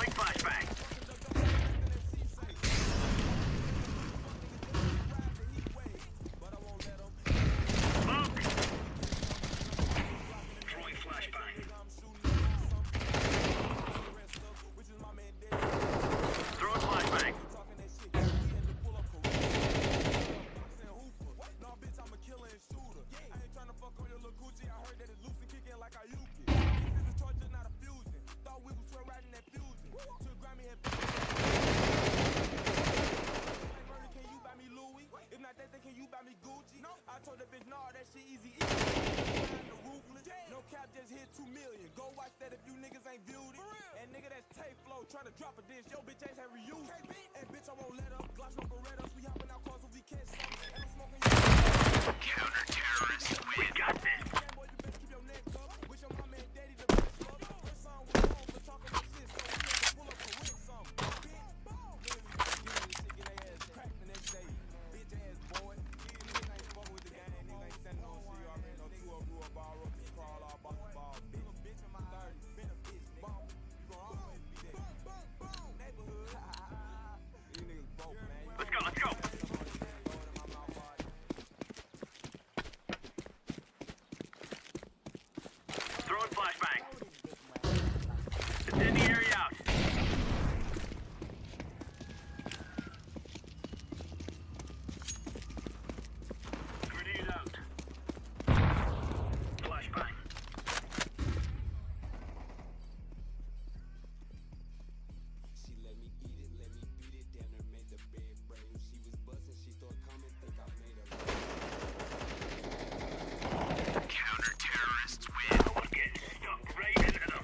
Throwing flashbang. Smoke. Throwing flashbang. Throwing flashbang. I told the bitch, nah, that shit easy. No cap, just hit 2 million. Go watch that if you niggas ain't viewed it. And nigga, that's tape flow, trying to drop a dish. Yo, bitch ass have reused. And bitch, I won't let up. Gloss no Berettas. We hopping out cars when we catch something. And I'm smoking Counter-terrorists, we got this. boy, you best keep your neck up. Wish your mama and daddy the best luck. First song was wrong for talking that shit, so we had to pull up a rent something. Get their ass cracked the next day. Bitch ass boy. Niggas ain't fuck with the gang. Niggas ain't sending no shit. You already know 2 up, grew up, ball up, crawl all about the ball. Bitch in my 30s, been a bitch, nigga. You gon' always be that. Neighborhood. These niggas broke, man. Let's go, let's go. Throwing flashbang. Incendiary out. Grenade out. Flashbang. She let me eat it, let me beat it, damn near made the bed break. When she was bustin', she started coming, think I made her. Counter-terrorists win. We're getting stuck right into them.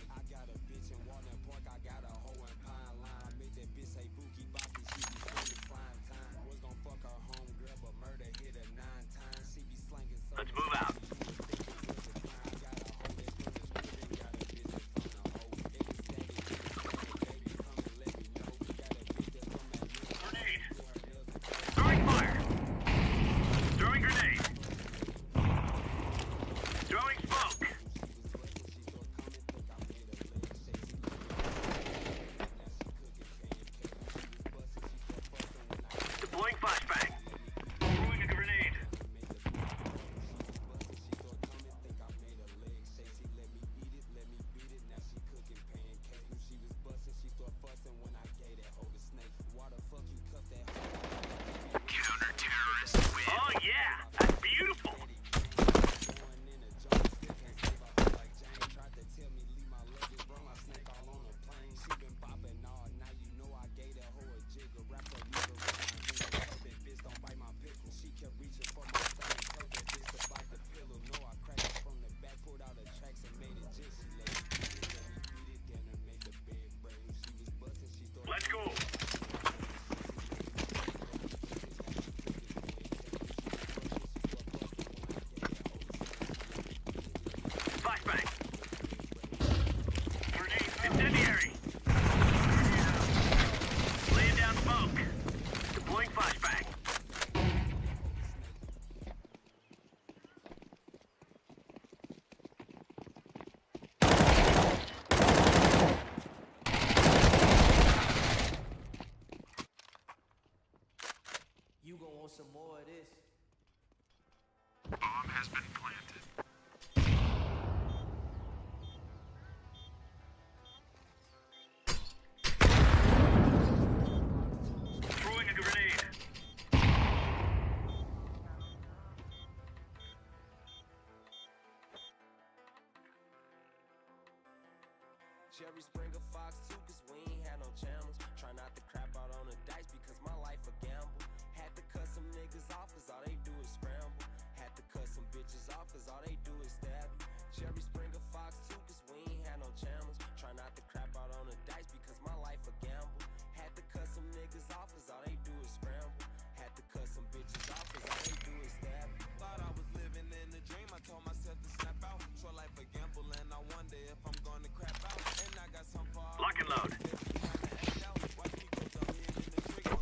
I got a bitch in Walnut Park, I got a hoe in Pine Line. Made that bitch say Bookie Boppy, she be swinging flying time. Was gon' fuck her home girl, but murder hit her 9 times. She be slanging so Let's move out. Grenade. Throwing fire. Throwing grenade. Throwing smoke. Deploying flashbang. Throwing a grenade. Counter-terrorists win. Oh yeah, that's beautiful. She kept reaching for my thing, told that bitch to bite the pillow. No, I cracked it from the back, pulled out the tracks and made it just. She let me beat it, then I made the bed break. When she was busting, she thought. Let's go. Flashbang. Grenade. Incendiary. Laying down smoke. Deploying flashbang. You gon' want some more of this. Bomb has been planted. Throwing a grenade. Jerry Springer Fox 2, cause we ain't had no channels. Try not to crap out on the dice because my life a gamble. Had to cut some niggas off cause all they do is scramble. Had to cut some bitches off cause all they do is stab me. Jerry Springer Fox 2, cause we ain't had no channels. Try not to crap out on the dice because my life a gamble. Had to cut some niggas off cause all they do is scramble. Had to cut some bitches off cause all they do is stab me. Thought I was living in a dream, I told myself to snap out. Short life a gamble and I wonder if I'm gonna crap out. And I got some far. Lock and load. Watch me go dumb, hit in the trigger.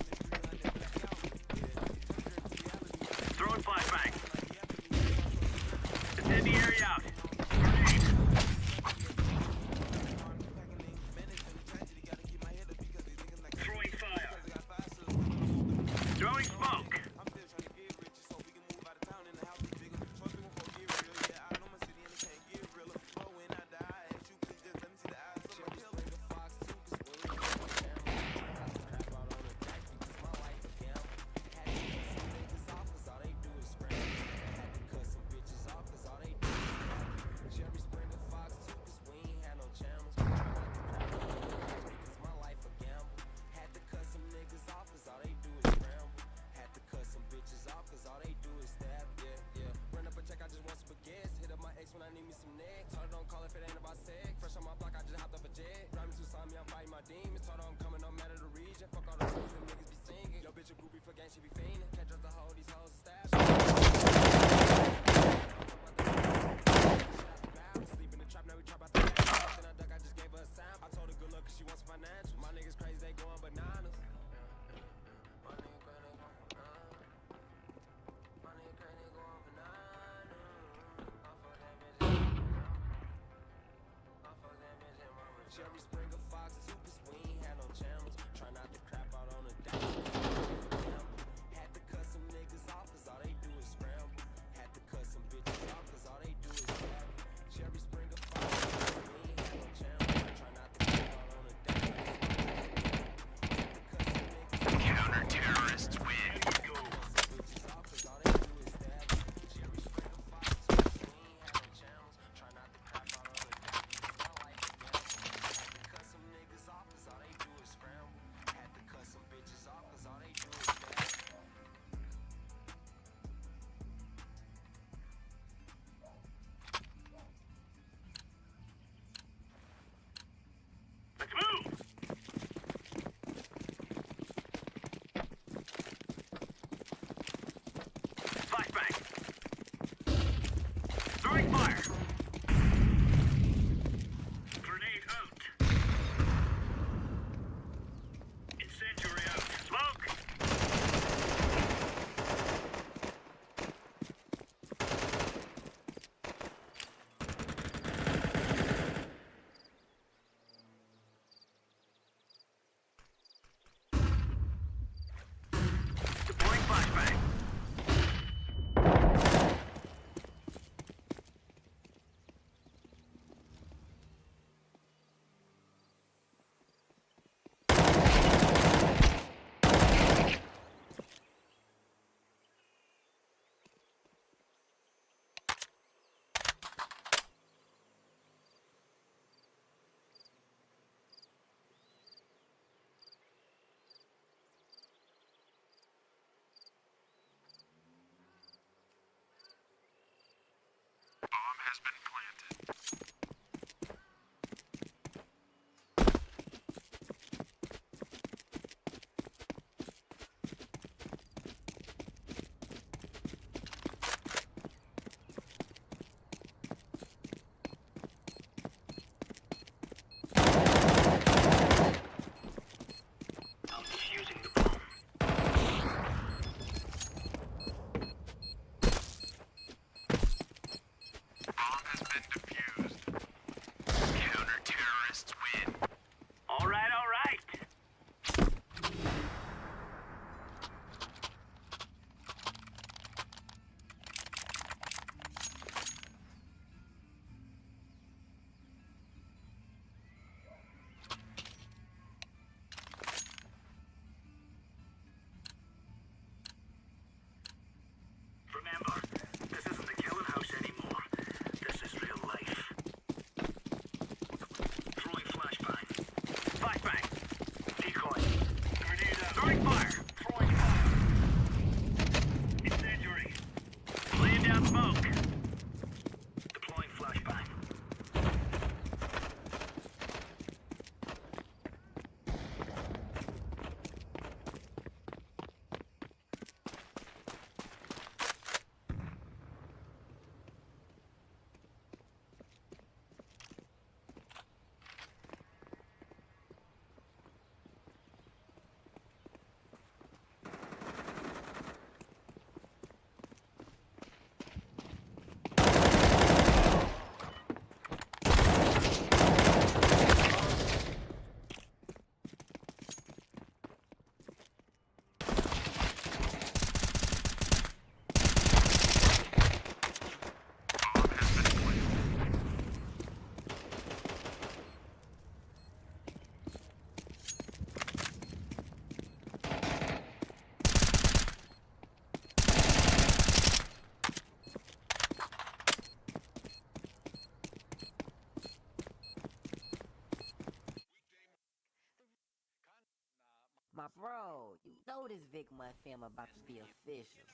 My bro, you know this Vic Mud film about to be official.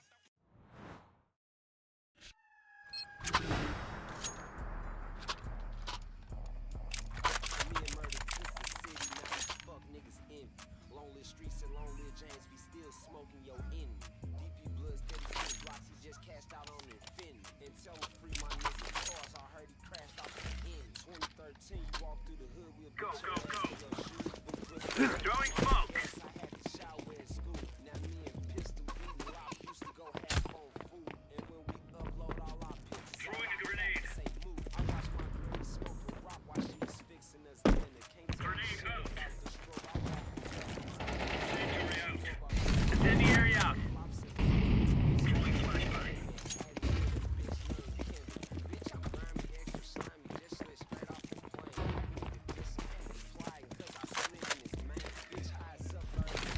Me and Murder, this is city, now these fuck niggas empty. Long live streets and long live James, be still smoking your enemy. DP Bloods, 36 blocks, he just cashed out on Infinity. And tell him free my niggas cars, I heard he crashed off the end. 2013, you walk through the hood, we'll Go, go, go. Throwing smoke. I had to shower at school. Now me and Pistol beating rock used to go have home food. And when we upload all our pictures, Throwing a grenade. Say move. I watch my granny smoke a rock while she was fixing us dinner. Can't tell me shit about the stroke. I walk Incendiary out. Incendiary out. Throwing flashbang. Bitch, I'm grimy, extra slimy, just slid straight off the plane. This is flying, cause I slid in his man. Bitch, eyes up,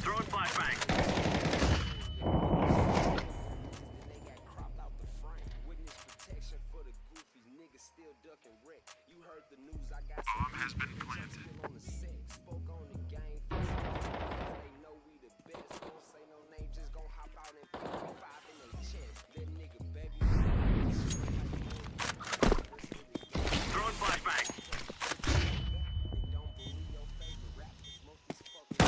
Throwing flashbang. They got cropped out the frame. Witness protection for the goofies, niggas still ducking wreck. You heard the news, I got some Bomb has been planted. still on the set. Spoke on the game, they know we the best. Don't say no name, just gon' hop out and put 5 in their chest. That nigga, baby, Throwing flashbang. and don't believe your favorite rappers. Smoke this fucking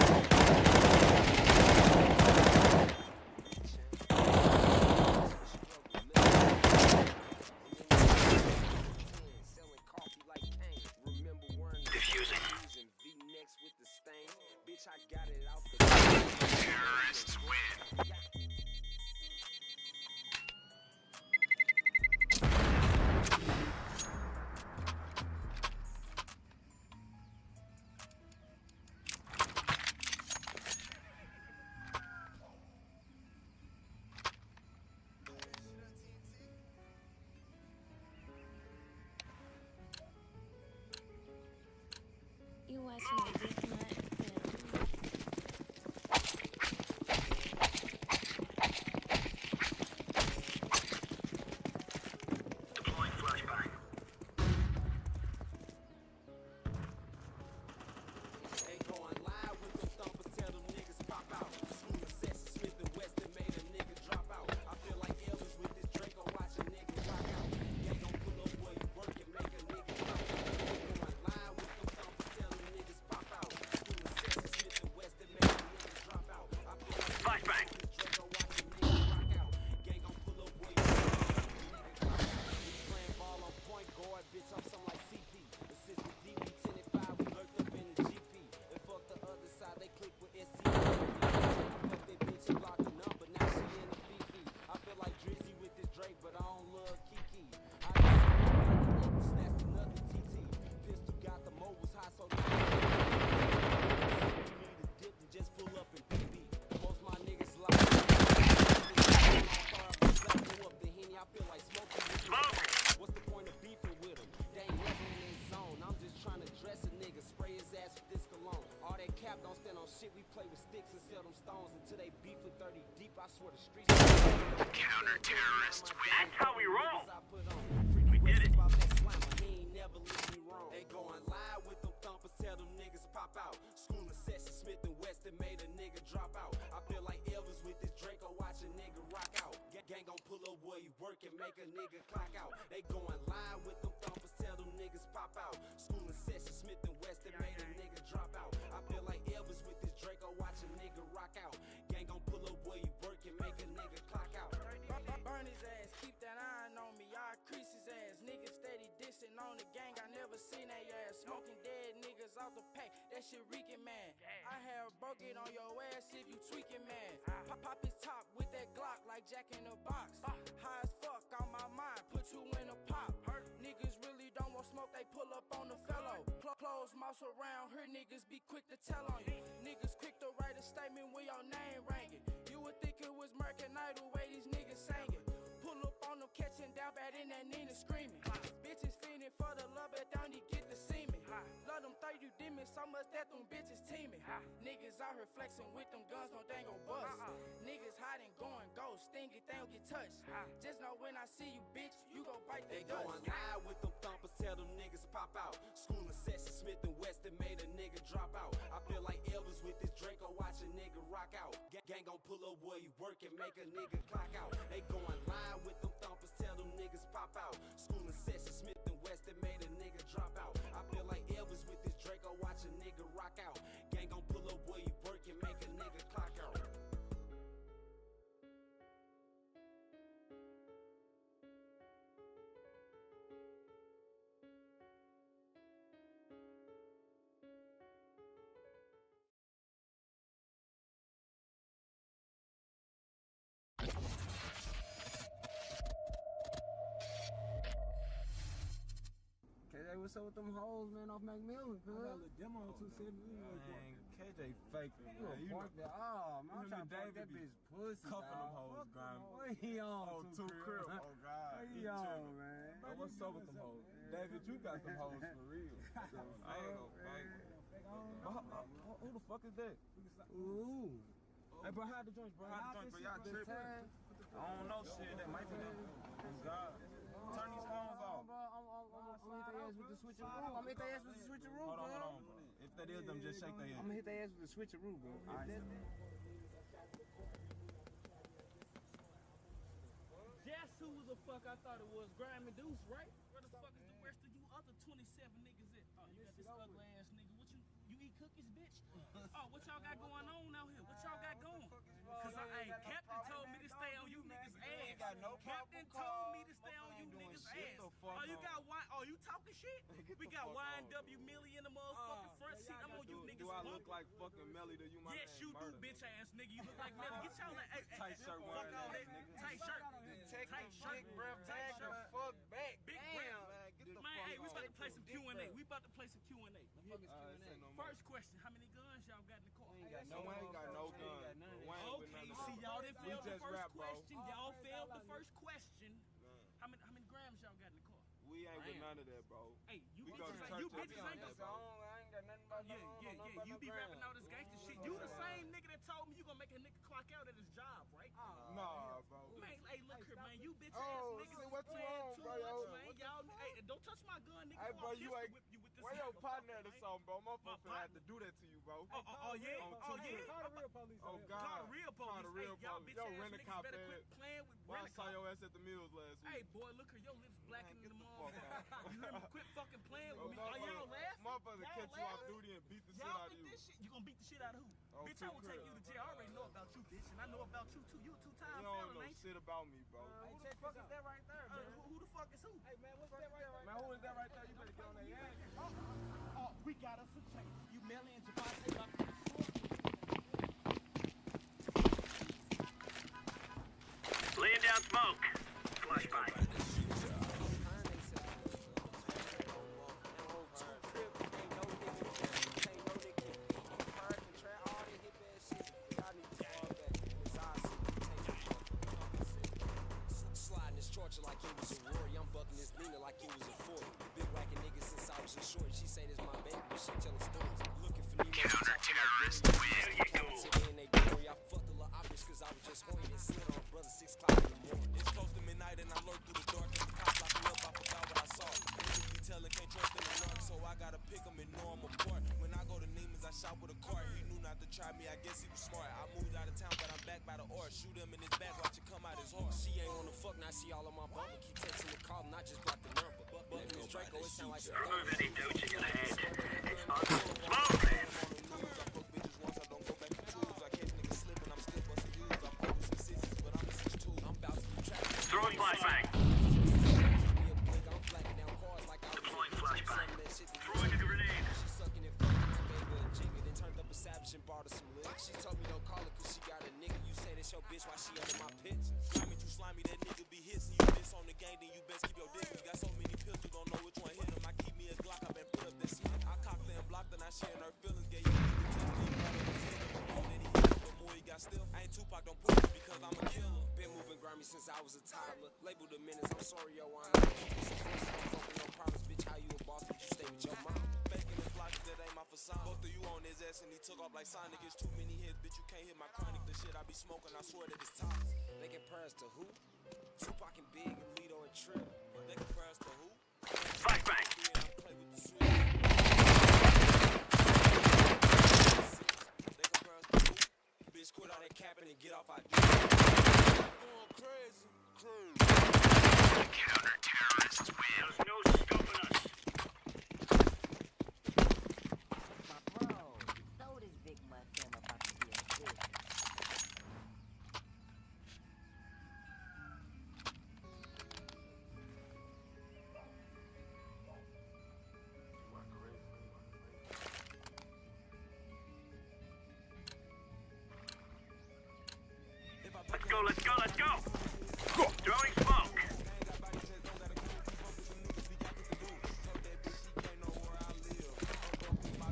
sticks and sell them stones until they beef with 30 deep. I swear the streets. Counter-terrorists win. That's how we roll. We did it. He ain't never leave me wrong. They going live with them thumpers, tell them niggas pop out. School of Session, Smith and Weston made a nigga drop out. I feel like Elvis with this Draco, watch a nigga rock out. Gang gon' pull up where he work and make a nigga clock out. They going live with them thumpers, tell them niggas pop out. School of Session, Smith and Weston made a nigga drop out. I feel like Elvis with this Draco, watch a nigga rock out. Gang gon' pull up where he work and make a nigga clock out. Burn his ass, keep that iron on me, I crease his ass. Niggas steady dissing on the gang, I never seen they ass. Smoking dead niggas off the pack, that shit reeking, man. I have broke it on your ass if you tweaking, man. Pop his top with that Glock like Jack in the Box. High as fuck on my mind, put you in a pop. Niggas really don't want smoke, they pull up on the fellow. Close mouse around here, niggas be quick to tell on you. Niggas quick to write a statement with your name ranking. You would think it was Merkin Knight the way these niggas sang it. Pull up on them, catching down bad in that Nina screaming. Bitches fiending for the love, but don't you get the semen. Love them 30 demons so much that them bitches teaming. Niggas out here flexing with them guns, no they gon' bust. Niggas hiding, going ghost, thinking they don't get touched. Just know when I see you, bitch, you gon' bite the They dust. going live with them thumpers, tell them niggas pop out. School of Session, Smith and Weston made a nigga drop out. I feel like Elvis with this Draco, watch a nigga rock out. Gang gon' pull up where he work and make a nigga clock out. They going live with them thumpers, tell them niggas pop out. School of Session, Smith and Weston made a nigga drop out. I feel like Elvis with this Draco, watch a nigga rock out. Gang gon' pull up where he work and make a nigga clock out. KJ, what's up with them hoes, man, off Macmillan, cuz? I got a little demo on 270. Man, KJ faking, man. You know, oh, man, I'm trying to fuck that bitch pussy, cuffing them hoes, grimy. What he on? Oh, two crib, oh, God. What he on, man? Man, what's up with them hoes? David, you got them hoes for real. I ain't gon' fake it. Who the fuck is that? Ooh. Hey, bro, hide the joints, bro. Hide the joints, bro. Y'all tripping. I don't know shit. That might be them. God. Turn these phones off. Bro, I'm gonna hit their ass with the switcheroo. I'm gonna hit their ass with the switcheroo, bro. Hold on, bro. If that is them, just shake their ass. I'm gonna hit their ass with the switcheroo, bro. All right. Guess who the fuck I thought it was? Grimy Deuce, right? Where the fuck is the rest of you other 27 niggas at? Oh, you got this ugly ass nigga. What you eat cookies, bitch? Oh, what y'all got going on out here? What y'all got going? Cause Captain told me to stay on you niggas' ass. Captain told me to stay on you niggas' ass. Oh, you got wine? Oh, you talking shit? We got YNW Millie in the motherfucking front seat. I'm on you niggas. Do I look like fucking Melly to you, my Yes, you do, bitch ass nigga. You look like Melly. Get y'all that tight shirt wearing all ass that nigga. tight shirt. Tight shirt. Big breath, tag the fuck back. Big Damn, breath. man, get the Man, fuck hey, we about on. to play some Q&A. We about to play some Q&A. First question, how many guns y'all got in the car? We ain't got no guns. Okay, see y'all didn't fail the just first rap, bro. question. Y'all failed the first question. How many grams y'all got in the car? We ain't with none of that, bro. Hey, you we go to bitches church ain't every go. Sunday, bro. I ain't got nothing about Yeah. You be rapping all this gangster shit. You the same nigga that told me you gonna make a nigga clock out at his job, right? Nah, bro. Man, hey, look here, man. You bitch ass Oh, niggas see is what you playing on, too bro, much, yo. man. Y'all, hey, don't touch my gun, nigga. Hey, before bro, I you pistol ain't. whip you with this Where your motherfucker, partner at or man. something, bro? Motherfucker My had to do that to you, bro. Oh yeah? Oh yeah? Call the real police. Oh, God. Call the real police. Call the real Hey, y'all police. bitch Yo, ass rent-a-cop niggas better ass. quit playing with Well, I saw rent-a-cop. your ass at the Mills last week. Hey, boy, look here. Your lips blacking in the motherfucker. You hear me? Quit fucking playing Oh, with me. Are y'all laughing? Motherfucker Y'all catch you off laughing? duty and beat the shit Y'all out of think you. this shit? You gonna beat the shit out of who? Oh, Bitch, I will take you to jail. I already know about you, bitch, and I know about you too. You a two-time You don't felon, know ain't you? shit about me, bro. Who the fuck is that right there, man? Who the fuck is who? Hey, man, what's that right there? Man, who is that right there? You better get on that ass. Oh, we got us a change. You Melly and Javante about to Laying down smoke. Flashbang. Sliding this torture like it was a Rory. I'm bucking this Nina like it was a 40. Been whacking niggas since I was a short. She say this my baby, but she telling stories. Looking for Nemo. Counter-terrorist, where you go? fuck, now see all of my bumper. Keep texting and calling, not just block the number. But this Draco, it sound like some Remove any doubt in your head. It's not smoke. Throwing flashbang. Deploying flashbang. Throwing a grenade. Savage and barter some licks. She told me don't call her cause she got a nigga. You say that's your bitch while she under my picture. Slimy too slimy, that nigga be hissing. You miss on the game, then you best keep your distance. Got so many pistols, don't know which one hit him. I keep me a Glock, I been put up that smoke. I cocked her and blocked her, not sharing her feelings. Gave you the test, then you got his head. Then he hit the more he got still. I ain't Tupac, don't push me because I'm a killer. Been moving grimy since I was a toddler. Labeled the minutes, I'm sorry, yo, I'm not. No promise, bitch, how you a boss, but you stay with your mom. Faking and flocking, that ain't my facade. Both of you on his ass and he took off like Sonic. It's too many hits, bitch, you can't hit my chronic. The shit I be smoking, I swear that it's toxic. They compare us to who? Tupac and Big and Lito and Trip. They compare us to who? Flashbang. Play with the switch. They compare us to who? Bitch, quit all that capping and get off our dick. Going crazy. Counter-terrorists win. There's no stopping us. My bro, throw this big mushroom about to be a bitch. Let's go, let's go, let's go. Throwing smoke.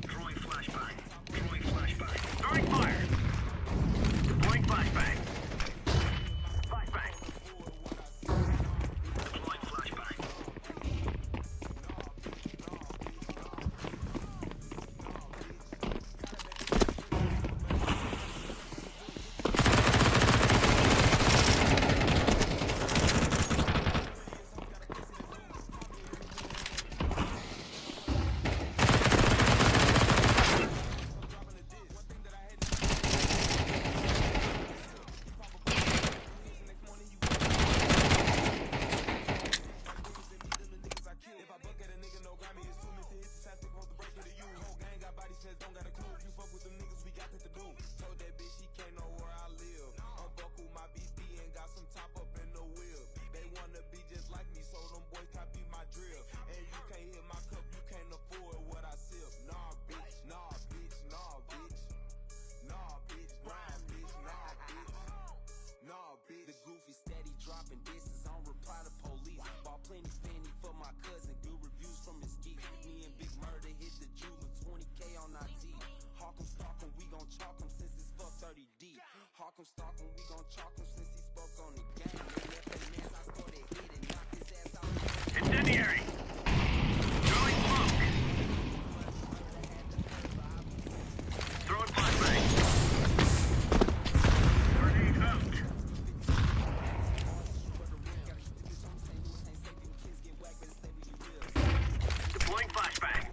Throwing flashbang. Throwing flashbang. Throwing fire. Deploying flashbang. Flashbang. Deploying flashbang. The goofy steady dropping disses on reply to police. Bought plenty fanny for my cousin, good reviews from his geek. Me and Big Murder hit the jeweler, 20K on our teeth. Hawk 'em, stalk 'em, we gon' chalk 'em since it's fuck 30 deep. Hawk 'em, stalk 'em, we gon' chalk 'em since he spoke on the game. They left their mans, I started hitting, knocked his ass out. Incendiary. Throwing smoke. Throwing flashbang. Grenade out. Deploying flashbang.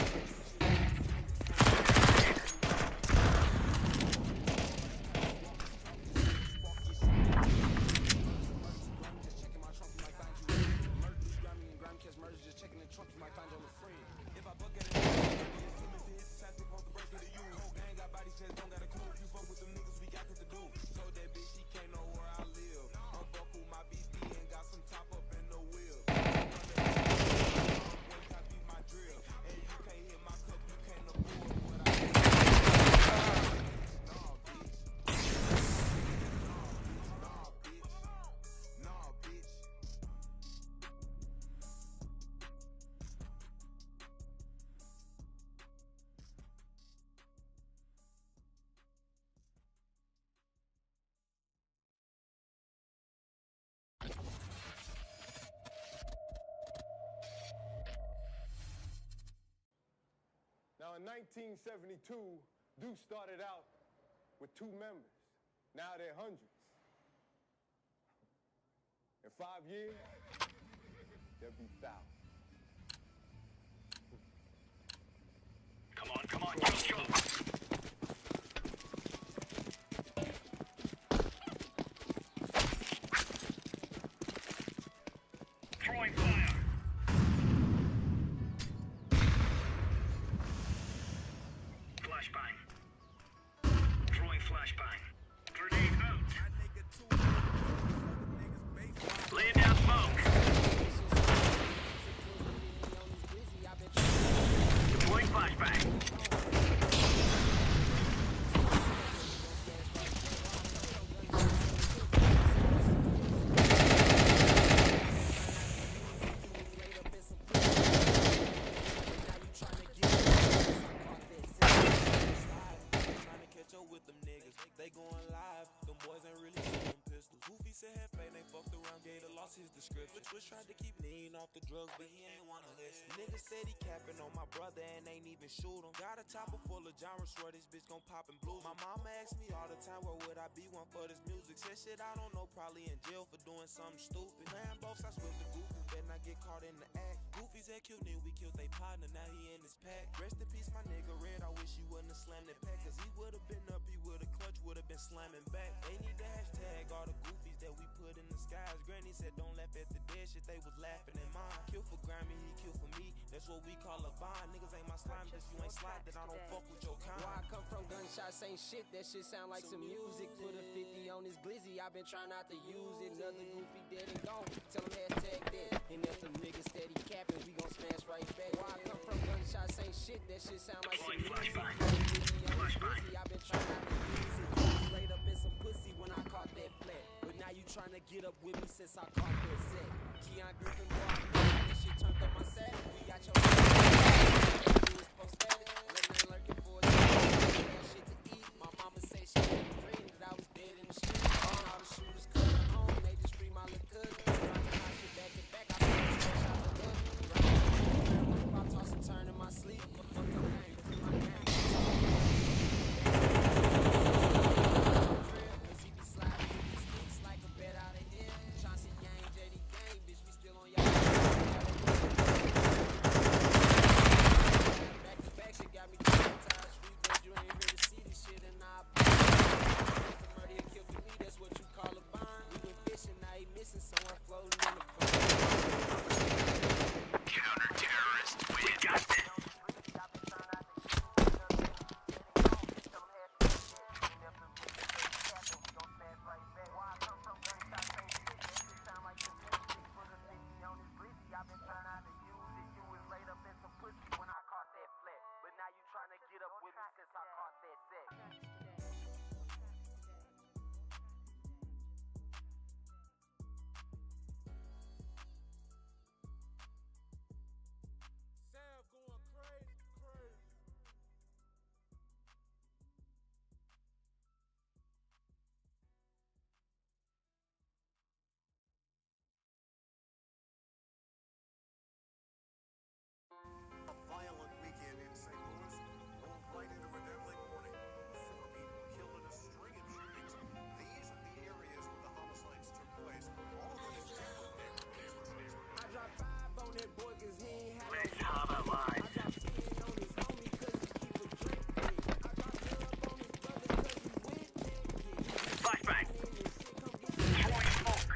Now, in 1972, Deuce started out with 2 members. Now they're hundreds. In 5 years, there'll be thousands. Come on, go, go. boys ain't really shooting pistols. Goofy said Hefe, they fucked around, Gator lost his description. Twitch tried to keep lean off the drugs, but he ain't wanna listen. Niggas said he capping on my brother and ain't even shoot him. Got a chopper full of genre, swear this bitch gon' pop and blue. My mama asked me all the time, where would I be one for this music? Said shit I don't know, probably in jail for doing something stupid. Playing both sides with the goofy, better not get caught in the act. Goofy said killed nigga, we killed they partner, now he in his pack. Rest in peace, my nigga Red, I wish he wouldn't have slammed that pack, cause he would've been up, he would've clutch, would've been slamming back. They need to hashtag all the goofies that we put in the skies. Granny said don't laugh at the dead shit, they was laughing at mine. Kill for Grammy, he kill for me, that's what we call a bond. Niggas ain't my slime, if you ain't slide, then I don't fuck with your kind. Where I come from, gunshots ain't shit, that shit sound like some music. Put a 50 on his glizzy, I been trying not to use it. Another goofy dead and gone, tell him hashtag dead. And if them niggas steady capping, we gon' smash right back. Where I come from, gunshots ain't shit, that shit sound like some music. Put a 50 on his glizzy, I been trying not to use it. Laid up in some pussy when I caught that flat. But now you tryna get up with me since I caught that set. Keon Griffin, boy, this shit turned up my set. We got your you was post status. Lurking for a shit to eat. My mama say she had a dream that I was dead in the street. All the shooters coming home, they just free my little cousin. Rockin' my shit back to back, I feel fresh out the hood. I toss and turn in my sleep. Fuck your gang, my gang. Cause he be sliding with these sticks like a bet out of here. Chauncey gang, JD gang, bitch, we still on y'all. Back to back, shit got me traumatized. Street boys, you ain't here to see this shit, and I murder and kill for me, that's what you call a bond. We been fishing, now he missing somewhere floating in the phone. Counter-terrorists, we got this. Get up with me since I caught that set. Sav going crazy, crazy. A violent weekend in St. Louis rolled right into a deadly morning. 4 people killed in a string of shootings. These are the areas where the homicides took place. All of them in different neighborhoods. I dropped 5 on that boy cause he ain't had no I dropped 10 on his homie cause he keep a drink. I dropped love on his brother cause he with that. Flashbang. Throwing smoke.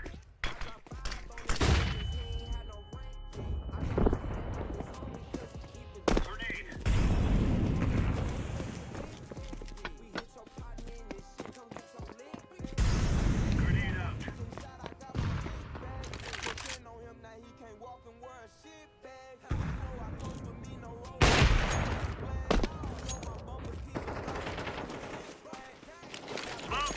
I dropped 5 on his brother cause he ain't had no rank. I dropped 10 on his homie cause he keep a drink. Grenade. We hit your partner in this shit, come get your lick. Grenade out. I got my big bag. Depend on him, now he can't walk and wear a shit bag. You know I close with me, no roll. My bumpers keep it Smoke.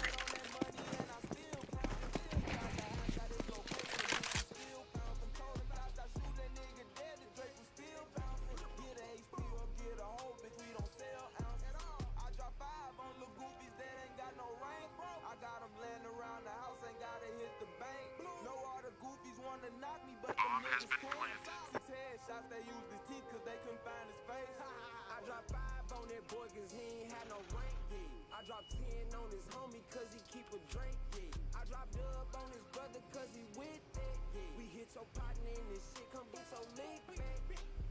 knock me, but them niggas can't. 6 headshots, they used his teeth cause they couldn't find his face. I dropped 5 on that boy cause he ain't had no rank, yeah. I dropped 10 on his homie cause he keep a drink, yeah. I dropped dub on his brother cause he with that, yeah. We hit your partner in this shit, come get your link back.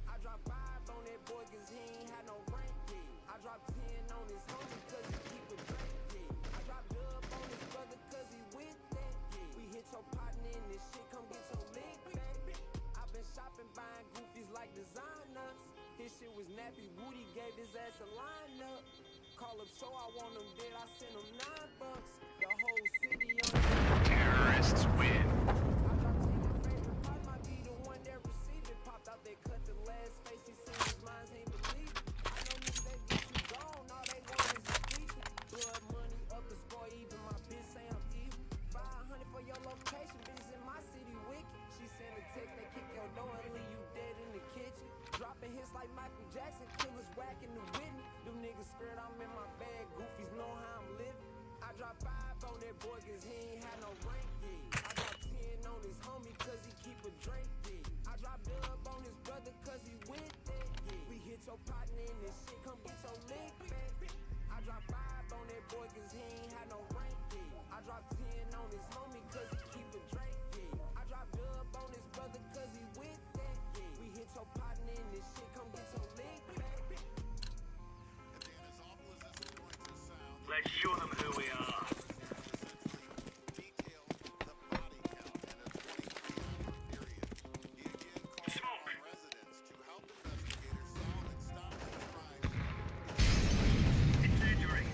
I dropped 5 on that boy cause he ain't had no rank, yeah. I dropped 10 on his homie cause he keep a drink, yeah. I dropped dub on his brother cause he with that, yeah. We hit your partner in this shit, come get your link back. I've been shopping, buying goofies like designers. His shit was nappy, Woody gave his ass a lineup. Call up show, I want them dead, I send them $9. The whole city on terrorists win. I dropped 10 your favorite pot, might be the one that received it. Popped out, they cut the last face, he seen his minds, ain't believe it. I know niggas, they get you gone, all they want is a tweet. Blood money up the score, even my bitch say I'm evil. 500 for your location, bitch in my city wicked. She sent a text, they kick your door and leave you dead in the kitchen. Dropping hits like Michael Jackson, killers whacking the Whitney. Them niggas scared I'm in my bag, goofies know how I'm living. I that boy cause he ain't had no rank yet. I drop 10 on his homie cause he keep a drink yet. I drop dub on his brother cause he with that yet. We hit your partner in this shit, come get your lick back. I drop 5 on that boy cause he ain't had no rank yet. I drop 10 on his homie cause he keep a drink yet. I drop dub on his brother cause he with that yet. We hit your partner in this shit, come get your lick back. Let's show them who we are. Smoke. Incendiary.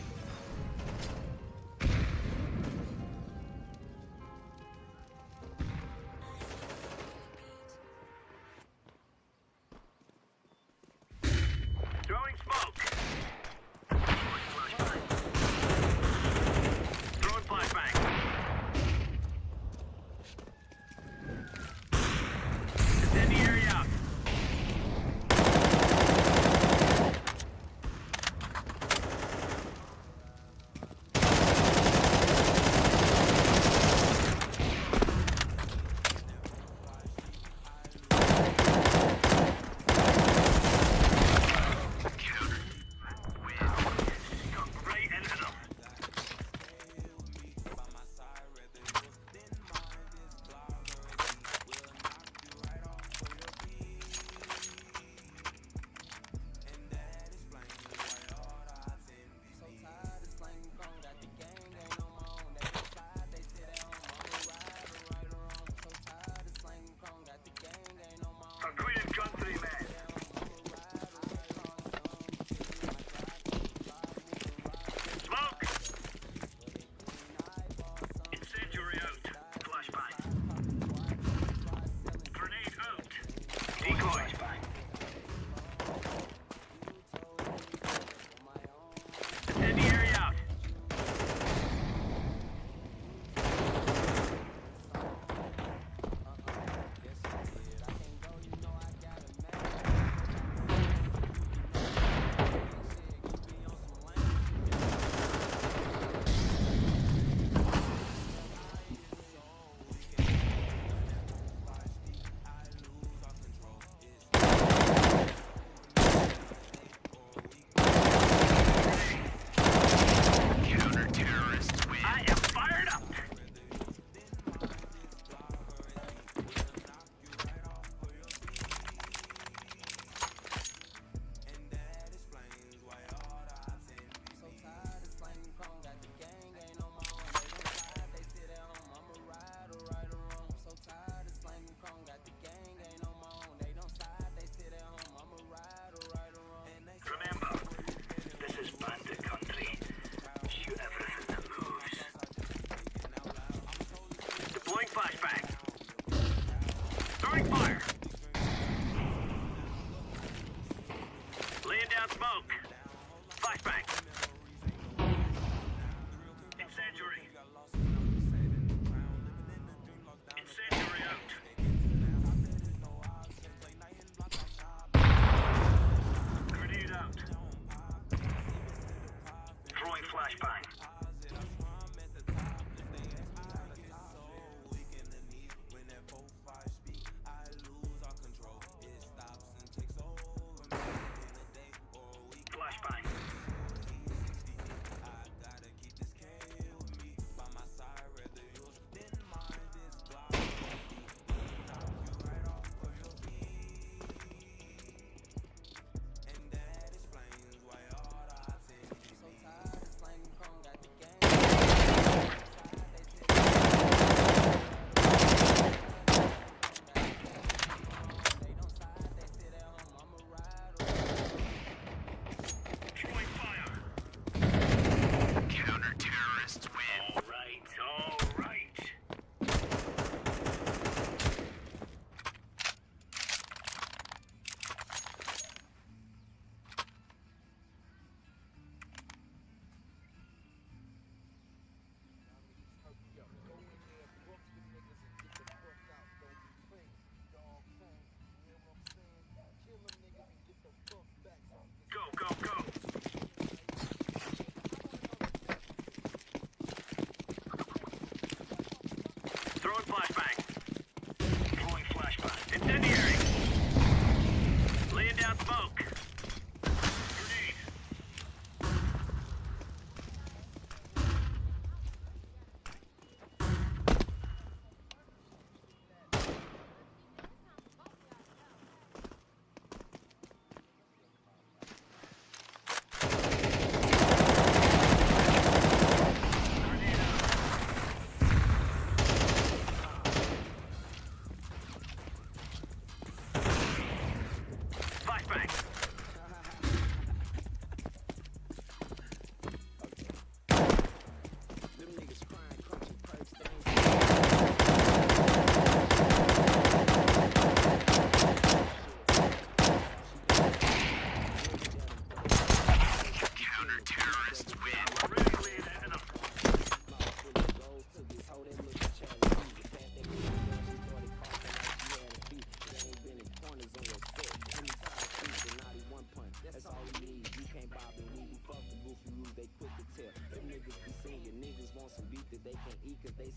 Throwing smoke.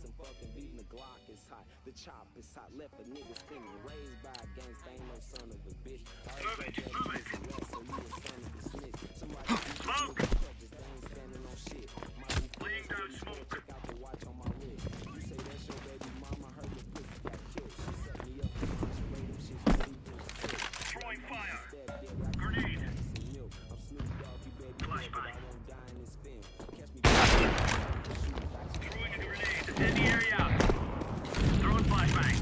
some fucking beat. The Glock is hot, the chop is hot. Left a nigga spinning. Raised by a gangsta, ain't no son of a bitch. Move it, move it. So you a son of a snitch. Somebody smoke. They ain't standing on shit. Laying down smoke. Check out the watch on my wrist. You say that's your baby mama, heard your pussy got killed. She set me up to lingerie, them shit she see through the stick. Throwing fire. Grenade. I'm Snoop Doggy, baby. Flashbang. I won't die in this film. Catch me. Throwing a grenade. In the area. Throwing flashbang.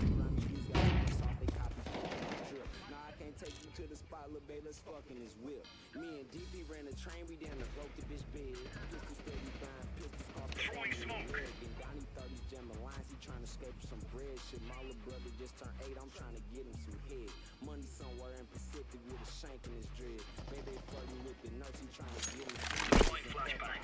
Nah, I can't take you to the spot, lil' babe, let's fuck in this whip. Me and DP ran the train, we down the road to bitch bed. Pistol steady buying pistols off the throwing smoke. And Donnie 30's jamming lines, he trying to escape some bread. Shit, my little brother just turned 8, I'm trying to get him some head. Money somewhere in Pacific with a shank in his dread. Baby flirting with the nurse, he trying to get him some flashbang.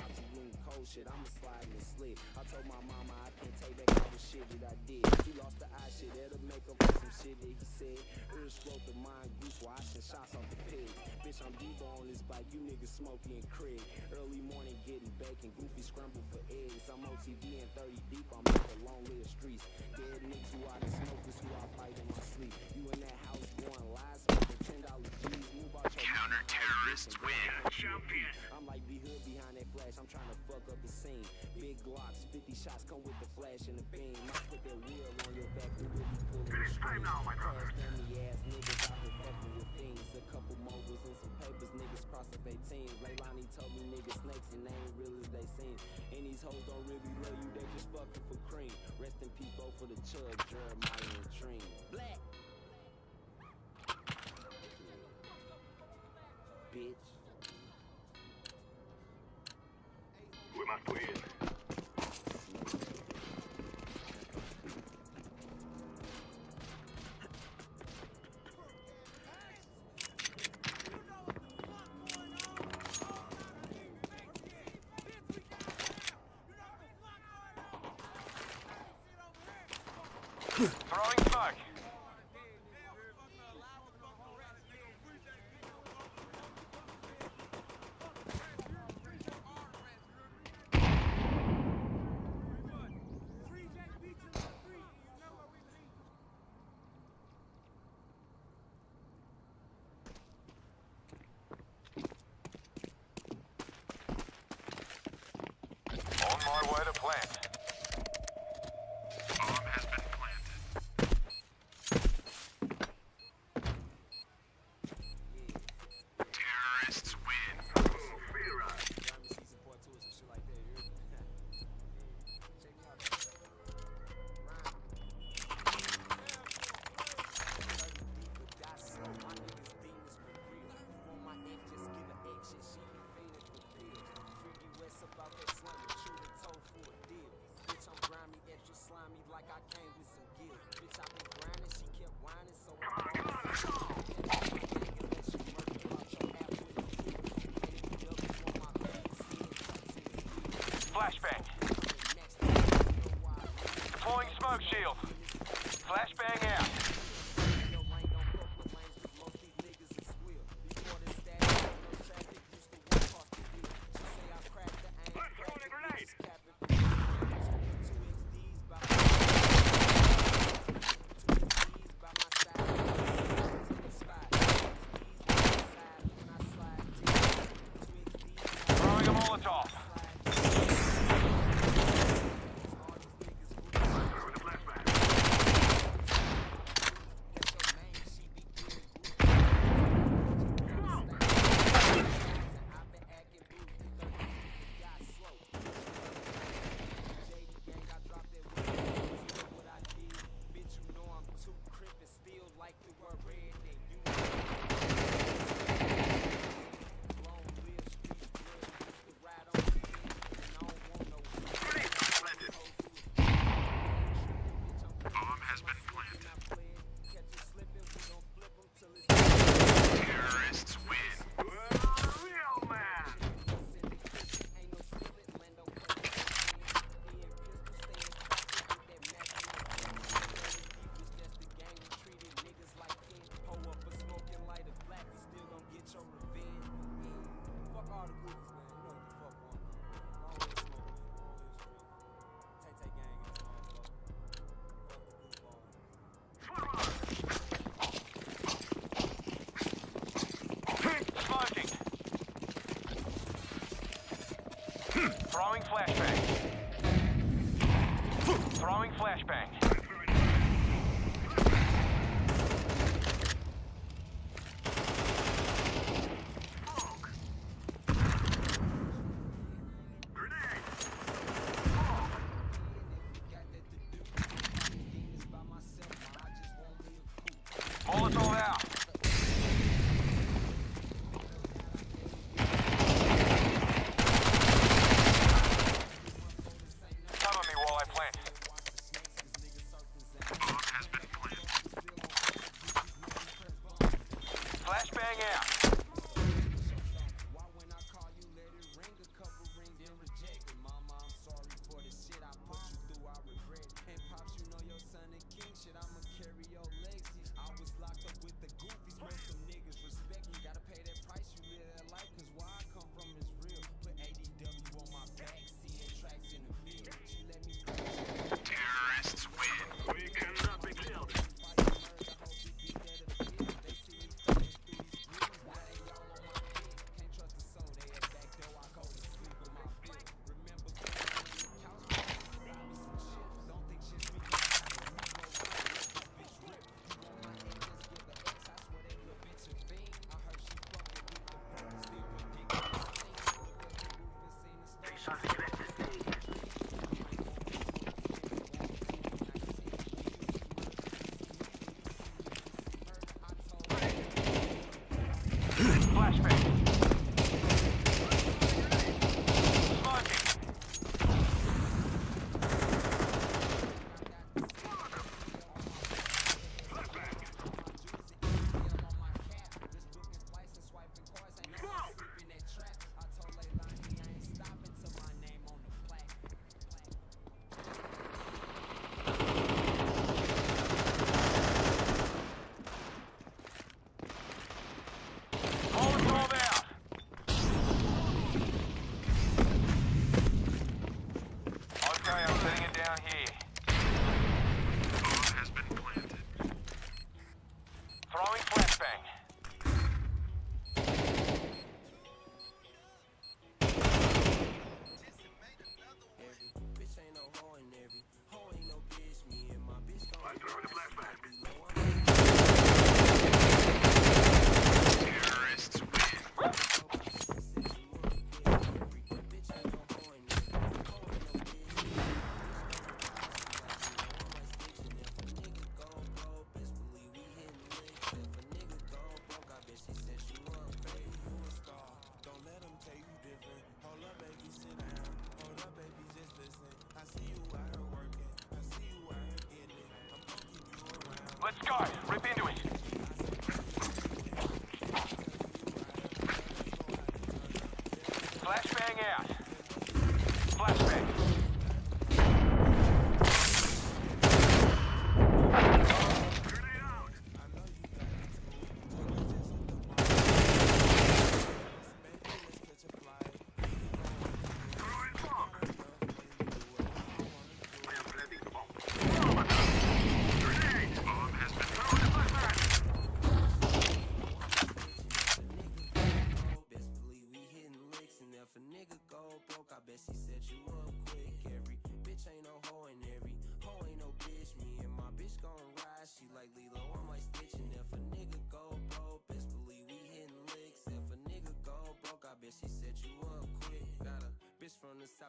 Cold shit, I'ma slide in the slid. I told my mama I can't take back all the shit that I did. He lost the eye shit, that'll make up for some shit that he said. Earth wrote the mind goose washing shots off the pigs. Bitch, I'm Debo on this bike, you niggas Smokey and Craig. Early morning getting bacon, goofy scrambled for eggs. I'm OTV and 30 deep, I'm out the long lived streets. Dead niggas who out of smoke is who I fight in my sleep. You in that house going live, smoking $10 G's, move out your counter-terrorists win. Champion. I'm like B-Hood behind that flash, I'm trying to fuck up the scene. Big Glocks, 50 shots come with the flash and the beam. I put that wheel on your back, you will be pulling the string. Now, my brother. Family ass niggas out here fucking with things. A couple mobiles and some papers, niggas crossing their teams. Leilani told me niggas snakes and they ain't real as they seem. And these hoes don't really love you, they just fucking for cream. Rest in peace both for the chug, Jeremiah and Dream. Black. Bitch. We must win. Throwing smoke. On my way to plant. Bomb has been planted. Terrorists win. Feel right. Like I came with some guilt. Bitch, I been grinding, she kept whining, so I Flashbang. Deploying smoke shield. Flashbang out. Throwing a grenade. Throwing a Molotov. Throwing flashbang. Throwing flashbang. Molotov out. Cover me while I plant. Flashbang out. Let's go. Rip into it. Flashbang out. Flashbang.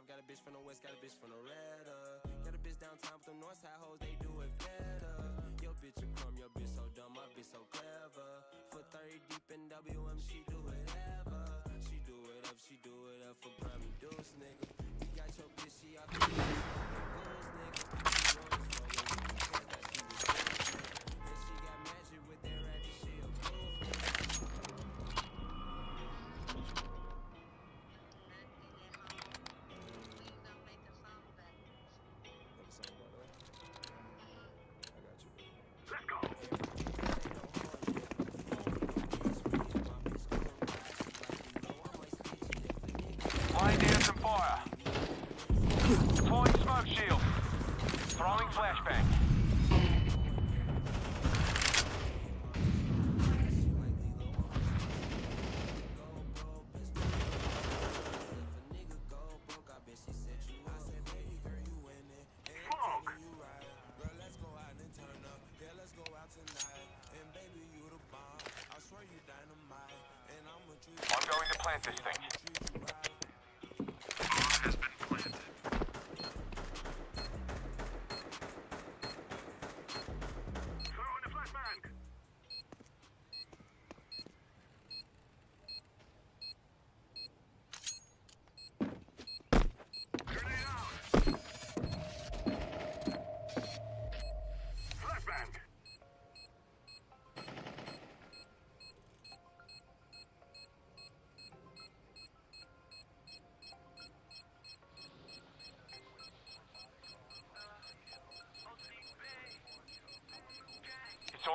Got a bitch from the west, got a bitch from the redder. Got a bitch downtown from the north side hoes, they do it better. Your bitch a crumb, your bitch so dumb, my bitch so clever. For 30 deep in WM, she do whatever. She do it up for Grammy Deuce, nigga. You got your bitch, she out the goods, nigga. She was for you, because that she was good, nigga. And she got magic with that ratchet, she a proof, Laying down some fire. Deploying smoke shield. Throwing flashbang.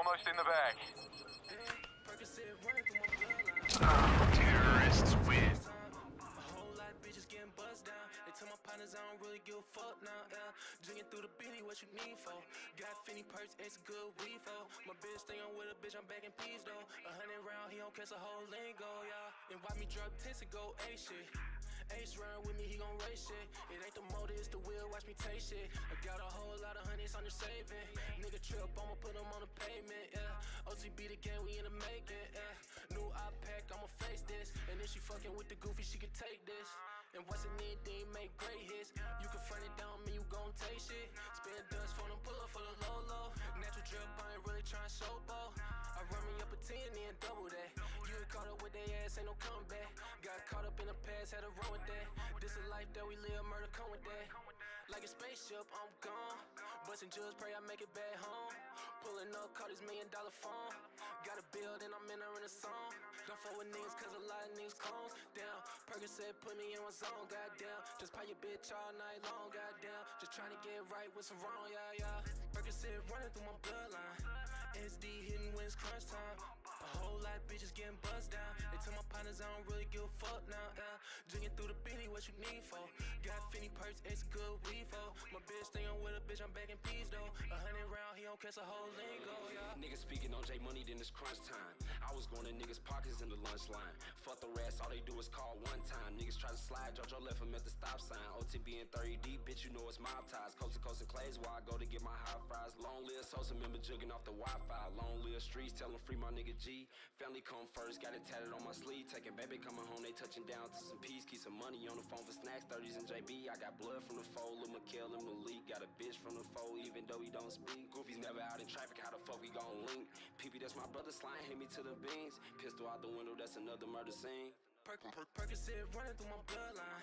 almost in the bag. Terrorists win. A whole lot of bitches getting buzzed down. They tell my partners I don't really give a fuck now. Drinking through the Benny, what you need for? Got Finny perks, it's good weed for. My bitch stay on with a bitch, I'm back in peace though. 100 round, he don't catch a whole lingo, yeah. And why me drug test and go A shit? Ace run with me, he gon' race shit. It ain't the motor, it's the wheel, watch me take shit. I got a whole lot of honeys on the saving. Nigga trip, I'ma put him on the pavement, yeah. OTB the game, we in the making, yeah. New iPack, I'ma face this. And if she fucking with the goofy, she can take this. And what's in anything, make great hits. You can front it down, me, you gon' take shit. Spin dust for them, pull up for the low. Natural drip, I ain't really tryna show ball. I run me up a 10 and double that. You get caught up with they ass, ain't no comeback. Got caught up in the past, had to run with that. This a life that we live, murder come with that. Like a spaceship, I'm gone. Bustin' jewels, pray I make it back home. Pulling up, call this $1 million phone. Got a build and I'm entering a song. Don't fuck with niggas cause a lot of niggas clones. Damn, Percocet put me in one zone, goddamn. Just pay your bitch all night long, goddamn. Just trying to get right with some wrong, yeah. Percocet running through my bloodline. SD hitting wins crunch time. A whole lot of bitches getting buzzed down. They tell my partners I don't really give a fuck now, yeah. Drinking through the Benny, what you need for? Got Finny perks, it's good weed for. My bitch stay on with a bitch, I'm back in peace though. 100 round, he don't catch a whole lingo, yeah. Niggas speaking on J Money, then it's crunch time. I was going in niggas' pockets in the lunch line. Fuck the rest, all they do is call one time. Niggas try to slide, JoJo left him at the stop sign. OTB and 30 deep, bitch, you know it's mob ties. Coast to coast and Clays, where I go to get my high fries. Long live Sosa, member jugging off the Wi-Fi. Long live streets, tell them free my nigga G. Family come first, got it tatted on my sleeve. Taking baby coming home, they touching down to some peace. Keep some money on the phone for snacks, 30s and JB. I got blood from the foe, Lil' Mikhail and Malik. Got a bitch from the foe, even though he don't speak. Goofy's never out in traffic, how the fuck we gon' link? PP, that's my brother, slime, hit me to the beans. Pistol out the window, that's another murder scene. Percocet running through my bloodline.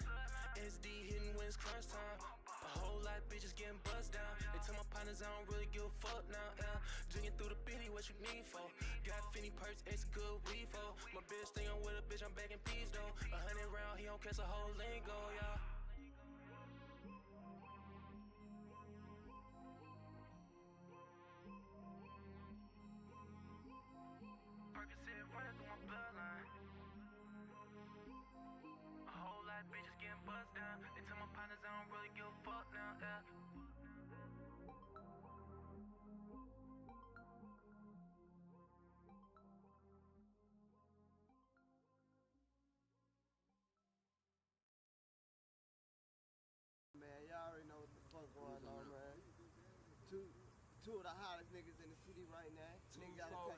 SD hitting wins crunch time. A whole lot of bitches getting buzzed down. They tell my partners I don't really give a fuck now, yeah. Drinking through the Benny, what you need for? Got Finny perks, it's good weed for. My bitch stay on with a bitch, I'm back in peace though. 100 round, he don't catch a whole lingo, yeah. Percocet running through my bloodline. A whole lot of bitches getting buzzed down. They tell my partners I don't really give a fuck now, yeah. Man, y'all already know what the fuck going on, man. Two of the hottest niggas in the city right now. Nigga got a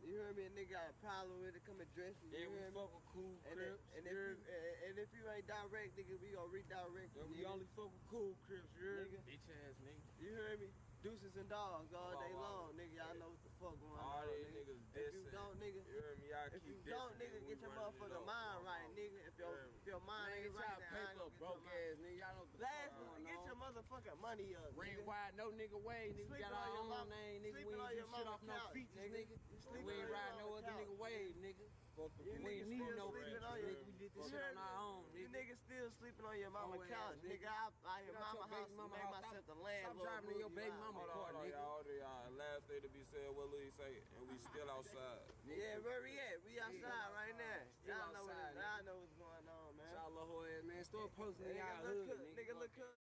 you hear me? A nigga got a problem with it, come address you. Yeah, You we hear me? fuck with cool Crips. And if you ain't direct, nigga, we gon' redirect you. We only fuck with cool Crips, you hear me? Bitch ass nigga. You hear me? Deuces and dogs all day long, nigga. Y'all know what the fuck going on, All these nigga. niggas If you dissing. don't, nigga. You hear me? Y'all If keep you don't, dissing, nigga, we get your running it motherfucking up. mind right, nigga. If your mind Man, ain't get right, y'all then I paper ain't up, gonna broke get your ass nigga. Y'all know what the Last fuck nigga, going get on. your motherfucking money up, Ring nigga. wide, no nigga way, nigga. We Sleeping got on our your own mama- name, nigga. We sleeping on ain't your do shit mama off no couch, features, nigga. nigga. You We sleeping ain't on your ride no mama other couch. nigga wave, nigga. You We ain't niggas need still no sleeping features, on your- nigga. We did this You shit heard on our own, You nigga. niggas still sleeping on your mama Oh, yeah, couch, nigga. nigga. I your Get out mama your baby house mama make house. myself the Stop landlord. driving in your move baby you out. mama Hold car, on, nigga. y'all. Last day to be said, what Louis say? And we still outside. Yeah, where we at? We outside right now. Still Y'all know outside, y'all know what's going on, man. Y'all little hoe ass, man. Start posting in y'all Nigga, look hood, good. nigga. Nigga, look good.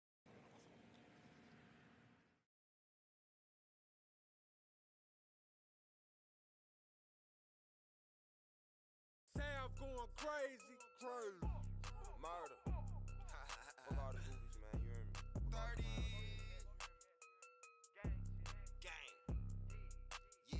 Sam going crazy. Murder. Fuck all the goofies, man. You hear me? 30. Gang. Yeah.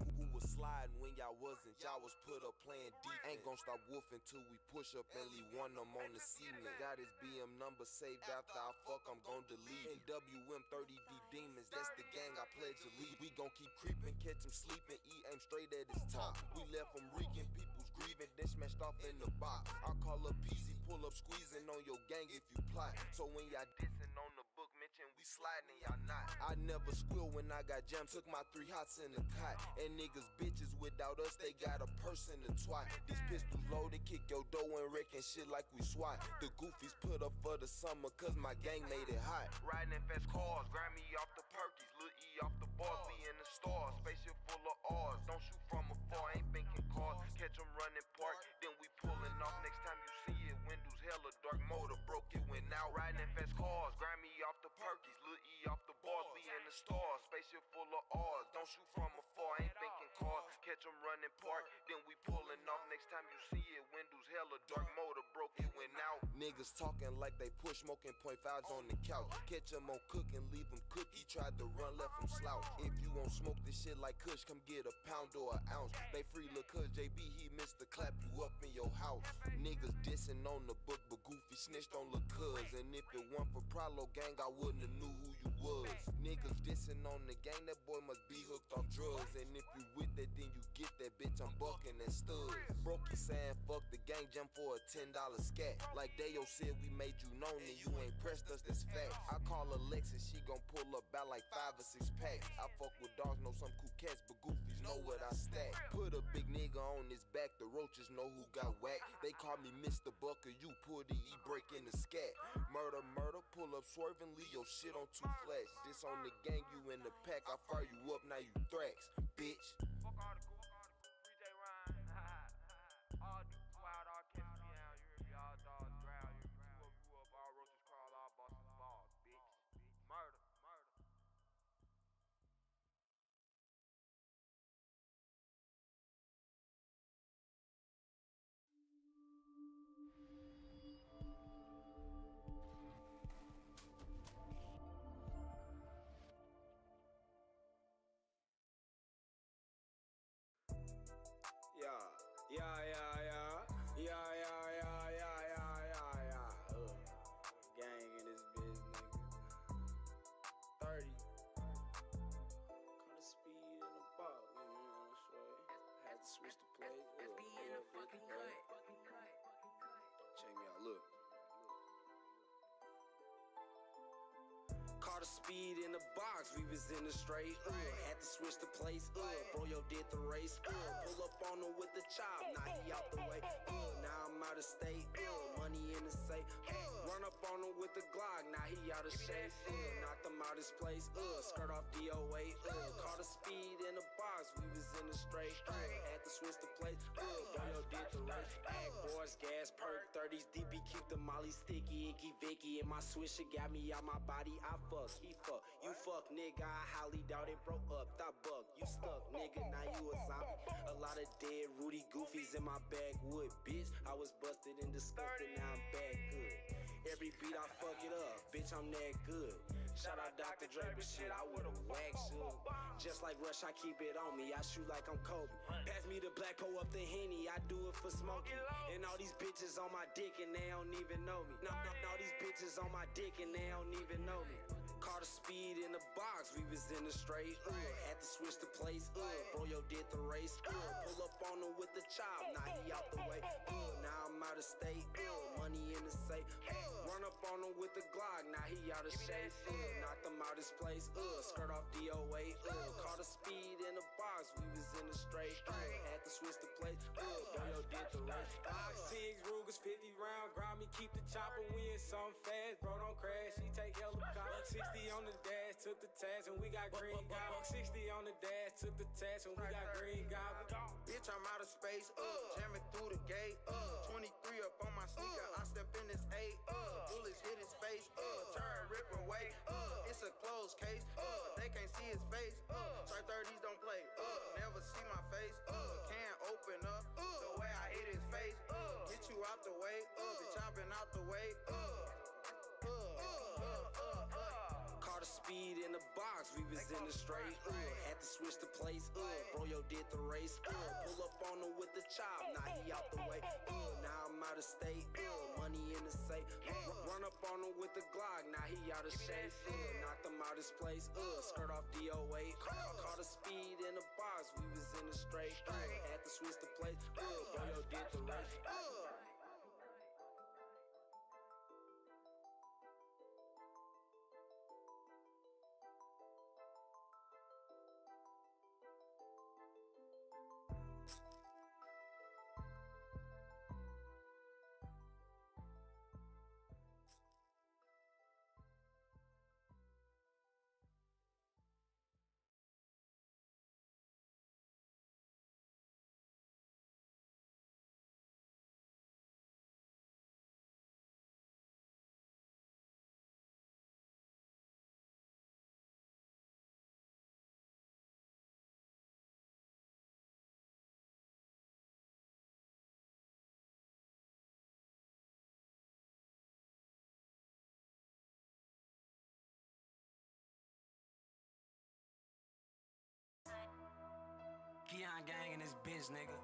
Who was sliding when y'all wasn't? Y'all was put up playing deep. Ain't gon' stop woofing till we push up and leave one of them on the cement. Got his BM number saved after I fuck, I'm gon' delete it. WM 30V demons, that's the gang I pledge to lead. We gon' keep creeping, catch him sleeping, aim straight at his top. We left him reeking, people's grieving, then smashed off in the box. I call up Peasy, pull up squeezing on your gang if you plot. So when y'all dissing on the book, mention we sliding, y'all not. I never squeal when I got jammed, took my 3 hots in the cot. And niggas bitches without us, they got a person to twat. These pistols loaded, kick your door and wrecking shit like we SWAT. The goofies put up for the summer, cause my gang made it hot. Riding in fast cars, grind me off the perkies, Lil E off the boss, be in the store. FMS cars, Grammy off the Perkies, Lil E off the bars, we in the stars, spaceship full of R's, don't shoot from afar, ain't thinking cars, catch them running park, then we pulling off, next time you see it, windows hella dark, motor broke, it went out. Niggas talking like they push, smoking .5s on the couch. Catch him on cooking, leave him cook. He tried to run, left him slouch. If you won't smoke this shit like Kush, come get a pound or an ounce. They free look cuz JB, he missed the clap you up in your house. Niggas dissing on the book, but Goofy snitched on Lil' Cuz. And if it weren't for Prolo gang, I wouldn't have knew who you was. Niggas dissing on the gang, that boy must be hooked on drugs. And if you with that, then you get that bitch, I'm bucking and studs. Brokey saying fuck the gang, jump for a $10 scat. Like Dayo said, we made you known and you ain't pressed us, that's fact. I call Alexis, she gon' pull up out like 5 or 6 packs. I fuck with dogs, know some cool cats, but goofies know what I stack. Put a big nigga on his back, the roaches know who got whacked. They call me Mr. Bucker, you pull the E break in the scat. Murder, murder, pull up swerving, leave your shit on 2 flats. This on the gang, you in the pack, I fire you up, now you thrax, bitch. Fuck all the free J Ryan, all do wild, all catch me down, you hear me, all dogs growl, you up, all roaches crawl, all bosses ball, bitch. Murder. Gang in this bitch, nigga. 30. Caught a speed in the box, had to switch the plate. in a fucking cut. Check me out, look. Caught a speed in the box, we was in the straight, had to switch the place, bro, yo did the race, pull up on him with the chop, now he out the way, now I'm out of state, money in the safe, run up on him with the Glock, now he out of shape, knocked him out his place, skirt off DOA, caught a speed in the box, we was in the straight, had to switch the place, bro, yo did the race, bag boys, gas, perk, 30s, DP, keep the molly sticky, icky Vicky, and my swisher got me out my body, I fuck, he fuck, you fuck, nigga, I highly doubt it, broke up, thought buck, you stuck, nigga, now you a zombie, a lot of dead Rudy Goofies in my backwood, bitch, I was busted and disgusted, now I'm back good, every beat I fuck it up, bitch, I'm that good, shout out Dr. Dre, but shit, I would've waxed up, just like Rush, I keep it on me, I shoot like I'm Kobe, pass me the black, pull up the Henny, I do it for smoking, and all these bitches on my dick and they don't even know me, no, all these bitches on my dick and they don't even know me. Caught a speed in the box, we was in the straight, had to switch the place, bro, yo did the race, pull up on him with the chop, now he out the way, now I'm out of state, money in the safe, run up on him with the Glock, now he out of shape, knocked him out his place, skirt off DOA, caught a speed in the box, we was in the straight, had to switch the place, bro, yo did the race. 5-6 Rugers, 50 round, grind me, keep the chopper, we in something fast, bro, don't crash, he take helicopter, 60 on the dash, took the task, and we got green goblin. 60 on the dash, took the task, and we got green goblin. Bitch, I'm out of space, jamming through the gate, 23 up on my sneaker, I step in this 8, bullets hit his face, turn, rip away, it's a closed case, they can't see his face, try 30s don't play, never see my face, can't open up, the way I hit his face, get you out the way, bitch, I've been out the way, Caught a speed in the box, we was in the straight, had to switch the place, bro, yo did the race, pull up on him with the chop, now he out the way, now I'm out of state, money in the safe, run up on him with the Glock, now he out of shape, knocked him out his place, skirt off DOA, caught a speed in the box, we was in the straight, had to switch the place, bro, yo did the race. business, nigga.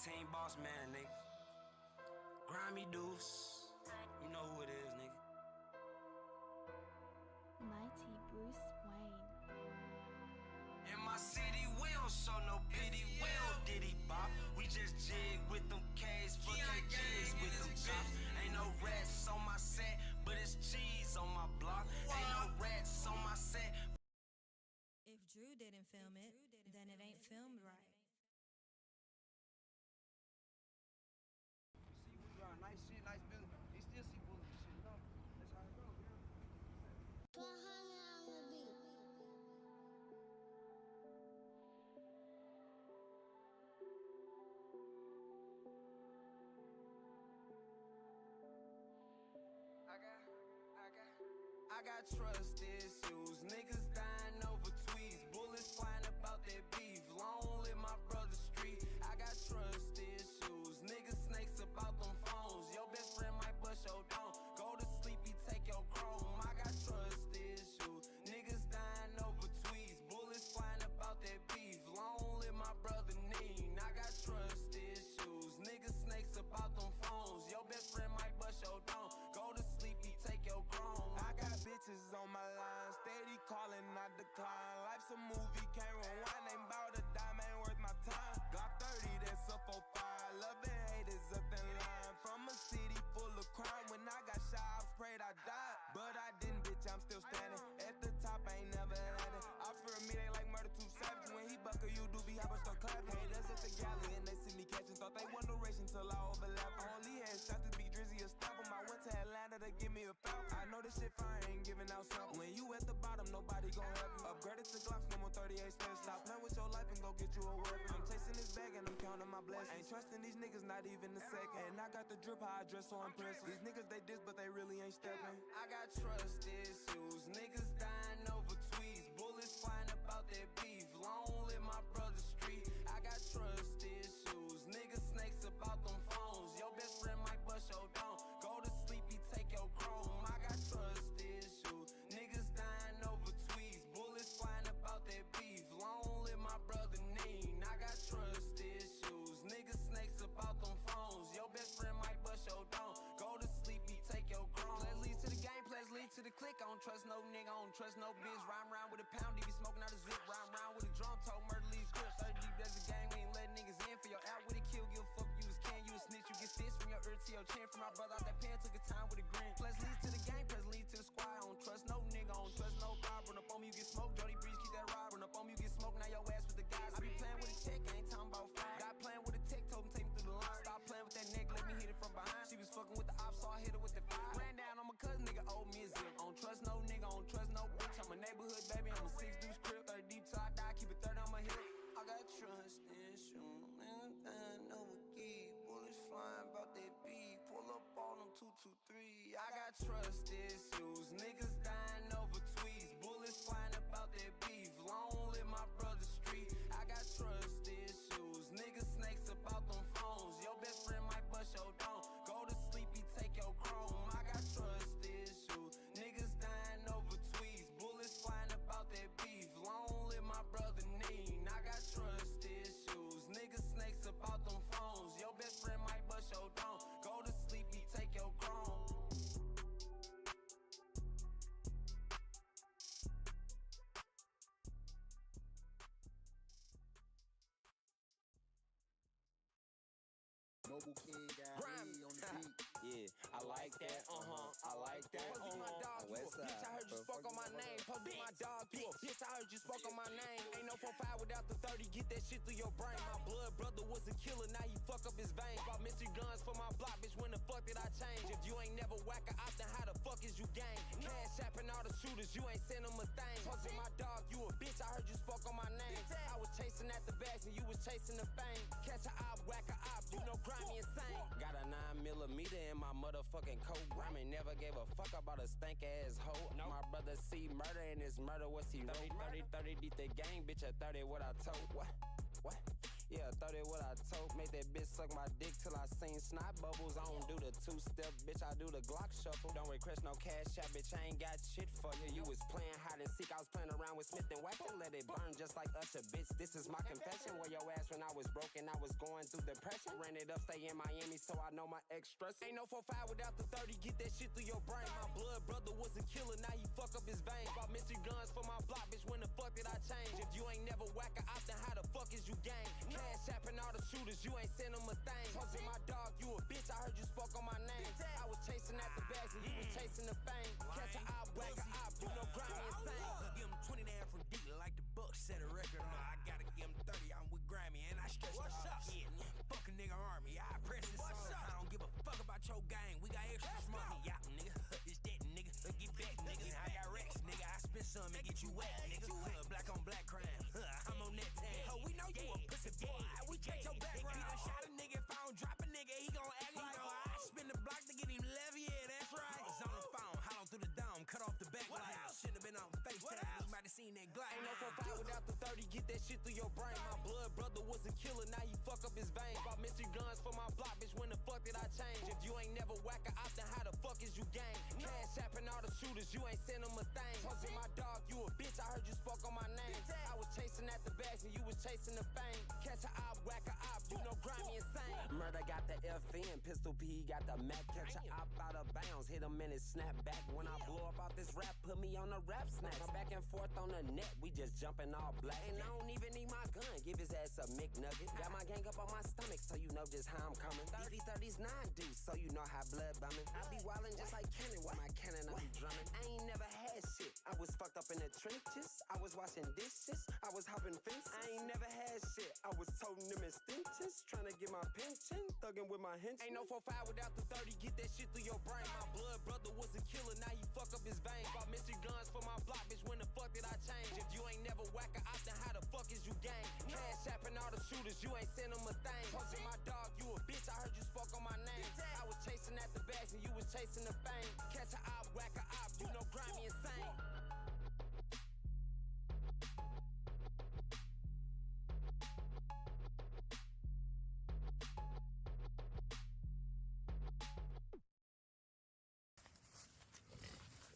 Team boss man, nigga. Grimy Deuce. You know who it is, nigga. Mighty Bruce Wayne. In my city, we don't show no pity. We don't diddy bop. We just jig with them K's for KJs with them chops. Ain't no rats on my set, but it's cheese on my block. Ain't no rats on my set. If Drew didn't film it, then it ain't filmed right. See, we drawing nice shit, nice business. You still see bullets and shit, no? That's how it goes, man. I got trust issues, niggas dying over tweets, bullets flying about that beef, long live my brother street. I got trust issues, niggas snakes about them phones, your best friend might bust your dome, go to sleep, he take your chrome. I got trust issues, niggas dying over tweets, bullets flying about that beef, long live my brother Neen. I got trust issues, niggas snakes about them phones, your best friend might bust your dome, go to sleep, he take your chrome. I got bitches on my line, steady calling, I decline. Life's a movie, can't rewind, ain't bout a dime, ain't worth my time. Glock 30, that's up 45, love and hate is up in line. From a city full of crime, when I got shot, I prayed I died. But I didn't, bitch, I'm still standing. At the top, I ain't never landed. I fear me, they like murder too savage. When he buckle, you do be hopper, start clapping. Haters at the galley, and they see me catching. Thought they won the race until I overlap. I only had shots to be drizzy or stamp 'em. I went to Atlanta to give me a foul. I know this shit fire, ain't giving out sample. When you at the bottom, nobody gon' help you. Upgraded to Glocks, no more 38 special. Stop playing with your life and go get you a weapon. I'm chasing this bag and I'm counting my blessings. Ain't trusting these niggas, not even a second. And I got the drip, how I dress so impressive. These niggas, they diss, but they really ain't stepping. I got trust issues, niggas dying over tweets, bullets flying about that beef, long live my brother street. I got trust issues, niggas snakes about them phones, your best friend might bust your dome, go to sleep, he take your chrome. I got trust issues, niggas dying over tweets, bullets flying about that beef, long live my brother Neen. I got trust issues, niggas snakes about them phones, your best friend might bust your dome, go to sleep, he take your chrome. Pledge lead to the game, pledge lead to the click, I don't trust no nigga, I don't trust no bitch. Rhyme round with a pound, he be smoking out a zip, rhyme round with a drum, told murder leaves clips. 30 deep, there's a gang, we ain't letting niggas in. For your out with a kill, give a fuck, you was can, you a snitch, you get stitched from your ear to your chin. From my brother out that pen, took a time with a grin. Pledge leads to the game, pledge leads to the squad, I don't trust no nigga, I don't trust no vibe. Run up on me, you get smoked, Jody Breeze, keep that ride. Run up on me, you get smoked, now your ass with the guys. I be playing with a tech, I ain't talking about fire. Got playing with a tech, told him take me through the line. Stop playing with that neck, let me hit it from behind. She was fucking with the ops, so I hit her with the fire. Ran down on my cousin, nigga, owe me a zip. I don't trust no nigga, I don't trust no bitch. I'm a neighborhood baby, I'm a 6 deuce crib. 30 deep till I die, keep it 30 on my hip. I got trust issues, niggas dying over key, bullets flying about that beef. Pull up on them 223. I got trust issues, niggas dying over tweets, bullets flying about that beef, long live my brother street. I got trust issues, niggas snakes about them phones, your best friend might bust your dome, go to sleep, he take your chrome. I got trust issues, niggas dying over tweets, bullets flying about that beef, long live my brother Neen. I got trust issues, niggas snakes about them phones, your best friend might bust your dome, go to sleep, he take your chrome. Mobile King got me on the beat. Yeah, I like that, I like that, Post my dog, you a bitch, I heard you spoke on my name. Post my dog, you a bitch, I heard you spoke on my name. Ain't no 4-5 without the 30, get that shit through your brain. My blood brother was a killer, now he fuck up his veins. Bought mystery guns for my block, bitch, when the fuck did I change? If you ain't never whack a op, then how the fuck is you gang? Cash apping all the shooters, you ain't send them a thing. Post my dog, you a bitch, I heard you spoke on my name. I was chasing at the bags and you was chasing the fame. Catch a op, whack a op, you know grimy insane. Got a 9mm in my motherfucking coat. Grimy never gave a fuck about a stank ass hoe. My brother see murder and his murder was he 30 deep the gang, bitch at 30 what I told. What? Yeah, 30 what I told. Make that bitch suck my dick till I seen snot bubbles. I don't do the 2-step, bitch, I do the Glock shuffle. Don't request no cash out, bitch, I ain't got shit for you. You was playing hide and seek, I was playing around with with Smith and Wesson, let it burn just like Usher, bitch. This is my confession. Where your ass when I was broken, I was going through depression. Ran it up, stay in Miami, so I know my ex stress. Ain't no 4-5 without the 30, get that shit through your brain. My blood brother was a killer, now he fuck up his veins. Bought mystery guns for my block, bitch, when the fuck did I change? If you ain't never whack a op, then how the fuck is you gang? Cash apping all the shooters, you ain't send them a thing. Told you my dog, you a bitch, I heard you spoke on my name. I was chasing at the bags and you was chasing the fame. Catch a op, whack a op, you know grimy insane. Give him 20 down from D like the Bucks set a record. No, I gotta give him 30, I'm with Grammy and I stretch my kid. Fuck a nigga army, I press this song. I don't give a fuck about your gang, we got extra money. Yeah, nigga, it's that nigga, get back nigga. I got racks, nigga, I spit some and get you wet, nigga. Black on black crime, I'm on that tag. Oh, we know you a pussy boy, we check your background. He done shot a nigga, if I don't drop a nigga, he gon' act like I spin the block to get him levy, yeah, that's right. I was on the phone, hollow through the dome, cut off the back line. Shouldn't have been on FaceTime, you might have seen that glide. Ain't no 4-5 without the 30, get that shit through your brain. My blood brother was a killer, now he fuck up his veins. Bought mystery guns for my block, bitch, when the fuck did I change? If you ain't never whack a op, then how the fuck is you gang? Cash apping all the shooters, you ain't send them a thing. Told you my dog, you a bitch, I heard you spoke on my name. I was chasing at the bags and you was chasing the fame. Catch a op, whack a op, you know grimy insane. Murder got the FN, Pistol P got the Mac. Catch a op out of bounds, hit him in his snapback. When I blow up out this rap, put me on the rap snack. I'm back and forth on the net, we just jumping all black. And I don't even need my gun, give his ass a McNugget. Got my gang up on my stomach, so you know just how I'm coming. 30-30's 9 deuce, so you know how blood bumming. I be wildin' just like Cannon, with my cannon I be drumming. I ain't never had shit, I was fucked up in the trenches. I was washing dishes, I was hopping fences. I ain't never had shit, I was toting them in stenches. Trying to get my pension, thuggin' with my henchmen. Ain't no 4-5 without the 30, get that shit through your brain. My blood brother was a killer, now he fuck up his veins. Bought mystery guns for my block, bitch, when the fuck did I change? If you ain't never whack a op, then how the fuck is you gang? Cash apping all the shooters, you ain't send them a thing. Told you my dog, you a bitch, I heard you spoke on my name. I was chasing at the bags and you was chasing the fame. Catch a op, whack a op, you know grimy insane.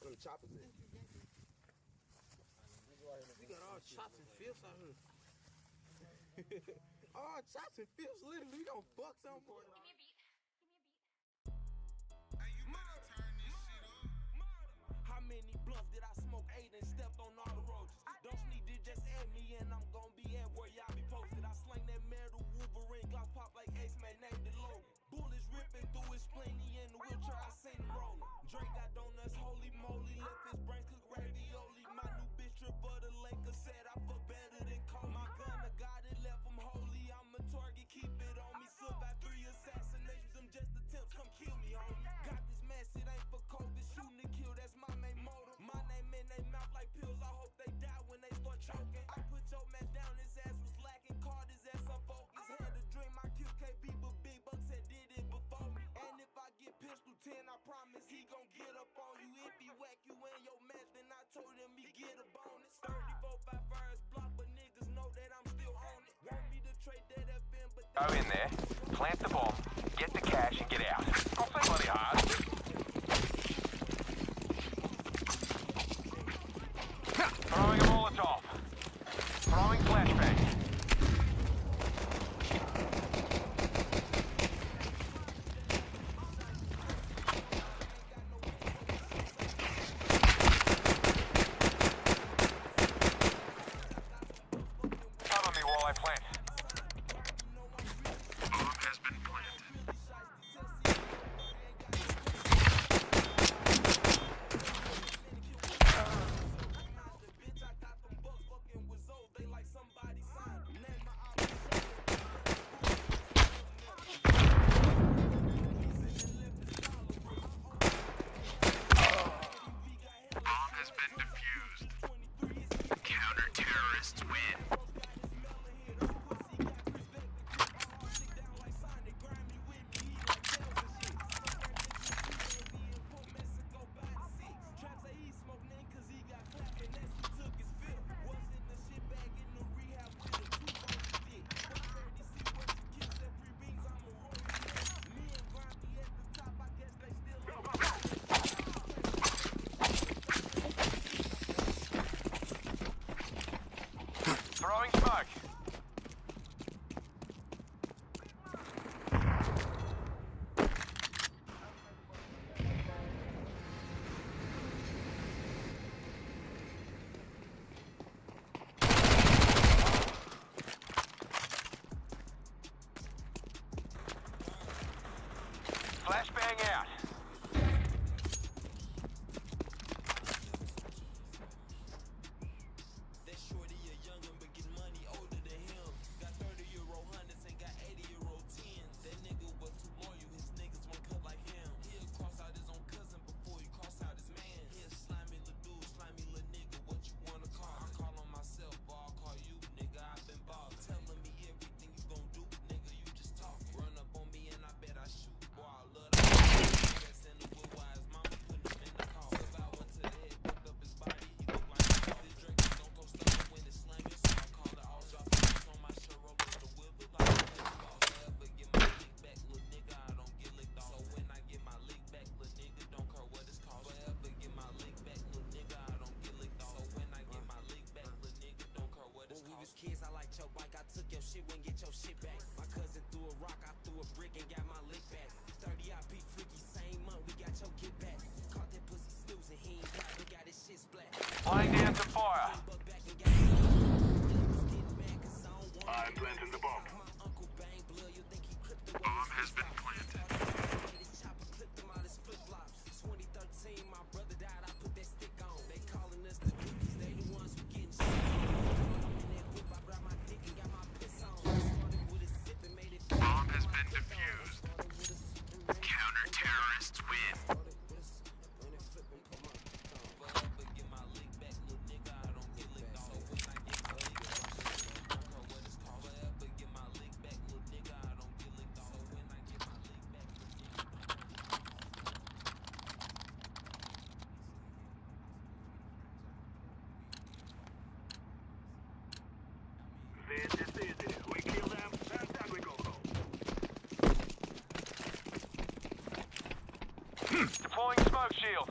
Where the choppers at? We got all chops and fifths out here. All chops and fifths, literally, we gon' fuck some boy. How many blunts did I smoke? 8 and stepped on all the roaches. Don't sneak, did just add me and I'm gon' be at where y'all be posted. I slang that metal Wolverine, Glock pop like Ace-Man, named it Logan. Bullets ripping through his spleen, he in the wheelchair, I seen him rolling. Drake got donuts, holy moly, left his brains cook ravioli. My new bitch trip for the Lakers, said I fuck better than Kobe. My gun, the guy that left him holy, I'm a target, keep it on me. Survived 3 assassinations, them just attempts, come kill me, homie. Got this mess, it ain't for COVID, shooting to kill, that's my main motive. My name in they mouth like pills, I hope they die when they start choking. I put your man down, his ass was lacking, caught his ass unfocused. Had a dream, I kill KB, but Big Buck said did it before me. And if I get pistol 10, I promise he gon' get up on you. If he whack you in your mess, then I told him he get a bonus. 34-5 fires block, but niggas know that I'm still on it. Want me to trade that FM, but Go in there, plant the bomb, get the cash and get out. Not so bloody hard. Throwing a Molotov. Throwing flashbang. Cover me while I plant. Bomb has been planted. and got my lick back. 30 IP freaky, same month, we got your get back. Caught that pussy snoozing, he ain't got, we got his shit splat. Laying down some fire. I'm planting the bomb. Bomb has been planted. 2013, my brother died, I put that stick on. They calling us the dookies, they the ones who getting shit. In that whip, I grabbed my dick and got my piss on. Started with a sip and made it. Bomb has been defused. Counter-terrorists win. This is easy. We kill them, and then we go home. Deploying smoke shield.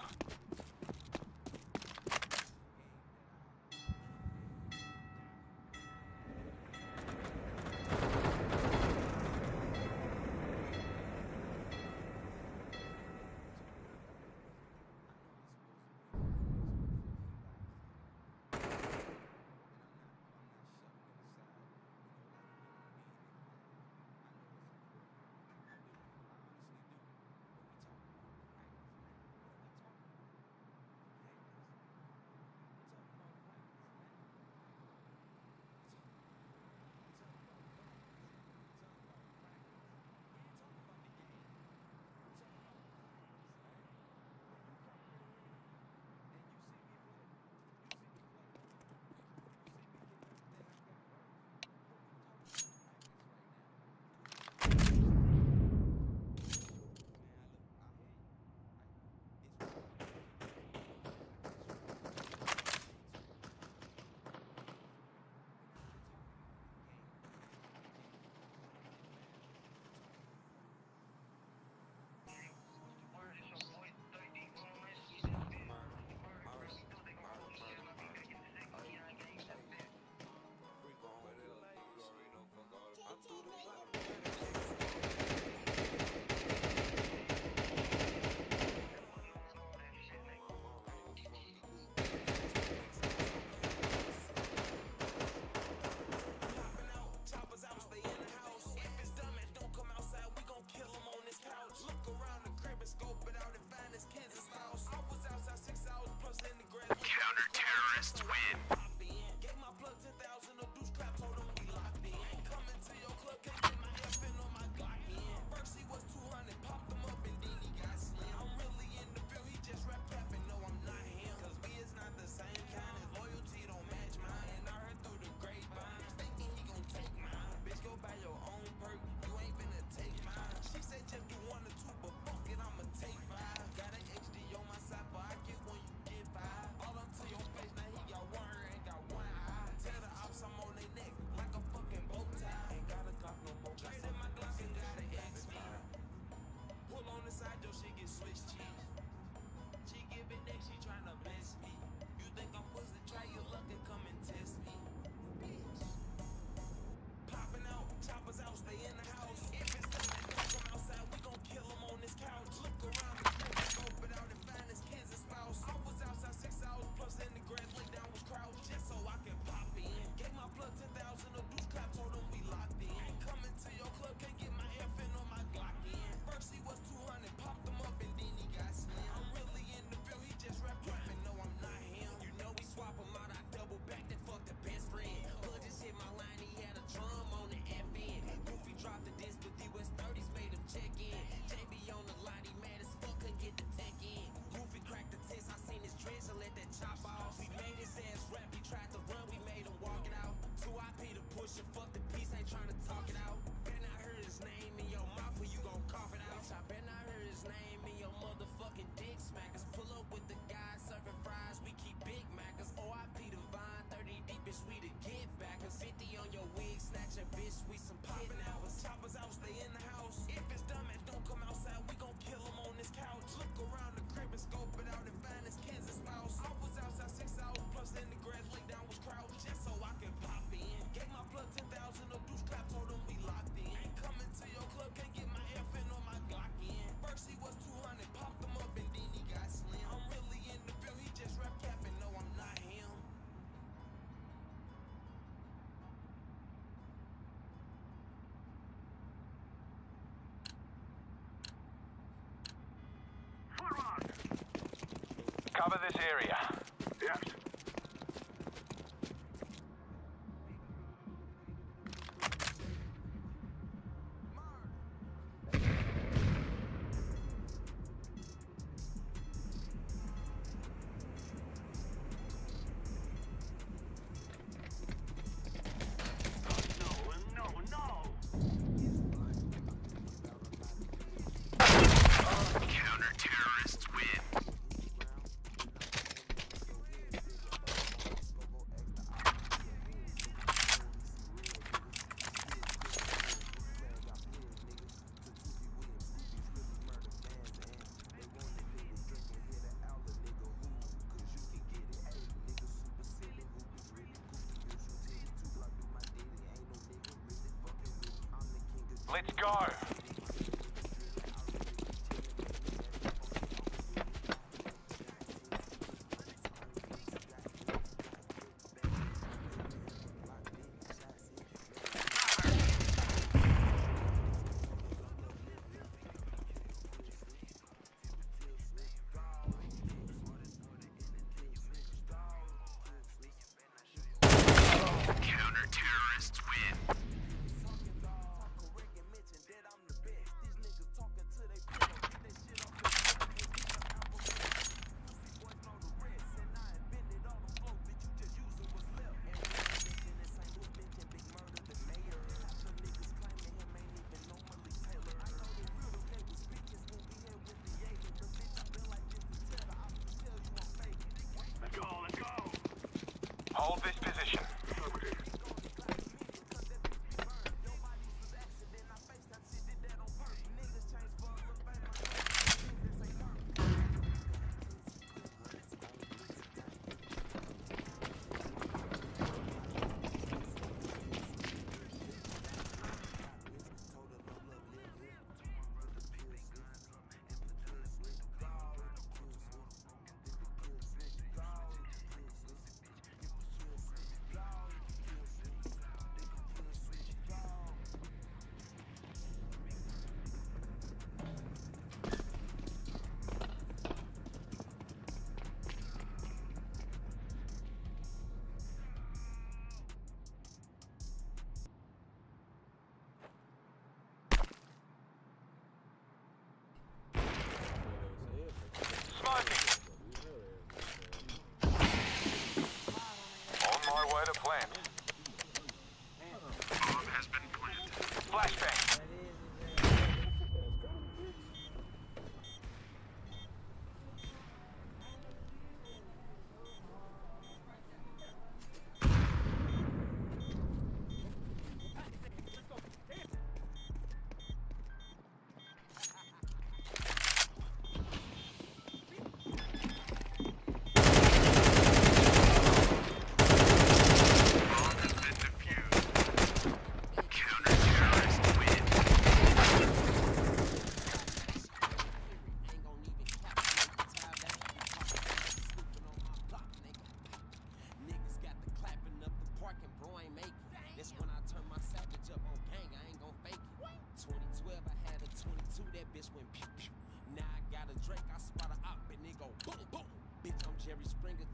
Counter-terrorists win. Gave my plug 10,000 of douche crap, told him we locked in. Ain't coming to your club, can't get my FN on my Glock in. First he was 200, popped him up and then he got slim. I'm really in the bill, he just rap capping, no I'm not him. Cause we is not the same kind, his loyalty don't match mine. And I heard through the grapevine, thinking he gon' take mine. Bitch, go buy your own perk, you ain't finna take mine. She said just do 1 or 2, but fuck it, I'ma take 5. Got an XD on my side, but I get 1, you get 5. All up to your face, now he got 1 and Cover this area. Yes. Counter-terrorists win. Let's go. Counter-terrorists win. Let's go. Hold this position. On my way to plant. Bomb has been planted. Flashbang.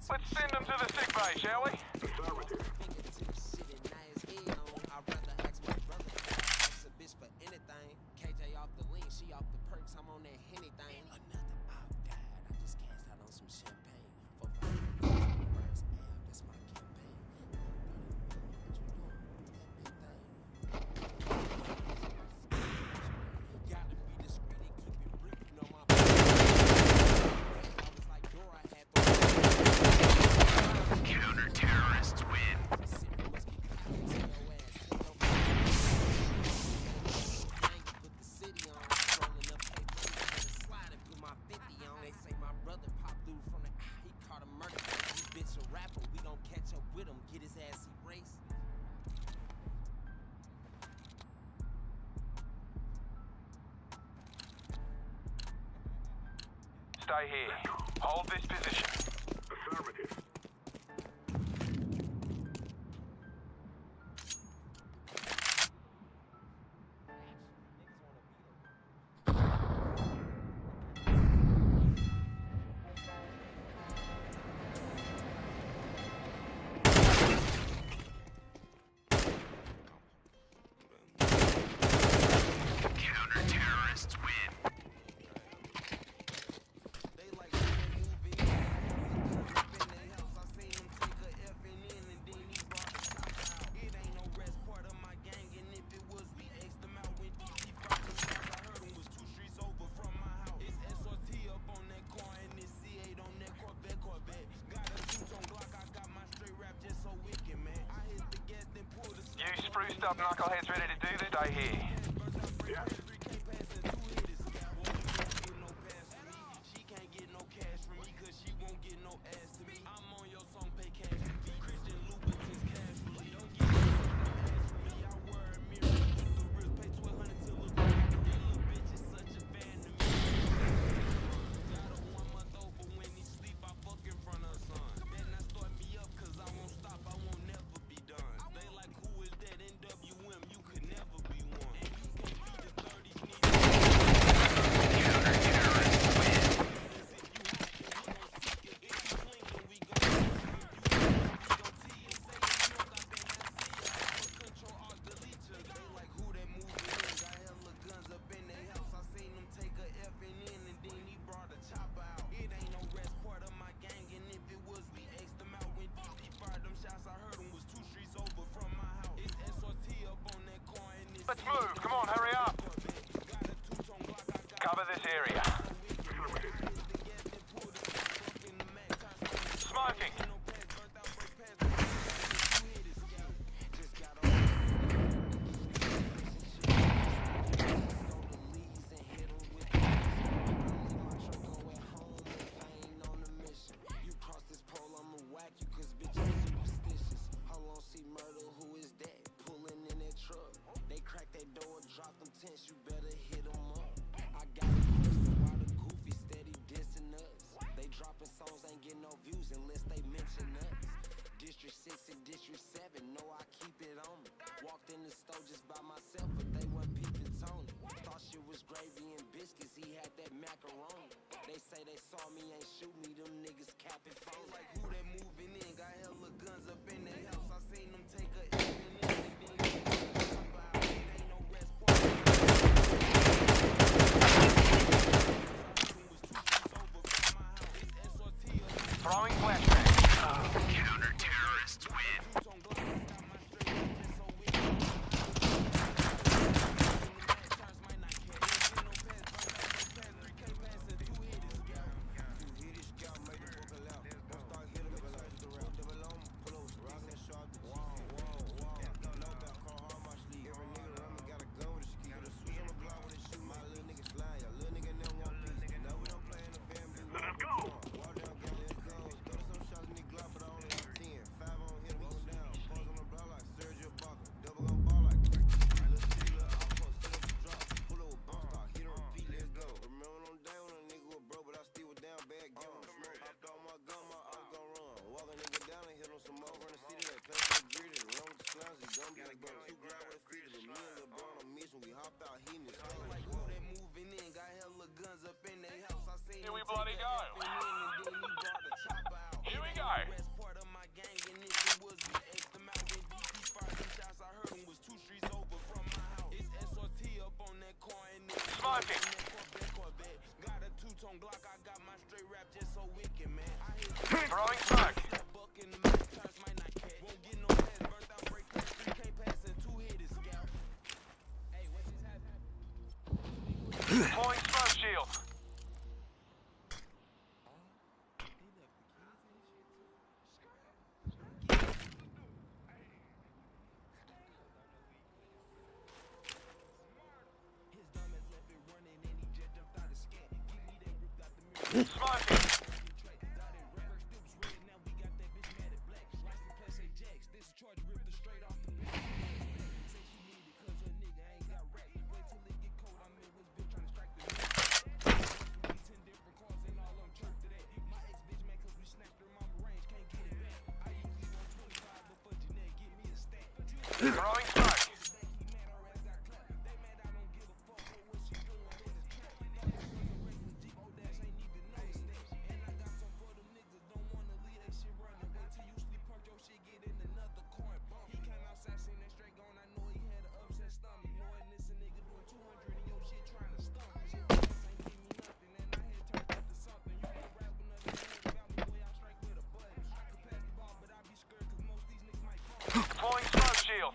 Let's send them to the sick bay, shall we? Counter-terrorists win. Stay here. Hold this position. Affirmative. Spruced up knuckleheads ready to do this. Stay here. Yeah. She can't get no cash from me cause she won't get no ass to me. I'm on your song, pay cash to be Christian Louboutins casually. Don't get no ass from me. I wear a mirror with the wrist, pay 1,200 to look back. That little bitch is such a fan to me. Got a 1 month old, but when he sleep, I fuck in front of her son. Then I start me up cause I won't stop, I won't never be done. They like, who is that NWM? You could never be one. And you can't be the 30s, need Let's move. Come on, hurry up. Cover this area. Smoking. You better hit them up. I got a question why the goofy steady dissing us. They dropping songs, ain't getting no views unless they mention us. District 6 and District 7, know I keep it on me. Walked in the store just by myself, but they weren't peeping Tony. Thought shit was gravy and biscuits, he had that macaroni. They say they saw me, ain't shoot me, them niggas capping phone. Like who that moving in, got hella guns up in their house. I seen them take a F and then they didn't get the top out. It ain't no rest party. Throwing flashbang. Counter-terrorists win. Here we bloody go. Here we go. Smoking. Got a two-tone Glock, I got my straight rap just so wicked, man. Throwing smoke. Won't get no head burnt out, break that street, can't pass in 2 hitters, scout. Hey, what just happened? Deploying smoke shield. Smoking. Throwing smoke. Deploying smoke shield.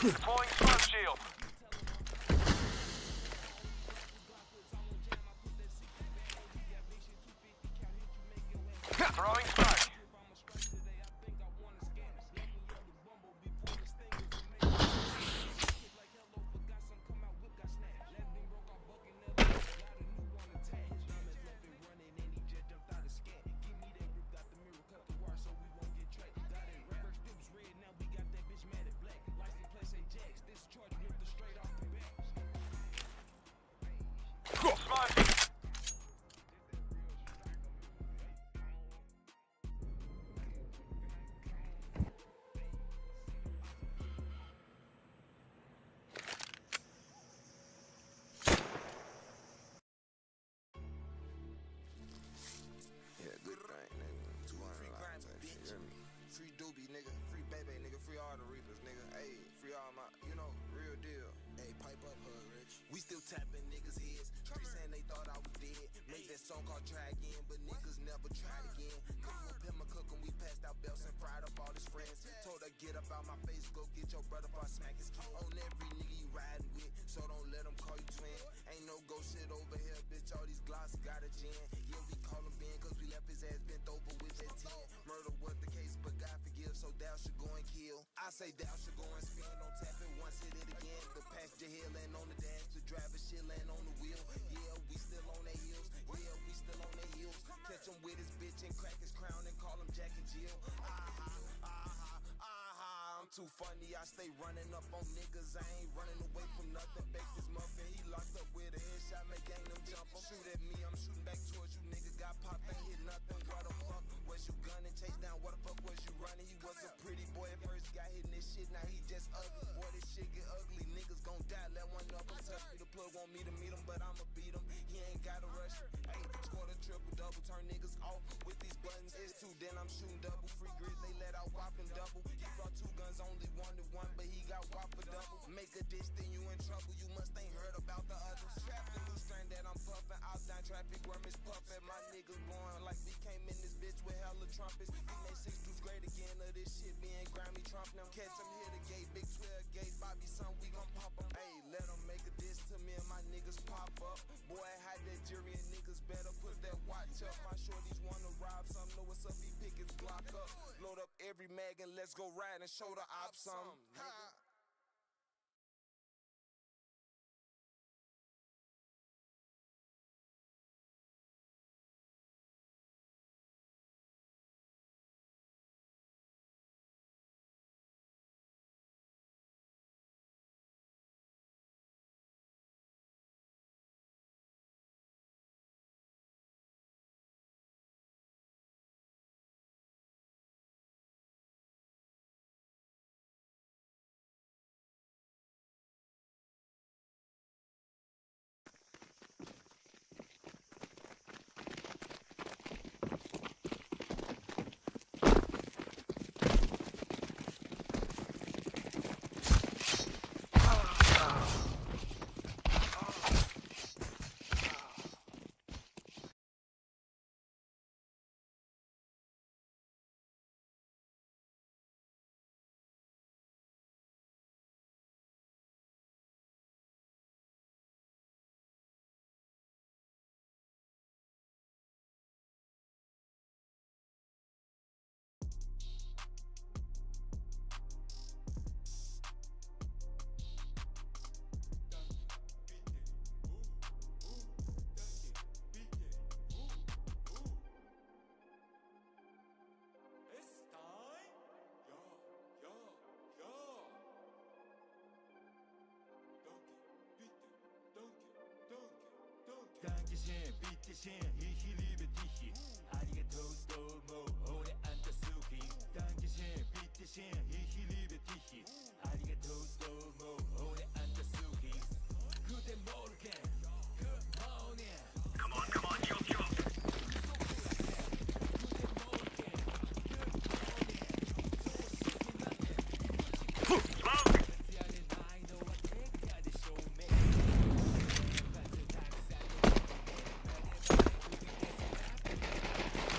Deploying smoke shield. Throwing smoke. Smoke. Yeah, good thing, nigga. 200 lives type shit, you hear me? Free doobie, nigga. Free baby, nigga. Free all the reapers, nigga. Hey, free all my, you know, real deal. Hey, pipe up, hood rich. We still tapping niggas' heads. Streets saying they thought I was dead. Made that song called Try Again, but niggas never tried again. Couldn't whip him a cook and we passed out belts and fried up all his friends. Told her get up out my face, go get your brother before I smack his kid. On every nigga you riding with, so don't let them call you twin. Ain't no ghost shit over here, bitch. All these glosses got a gin. Yeah, we call him Ben, cause we left his ass bent over with that 10. Murder was the case, but God forgives, so thou should go and kill. I say thou should go and spin, don't tap it once, hit it again. The passenger here land on the dash, the driver shit land on the wheel. Yeah, we still on their heels, yeah, we still on their heels. Catch him with his bitch and crack his crown and call him Jack and Jill. I'm too funny, I stay running up on niggas. I ain't running away from nothing. Bake this muffin, he locked up with a headshot, make gang them jump. Shoot at me, I'm shooting back towards you. Nigga got popped, ain't hit nothing. What the fuck was you gunning? Chase down, what the fuck was you running? He was a pretty boy at first, got hit in this shit, now he just ugly. Boy, this shit get ugly, niggas gon' die. Let one up and touch me. The plug want me to meet him, but I'ma beat him. He ain't gotta rush. Hey, score the triple double, turn niggas off with these buttons. It's two, then I'm shooting double. Free grid, they let out whopping double. He brought two guns, only wanted one, but he got whopper double. Make a dish, then you in trouble. You must ain't heard about the others. Trapped the new strain that I'm puffing. Out down traffic, worm is puffing. My niggas blowing like we came in this bitch with hella trumpets. We made 6 dudes great again. Of this shit being Grammy Trump. Now catch him here the gate, big 12 gate. Bobby son, we gon' pop him. Hey, let him make a dish to me and my niggas pop up. Boy, hide that jury and niggas better put that watch up. My shorties wanna rob some, know what's up, he pick his block up. Load up every mag and let's go ride and show the ops some. 당기신 빛대신 히히리베 티히 아리가토 도모 오래 앉아 수히 당기신 빛대신 히히리베 티히 아리가토 도모 오래 앉아 수히 그대 모르게 Good morning Come on, chop, chop.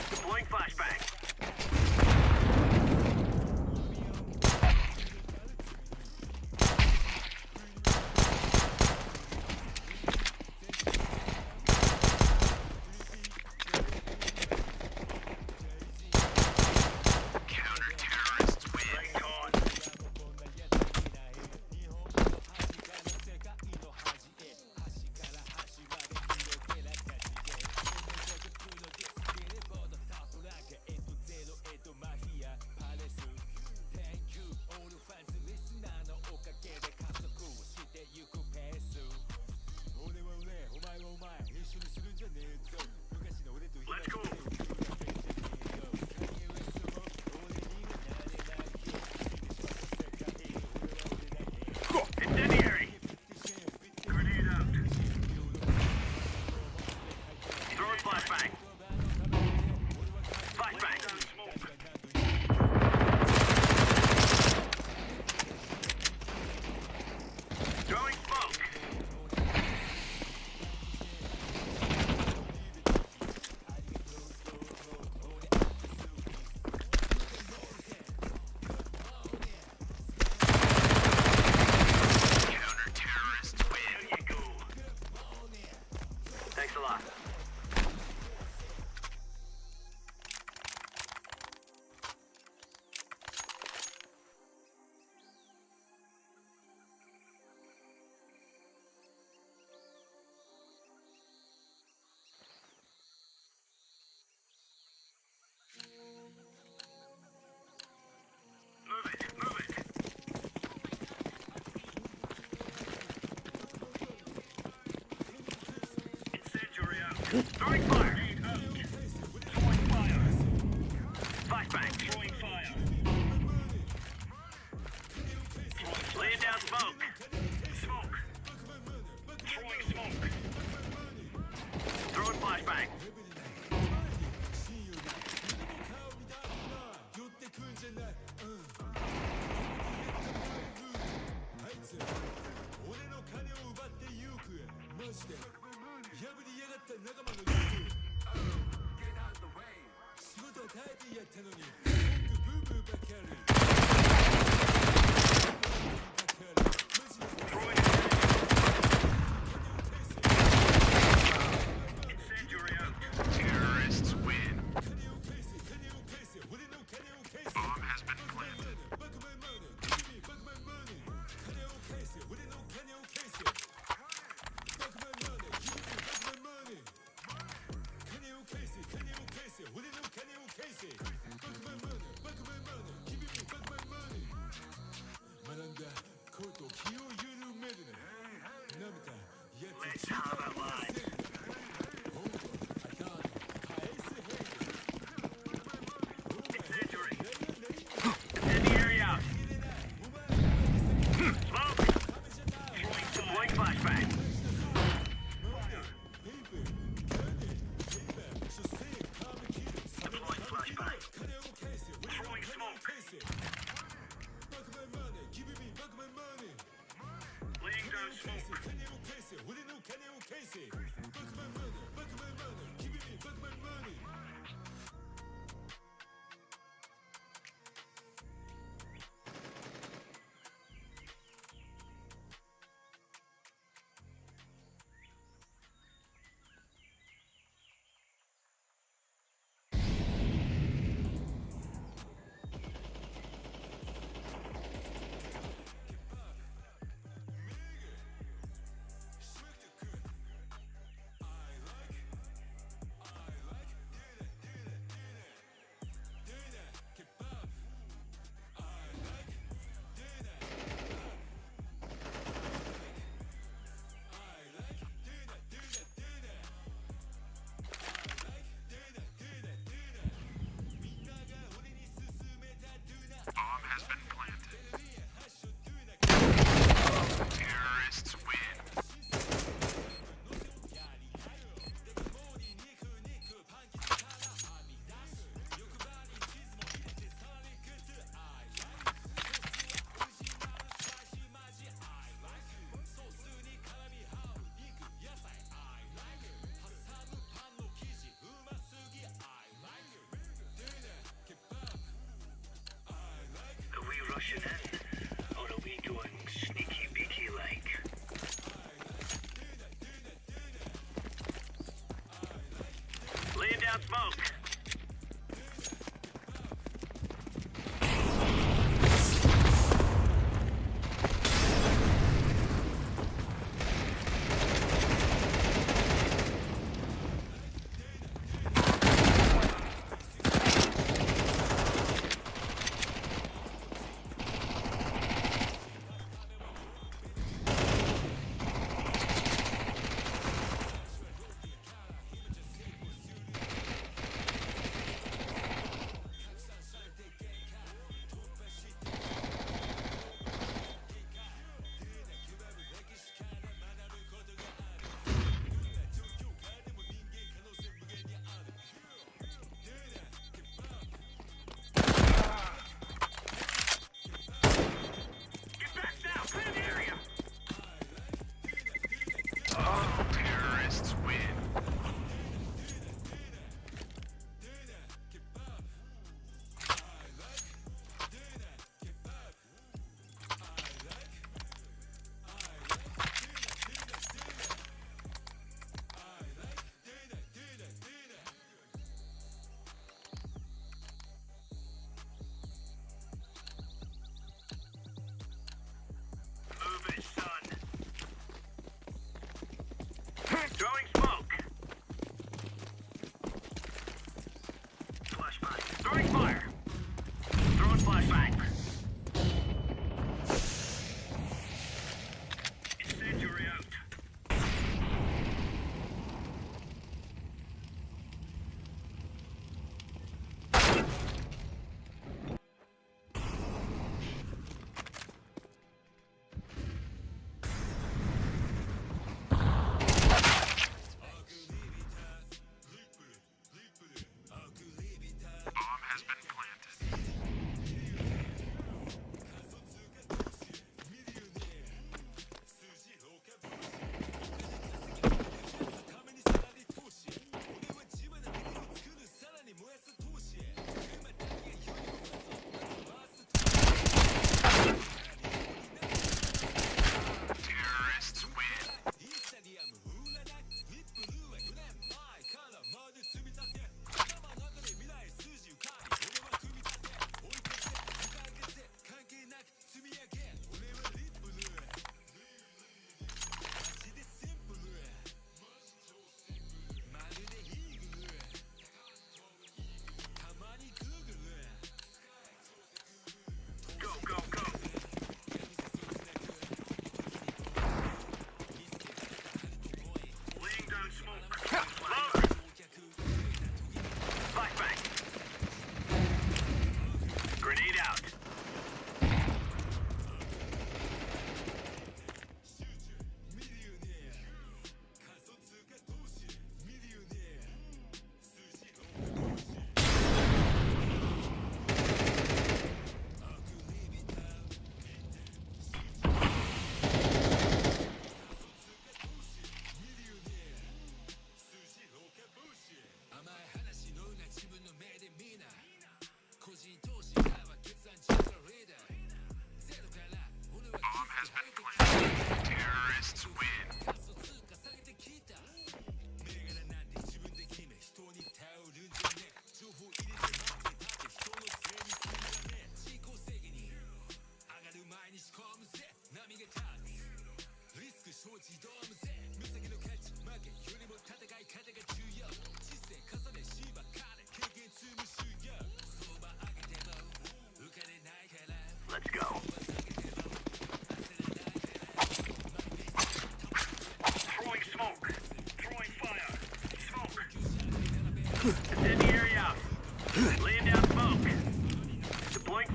Deploying flashbang. Throwing fire. Throwing fire. Flashbang. Throwing fire. Laying down smoke. Smoke. Throwing smoke. Throwing flashbang. Incendiary out. Terrorists win. Bomb has been planted. Let's have it, lads. Incendiary. Incendiary out. Smoke. Throwing flashbang. Deploying flashbang. Throwing smoke. Laying down smoke. Bomb has been planted. Terrorists win. Are we rushing in? Or are we going sneaky beaky like? Laying down smoke. Terrorists win. Move it, son. Throwing smoke. Flashbang. Throwing fire. Throwing flashbang. Incendiary out.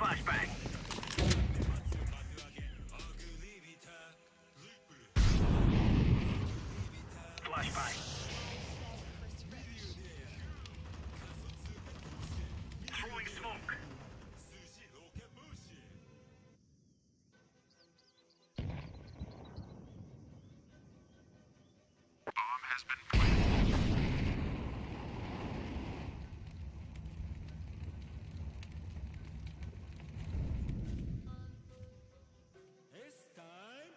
flashbang. Flashbang. Throwing smoke. Bomb has been planted. It's time.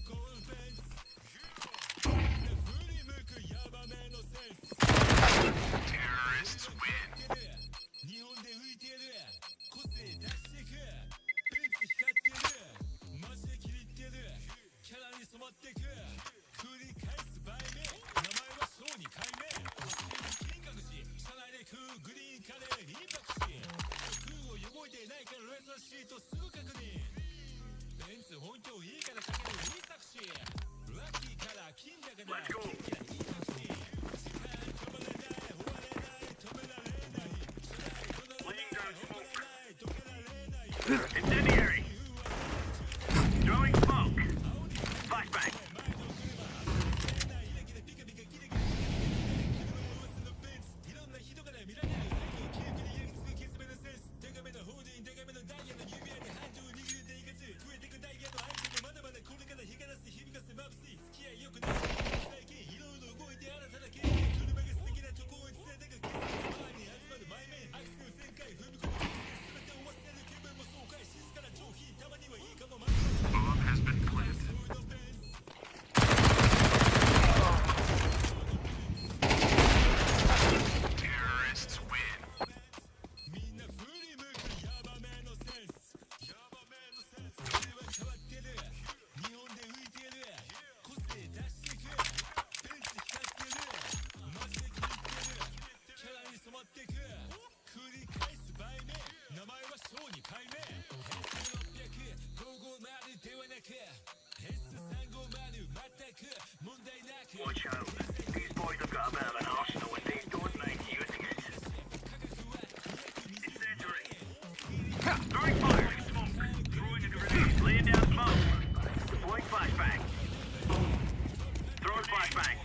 Gold, Benz, Terrorists win. 日本で浮いてる個性出していくベンツ光ってるマジで気に入ってるキャラに染まってく繰り返す売名名前は小児解明金閣寺車内で食うグリーンカレーインパクシー空を汚いてないからレーサーシートすぐ確認ベンツ本当いいからかけるいい作詞ラッキーから金だから金キャいい作詞時間止まれない終われない止められない Incendiary! Throwing smoke! Flashbang! Bomb has been planted. Terrorists win. Watch out. These boys have got a bit of an arsenal and they don't mind using it. Incendiary. Throwing fire. Smoke. Throwing a grenade. Laying down smoke. Deploying flashbang. Throwing flashbang.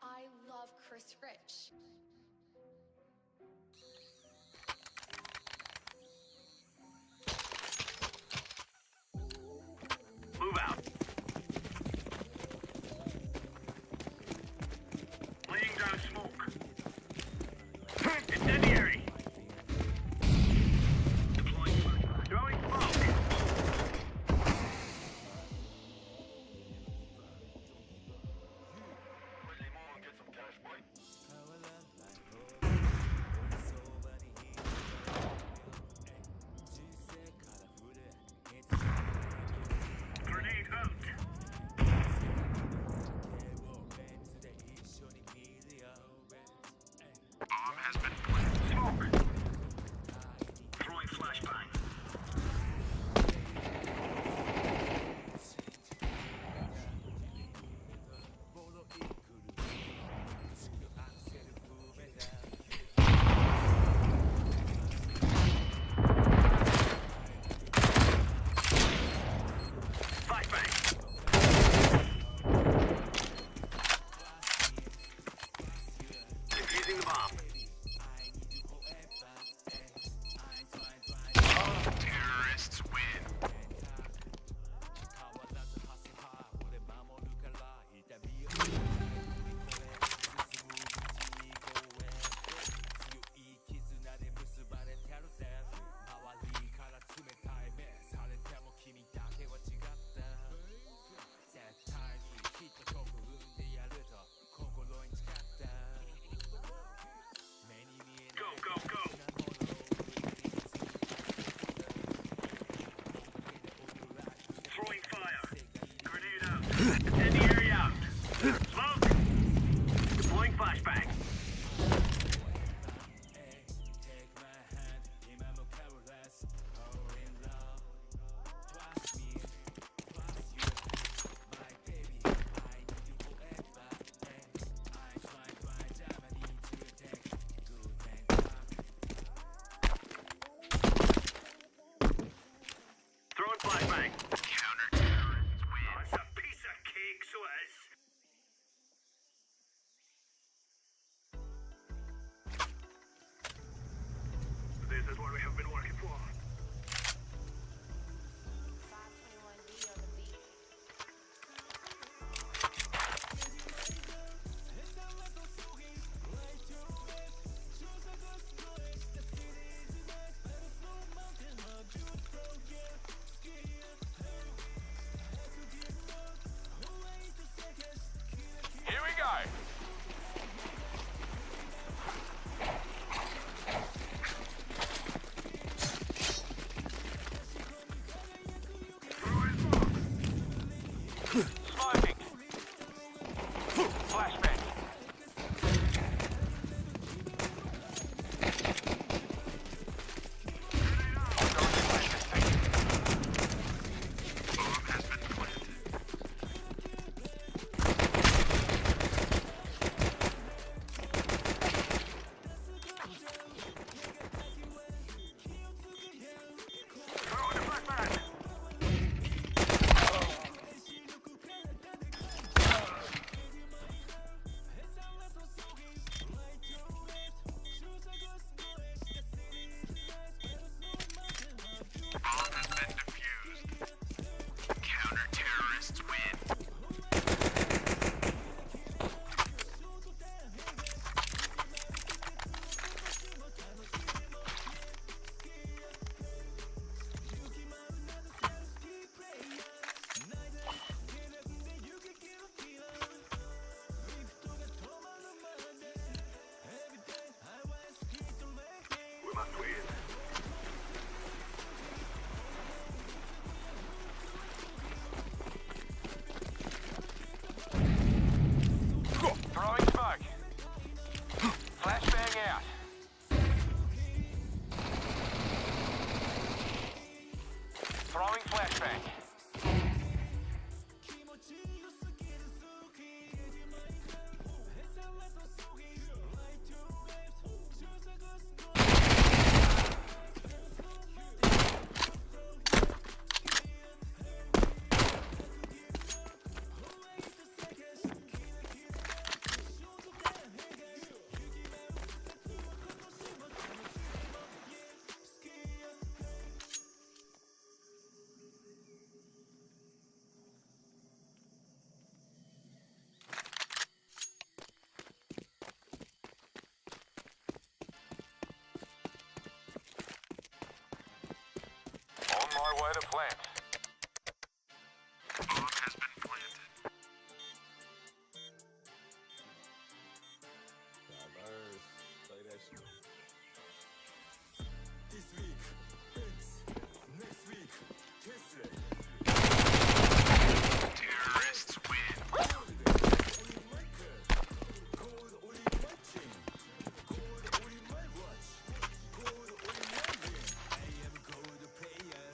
I love Chris Rich. Move out. Laying down smoke. Incendiary. Deploying flashbang. Throwing smoke. Send the area out. Smoke. Deploying flashbang. Throwing flashbang. Counter-terrorists win. Oh, it's a piece of cake, so it is. This is what we have been working for. Here we go. Smoking. Flashbang. Counter-terrorists win. We must win. Throwing smoke. Flashbang out. Throwing flashbang. On my way to plant. Bomb has been planted. Play that shit. This week, hits. Next week, Tesla. Terrorists win. I am cold player.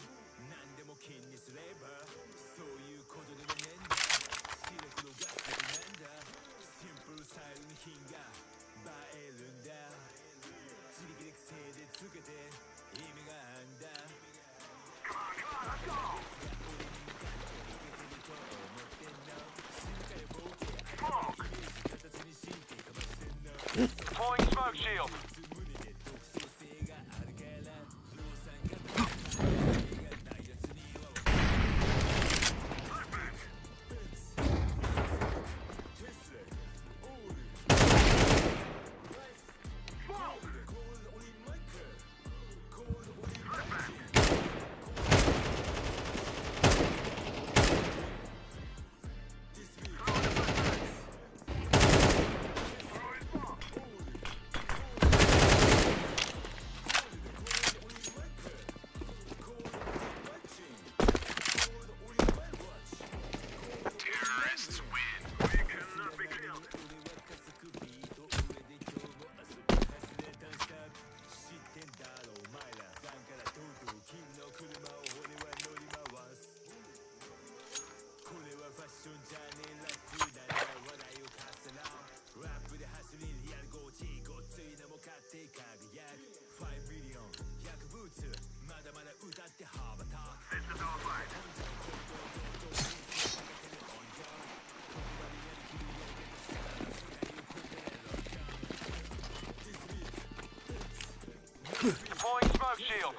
Deploying smoke shield.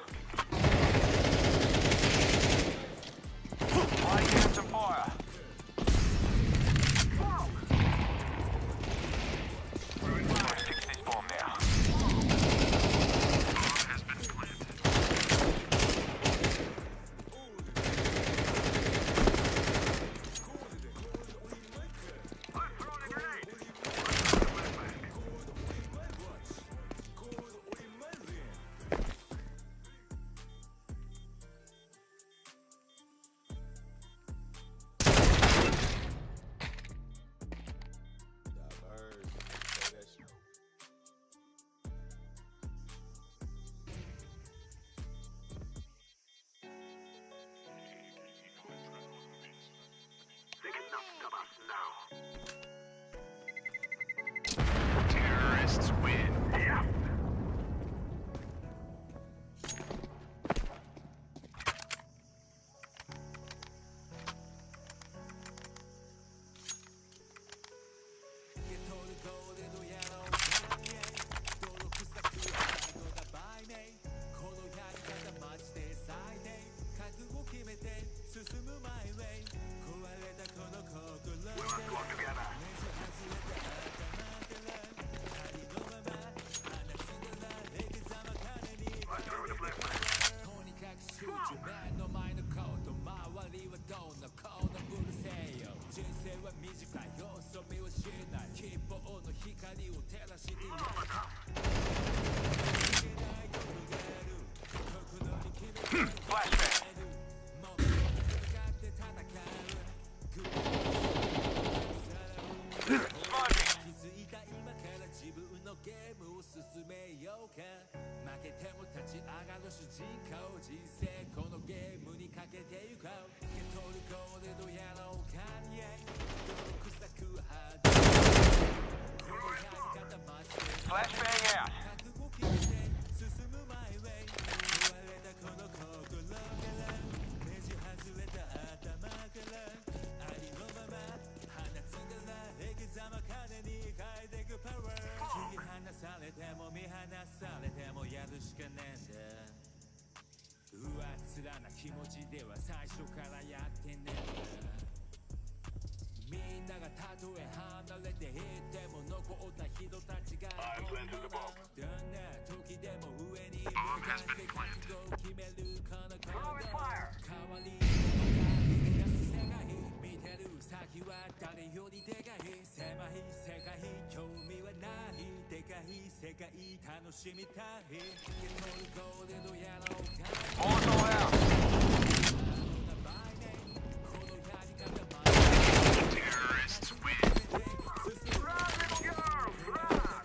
Laying down some fire. Let's fix this bomb now. Bomb has been planted. I've thrown a grenade. They cannot stop us now. Terrorists win. Yeah. We must work together. I throw the flashbang. Flashbang out. I planted the bomb. Bomb has been planted. Throwing fire. Molotov out. Terrorists win. Run, little girls, run!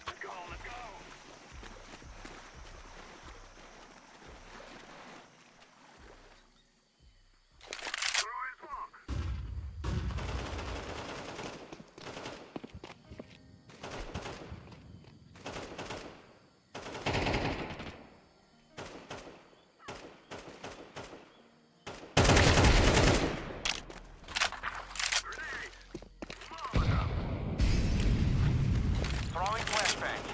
Let's go, let's go! Throwing smoke! Grenade! Molotov! Throwing flashbang.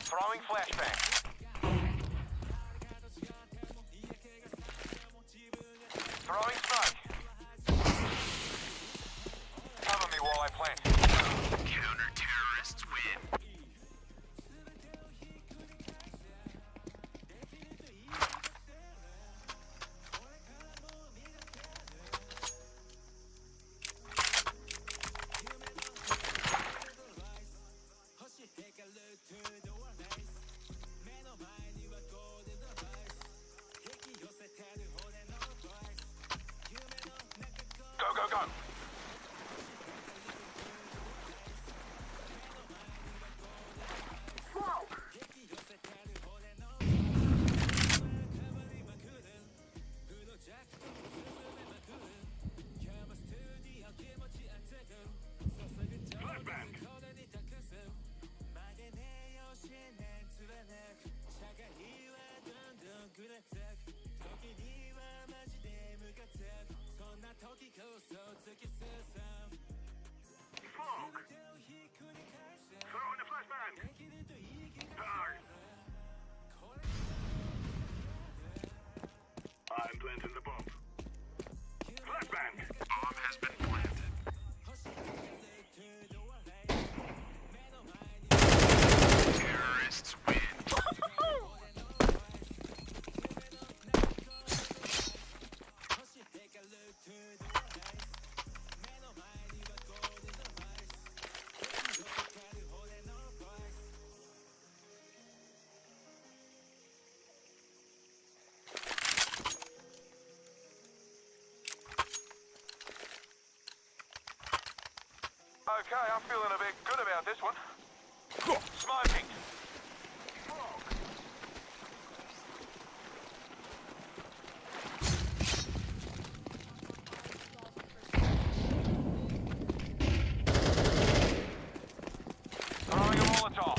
Throwing flashbang. Throwing smoke. Cover me while I plant. Counter-terrorists win. planting the bomb. Flashbang! Bomb has been planted. Terrorists win. Okay, I'm feeling a bit good about this one. Smoking. Throwing a Molotov.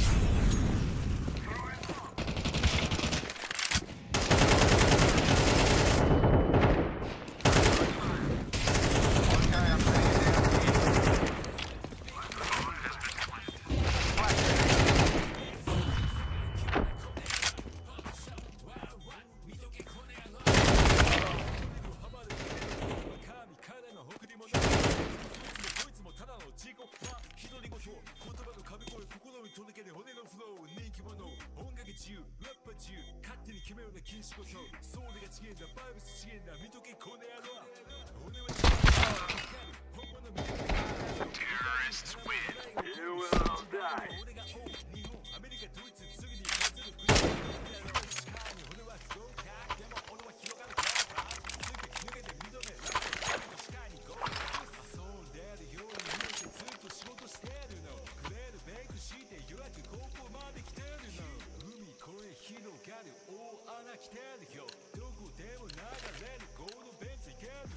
Terrorists win. You will all die.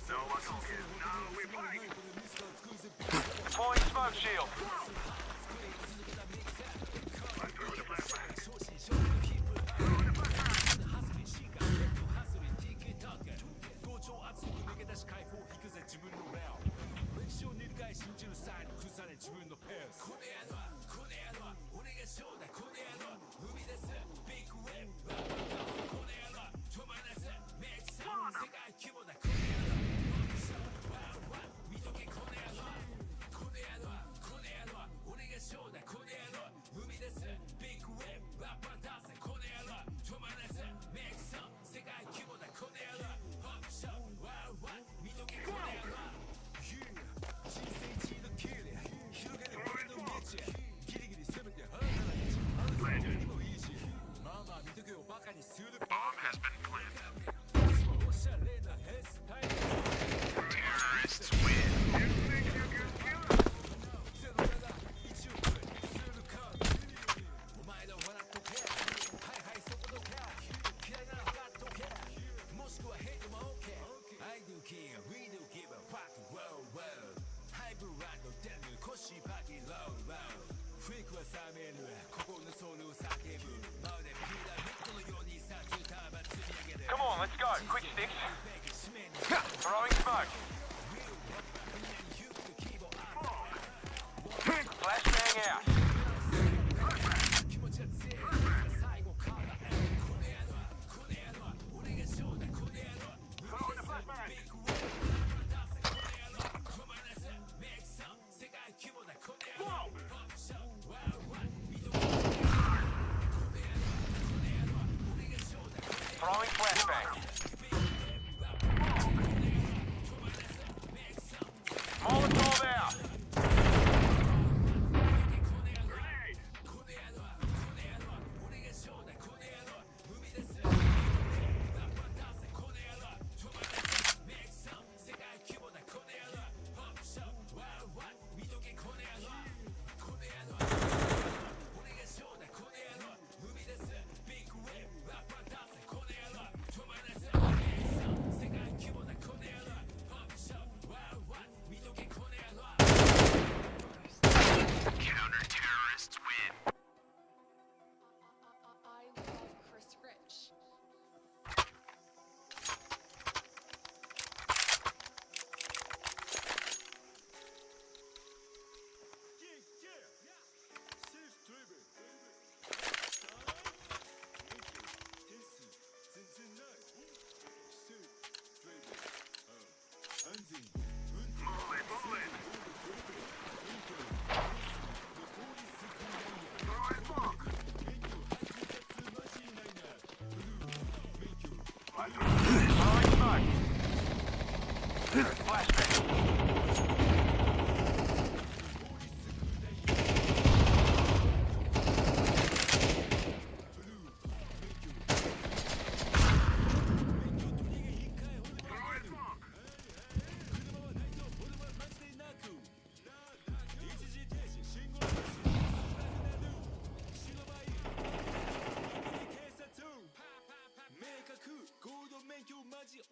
No one will get. Now we fight. Deploying smoke shield. I throw the flashbang. Bomb has been planted. Terrorists win. You think you can kill us? Come on, let's go. Quick sticks. Throwing smoke. Flashbang out. Throwing the flashbang. Throwing flashbang. Molotov out. Grenade.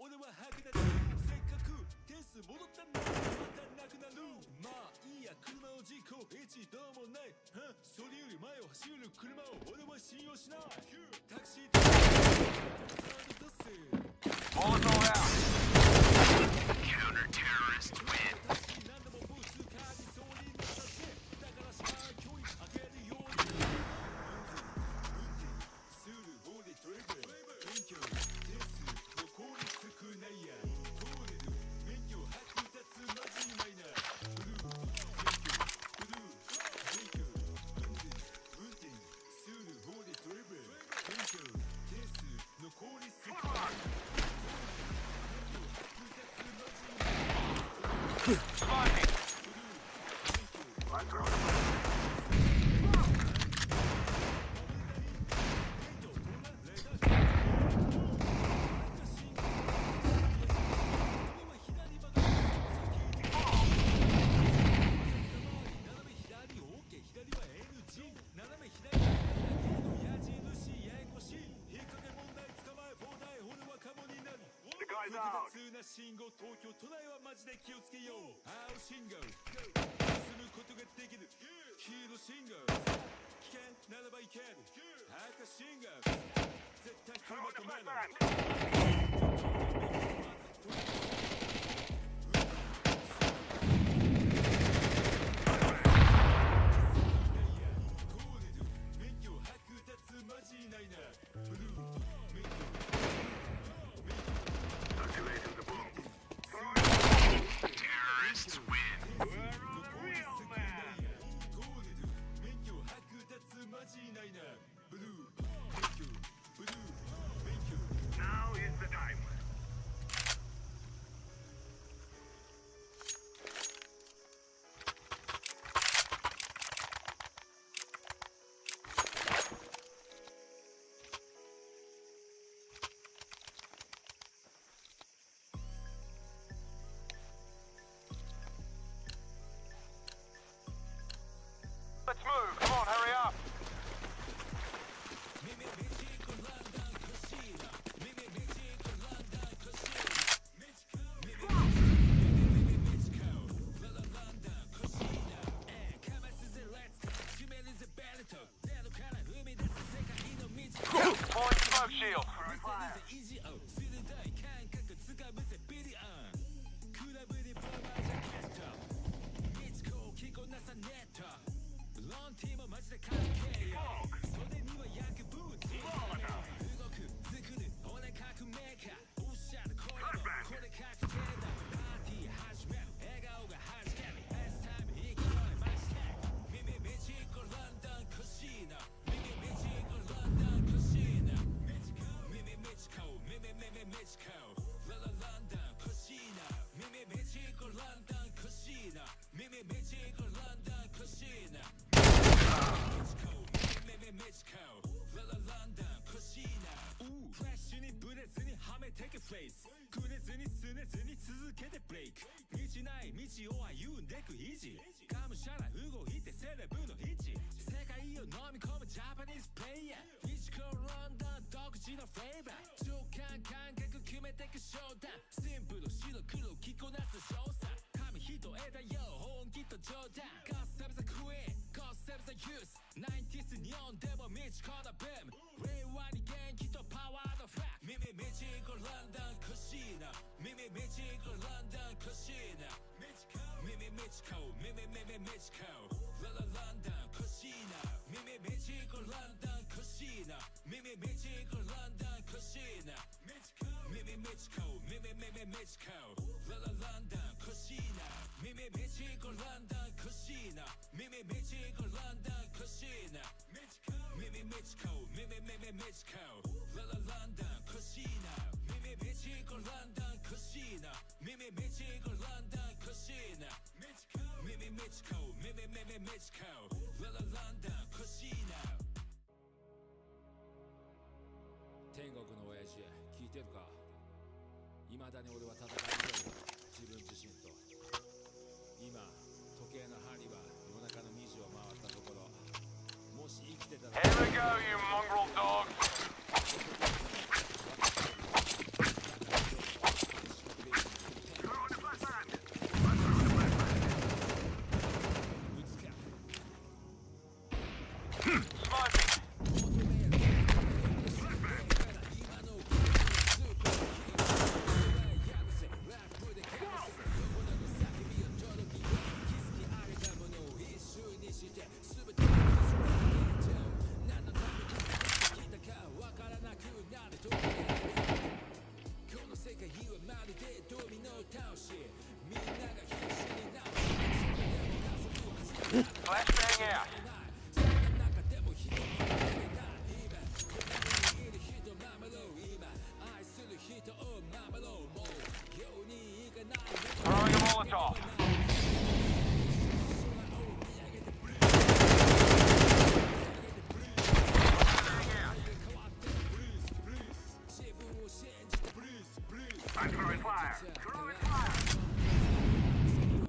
俺は吐くだけせっかく点数戻ったんだまたなくなるまあいいや車の事故一度もないそれより前を走る車を俺は信用しないタクシーとBullets all out. Counter-terrorist win. 何度もブーツカーに総輪乗させだから車距離上げるようにするボディトレベル勉強点数残り少ないや通れる免許剥奪マジないなブルー免許運転するボディトレベル勉強点数残り少ないSpotting. Let's go. The guy's out. 信号東京都内はマジで気をつけよう青信号進むことができる黄色信号危険ならばいける赤信号絶対車止めろ免許剥奪マジないなブルー免許Activating the boom. Terrorists win. We're a real man. 免許剥奪マジないなブルー免許ブルー免許 Now is the time. Let's move. Come on, hurry up. Point smoke shield. Take a face くれずにすねずに続けてブレイク道ない道を歩んでく維持がむしゃら動いてセレブの位置世界を飲み込むジャパニーズプレイヤーフィジカルロンドン独自のフレーバー直感感覚決めてくショーダウンシンプル白黒着こなす少佐紙一重だよ本気と冗談ゴッセブザクイーンゴッセブザユース 90s 日本でも道このブーム令和に元気とパワーのファク耳道こロンドンクシーナ耳道こロンドンクシーナ耳道こ耳道こロンドンクシーナ耳道こロンドンクシーナ耳道こロンドンクシーナ耳道こ耳道こロンドンクシーナ耳道こロンドンクシーナ耳道こロンドンクシーナ耳道こ耳道こロンドンクシーナ耳道こロンドンクシーナ耳道 Mexico メキシコララランダンコシーナ天国の親父聞いてるか未だに俺は戦ってる自分自身と今時計の針は夜中の2時を回ったところもし生きてたら Here we go, you mongrel dogs! Flashbang out. Throwing a Molotov. I'm throwing fire. Throwing fire.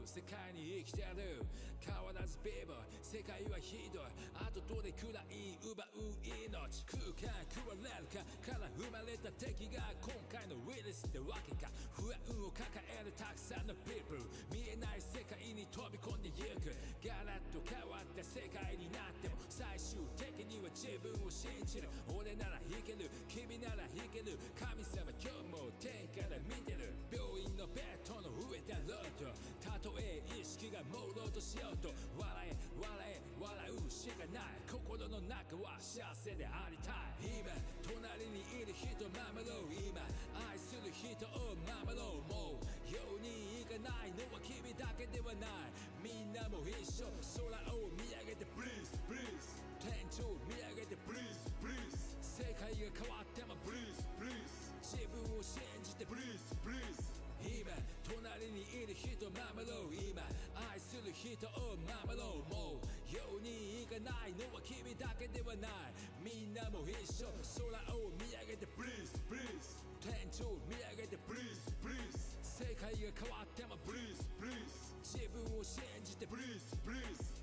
世界に生きてる変わらずベーバー世界はひどいあとどれくらい奪う命空間食われるかから生まれた敵が今回のウイルスってわけか不安を抱えるたくさんの people 見えない世界に飛び込んでゆくガラッと変わった世界になっても最終的には自分を信じる俺ならいける君ならいける神様今日も天から見てる病院のベッドの上だろうとたとえ意識が朦朧としようと笑え笑え笑うしかない心の中は幸せでありたい今隣にいる人守ろう今愛する人を守ろうもうようにいかないのは君だけではないみんなも一緒空を見上げて Breeze Breeze 天井見上げて Breeze Breeze 世界が変わっても Breeze Breeze 自分を信じて Breeze Breeze今隣にいる人守ろう今愛する人を守ろうもうようにいかないのは君だけではないみんなも一緒空を見上げて Breeze Breeze 天井見上げて Breeze Breeze 世界が変わっても Breeze Breeze 自分を信じて Breeze Breeze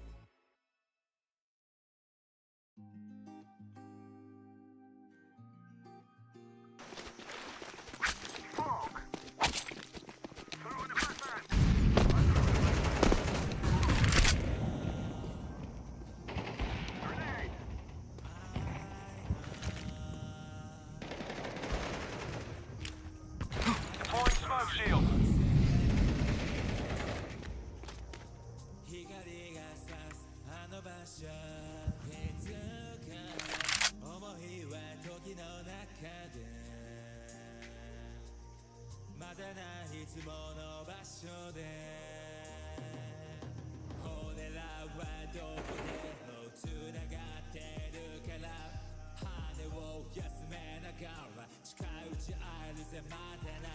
Smoke shield. 光が差すあの場所いつか思いは時の中でまだないつもの場所で俺らはどこでもつながってるから羽を休めながら近いうち会えるぜまでな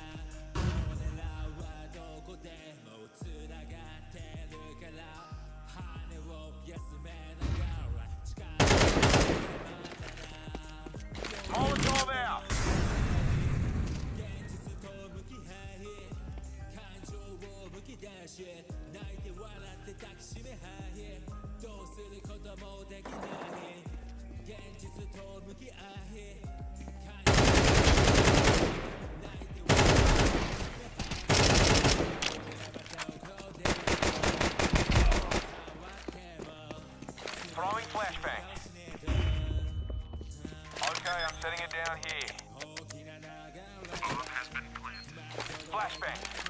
俺らはどこでもつながってるから羽を休めながら近いうち会えるぜまでな Molotov out. 現実と向き合い感情をむき出し泣いて笑って抱きしめ合いどうすることもできない現実と向き合い感情を泣いて笑って Throwing flashbang. Okay, I'm setting it down here. Bomb has been planted. Flashbang.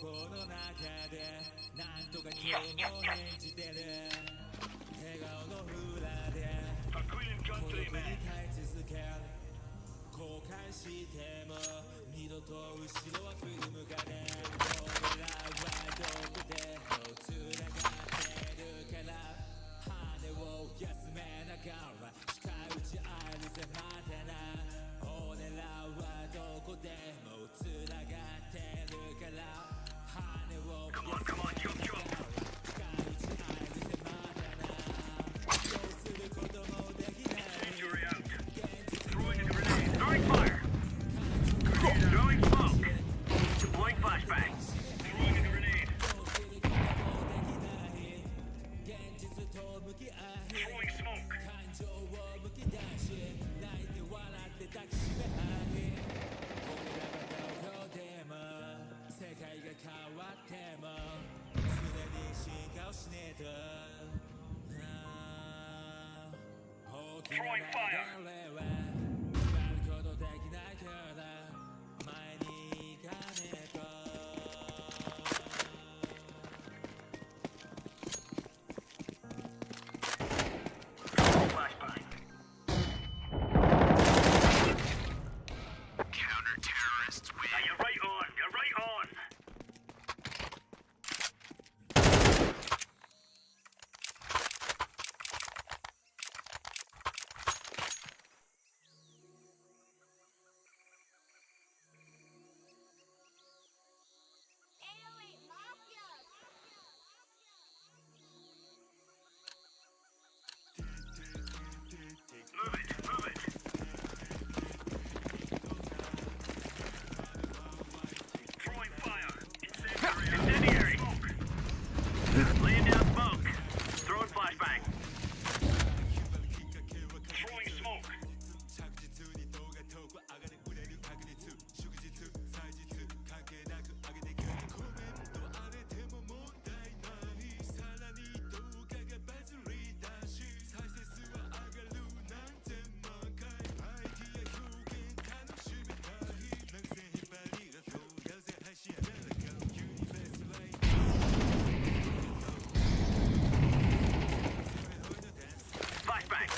心の中でなんとか今日も演じてる笑顔の裏で孤独に耐え続ける後悔しても二度と後ろは振り向かねえ俺らはどこでもつながってるから羽を休めながら近いうち会えるぜ待てな俺らはどこでもつながってるから羽を休めながら近いうち会えるぜ待てなどうすることもできないThrowing fire! Throwing smoke! Deploying flashbang! Throwing a grenade! Throwing smoke! 感情をむき出し泣いて笑って抱きしめ合い俺らはどこでも世界が変わっても常に進化をしねえと大きな流れは決まることできないから前に行かねえとCounter-terrorists win. Now you're right on. You're right on. Move it. Move it. Throwing fire. Incendiary. Smoke. Laying down smoke. Throwing flashbang. Throwing smoke. Flashbang.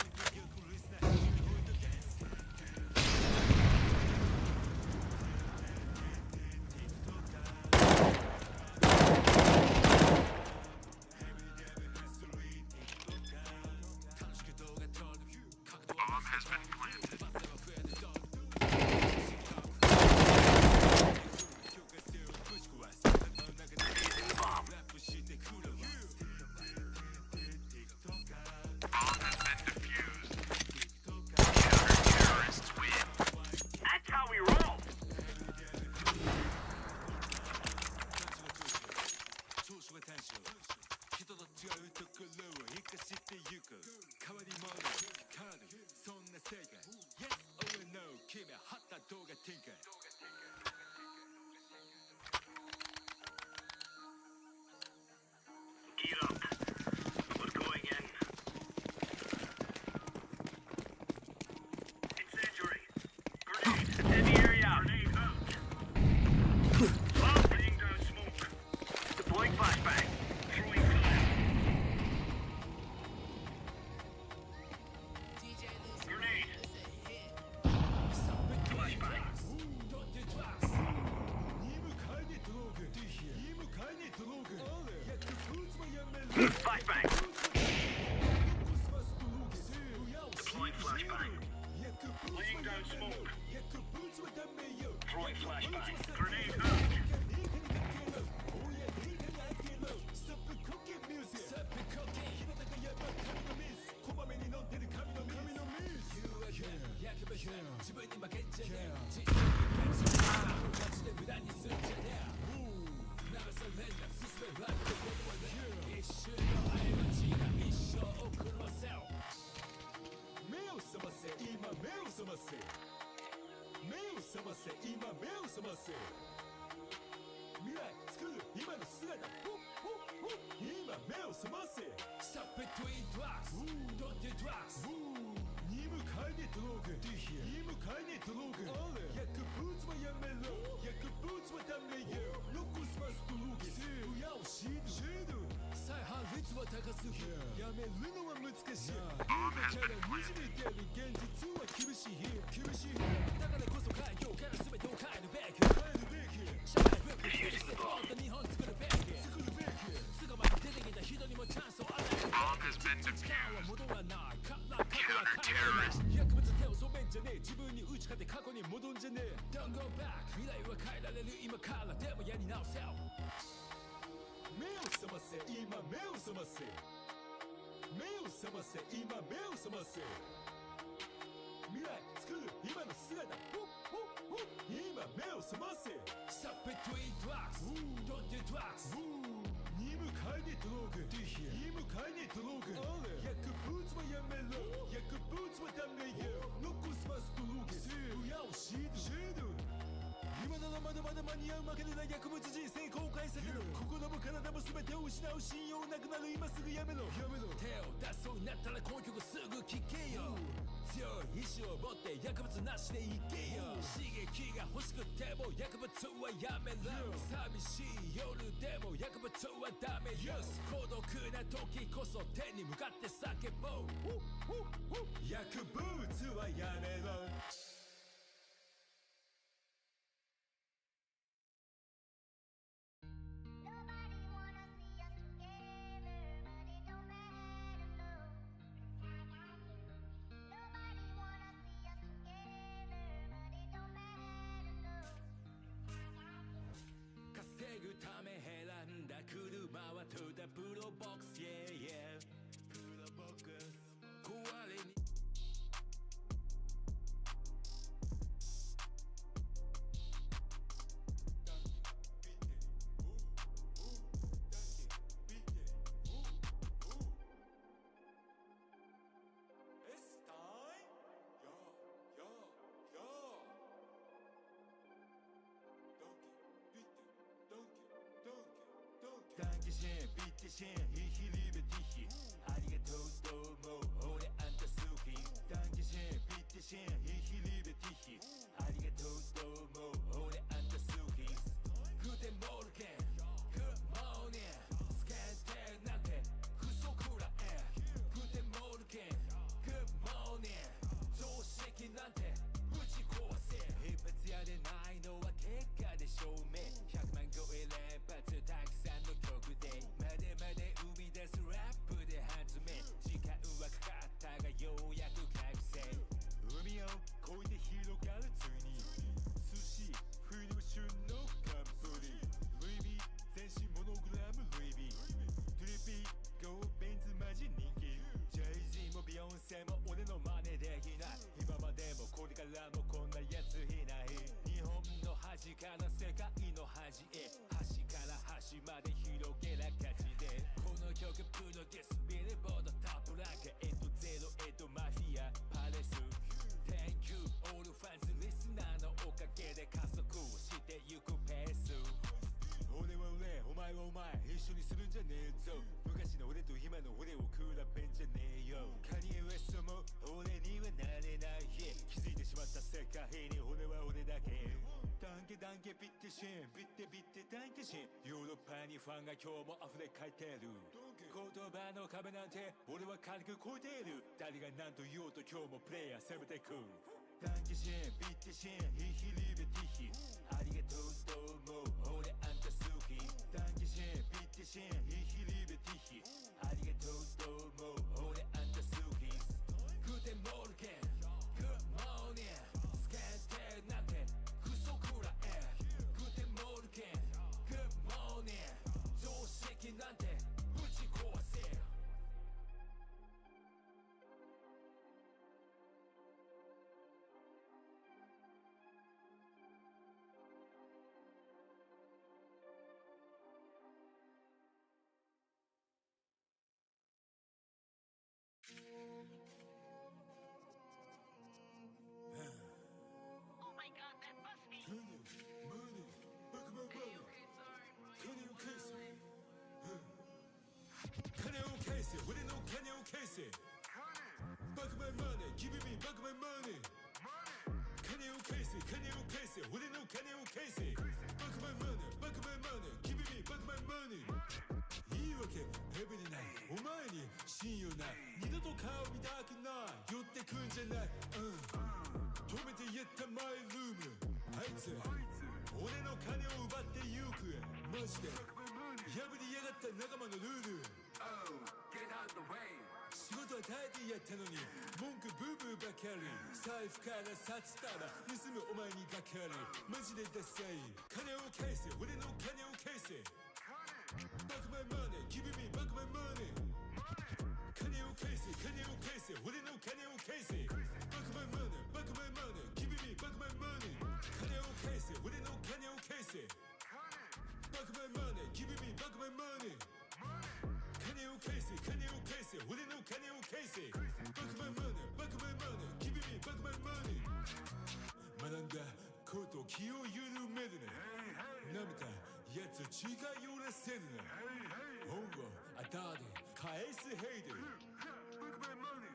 Bomb has been planted. Defusing the bomb. Bomb has been defused. Counter-terrorists win. That's how we roll. 長所が短所人と違うところを生かしてゆく変わり者光るそんな世界 Yes or No 君は張った動画展開 Gear up. We're going in. Incendiary. Grenade. Incendiary out. Grenade out. Bomb laying down smoke. Deploying flashbang. Throwing fire. Grenade. Flashbang. Flashbang. Deploying flashbang. Laying down smoke. Throwing flashbang. Grenade out. Stop between drugs. Don't do drugs. に向かいにドローグに向かいにドローグ薬物はやめろ薬物はダメよ残すマストるのは難しい夢から滲めてる現実は厳しい厳しいだからこそ環境から全てを変えるべき社会復帰してもっと日本作るべきすぐまで出てきた人にもチャンスを与えるべき力は戻らないから過去は変えられない薬物手を染めんじゃねえ自分に打ち勝て過去に戻んじゃねえ Don't go back 未来は変えられる今からでもやり直せよ目を覚ませ今目を覚ませ目を覚ませ今目を覚ませ未来作る今の姿今目を覚ませ Stop between drugs Don't do drugs に向かいにドローグに向かいにドローグ薬物はやめろ薬物はダメよ残すマスドローグ親をシード今ならまだまだ間に合う負けでない薬物人生後悔させる心も体も全てを失う信用なくなる今すぐやめろ手を出しそうになったらこの曲すぐ聴けよ強い意志を持って薬物なしでいけよ刺激が欲しくても薬物はやめろ寂しい夜でも薬物はダメよ孤独な時こそ天に向かって叫ぼう薬物はやめろため選んだ車はトゥダプロボックス Yeah yeah プロボックス壊れにDankeschön, bitteschön, ich liebe dich. Arigato, domo, ore anta suki. Dankeschön, bitteschön, ich liebe dich. Arigato, domo, ore anta suki. Guten Morgen, good morning. Skate nante, kusokura e. Guten Morgen, good morning. 常識なんてぶち壊せ。一発やれないのは結果で証明。100万超え連発たくさんの曲でまでまで生み出すラップで発明時間はかかったがようやく覚醒海を越えて広がるついに寿司冬の旬のカンプリルイビー全身モノグラムルイビートリピーゴーベンズマジ人気 Jay-Z もビヨンセも俺の真似できない今までもこれからもこんなやついない日本の端から世界の端へ端から端まで広げな価値でこの曲プロデュースビルボードトップランク0マフィアパレス Thank you all fans リスナーのおかげで加速してゆくペース俺は俺お前はお前一緒にするんじゃねえぞ昔の俺と今の俺を比べんじゃねえよカニエ・ウエストも俺にはなれない気づいてしまった世界に俺は俺だけダンケダンケビッテシェンビッテビッテダンケシェンヨーロッパにファンが今日も溢れ返ってる言葉の壁なんて俺は軽く超えてる誰が何と言おうと今日もプレイヤー攻めてくダンケシェンビッテシェンヒヒリベティヒありがとうどうも俺あんた好きダンケシェンビッテシェンヒヒリベティヒありがとうどうも俺あんた好きグテンモルゲングッモーニングスキャンテなんてクソくらえグテンモルゲングッモーニング常識なんてぶち壊せ俺の金を返せ Back my money, give me back my money 金を返せ、金を返せ俺の金を返せ Back my money, back my money give me back my money 言い訳レベルないお前に信用ないマジで破りやがった仲間のルール Oh, get out the way. 仕事は耐えてやったのに文句ブーブーばかり財布から札たら盗むお前にがかりマジでダサい金を返せ俺の金を返せバックマイマネー Give me back my money 金を返せ金を返せ俺の金を返せバックマイマネーバックマイマネー Give me back my money 金を返せ俺の金を返せバックマイマネー Give me back my money 金を返せ金を返せ俺の金を返せバックマイマネーバックマイマネー Give me back my money 学んだこと気を緩めるな舐めたやつ血が揺らせるな恩をあだで返すヘイド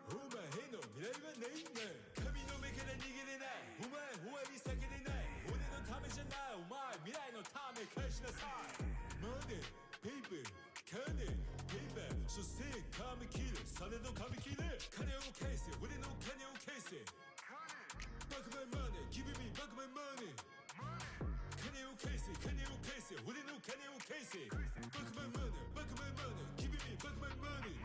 お前への未来はないな神の目から逃げれないお前終わり避けれない俺のためじゃないお前未来のため返しなさいマネーペイペー金ペイペーそして髪切れされど髪切れ金を返せ俺の金を返せバックマイマネー Give me back my money 金を返せ金を返せ俺の金を返せバックマイマネーバックマイマネー Give me back my money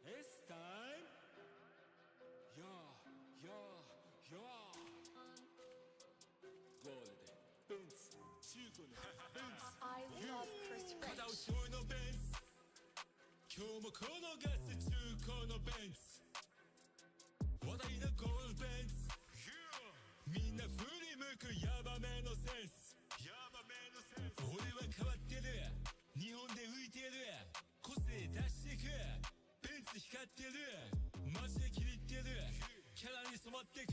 It's time! Yeah, yeah, yeah! ゴールデン、ベンツ、中古のベンツ I love Chris 片 Rich. 押し追いのベンツ今日もこのガス中古のベンツ話題のゴールベンツみんな振り向くヤバめのセンス俺は変わってる日本で浮いてる個性出していくベンツ光ってるマジで気に入ってるキャラに染まってく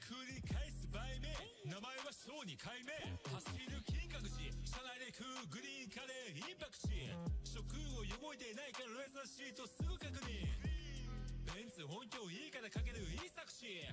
繰り返す売名名前は小2回目走る金閣寺車内で食うグリーンカレーインパクチー食を汚いてないからレーザーシートすぐ確認ベンツ音響いいからかけるいい作詞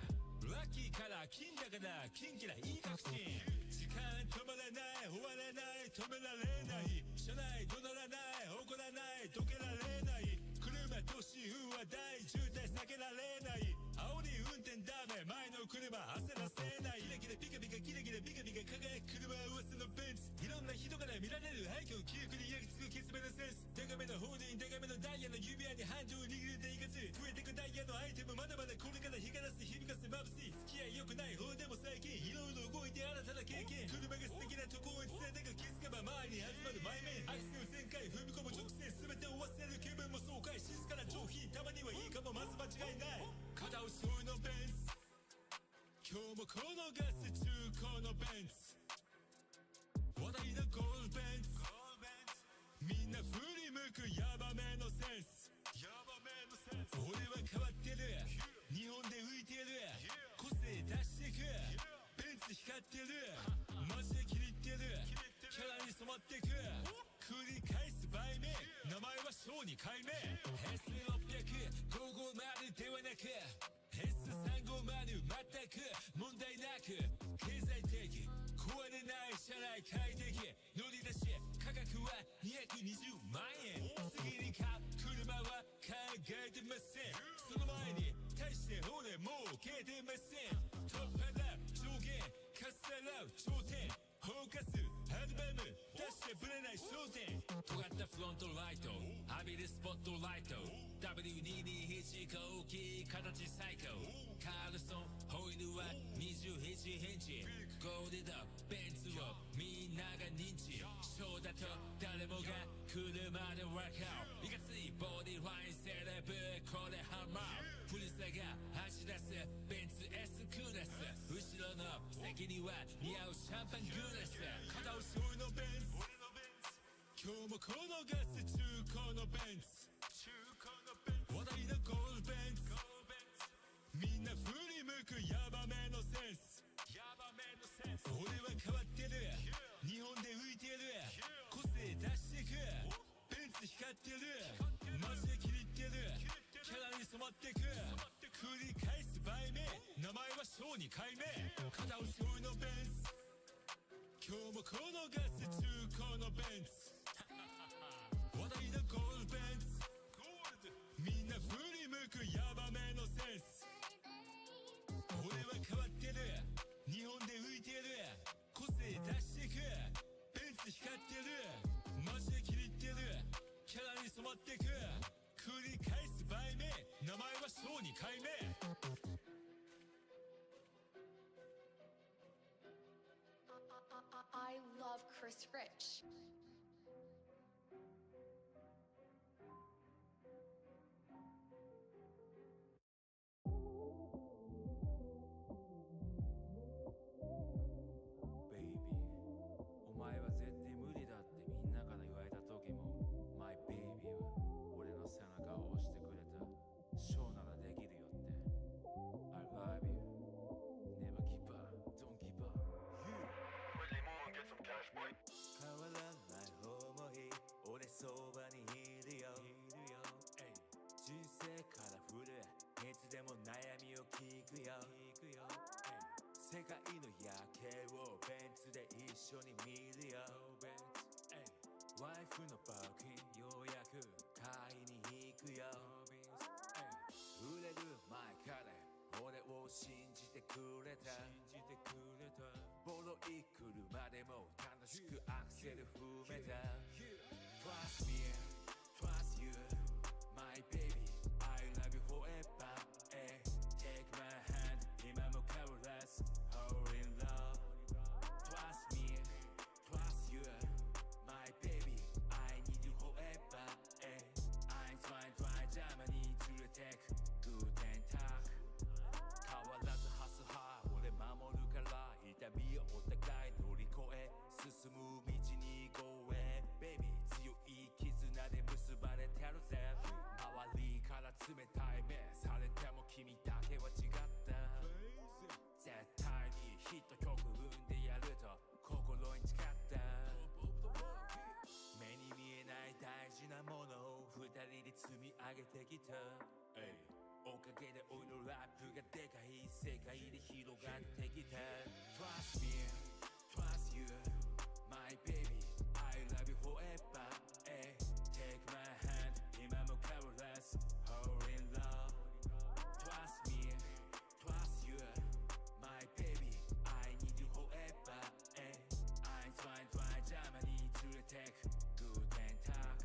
ラッキーから金だから金キラいい確信時間止まらない終わらない止められない車内怒鳴らない怒らないどけられない車都市運は大渋滞避けられない煽り運転ダメ前の車焦らせないキラキラピカピカキラキラピカピカ輝く車合わせのベンツいろんな人から見られる廃墟記憶に焼き付くきつめのセンスデカめのホーディンデカめのダイヤの指輪にハンドを握るでいかず増えてくダイヤのアイテムまだまだこれから光らせ響かせ眩しい付き合い良くない方でも最近いろいろ動いて新たな経験車が素敵なとこを連れてく気づけば周りに集まる前面アクセル全開踏み込む直線全てを忘れる気分も爽快静かな上品たまにはいいかもまず間違いない片押し追いのベンツ今日もこのガス中古のベンツ話題のゴールベンツみんな振り向くヤバめのセンス俺は変わってる日本で浮いてる個性出していくベンツ光ってるマジで気に入ってるキャラに染まってく繰り返す売名名前は小2回目 S600 550ではなく S350 全く問題なく経済的壊れない車内快適乗り出し価格は220万円次に買う車は考えてませんその前に大して俺もうけてませんトップラップ上限かっさらう頂点フォーカスアルバム出してぶれない焦点尖ったフロントライト浴びるスポットライト W227 大きい形最高カールソンホイールは28ヘンチゴールドベンツをみんなが認知そうだと誰もが車でワークアウトいかついボディラインセレブこれハンマープリサが走らすベンツ S クラス後ろの席には似合うシャンパングラス片押し俺のベンツ今日もこのガス中古のベンツ話題のゴールベンツみんな振り向くヤバめのセンス俺は変わってる日本で浮いてる個性出してくベンツ光ってるマジで気に入ってるキャラに染まってく繰り返す売名名前は小2回目片押し俺のベンツ今日もこのガス中古のベンツ話題のゴールベンツみんな振り向くヤバめのセンス俺は変わってる日本で浮いてる個性出してくベンツ光ってるマジで気に入ってるキャラに染まってく繰り返す売名名前は小2回目I love Chris Rich. Baby お前は絶対無理だってみんなから言われた時も My baby は俺の背中を押してくれたショーならできるよって I love you Never give up Don't give up Really more and get some cash, boy. 変わらない想い俺そばにいるよ人生カラフルいつでも悩みを聞くよ世界の夜景をベンツで一緒に見るよワイフのバーキンようやく買いに行くよ売れる前から俺を信じてくれたボロい車でも楽しくアクセル踏めた Trust me, trust you, my baby I love you forever Take my hand 今も変わらず Hold in love Trust me, trust you, my baby I need you forever I'm trying Germany to the tech Good and talk 変わらずハスハー俺守るから痛みをお互い乗り越え進む道に行こうBaby 強い絆で結ばれてるぜ周りから冷たい目されても君だけは違った絶対にヒット曲生んでやると心に誓った目に見えない大事なものを二人で積み上げてきたおかげで俺のラップがでかい世界で広がってきた Trust me, trust you, my baby I love you forever Take my hand 今も変わらず Hold in love Trust me, trust you, my baby I need you forever I'm trying Germany to the tech Good and talk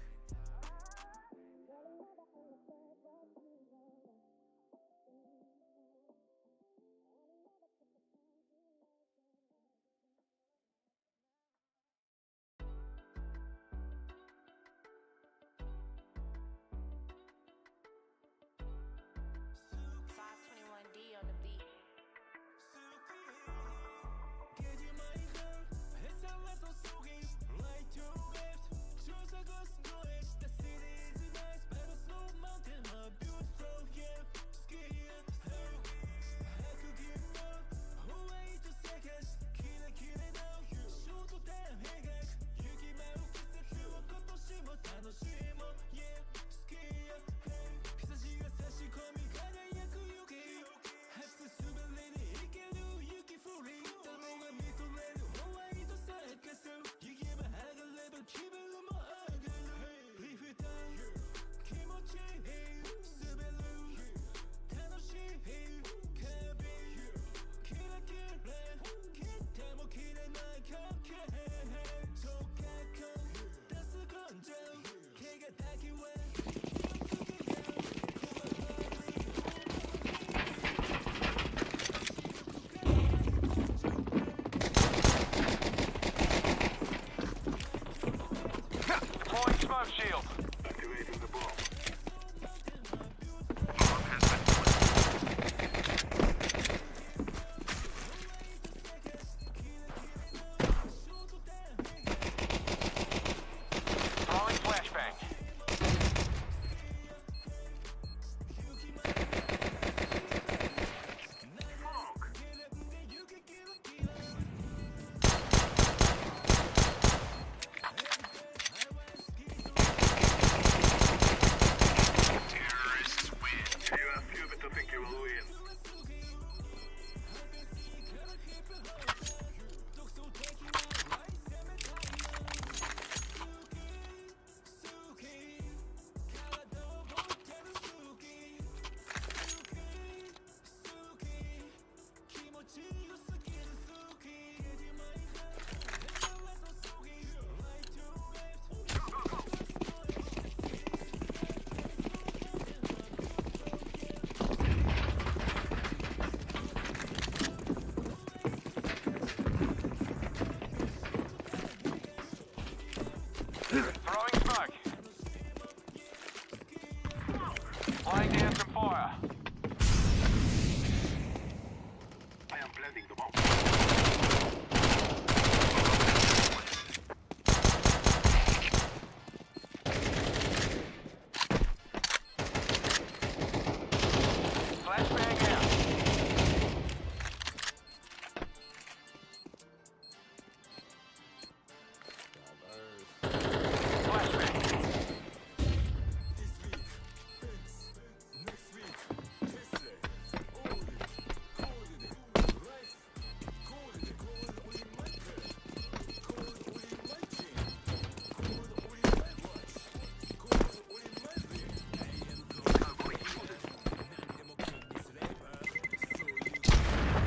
Flashbang out.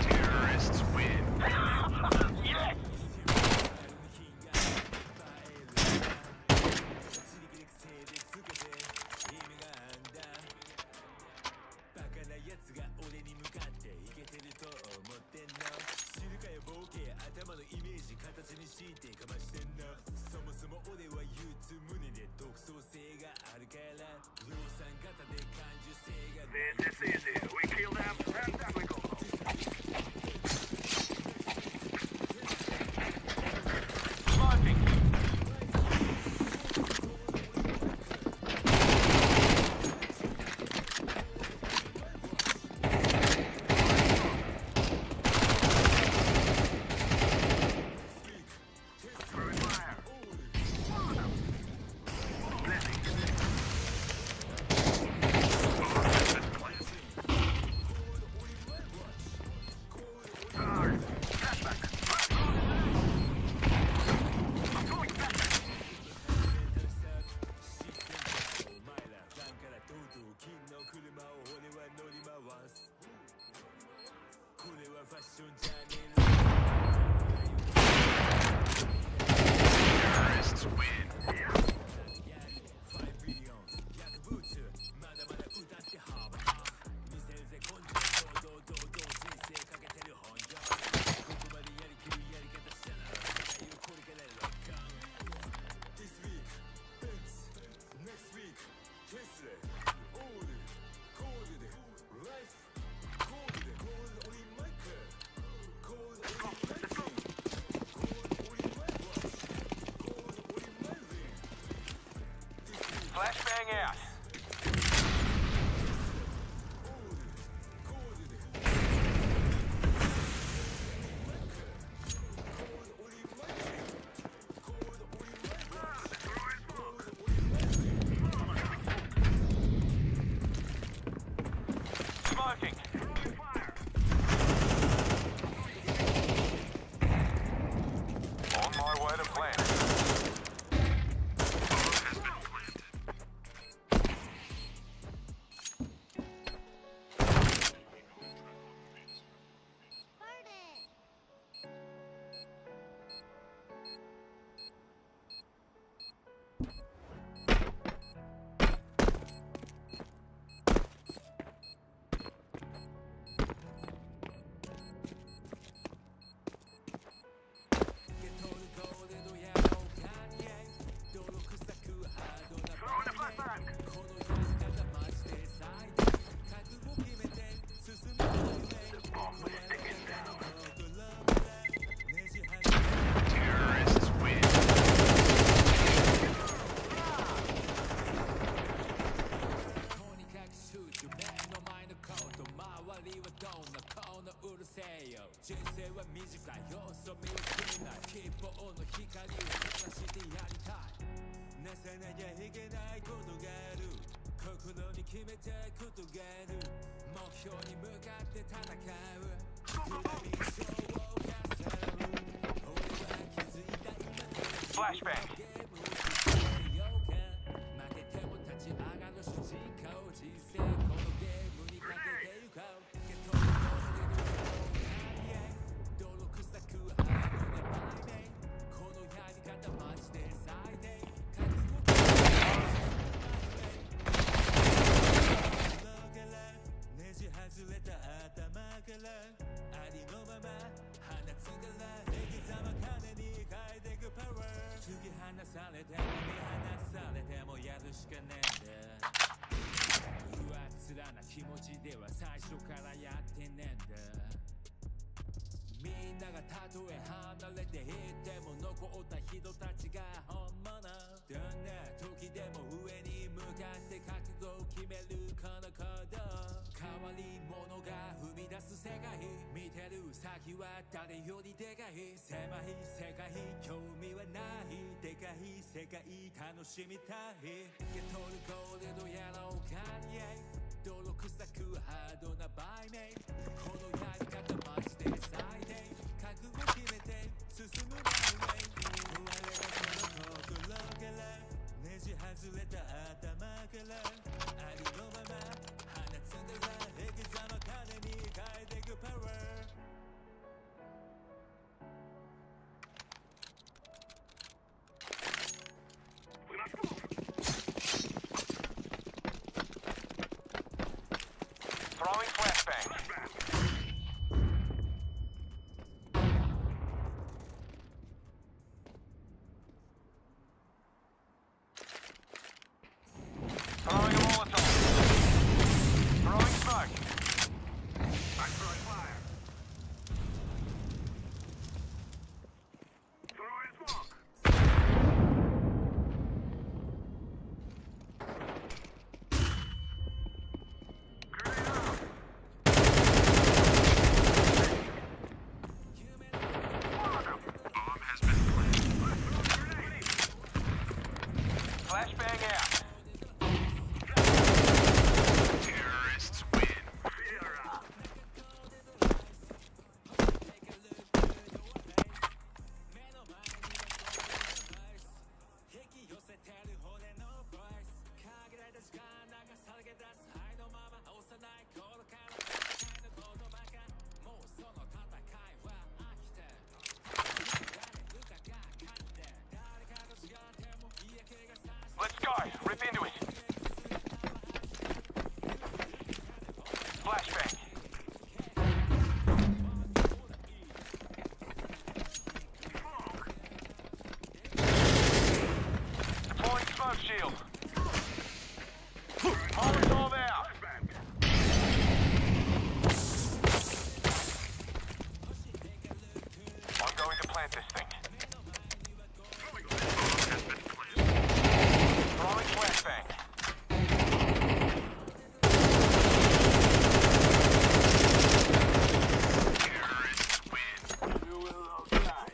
Terrorists win. Yes! バカなやつが俺に向かっていけてると思ってんの。知るかよボケ、頭のイメージ形にしてかましてんの。そもそも俺は憂鬱胸で独創性があるから量産型で感受性がない。 This is easy. We kill them and then we go home. Smoking. Throwing fire. Blessing. Terrorists win. Flashbang out. Smoking. On my way to plant. Terrorists win. Flashbang. 敵は誰よりでかい狭い世界興味はないでかい世界楽しみたい受け取るゴールドやろうかに泥臭くハードな売名このやり方マジで最低覚悟決めて進むマイウェイ生まれたこの心からねじ外れた頭からありのまま放つならエグザの金に変えてくパワーThrowing flashbang. Throwing a Molotov. Throwing smoke. I'm throwing fire. Throwing smoke. Flashbang out. Terrorists win. Let's go. Rip into it. Flashbang. Deploying smoke shield. Molotov out. I'm going to plant this thing. Throwing flashbang. Terrorists win. You will all die.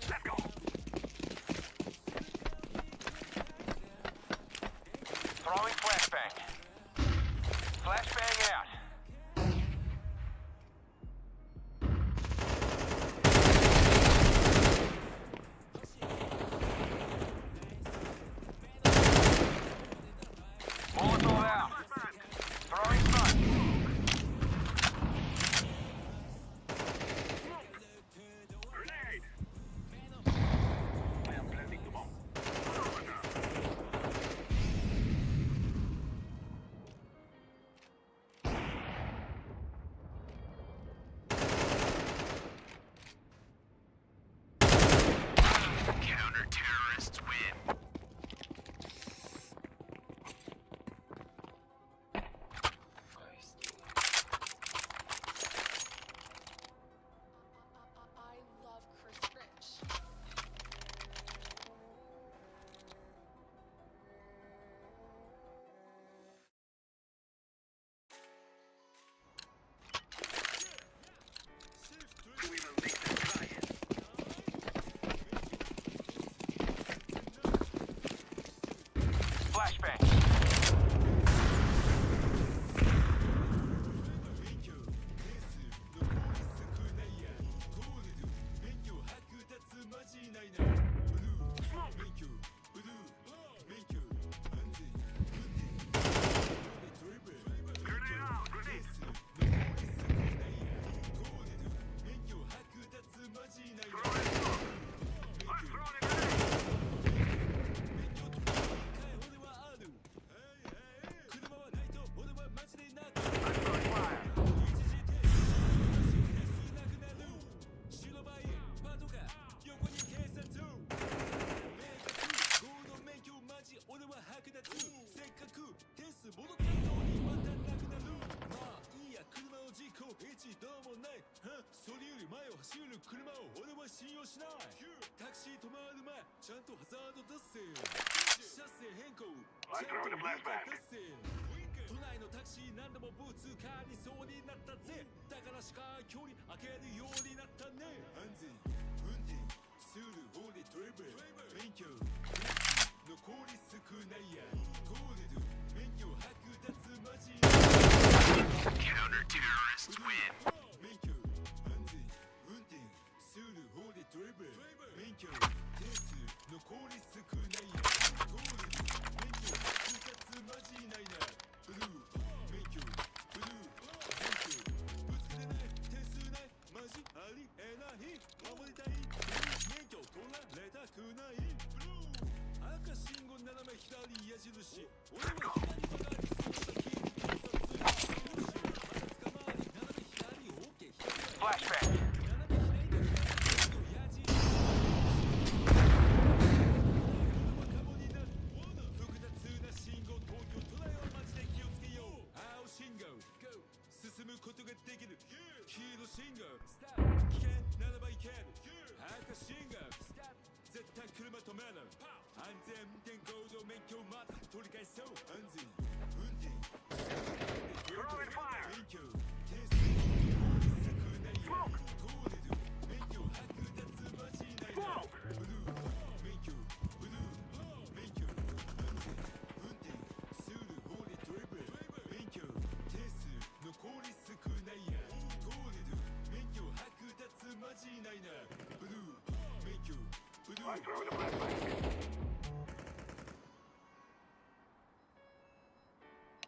Let's go. Throwing flashbang. Flashbang out. Molotov out. Throwing smoke. Grenade. ちゃんとハザード出せ車線変更ちゃんとウィンカー出せ都内のタクシー何度もブーツカーにそうになったぜだから視界距離開けるようになったね安全運転する方でトレブル免許残り少ないやゴールド免許剥奪マジ Counter terrorists win. 免許安全運転する方でトレブル免許点数残り少ないやゴールド免許剥奪マジないなブルー免許ブルー免許ぶつけない点数ないマジありえない守りたいブルー免許取られたくないブルー赤信号斜め左矢印俺は左曲がりそうした金警察まだ捕まり斜め左 OK 左 Flashback. 斜め左で左の矢印カモになる複雑な信号東京都内はマジで気をつけよう青信号 GO 進むことができる黄色信号スタート危険ならばいける赤信号スタート絶対車止める安全運転合同免許まだ取り返そう安全運転免許点数少ないやゴールド免許剥奪マジないなブルー免許ブルー免許安全運転する方でトレブル免許点数残り少ないやゴールド免許剥奪マジないなブルー免許ブルー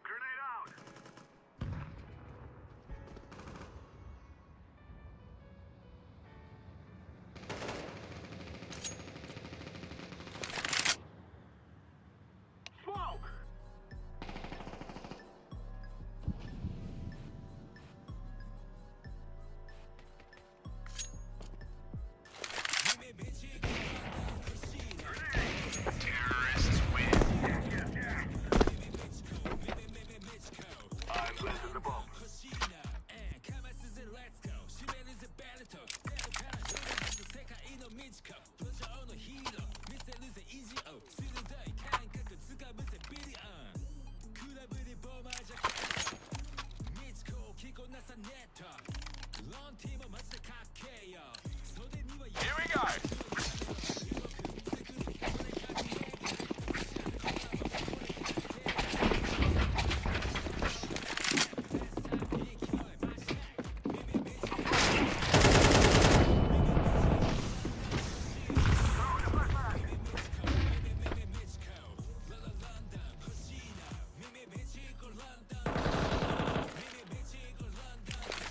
Grenade out. Smoke. Terrorists win. Yeah. I'm planting the bomb. Here we go.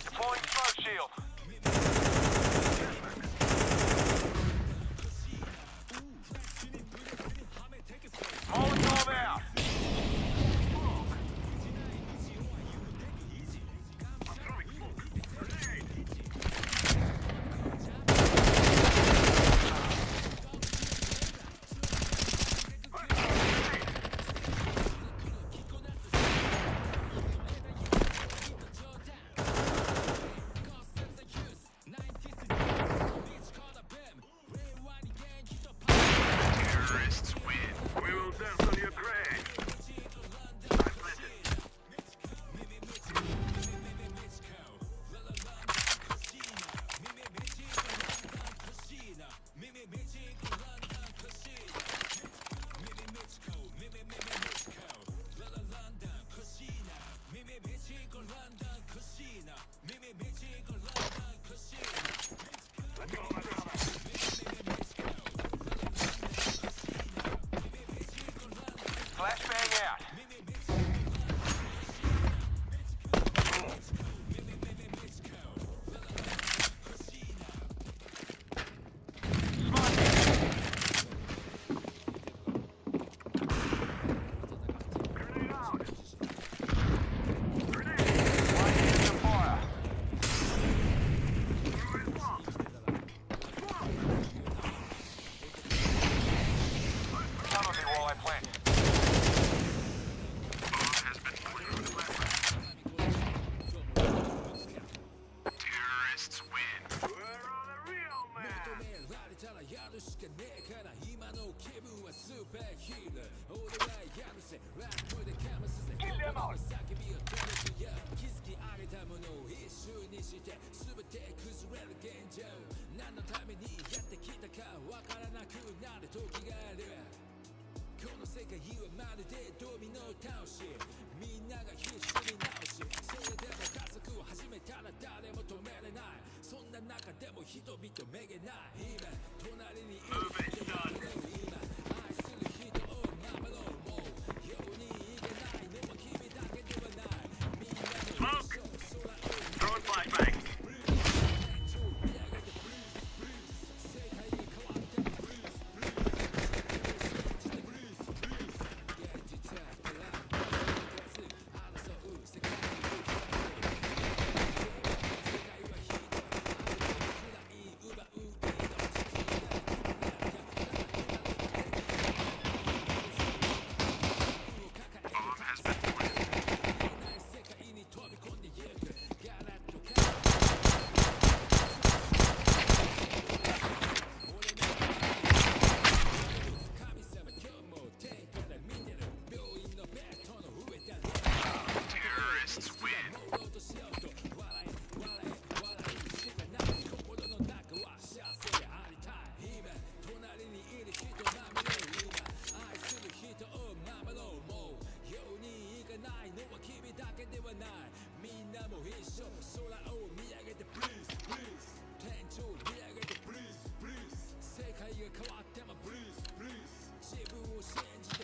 Deploying smoke shield. Molotov out. I'm throwing smoke. Grenade. Terrorists win. We will dance on your grave. I planted. Let's go, my brother. Flashbang out. Grenade out. Grenade. Lighting into fire. Throw his bomb. Cover me while I plant. ものを一瞬にして全て崩れる現状何のためにやってきたかわからなくなる時があるこの世界はまるでドミノ倒しみんなが必死に直しそれでも加速を始めたら誰も止めれないそんな中でも人々めげない今隣にいる人々を今愛する人を守ろうもう世にいけないのは君だけではないみんなの一生空を Throwing flashbang.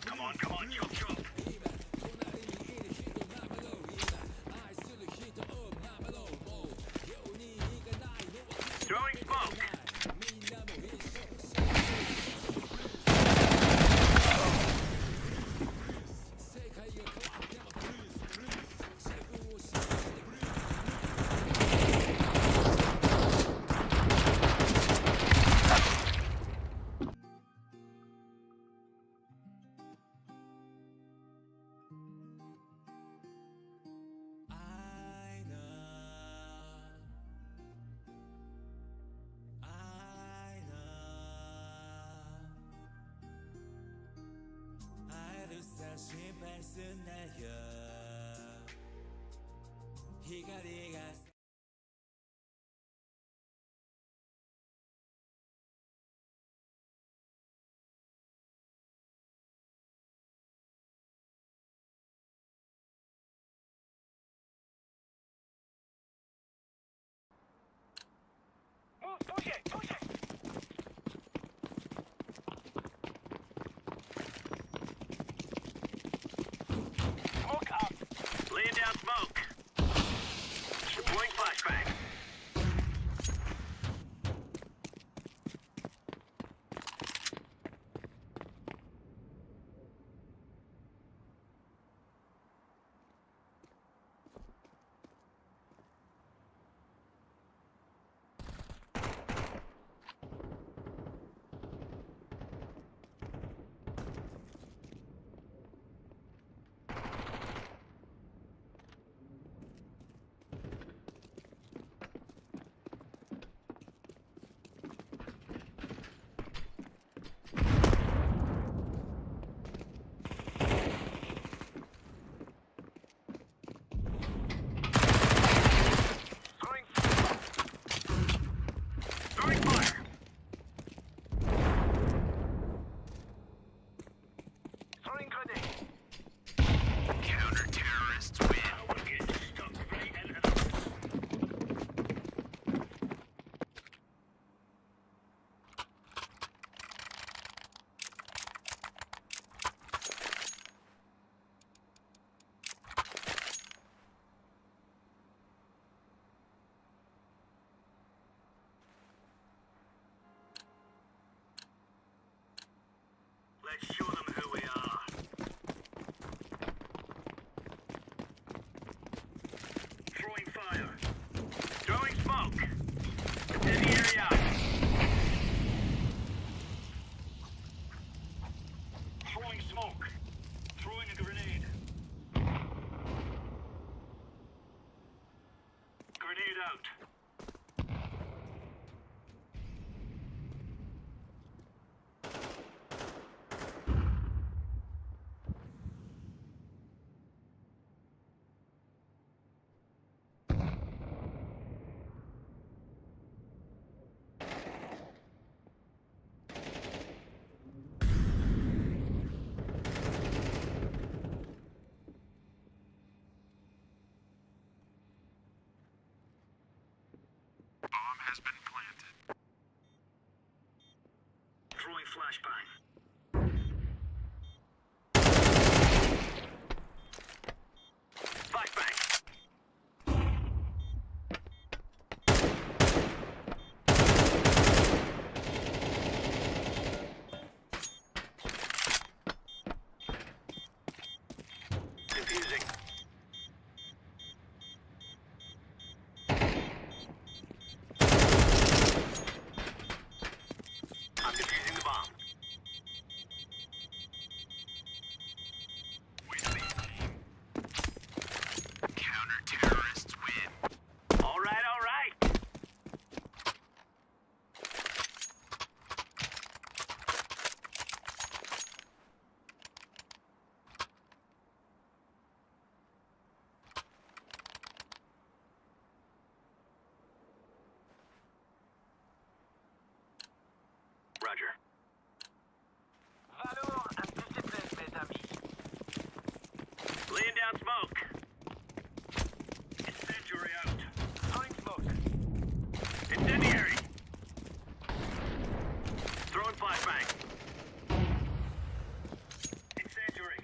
Come on, chop, chop. Throwing smoke. Push it, push it. Smoke up. Laying down smoke. Deploying flashbang. has been planted. Throwing flashbang. Roger. Valor and discipline, mes amis. Laying down smoke. Incendiary out. Throwing smoke. Incendiary. Throwing flashbang. Incendiary.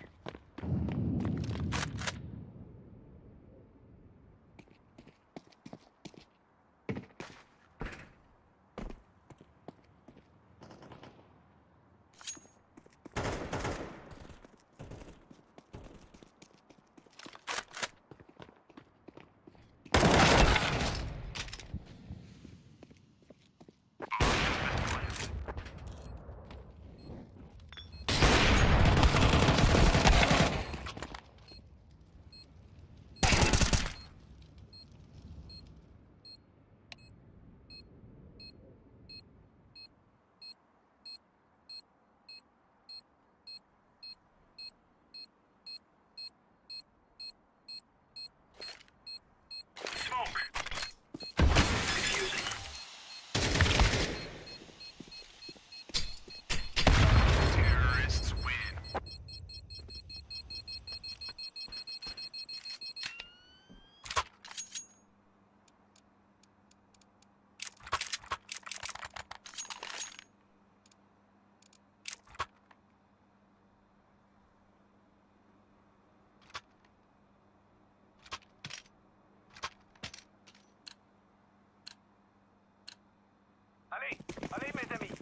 Allez, allez mes amis.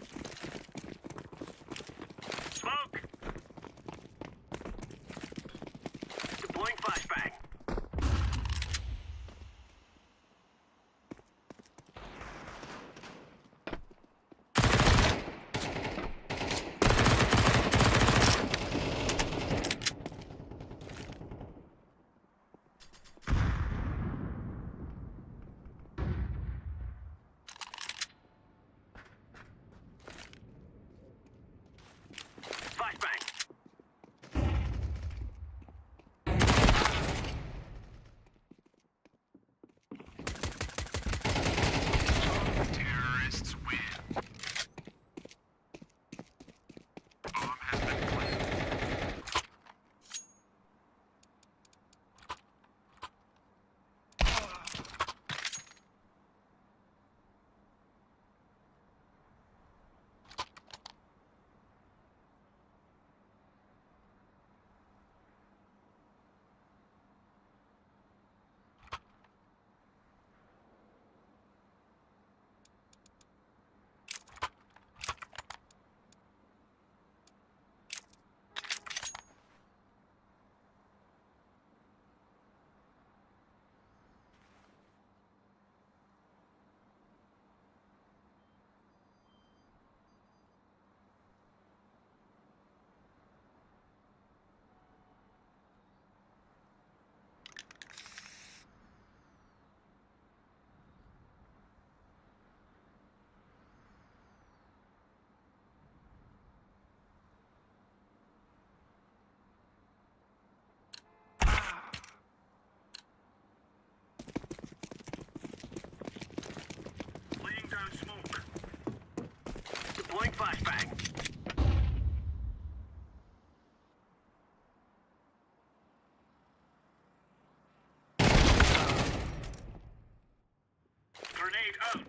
Smoke. Deploying flashbang. Laying down smoke. Deploying flashbang. Grenade out.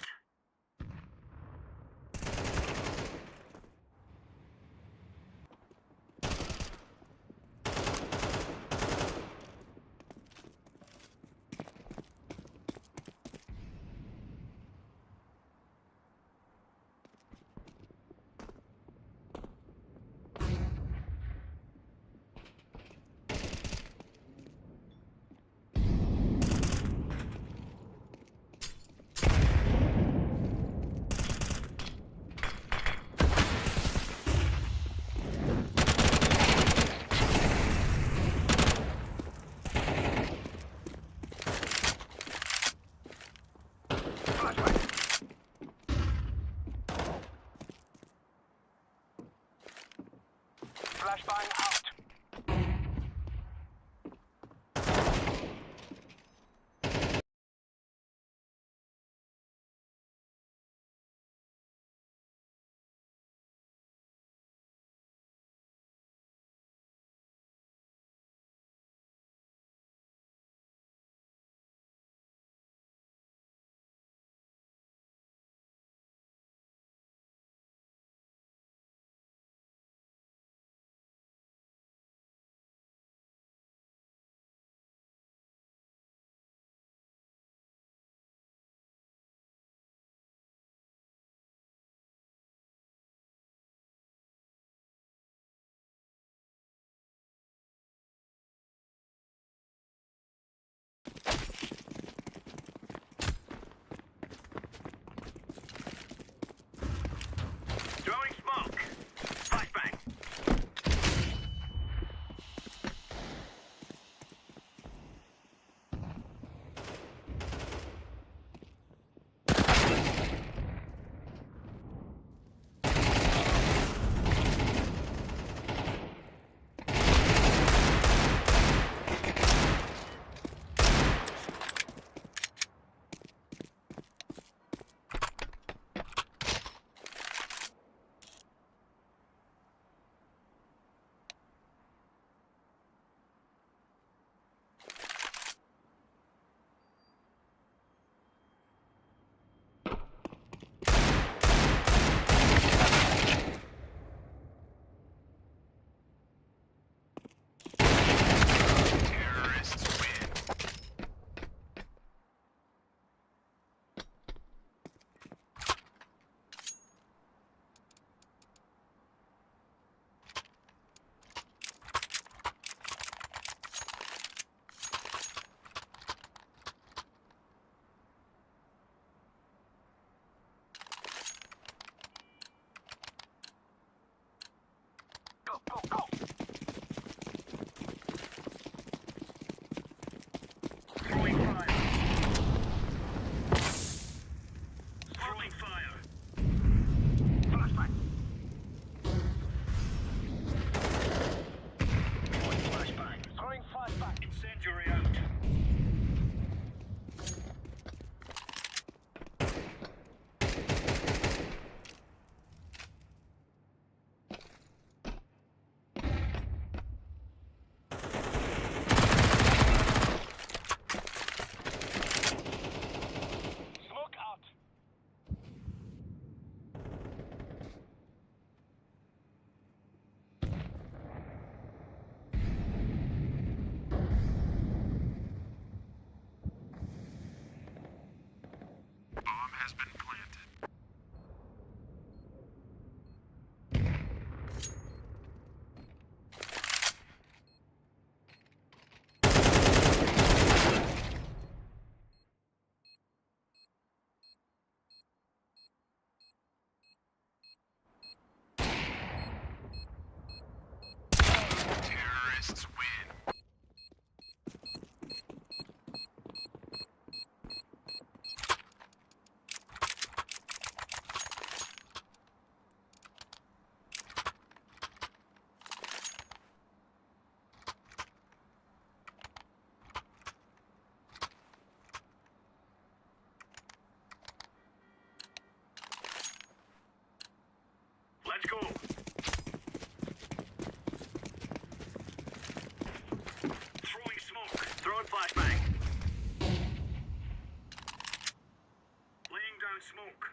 Flashbang out. Throwing smoke. Flashbang. Terrorists win. Go, go, go! Throwing fire. Throwing fire. Flashbang. Throwing flashbang. Throwing flashbang. Incendiary out. Smoke out. Bomb has been planted. Terrorists win. Let's go. Throwing smoke. Throwing flashbang. Laying down smoke.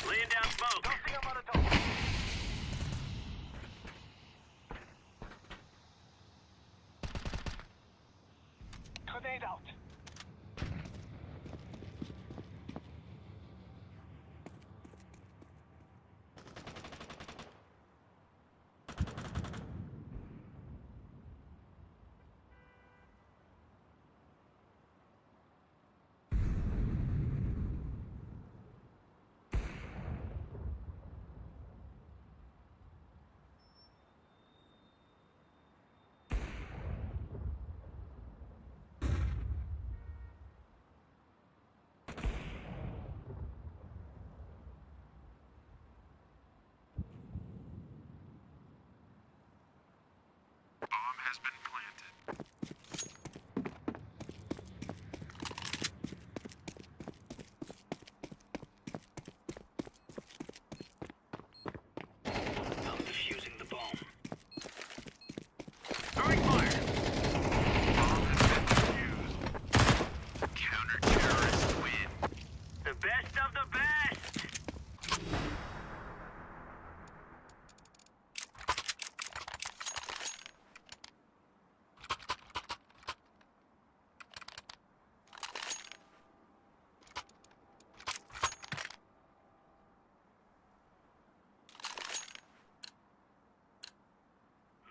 Laying down smoke. Tossing a Molotov. Grenade out. has been planted. I'm defusing the bomb. Throwing fire. Bomb has been defused. Counter-terrorists win. The best of the best!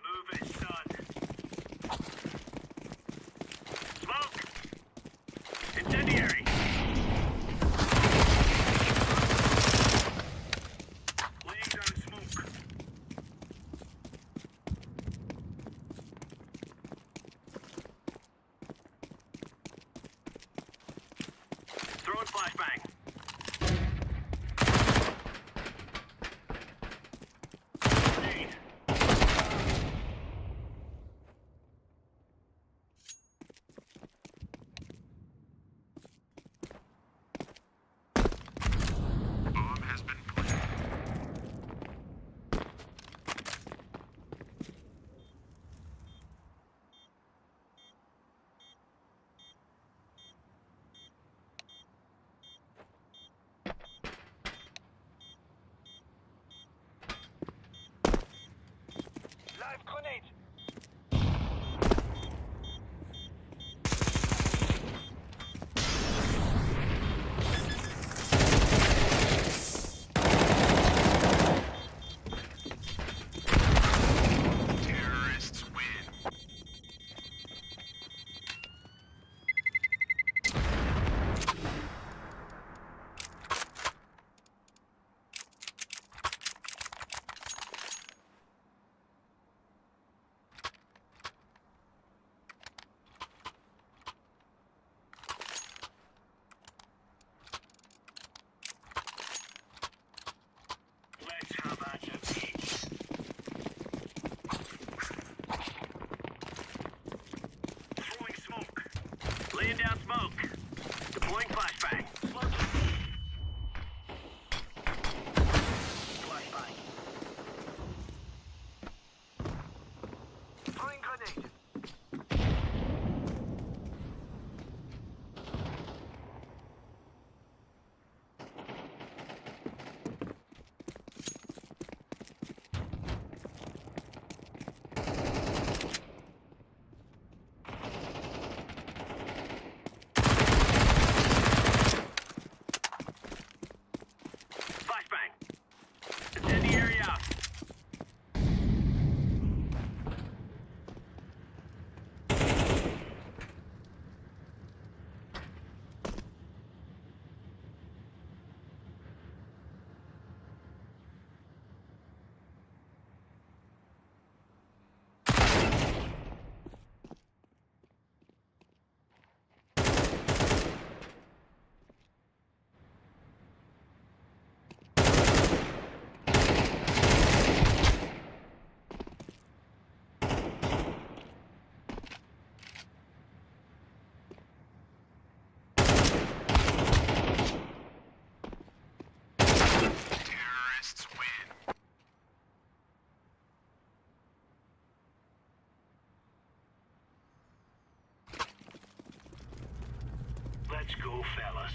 Move it, son. Smoke! Incendiary! Laying down smoke. Throwing flashbang. Grenade. Bomb has been planted. Live grenade. Terrorists win. Let's have at your peace. Throwing smoke. Laying down smoke. Deploying flashbang. Flashbang. Throwing grenade. Flashbang. Incendiary out. Terrorists win. Let's go, fellas.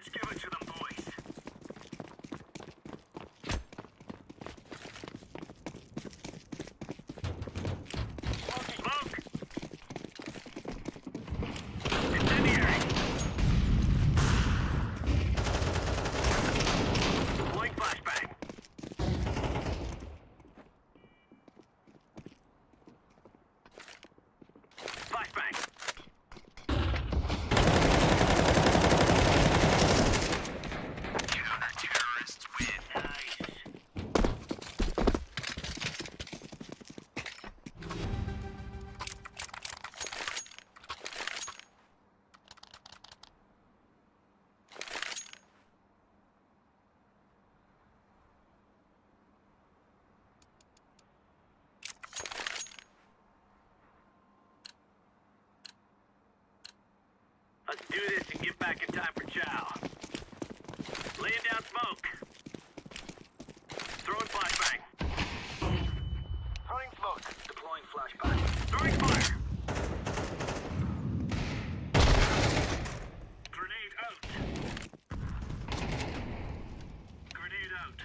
Let's give it to them, boys. Smoke! Incendiary! Deploying flashbang. Flashbang! Counter-terrorists win. Nice. Let's do this and get back in time for chow. Laying down smoke. Throwing flashbang. Throwing smoke. Deploying flashbang. Throwing fire. Grenade out. Grenade out.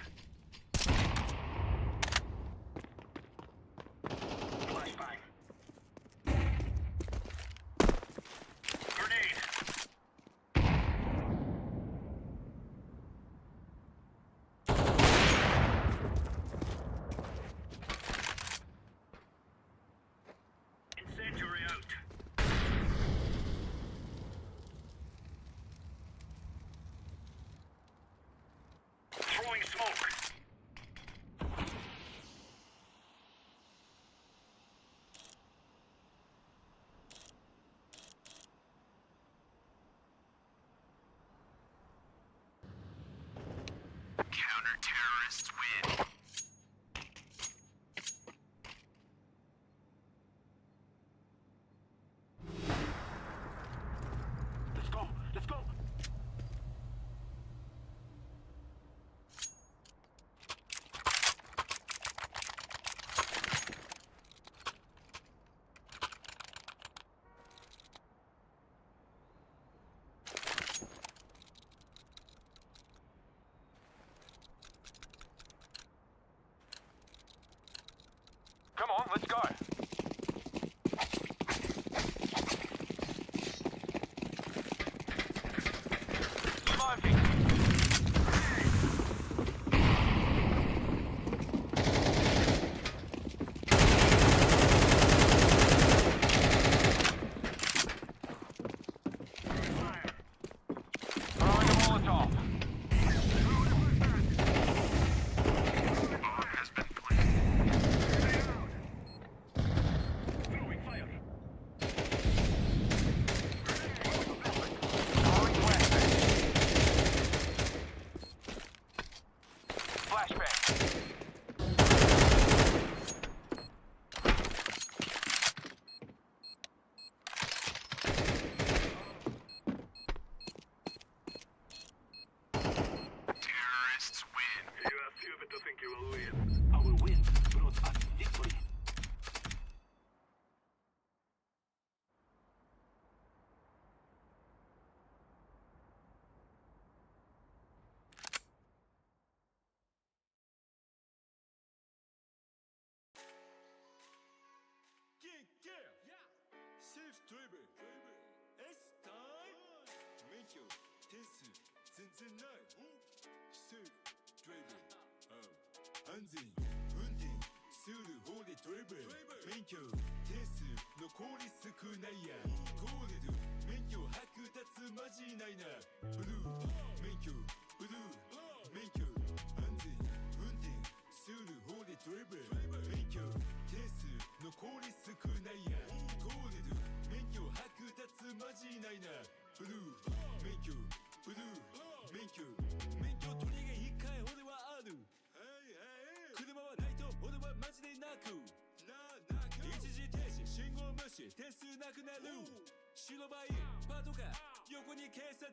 Flashbang. Grenade. Incendiary out. Throwing smoke. Counter-terrorists win. Let's go! Let's go! Come on, let's go! Smoking! Fire! Throwing a Molotov! Bomb has been planted. Throwing fire! Throwing flashbang! Flashbang! Terrorists win. You are stupid to think you will win. Our win brought us victory. Self-driven S-time 免許点数全然ない Self-driven 安全運転する方でドライブ免許点数の効率少ないやゴールド免許剥奪マジないなブルー免許ブルー免許安全運転する方でドライブ免許点数の効率少ないやゴールド免許剥奪マジないなブルー免許ブルー免許取りが一回俺はある車はないと俺はマジで泣く一時停止信号無視点数なくなる白バイパトカー横に警察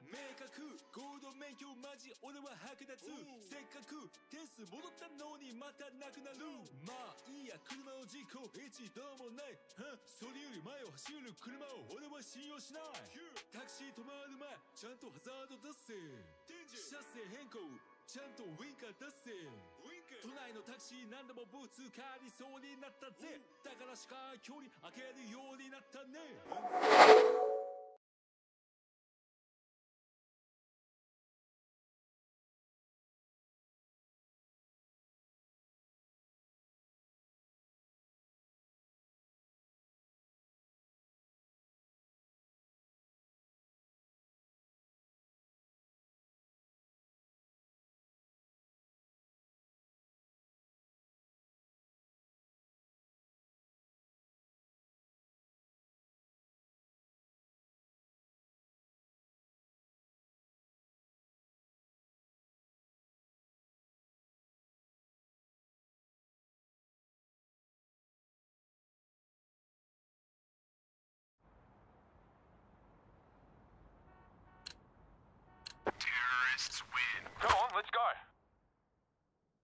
明確ゴールド免許マジ俺は剥奪せっかく点数戻ったのにまたなくなるまあいいや車の事故一度もないそれより前を走る車を俺は信用しないタクシー止まる前ちゃんとハザード出せ。車線変更ちゃんとウインカー出せ。都内のタクシー何でもぶつかりそうになったぜ。だからしか距離開けるようになったね。